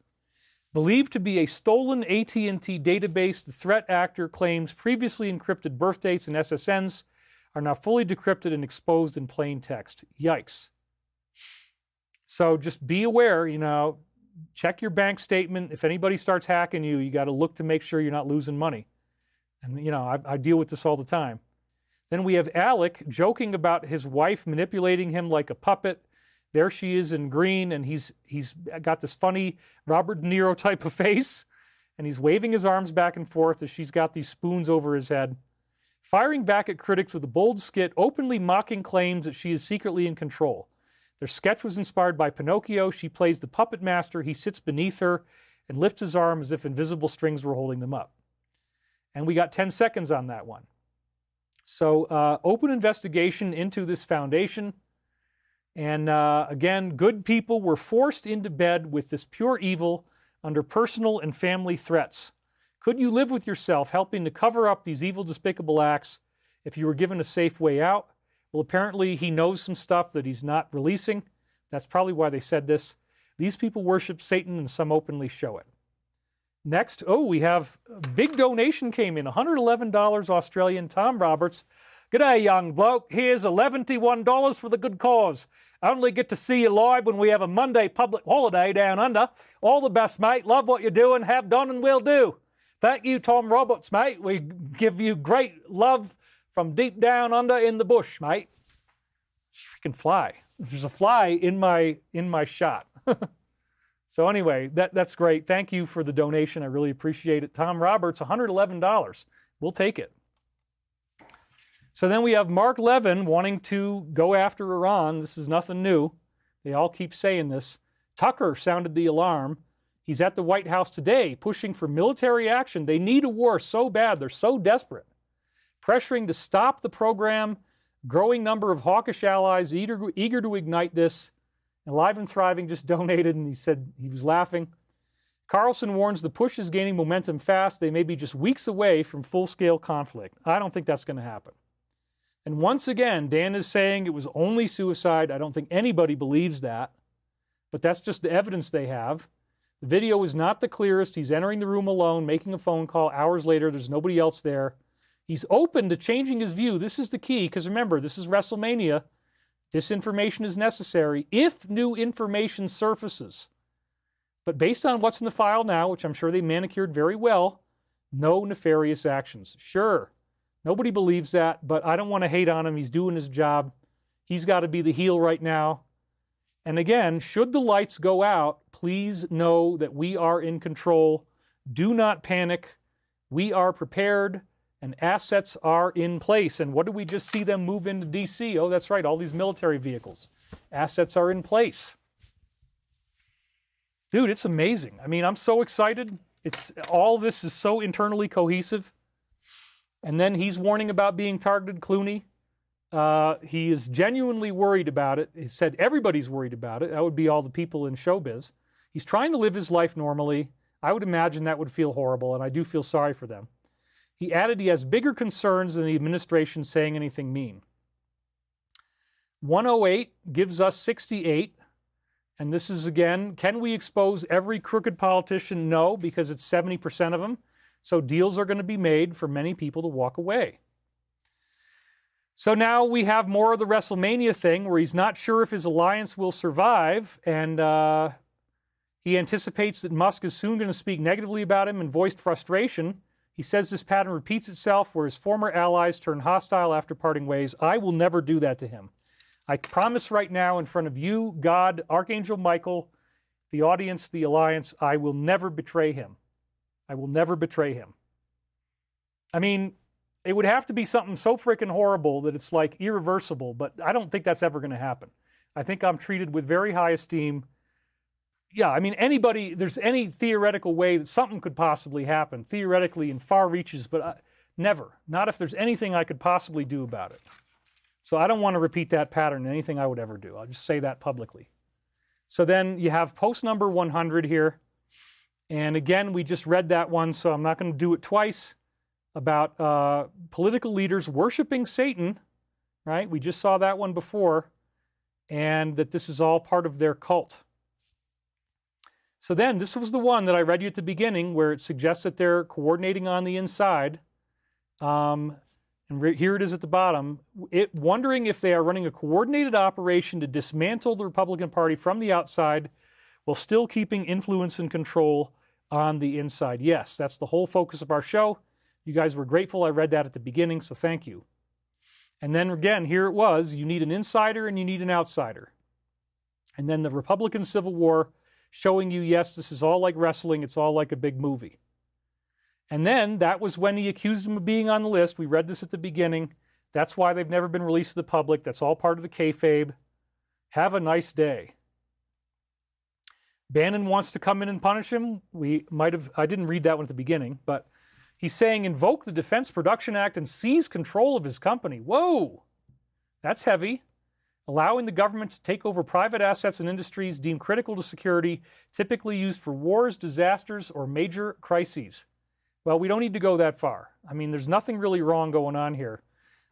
Believed to be a stolen AT&T database, the threat actor claims previously encrypted birth dates and SSNs are now fully decrypted and exposed in plain text. Yikes. So just be aware, check your bank statement. If anybody starts hacking you, you got to look to make sure you're not losing money. And, I deal with this all the time. Then we have Alec joking about his wife manipulating him like a puppet. There she is in green, and he's got this funny Robert De Niro type of face, and he's waving his arms back and forth as she's got these spoons over his head. Firing back at critics with a bold skit, openly mocking claims that she is secretly in control. Their sketch was inspired by Pinocchio. She plays the puppet master. He sits beneath her and lifts his arm as if invisible strings were holding them up. And we got 10 seconds on that one. So open investigation into this foundation. And again, good people were forced into bed with this pure evil under personal and family threats. Could you live with yourself helping to cover up these evil, despicable acts if you were given a safe way out? Well, apparently he knows some stuff that he's not releasing. That's probably why they said this. These people worship Satan and some openly show it. Next, we have a big donation came in, $111 Australian. Tom Roberts. G'day, young bloke. Here's $11 for the good cause. I only get to see you live when we have a Monday public holiday down under. All the best, mate. Love what you're doing. Have done and will do. Thank you, Tom Roberts, mate. We give you great love from deep down under in the bush, mate. It's a freaking fly. There's a fly in my shot. So anyway, that's great. Thank you for the donation. I really appreciate it. Tom Roberts, $111. We'll take it. So then we have Mark Levin wanting to go after Iran. This is nothing new. They all keep saying this. Tucker sounded the alarm. He's at the White House today pushing for military action. They need a war so bad. They're so desperate. Pressuring to stop the program. Growing number of hawkish allies eager to ignite this. Alive and Thriving just donated, and he said he was laughing. Carlson warns the push is gaining momentum fast. They may be just weeks away from full-scale conflict. I don't think that's going to happen. And once again, Dan is saying it was only suicide. I don't think anybody believes that. But that's just the evidence they have. The video is not the clearest. He's entering the room alone, making a phone call. Hours later, there's nobody else there. He's open to changing his view. This is the key, because remember, this is Wrestlemania. This information is necessary if new information surfaces. But based on what's in the file now, which I'm sure they manicured very well, no nefarious actions. Sure, nobody believes that, but I don't want to hate on him. He's doing his job. He's got to be the heel right now. And again, should the lights go out, please know that we are in control. Do not panic. We are prepared. And assets are in place. And what did we just see them move into D.C.? Oh, that's right, all these military vehicles. Assets are in place. Dude, it's amazing. I mean, I'm so excited. All this is so internally cohesive. And then he's warning about being targeted, Clooney. He is genuinely worried about it. He said everybody's worried about it. That would be all the people in showbiz. He's trying to live his life normally. I would imagine that would feel horrible, and I do feel sorry for them. He added he has bigger concerns than the administration saying anything mean. 108 gives us 68. And this is, again, can we expose every crooked politician? No, because it's 70% of them. So deals are going to be made for many people to walk away. So now we have more of the Wrestlemania thing where he's not sure if his alliance will survive. And he anticipates that Musk is soon going to speak negatively about him and voiced frustration. He says this pattern repeats itself where his former allies turn hostile after parting ways. I will never do that to him. I promise right now in front of you, God, Archangel Michael, the audience, the alliance, I will never betray him. I will never betray him. I mean, it would have to be something so freaking horrible that it's like irreversible, but I don't think that's ever going to happen. I think I'm treated with very high esteem. Yeah, I mean, there's any theoretical way that something could possibly happen, theoretically in far reaches, but never. Not if there's anything I could possibly do about it. So I don't want to repeat that pattern in anything I would ever do. I'll just say that publicly. So then you have post number 100 here. And again, we just read that one, so I'm not going to do it twice, about political leaders worshiping Satan, right? We just saw that one before, and that this is all part of their cult. So then, this was the one that I read you at the beginning where it suggests that they're coordinating on the inside. Here it is at the bottom. Wondering if they are running a coordinated operation to dismantle the Republican Party from the outside while still keeping influence and control on the inside. Yes, that's the whole focus of our show. You guys were grateful I read that at the beginning, so thank you. And then again, here it was. You need an insider and you need an outsider. And then the Republican Civil War showing you, yes, this is all like wrestling. It's all like a big movie. And then that was when he accused him of being on the list. We read this at the beginning. That's why they've never been released to the public. That's all part of the kayfabe. Have a nice day. Bannon wants to come in and punish him. I didn't read that one at the beginning, but He's saying invoke the Defense Production Act and seize control of his company. Whoa, that's heavy. Allowing the government to take over private assets and industries deemed critical to security, typically used for wars, disasters, or major crises. Well, we don't need to go that far. I mean, there's nothing really wrong going on here.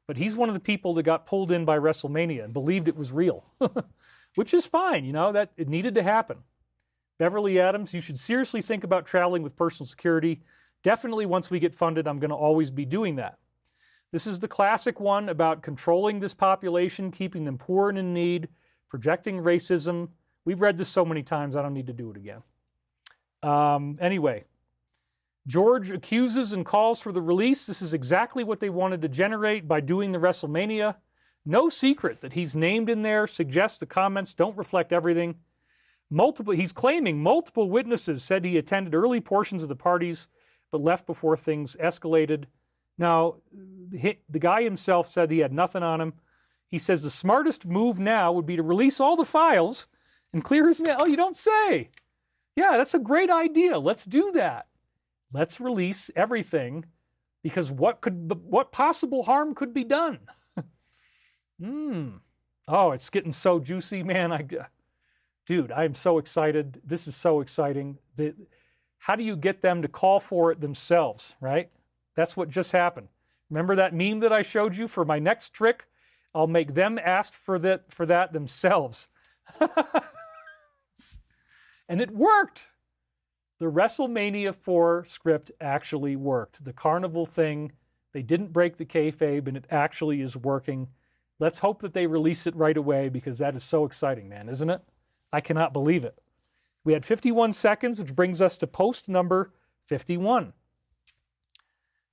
But he's one of the people that got pulled in by Wrestlemania and believed it was real, which is fine, you know, that it needed to happen. Beverly Adams, you should seriously think about traveling with personal security. Definitely once we get funded, I'm going to always be doing that. This is the classic one about controlling this population, keeping them poor and in need, projecting racism. We've read this so many times, I don't need to do it again. Anyway, George accuses and calls for the release. This is exactly what they wanted to generate by doing the Wrestlemania. No secret that he's named in there suggests the comments don't reflect everything. He's claiming multiple witnesses said he attended early portions of the parties but left before things escalated. Now, the guy himself said he had nothing on him. He says the smartest move now would be to release all the files and clear his name. Oh, you don't say. Yeah, that's a great idea. Let's do that. Let's release everything, because what possible harm could be done? Oh, it's getting so juicy, man. Dude, I am so excited. This is so exciting. How do you get them to call for it themselves, right? That's what just happened. Remember that meme that I showed you? For my next trick, I'll make them ask for that themselves. And it worked. The Wrestlemania 4 script actually worked. The Carnival thing, they didn't break the kayfabe, and it actually is working. Let's hope that they release it right away, because that is so exciting, man, isn't it? I cannot believe it. We had 51 seconds, which brings us to post number 51.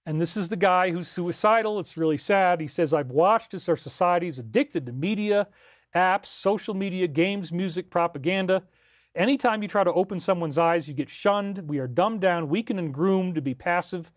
And this is the guy who's suicidal. It's really sad. He says, I've watched as our society is addicted to media, apps, social media, games, music, propaganda. Anytime you try to open someone's eyes, you get shunned. We are dumbed down, weakened, and groomed to be passive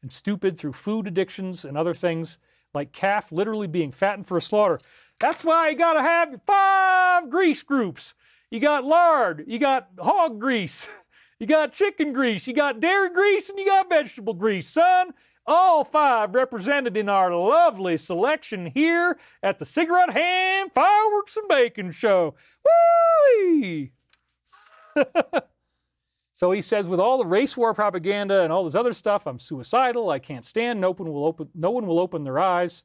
and stupid through food addictions and other things, like calf literally being fattened for a slaughter. That's why you got to have 5 grease groups. You got lard, you got hog grease, you got chicken grease, you got dairy grease, and you got vegetable grease, son. All 5 represented in our lovely selection here at the Cigarette Ham Fireworks and Bacon Show. Woo! So he says, with all the race war propaganda and all this other stuff, I'm suicidal. I can't stand. No one will open their eyes.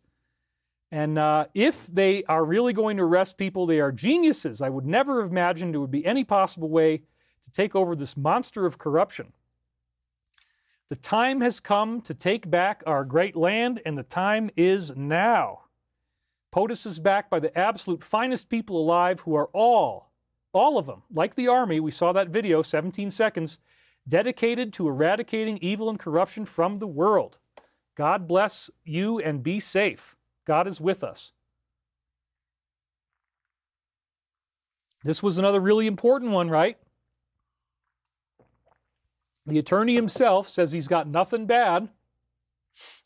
And if they are really going to arrest people, they are geniuses. I would never have imagined there would be any possible way to take over this monster of corruption. The time has come to take back our great land, and the time is now. POTUS is backed by the absolute finest people alive, who are all of them, like the army, we saw that video, 17 seconds, dedicated to eradicating evil and corruption from the world. God bless you and be safe. God is with us. This was another really important one, right? The attorney himself says he's got nothing bad,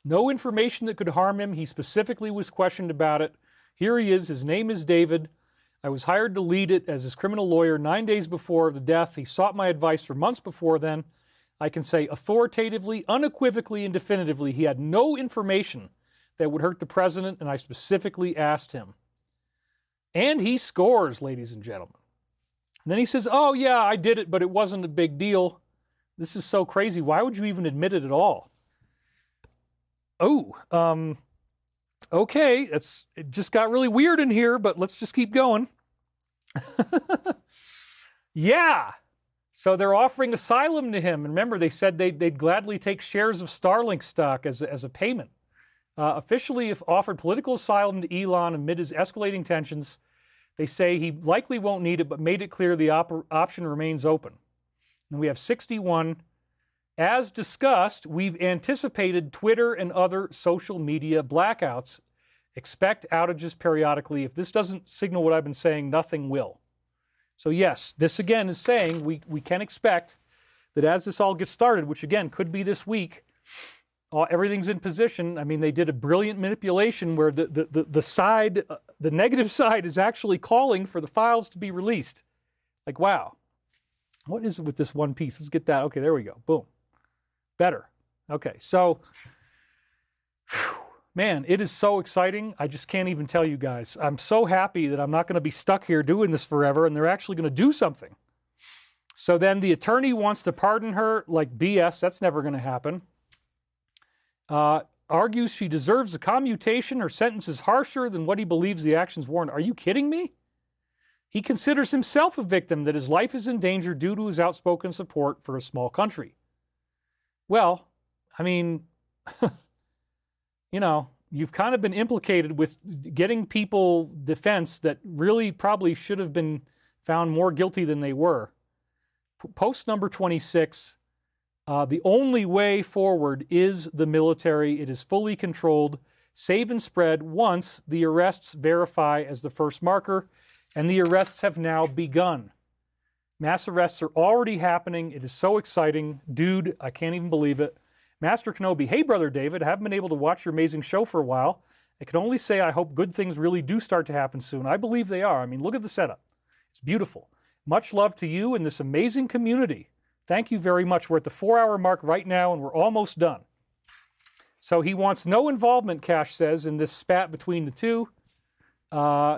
no information that could harm him. He specifically was questioned about it. Here he is. His name is David. I was hired to lead it as his criminal lawyer 9 days before the death. He sought my advice for months before then. I can say authoritatively, unequivocally, and definitively he had no information that would hurt the president, and I specifically asked him. And he scores, ladies and gentlemen. And then he says, oh yeah, I did it, but it wasn't a big deal. This is so crazy. Why would you even admit it at all? Okay, it just got really weird in here, but let's just keep going. Yeah. So they're offering asylum to him. And remember, they said they'd gladly take shares of Starlink stock as a payment. Officially, if offered political asylum to Elon amid his escalating tensions, they say he likely won't need it, but made it clear the option remains open. And we have 61. As discussed, we've anticipated Twitter and other social media blackouts. Expect outages periodically. If this doesn't signal what I've been saying, nothing will. So yes, this again is saying we can expect that as this all gets started, which again could be this week, everything's in position. I mean, they did a brilliant manipulation where the negative side is actually calling for the files to be released. Like, wow. What is it with this one piece? Let's get that. Okay, there we go. Boom. Better. Okay, so, man, it is so exciting. I just can't even tell you guys. I'm so happy that I'm not going to be stuck here doing this forever, and they're actually going to do something. So then the attorney wants to pardon her, like BS. That's never going to happen. Argues she deserves a commutation. Her sentence is harsher than what he believes the actions warrant. Are you kidding me? He considers himself a victim, that his life is in danger due to his outspoken support for a small country. Well, I mean, you know, you've kind of been implicated with getting people defense that really probably should have been found more guilty than they were. Post number 26, the only way forward is the military. It is fully controlled, save and spread once the arrests verify as the first marker, and the arrests have now begun. Mass arrests are already happening. It is so exciting. Dude, I can't even believe it. Master Kenobi, hey, Brother David, I haven't been able to watch your amazing show for a while. I can only say I hope good things really do start to happen soon. I believe they are. I mean, look at the setup. It's beautiful. Much love to you and this amazing community. Thank you very much. We're at the 4-hour mark right now, and we're almost done. So he wants no involvement, Cash says, in this spat between the two.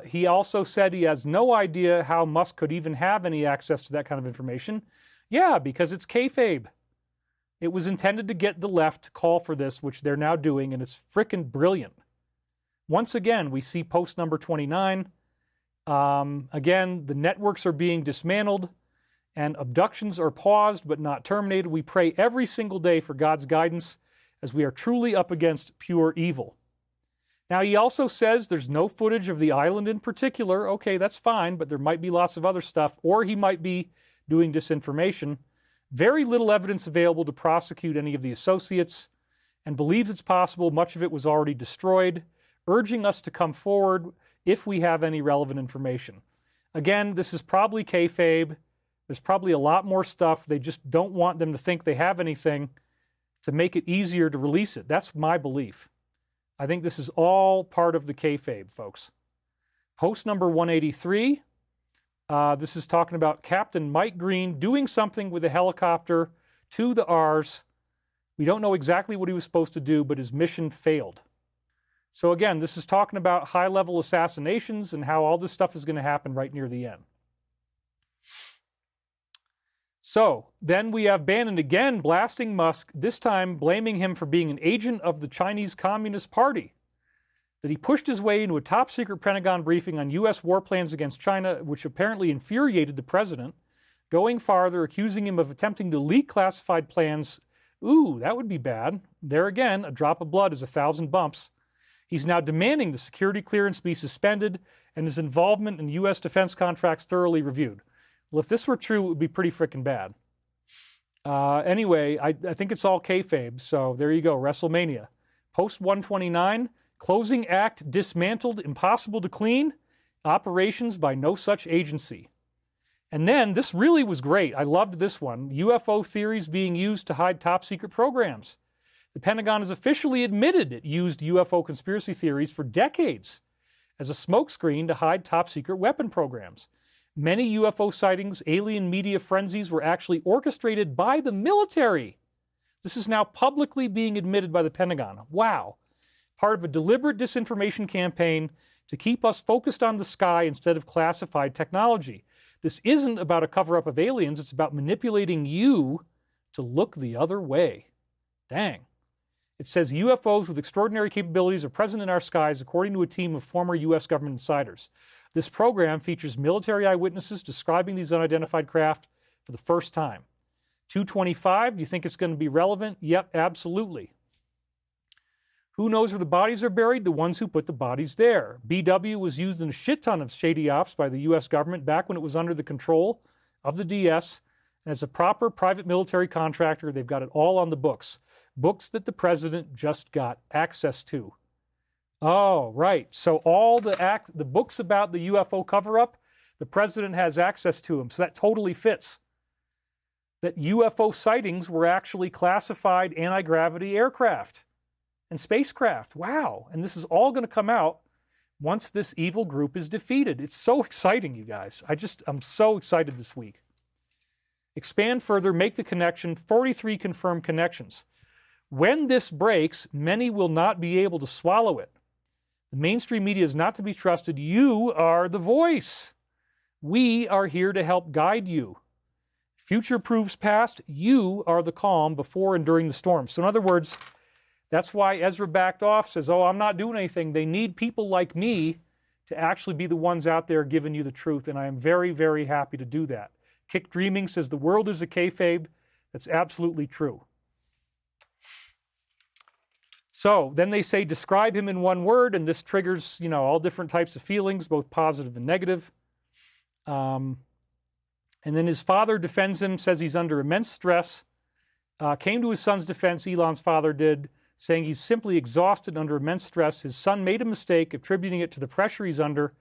He also said he has no idea how Musk could even have any access to that kind of information. Yeah, because it's kayfabe. It was intended to get the left to call for this, which they're now doing, and it's frickin' brilliant. Once again, we see post number 29. Again, the networks are being dismantled, and abductions are paused but not terminated. We pray every single day for God's guidance, as we are truly up against pure evil. Now, he also says there's no footage of the island in particular. Okay, that's fine, but there might be lots of other stuff, or he might be doing disinformation. Very little evidence available to prosecute any of the associates, and believes it's possible much of it was already destroyed, urging us to come forward if we have any relevant information. Again, this is probably kayfabe. There's probably a lot more stuff. They just don't want them to think they have anything to make it easier to release it. That's my belief. I think this is all part of the kayfabe, folks. Post number 183. This is talking about Captain Mike Green doing something with a helicopter to the R's. We don't know exactly what he was supposed to do, but his mission failed. So again, this is talking about high-level assassinations and how all this stuff is going to happen right near the end. So then we have Bannon again blasting Musk, this time blaming him for being an agent of the Chinese Communist Party. That he pushed his way into a top-secret Pentagon briefing on U.S. war plans against China, which apparently infuriated the president, going farther, accusing him of attempting to leak classified plans. Ooh, that would be bad. There again, a drop of blood is 1,000 bumps. He's now demanding the security clearance be suspended and his involvement in U.S. defense contracts thoroughly reviewed. Well, if this were true, it would be pretty freaking bad. Anyway, I think it's all kayfabe, so there you go, Wrestlemania. Post 129, closing act dismantled, impossible to clean, operations by no such agency. And then, this really was great. I loved this one. UFO theories being used to hide top-secret programs. The Pentagon has officially admitted it used UFO conspiracy theories for decades as a smokescreen to hide top-secret weapon programs. Many UFO sightings, alien media frenzies were actually orchestrated by the military. This is now publicly being admitted by the Pentagon. Wow. Part of a deliberate disinformation campaign to keep us focused on the sky instead of classified technology. This isn't about a cover-up of aliens. It's about manipulating you to look the other way. Dang. It says UFOs with extraordinary capabilities are present in our skies, according to a team of former U.S. government insiders. This program features military eyewitnesses describing these unidentified craft for the first time. 225, do you think it's going to be relevant? Yep, absolutely. Who knows where the bodies are buried? The ones who put the bodies there. BW was used in a shit ton of shady ops by the U.S. government back when it was under the control of the DS. And as a proper private military contractor, they've got it all on the books. Books that the president just got access to. Oh, right. So all the books about the UFO cover-up, the president has access to them. So that totally fits. That UFO sightings were actually classified anti-gravity aircraft and spacecraft. Wow. And this is all going to come out once this evil group is defeated. It's so exciting, you guys. I'm so excited this week. Expand further, make the connection. 43 confirmed connections. When this breaks, many will not be able to swallow it. The mainstream media is not to be trusted. You are the voice. We are here to help guide you. Future proves past. You are the calm before and during the storm. So in other words, that's why Ezra backed off, says, oh, I'm not doing anything. They need people like me to actually be the ones out there giving you the truth. And I am very, very happy to do that. Kick Dreaming says the world is a kayfabe. That's absolutely true. So then they say, describe him in one word, and this triggers, all different types of feelings, both positive and negative. And then his father defends him, says he's under immense stress. Came to his son's defense, Elon's father did, saying he's simply exhausted under immense stress. His son made a mistake, attributing it to the pressure he's under.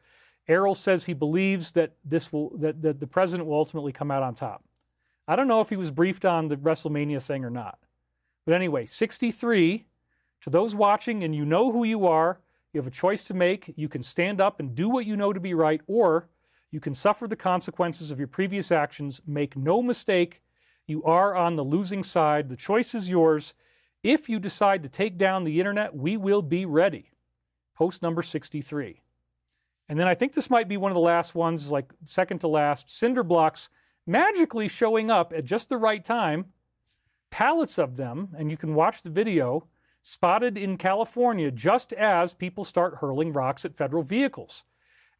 Errol says he believes that that the president will ultimately come out on top. I don't know if he was briefed on the Wrestlemania thing or not. But anyway, 63, to those watching, and you know who you are, you have a choice to make. You can stand up and do what you know to be right, or you can suffer the consequences of your previous actions. Make no mistake, you are on the losing side. The choice is yours. If you decide to take down the internet, we will be ready. Post number 63. And then I think this might be one of the last ones, like second to last. Cinder blocks magically showing up at just the right time. Pallets of them, and you can watch the video, spotted in California just as people start hurling rocks at federal vehicles.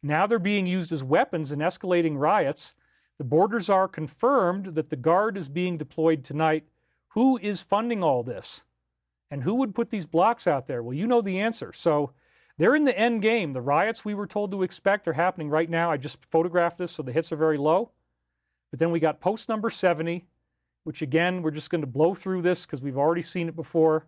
Now they're being used as weapons in escalating riots. The borders are confirmed that the Guard is being deployed tonight. Who is funding all this? And who would put these blocks out there? Well, you know the answer. So they're in the end game. The riots we were told to expect are happening right now. I just photographed this, so the hits are very low. But then we got post number 70, which again, we're just going to blow through this because we've already seen it before,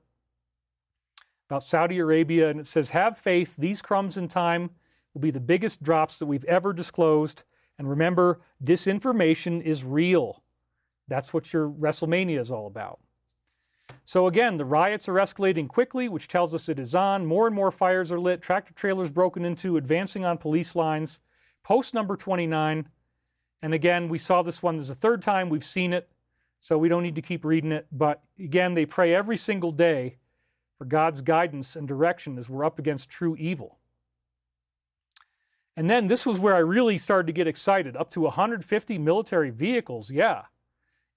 about Saudi Arabia. And it says, have faith. These crumbs in time will be the biggest drops that we've ever disclosed. And remember, disinformation is real. That's what your Wrestlemania is all about. So again, the riots are escalating quickly, which tells us it is on. More and more fires are lit. Tractor trailers broken into, advancing on police lines. Post number 29. And again, we saw this one. This is the third time we've seen it, so we don't need to keep reading it. But again, they pray every single day for God's guidance and direction as we're up against true evil. And then this was where I really started to get excited. Up to 150 military vehicles, yeah.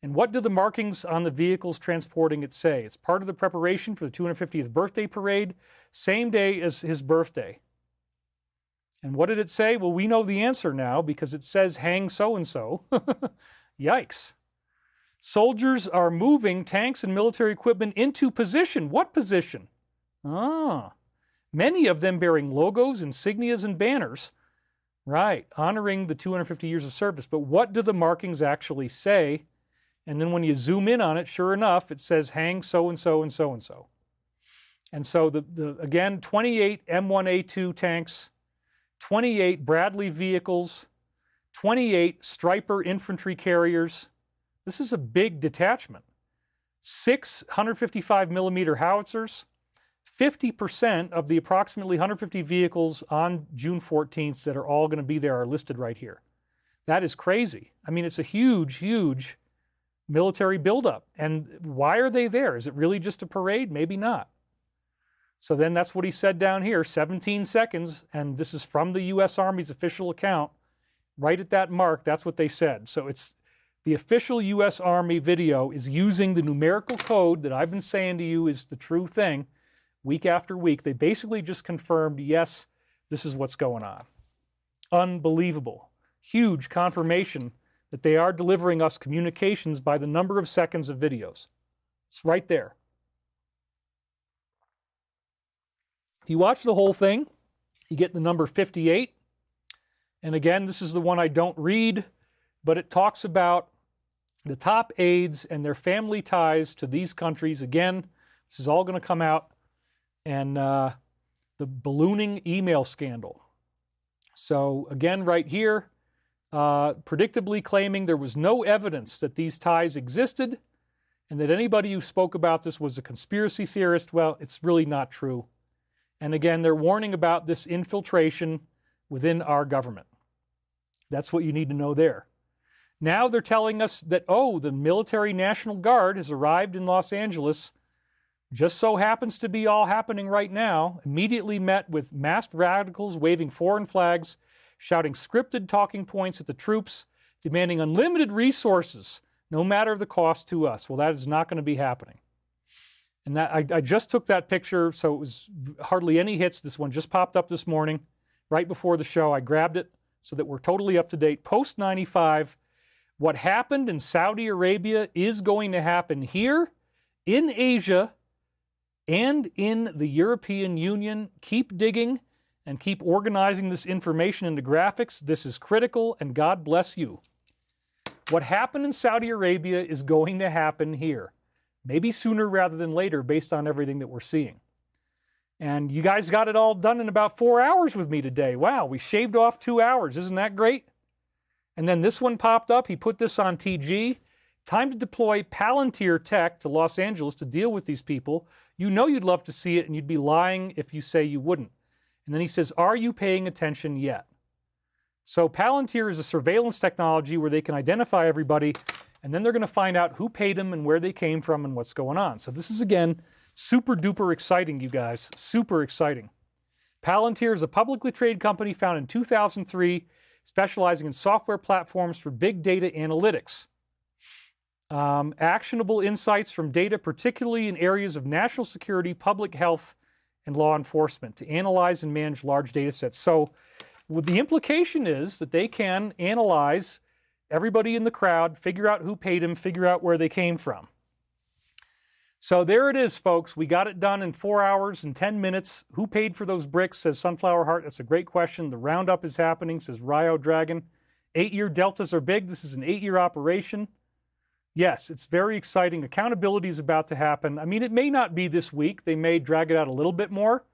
And what do the markings on the vehicles transporting it say? It's part of the preparation for the 250th birthday parade, same day as his birthday. And what did it say? Well, we know the answer now because it says hang so-and-so. Yikes. Soldiers are moving tanks and military equipment into position. What position? Many of them bearing logos, insignias, and banners. Right, honoring the 250 years of service. But what do the markings actually say? And then when you zoom in on it, sure enough, it says hang so-and-so and so-and-so. And so, again, 28 M1A2 tanks, 28 Bradley vehicles, 28 Striper infantry carriers. This is a big detachment. 6 155 millimeter howitzers. 50% of the approximately 150 vehicles on June 14th that are all going to be there are listed right here. That is crazy. I mean, it's a huge, huge military buildup. And why are they there? Is it really just a parade? Maybe not. So then that's what he said down here, 17 seconds, and this is from the U.S. Army's official account. Right at that mark, that's what they said. So it's the official U.S. Army video is using the numerical code that I've been saying to you is the true thing week after week. They basically just confirmed, yes, this is what's going on. Unbelievable. Huge confirmation that they are delivering us communications by the number of seconds of videos. It's right there. If you watch the whole thing, you get the number 58. And again, this is the one I don't read, but it talks about the top aides and their family ties to these countries. Again, this is all going to come out. And the ballooning email scandal. So again, right here, predictably claiming there was no evidence that these ties existed and that anybody who spoke about this was a conspiracy theorist. Well, it's really not true. And again, they're warning about this infiltration within our government. That's what you need to know there. Now they're telling us that, oh, the military National Guard has arrived in Los Angeles just so happens to be all happening right now, immediately met with masked radicals waving foreign flags, shouting scripted talking points at the troops, demanding unlimited resources, no matter the cost to us. Well, that is not going to be happening. And that I just took that picture, so it was hardly any hits. This one just popped up this morning, right before the show. I grabbed it so that we're totally up to date. Post 95, what happened in Saudi Arabia is going to happen here, in Asia, and in the European Union. Keep digging and keep organizing this information into graphics. This is critical, and God bless you. What happened in Saudi Arabia is going to happen here. Maybe sooner rather than later, based on everything that we're seeing. And you guys got it all done in about 4 hours with me today. Wow, we shaved off 2 hours. Isn't that great? And then this one popped up. He put this on TG. Time to deploy Palantir tech to Los Angeles to deal with these people. You know you'd love to see it, and you'd be lying if you say you wouldn't. And then he says, are you paying attention yet? So Palantir is a surveillance technology where they can identify everybody, and then they're going to find out who paid them and where they came from and what's going on. So this is, again, super duper exciting, you guys. Super exciting. Palantir is a publicly traded company founded in 2003, specializing in software platforms for big data analytics. Actionable insights from data, particularly in areas of national security, public health, and law enforcement, to analyze and manage large data sets. So the implication is that they can analyze everybody in the crowd, figure out who paid them, figure out where they came from. So there it is, folks. We got it done in 4 hours and 10 minutes. Who paid for those bricks, says Sunflower Heart. That's a great question. The roundup is happening, says Ryo Dragon. 8-year deltas are big. This is an 8-year operation. Yes, it's very exciting. Accountability is about to happen. I mean, it may not be this week. They may drag it out a little bit more.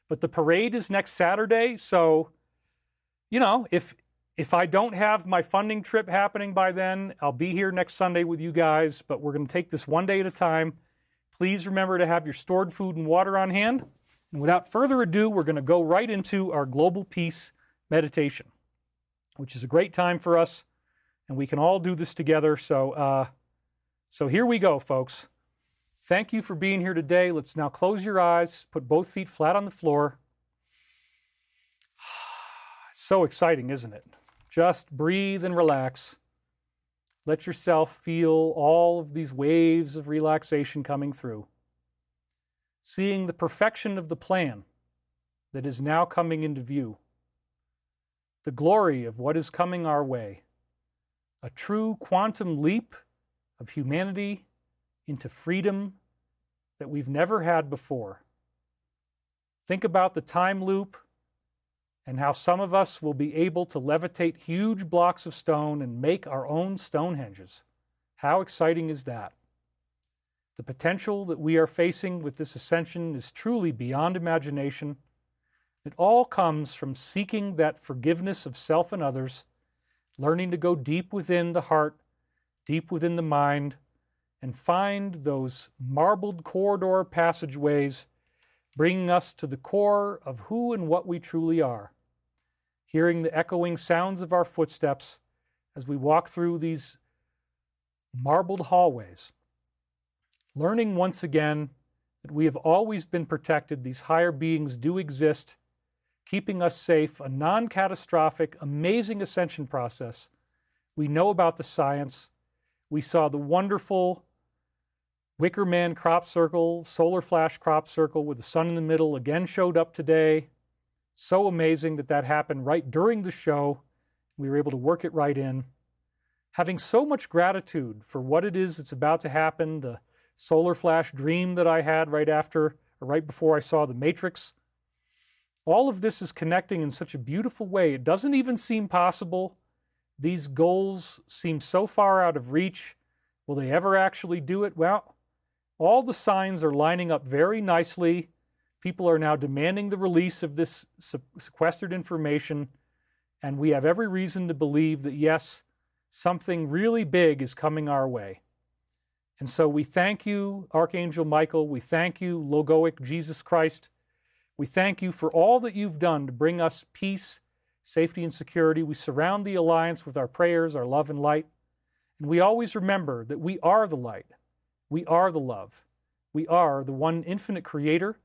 But the parade is next Saturday. So, you know, if I don't have my funding trip happening by then, I'll be here next Sunday with you guys. But we're going to take this one day at a time. Please remember to have your stored food and water on hand. And without further ado, we're going to go right into our global peace meditation, which is a great time for us. And we can all do this together. So here we go, folks. Thank you for being here today. Let's now close your eyes, put both feet flat on the floor. It's so exciting, isn't it? Just breathe and relax. Let yourself feel all of these waves of relaxation coming through. Seeing the perfection of the plan that is now coming into view. The glory of what is coming our way. A true quantum leap of humanity into freedom that we've never had before. Think about the time loop and how some of us will be able to levitate huge blocks of stone and make our own Stonehenges. How exciting is that? The potential that we are facing with this ascension is truly beyond imagination. It all comes from seeking that forgiveness of self and others, learning to go deep within the heart, deep within the mind, and find those marbled corridor passageways, bringing us to the core of who and what we truly are. Hearing the echoing sounds of our footsteps as we walk through these marbled hallways. Learning once again that we have always been protected. These higher beings do exist, keeping us safe. A non-catastrophic, amazing ascension process. We know about the science. We saw the wonderful Wicker Man crop circle, solar flash crop circle with the sun in the middle again showed up today. So amazing that that happened right during the show. We were able to work it right in. Having so much gratitude for what it is that's about to happen, the solar flash dream that I had right after, or right before I saw the Matrix. All of this is connecting in such a beautiful way. It doesn't even seem possible. These goals seem so far out of reach. Will they ever actually do it? Well, all the signs are lining up very nicely. People are now demanding the release of this sequestered information, and we have every reason to believe that, yes, something really big is coming our way. And so we thank you, Archangel Michael. We thank you, Logoic Jesus Christ. We thank you for all that you've done to bring us peace, safety, and security. We surround the Alliance with our prayers, our love, and light. And we always remember that we are the light. We are the love. We are the one infinite creator,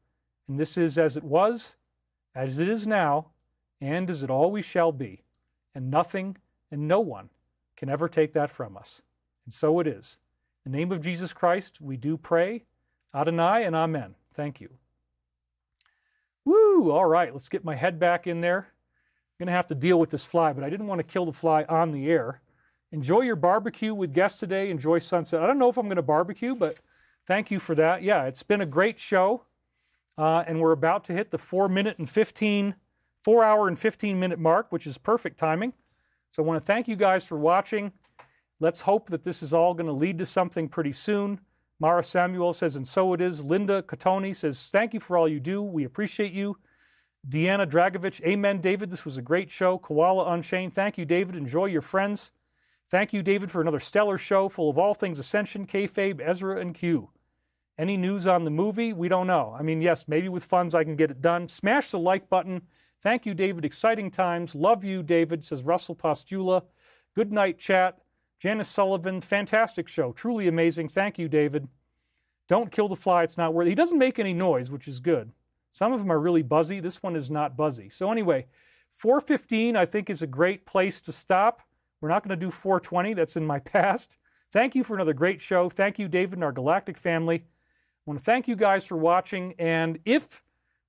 and this is as it was, as it is now, and as it always shall be. And nothing and no one can ever take that from us. And so it is. In the name of Jesus Christ, we do pray. Adonai and Amen. Thank you. Woo! All right, let's get my head back in there. I'm going to have to deal with this fly, but I didn't want to kill the fly on the air. Enjoy your barbecue with guests today. Enjoy sunset. I don't know if I'm going to barbecue, but thank you for that. Yeah, it's been a great show, and we're about to hit the 4 hour and 15 minute mark, which is perfect timing. So I want to thank you guys for watching. Let's hope that this is all going to lead to something pretty soon. Mara Samuel says, and so it is. Linda Catoni says, thank you for all you do. We appreciate you. Deanna Dragovich, amen, David. This was a great show. Koala Unchained, thank you, David. Enjoy your friends. Thank you, David, for another stellar show full of all things Ascension, kayfabe, Ezra, and Q. Any news on the movie? We don't know. I mean, yes, maybe with funds I can get it done. Smash the like button. Thank you, David. Exciting times. Love you, David, says Russell Postula. Good night, chat. Janice Sullivan, fantastic show. Truly amazing. Thank you, David. Don't kill the fly. It's not worth it. He doesn't make any noise, which is good. Some of them are really buzzy. This one is not buzzy. So anyway, 4:15 I think is a great place to stop. We're not going to do 4:20. That's in my past. Thank you for another great show. Thank you, David, and our galactic family. I want to thank you guys for watching. And if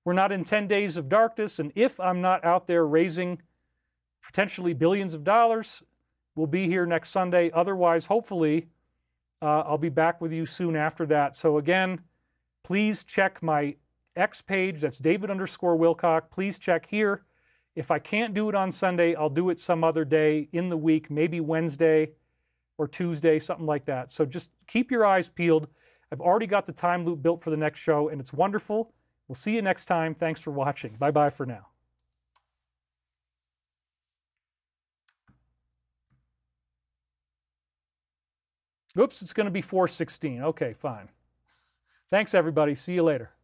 we're not in 10 days of darkness, and if I'm not out there raising potentially billions of dollars, we'll be here next Sunday. Otherwise, hopefully, I'll be back with you soon after that. So again, please check my X page. That's David_Wilcock. Please check here. If I can't do it on Sunday, I'll do it some other day in the week, maybe Wednesday or Tuesday, something like that. So just keep your eyes peeled. I've already got the time loop built for the next show, and it's wonderful. We'll see you next time. Thanks for watching. Bye-bye for now. Oops, it's going to be 4:16. Okay, fine. Thanks, everybody. See you later.